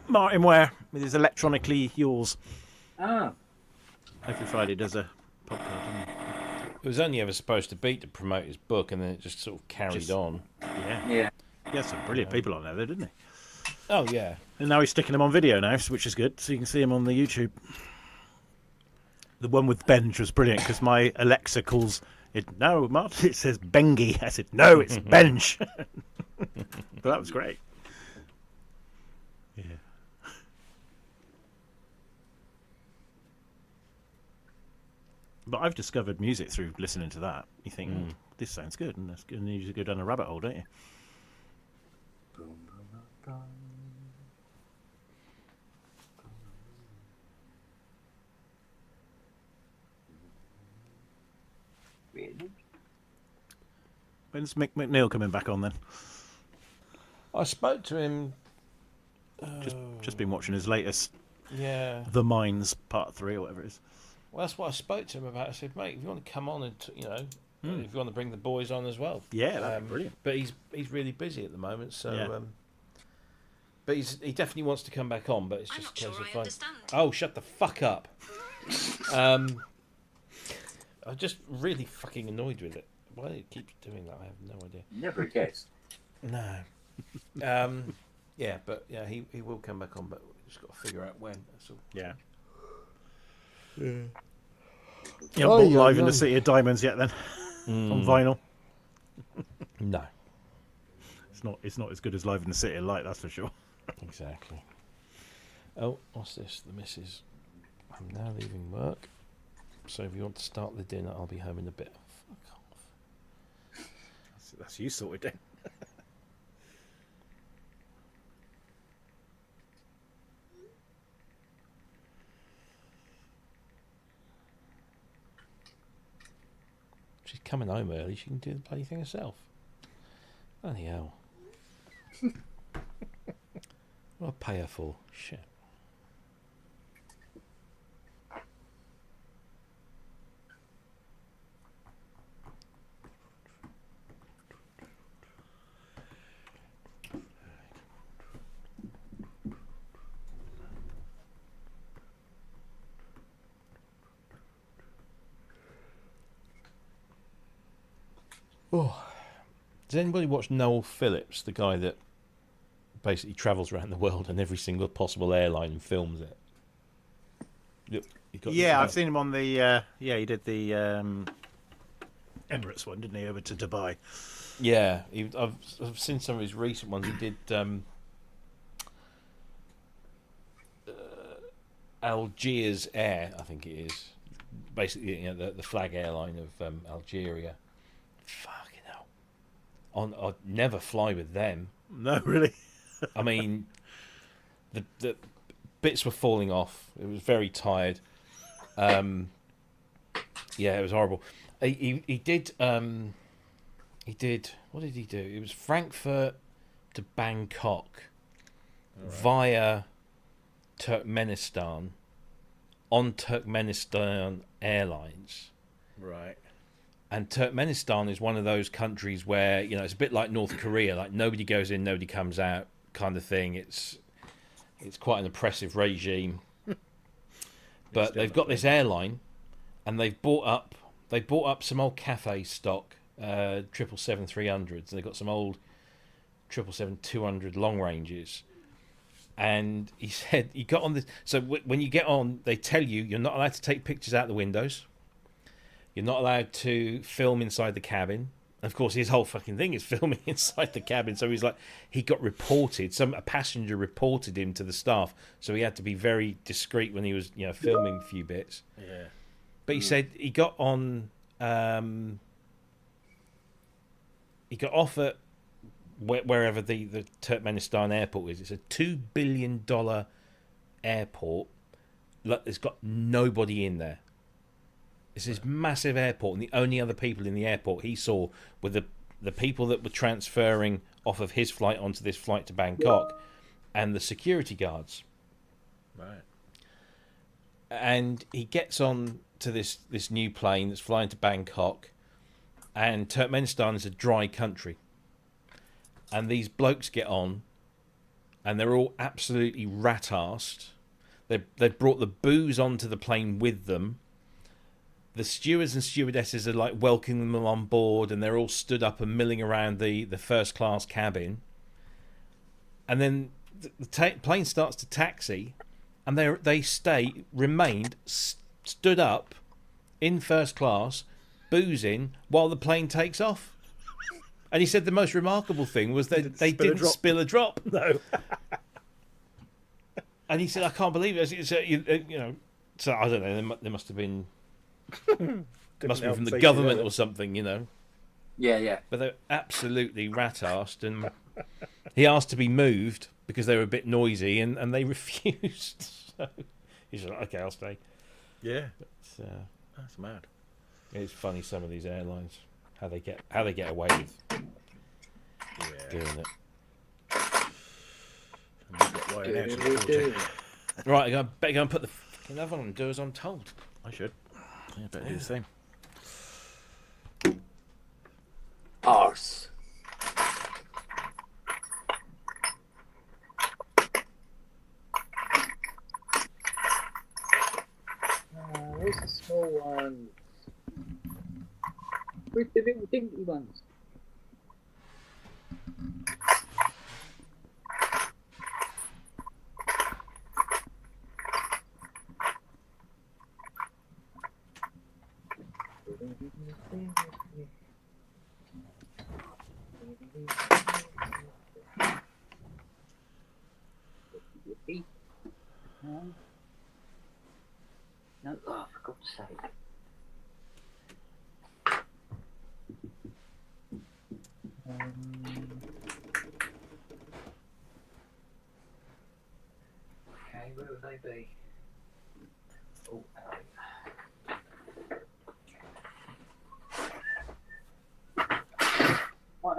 S2: Martin Ware with his Electronically Yours.
S1: Ah,
S2: Every Friday does a podcast, doesn't
S3: It was only ever supposed to be to promote his book, and then it just sort of carried
S2: Just-
S3: on.
S2: he? Yeah.
S1: yeah.
S2: He had some brilliant people on there, though, didn't he?
S3: Oh yeah,
S2: And now he's sticking them on video now, which is good. So you can see him on the YouTube. The one with Benj was brilliant because my Alexa calls it. No, Martin, it says Bengi. I said, no, it's Benj. But that was great. Yeah. But I've discovered music through listening to that. You think, oh, this sounds good, and that's good. And you just go down a rabbit hole, don't you?
S1: Really?
S2: When's Mick McNeil coming back on then?
S3: I spoke to him.
S2: Just been watching his latest
S3: Yeah,
S2: The Mines Part 3 or whatever it is.
S3: well, that's what I spoke to him about. I said, mate, if you want to come on and if you want to bring the boys on as well,
S2: Yeah, that'd be brilliant.
S3: But he's really busy at the moment, so.
S2: Yeah.
S3: But he definitely wants to come back on, but it's
S9: I'm
S3: just
S9: not
S3: a case
S9: sure
S3: of
S9: I
S3: fun.
S9: understand.
S3: Oh, shut the fuck up! I'm just really fucking annoyed with it. Why do it keep doing that? I have no idea.
S1: Never guessed.
S3: No. Yeah, but yeah, he will come back on, but we just got to figure out when. That's all.
S2: Yeah. You haven't bought Live in the City of Diamonds yet then? On vinyl?
S3: No,
S2: It's not as good as Live in the City of Light, that's for sure.
S3: exactly. Oh, what's this? The missus. I'm now leaving work, so if you want to start the dinner, I'll be home in a bit. Fuck off.
S2: That's you sorted then.
S3: She's coming home early. She can do the bloody thing herself. Bloody hell. What do I pay her for? Shit. Oh. Does anybody watch Noel Phillips, the guy that basically travels around the world and every single possible airline and films it?
S2: Yeah, I've seen him on the... he did the Emirates one, didn't he, over to Dubai?
S3: Yeah, I've seen some of his recent ones. He did Algiers Air, I think it is. Basically, the flag airline of Algeria. Fucking hell. I'd never fly with them.
S2: No, really?
S3: I mean, the bits were falling off. It was very tired. Yeah, it was horrible. He did. What did he do? It was Frankfurt to Bangkok via Turkmenistan on Turkmenistan Airlines.
S2: Right.
S3: And Turkmenistan is one of those countries where, you know, it's a bit like North Korea, like nobody goes in, nobody comes out kind of thing. It's quite an oppressive regime. But they've got this airline, and they've bought up some old Cathay stock, 777-300s. They've got some old 777-200 long ranges. And he said he got on this. So when you get on, they tell you you're not allowed to take pictures out the windows. You're not allowed to film inside the cabin. And of course, his whole fucking thing is filming inside the cabin. So he's like, he got reported. A passenger reported him to the staff. So he had to be very discreet when he was, you know, filming a few bits.
S2: Yeah.
S3: But he said he got on. He got off at wherever the Turkmenistan airport is. It's a $2 billion airport. Look, it's got nobody in there. It's this massive airport, and the only other people in the airport he saw were the people that were transferring off of his flight onto this flight to Bangkok, and the security guards.
S2: Right.
S3: And he gets on to this new plane that's flying to Bangkok, and Turkmenistan is a dry country. And these blokes get on, and they're all absolutely rat-arsed. They've brought the booze onto the plane with them. The stewards and stewardesses are like welcoming them on board, and they're all stood up and milling around the first class cabin. And then the plane starts to taxi, and they remained stood up in first class, boozing while the plane takes off. And he said the most remarkable thing was that they didn't spill a drop.
S2: No.
S3: And he said, I can't believe it. You know, so I don't know. There must have been. Must be from the government or something, you know.
S1: Yeah.
S3: But they're absolutely rat-arsed, and he asked to be moved because they were a bit noisy, and they refused. So he's like, okay, I'll stay.
S2: Yeah.
S3: But,
S2: that's mad.
S3: It's funny, some of these airlines, how they get away with doing it. Right, I better go and put the fucking oven on and do as I'm told.
S2: I should. Yeah, better do the same.
S1: Arse.
S9: Where's the small ones? Where's the little dinky ones? No, oh, for God's sake. Okay, where would they be? Oh, what?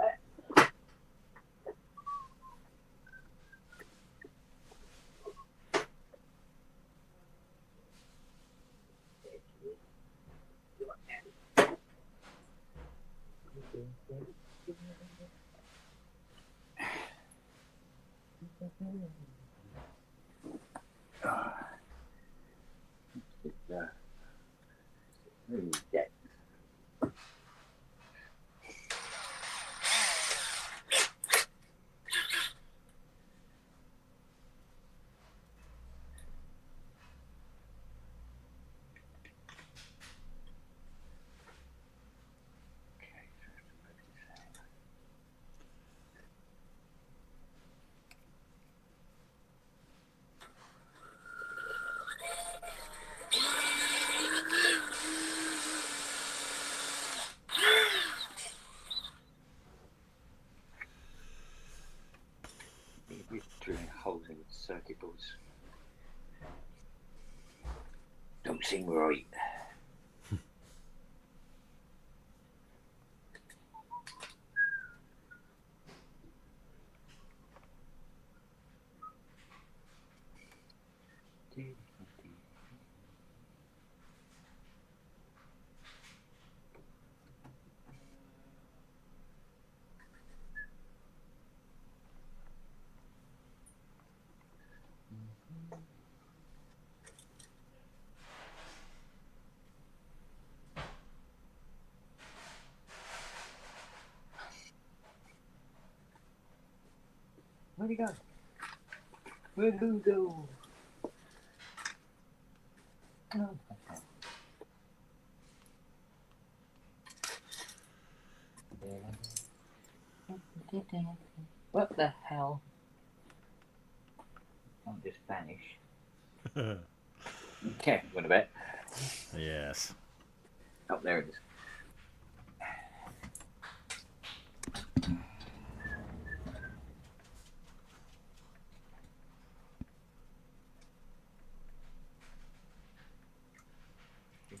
S9: Yeah. We're drilling holes in the circuit boards. Don't seem right.
S1: Where'd he go? Where'd who go? Oh, okay. What the hell? I'll just vanish. Okay, I'm going to bet.
S2: Yes.
S1: Oh, there it is.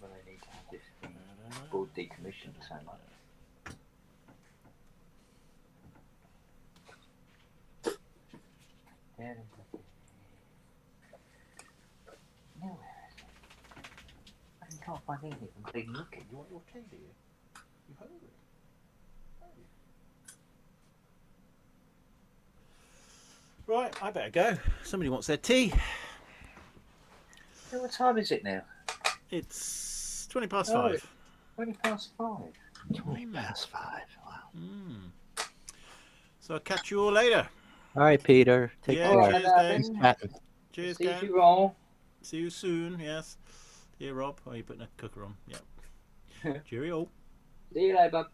S1: Well, I need to have this thing board decommissioned or something like that. There it is. No, where is it? I can't find anything. I'm been looking. You want your tea, do you? You hungry?
S2: Right, I better go. Somebody wants their tea.
S1: So what time is it now?
S2: It's 20 past
S1: Oh,
S2: 5.
S1: 20 past 5.
S8: 20 past 5. Wow.
S2: So I'll catch you all later.
S8: All right, Peter. Take
S2: Yeah,
S8: care.
S2: cheers,
S8: Thanks
S2: Dave.
S8: for chatting.
S2: Cheers,
S1: See
S2: gang.
S1: you all.
S2: See you soon, yes. Here, Rob. Oh, you're putting a cooker on. Yeah. Cheerio.
S1: See you later, bud.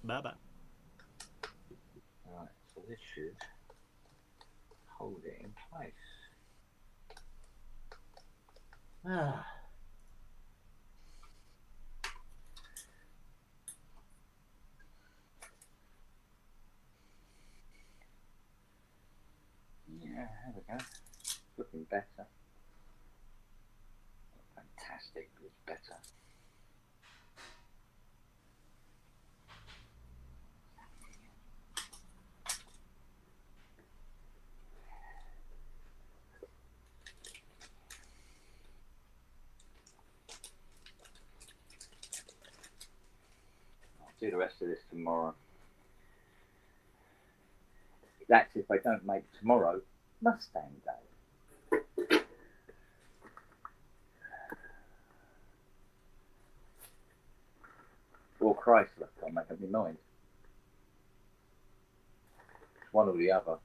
S2: Bye-bye.
S1: Right, so this should hold it in place. Ah. Yeah, there we go. Looking better. Fantastic, but it's better. I'll do the rest of this tomorrow. That's if I don't make tomorrow Mustang Day. Or Chrysler, can't make up my mind. One or the other.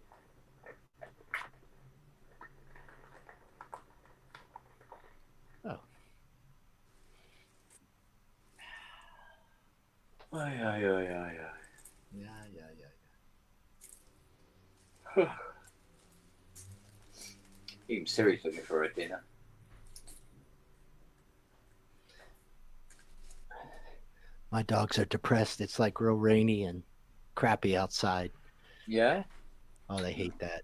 S8: Oh.
S1: Ay.
S8: Yeah.
S1: Even Siri's looking for a dinner.
S8: My dogs are depressed. It's like real rainy and crappy outside.
S1: Yeah?
S8: Oh, they hate that.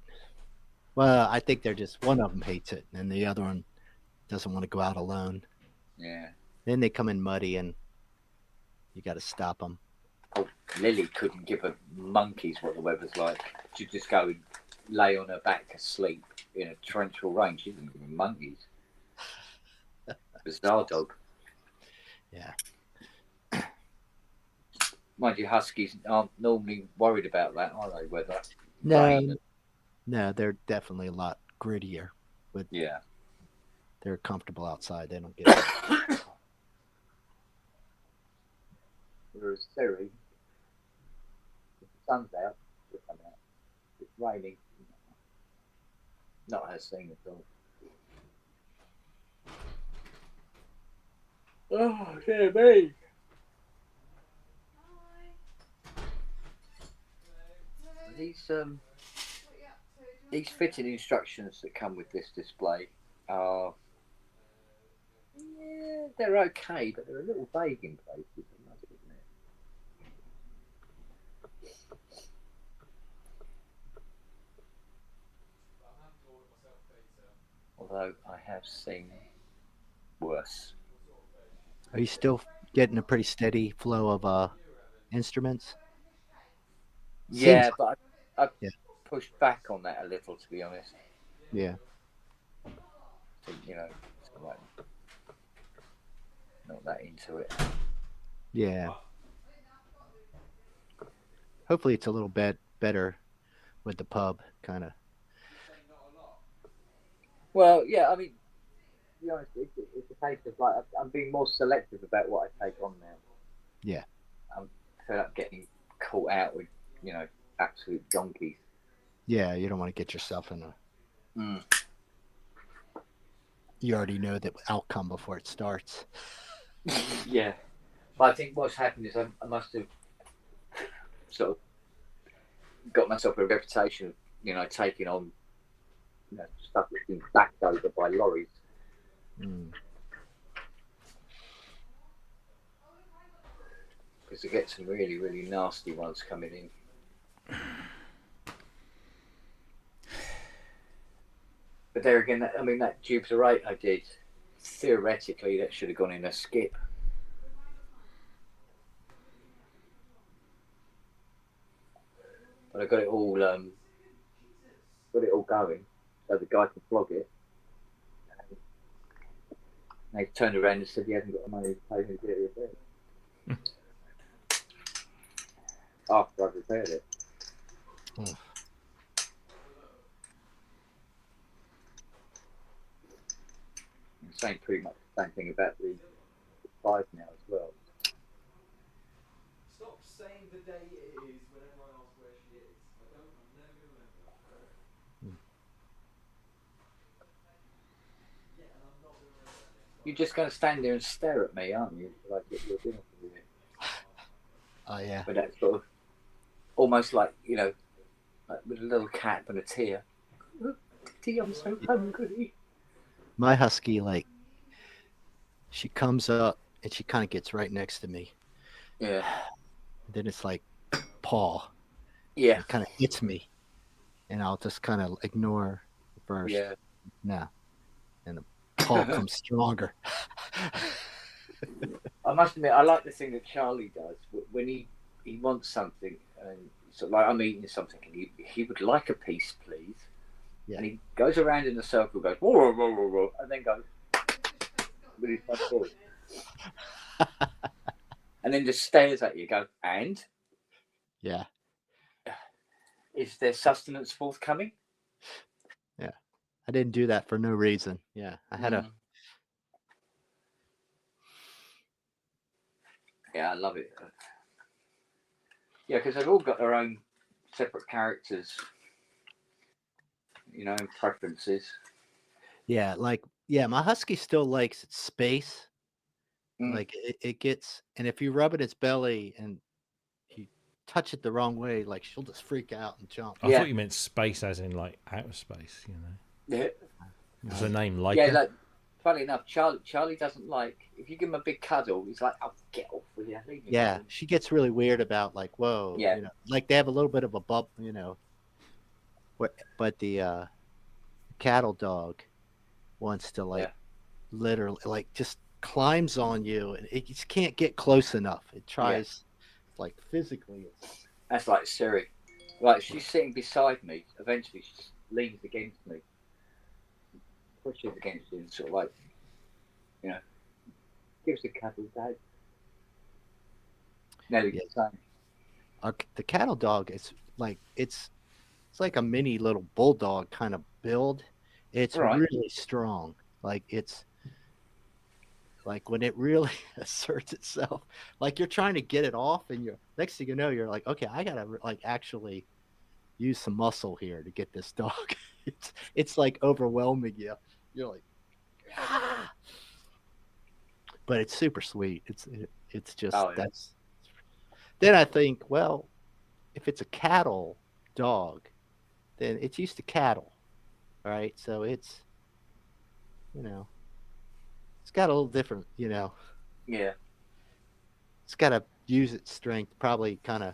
S8: Well, I think they're just, one of them hates it, and the other one doesn't want to go out alone.
S1: Yeah.
S8: Then they come in muddy, and you got to stop them.
S1: Oh, Lily couldn't give a monkeys what the weather's like. She'd just go and lay on her back asleep in a torrential rain. She didn't give a monkeys. Bizarre dog.
S8: Yeah.
S1: Mind you, huskies aren't normally worried about that, are they? Whether
S8: No, they're definitely a lot grittier, but
S1: yeah,
S8: they're comfortable outside. They don't get it.
S1: Whereas Siri, if the sun's out, she'll come out. If it's raining, not her scene at all. Oh, dear me. These fitting instructions that come with this display are, yeah, they're okay, but they're a little vague in places. I must admit. Although I have seen worse.
S8: Are you still getting a pretty steady flow of instruments?
S1: Yeah, but I
S8: Yeah.
S1: pushed back on that a little, to be honest.
S8: Yeah.
S1: So, it's like not that into it.
S8: Yeah. Hopefully it's a little bit better with the pub, kind of.
S1: Well, yeah, I mean, to be honest, it's a case of like I'm being more selective about what I take on now.
S8: Yeah.
S1: I'm fed up getting caught out with, absolute donkeys.
S8: Yeah, you don't want to get yourself in a.
S1: Mm.
S8: You already know the outcome before it starts.
S1: Yeah. But I think what's happened is I must have sort of got myself a reputation of, you know, taking on, you know, stuff that's been backed over by lorries.
S8: Mm.
S1: Because I get some really, really nasty ones coming in. But there again, that Jupiter 8 I did, theoretically, that should have gone in a skip. But I got it all going, so the guy can flog it. And they turned around and said he hasn't got the money to pay me to get it repaired. After I've repaired it. I'm saying pretty much the same thing about the 5 now as well.
S10: Stop saying the day it is when everyone asks where she is. I'm never going to remember. Yeah, and I'm not going to remember that next time.
S1: You're just going to stand there and stare at me, aren't you? Like you're dinner for you.
S8: Oh yeah.
S1: With that sort of, almost like, you know, like with a little cap and a tear. Tea, I'm so hungry.
S8: My husky, like, she comes up and she kind of gets right next to me.
S1: Yeah.
S8: Then it's like paw.
S1: Yeah.
S8: It kind of hits me, and I'll just kind of ignore first.
S1: Yeah.
S8: No. And the paw comes stronger.
S1: I must admit, I like the thing that Charlie does when he wants something, and so like I'm eating something, and he would like a piece, please.
S8: Yeah.
S1: And he goes around in a circle, goes whoa, whoa, whoa, whoa, whoa, and then goes with his front foot, and then just stares at you. Go, and
S8: Yeah.
S1: is there sustenance forthcoming?
S8: Yeah. I didn't do that for no reason. Yeah. I had a.
S1: Yeah, I love it. Yeah, because they've all got their own separate characters, you know, and preferences.
S8: Yeah, like my husky still likes its space. Like it gets, and if you rub at its belly and you touch it the wrong way, like she'll just freak out and jump.
S3: I thought you meant space as in like outer space, you know.
S1: Yeah.
S3: There's a name like
S1: Yeah, like funny enough, Charlie doesn't like if you give him a big cuddle, he's like, "Oh, get off with you." Leave me
S8: Yeah,
S1: alone."
S8: she gets really weird about like, whoa,
S1: Yeah.
S8: you know, like they have a little bit of a bump, you know. But the cattle dog wants to like literally like just climbs on you, and it just can't get close enough. It tries like physically.
S1: That's like Siri. Like she's sitting beside me. Eventually, she just leans against me, pushes against me, and sort of like, you know, gives a cuddle, Dad. Nelly the same.
S8: The cattle dog is like it's like a mini little bulldog kind of build. It's really strong. Like it's like when it really asserts itself, like you're trying to get it off, and you're next thing you know, you're like, okay, I gotta like actually use some muscle here to get this dog. It's like overwhelming you. You're like, ah! But it's super sweet. It's just that's. Then I think, well, if it's a cattle dog, then it's used to cattle, right? So it's, you know, it's got a little different, you know.
S1: Yeah.
S8: It's got to use its strength, probably kind of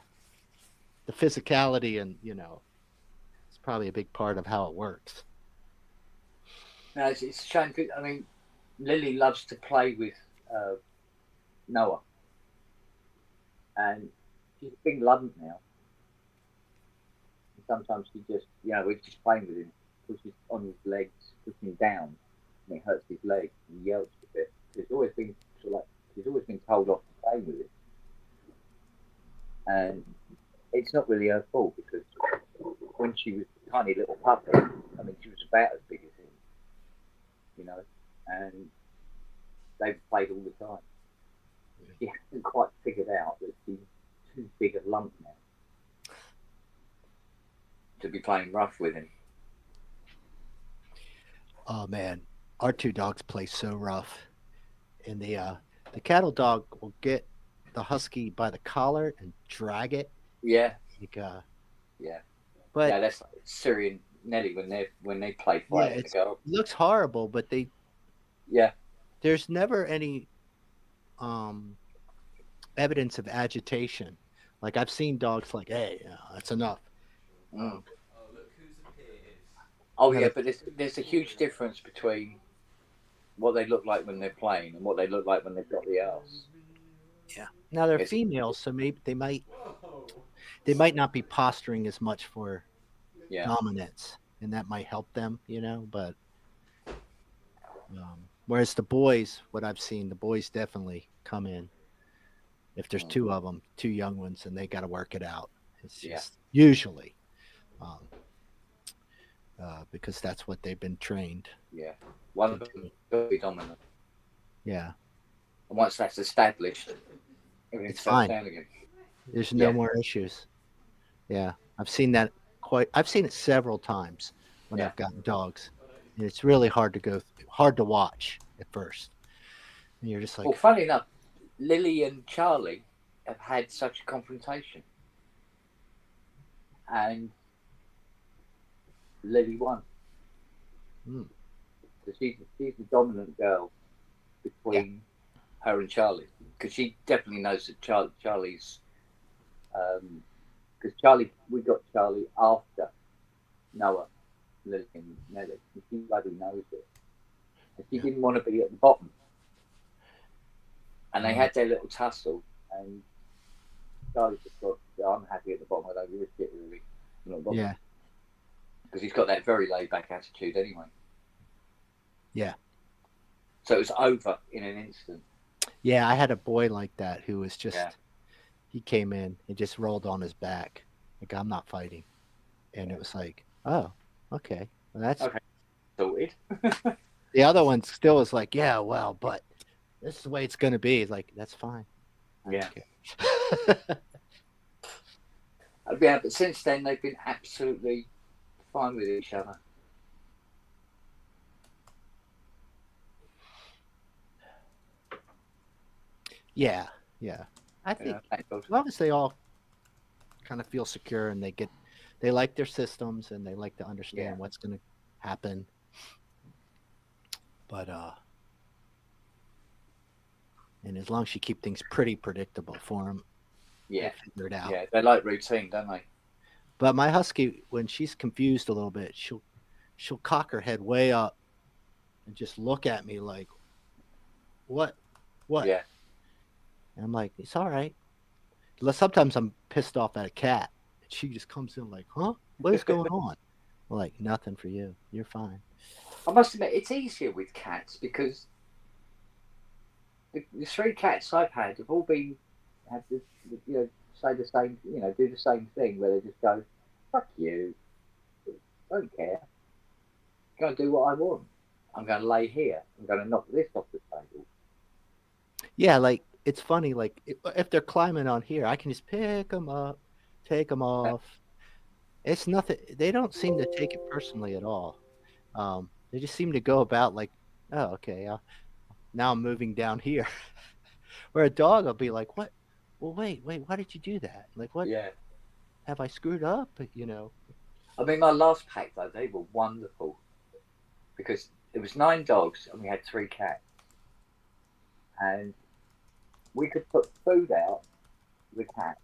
S8: the physicality, and, you know, it's probably a big part of how it works.
S1: No, it's a shame. I mean, Lily loves to play with Noah. And she's a big lump now. And sometimes she just, you know, we're just playing with him, pushes on his legs, pushing him down, and it hurts his legs, and he yelps a bit. He's always been sort of like, he's always been told off for playing with him. And it's not really her fault, because when she was a tiny little puppy, I mean, she was about as big as him, you know, and they've played all the time. She hasn't quite figured out that she's too big a lump now. to be playing rough with him.
S8: Oh man, our two dogs play so rough, and the cattle dog will get the husky by the collar and drag it.
S1: Yeah,
S8: Like,
S1: yeah,
S8: but
S1: yeah. That's like Syrian Nelly when they play
S8: yeah,
S1: fight in the girl.
S8: it looks horrible, but
S1: Yeah,
S8: there's never any evidence of agitation. Like I've seen dogs like, hey, that's enough.
S1: mm.
S10: Oh, look who's appeared.
S1: Oh
S8: No,
S1: yeah, but there's a huge difference between what they look like when they're playing and what they look like when they've got the arse.
S8: Yeah. Now they're
S1: It's-
S8: females, so maybe they might
S10: Whoa.
S8: not be posturing as much for
S1: Yeah,
S8: dominance, and that might help them, But whereas the boys, what I've seen, the boys definitely come in. If there's two of them, two young ones, and they got to work it out. It's just usually because that's what they've been trained.
S1: yeah. One of them will be dominant,
S8: Yeah,
S1: and once that's established, everything
S8: It's
S1: settles
S8: fine.
S1: down again.
S8: there's no
S1: Yeah.
S8: more issues. Yeah, I've seen that I've seen it several times when
S1: Yeah.
S8: I've gotten dogs, and it's really hard to watch at first. And you're just like,
S1: Well, funny enough, Lily and Charlie have had such a confrontation, and Lily won.
S8: Hmm.
S1: So she's the dominant girl between her and Charlie, because she definitely knows that Charlie's. Because we got Charlie after Noah, Lily, and Nelly. And she bloody knows it, and she didn't want to be at the bottom. And they had their little tussle, and Charlie just thought, "I'm happy at the bottom. I don't give a shit really."
S8: yeah,
S1: Because he's got that very laid back attitude anyway.
S8: yeah.
S1: So it was over in an instant.
S8: Yeah, I had a boy like that who was just
S1: Yeah.
S8: he came in and just rolled on his back. Like, I'm not fighting. And it was like, oh, okay. Well, that's
S1: Okay. Sorted.
S8: the other one still was like, yeah, well, but this is the way it's gonna be. It's like, that's fine. I don't
S1: Yeah.
S8: care.
S1: Yeah, but since then they've been absolutely fine with each other.
S8: Yeah, yeah. I think
S1: Yeah, thank God.
S8: as long as they all kind of feel secure and they like their systems and they like to understand
S1: Yeah.
S8: what's gonna happen. But and as long as you keep things pretty predictable for them,
S1: Yeah,
S8: figure it out.
S1: yeah, they like routine, don't they?
S8: But my husky, when she's confused a little bit, she'll cock her head way up and just look at me like, what?
S1: Yeah,
S8: And I'm like, it's all right. Sometimes I'm pissed off at a cat. And she just comes in like, huh? What is going on? I'm like, nothing for you. You're fine.
S1: I must admit it's easier with cats because the three cats I've had have all been have this, say the same, do the same thing where they just go, "Fuck you, don't care, go and do what I want. I'm going to lay here. I'm going to knock this off the table."
S8: Yeah, like, it's funny. Like, if they're climbing on here, I can just pick them up, take them off. It's nothing. They don't seem to take it personally at all. They just seem to go about like, oh, okay, now I'm moving down here. Where a dog will be like, what? Well, wait, why did you do that? Like, what?
S1: Yeah.
S8: Have I screwed up?
S1: I mean, my last pack though, they were wonderful because it was 9 dogs and we had 3 cats, and we could put food out for the cats,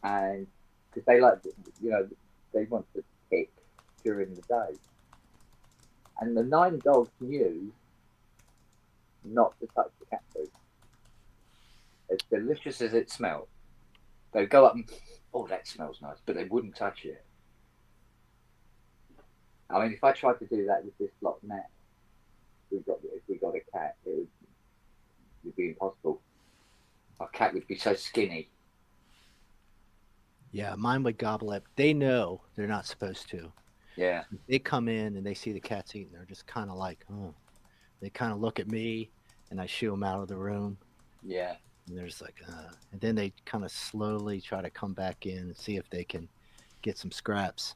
S1: and because they like, they want to pick during the day, and the 9 dogs knew not to touch the cat food. As delicious as it smelled, they'd go up and, oh, that smells nice, but they wouldn't touch it. I mean, if I tried to do that with this lot now, if we got a cat, it would be impossible. Our cat would be so skinny.
S8: Yeah, mine would gobble up. They know they're not supposed to.
S1: Yeah.
S8: They come in and they see the cats eating. They're just kind of like, oh. They kind of look at me, and I shoo them out of the room.
S1: Yeah.
S8: And there's like, and then they kind of slowly try to come back in and see if they can get some scraps.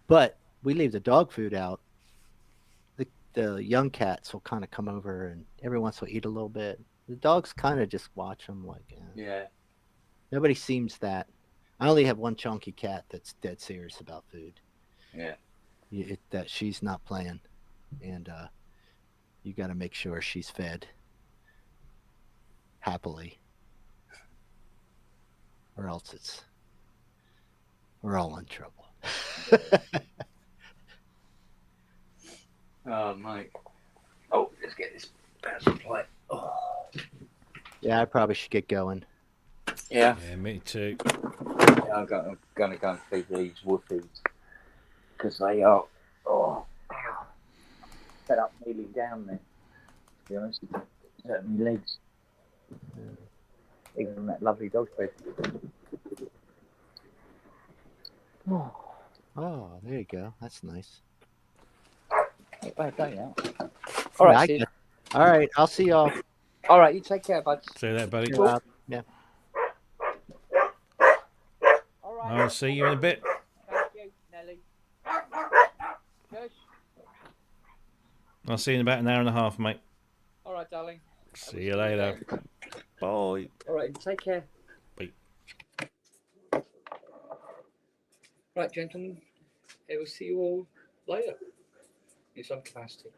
S8: But we leave the dog food out. The young cats will kind of come over and every once will eat a little bit. The dogs kind of just watch them like,
S1: Yeah.
S8: Nobody seems that. I only have one chunky cat that's dead serious about food.
S1: Yeah.
S8: That she's not playing, and you got to make sure she's fed happily, or else we're all in trouble.
S1: Oh, mate. Oh, let's get this power supply. Oh.
S8: Yeah, I probably should get going.
S1: Yeah.
S3: Yeah, me too.
S1: Yeah, I'm gonna go and feed these woofies because they are set up kneeling down there. To be honest, it's hurting my legs. Even on that lovely dog bed.
S8: Oh, there you go. That's nice.
S1: Not bad day now. All right, Steve.
S8: All right, I'll see y'all.
S1: All right, you take care, bud.
S3: See you there, buddy.
S8: Yeah.
S1: All right.
S3: I'll see you in a bit.
S1: Thank you, Nelly. Shush.
S3: I'll see you in about an hour and a half, mate.
S1: All right, darling.
S3: See you later. Bye.
S1: All right, take care.
S3: Bye.
S1: Right, gentlemen. I will see you all later in some capacity.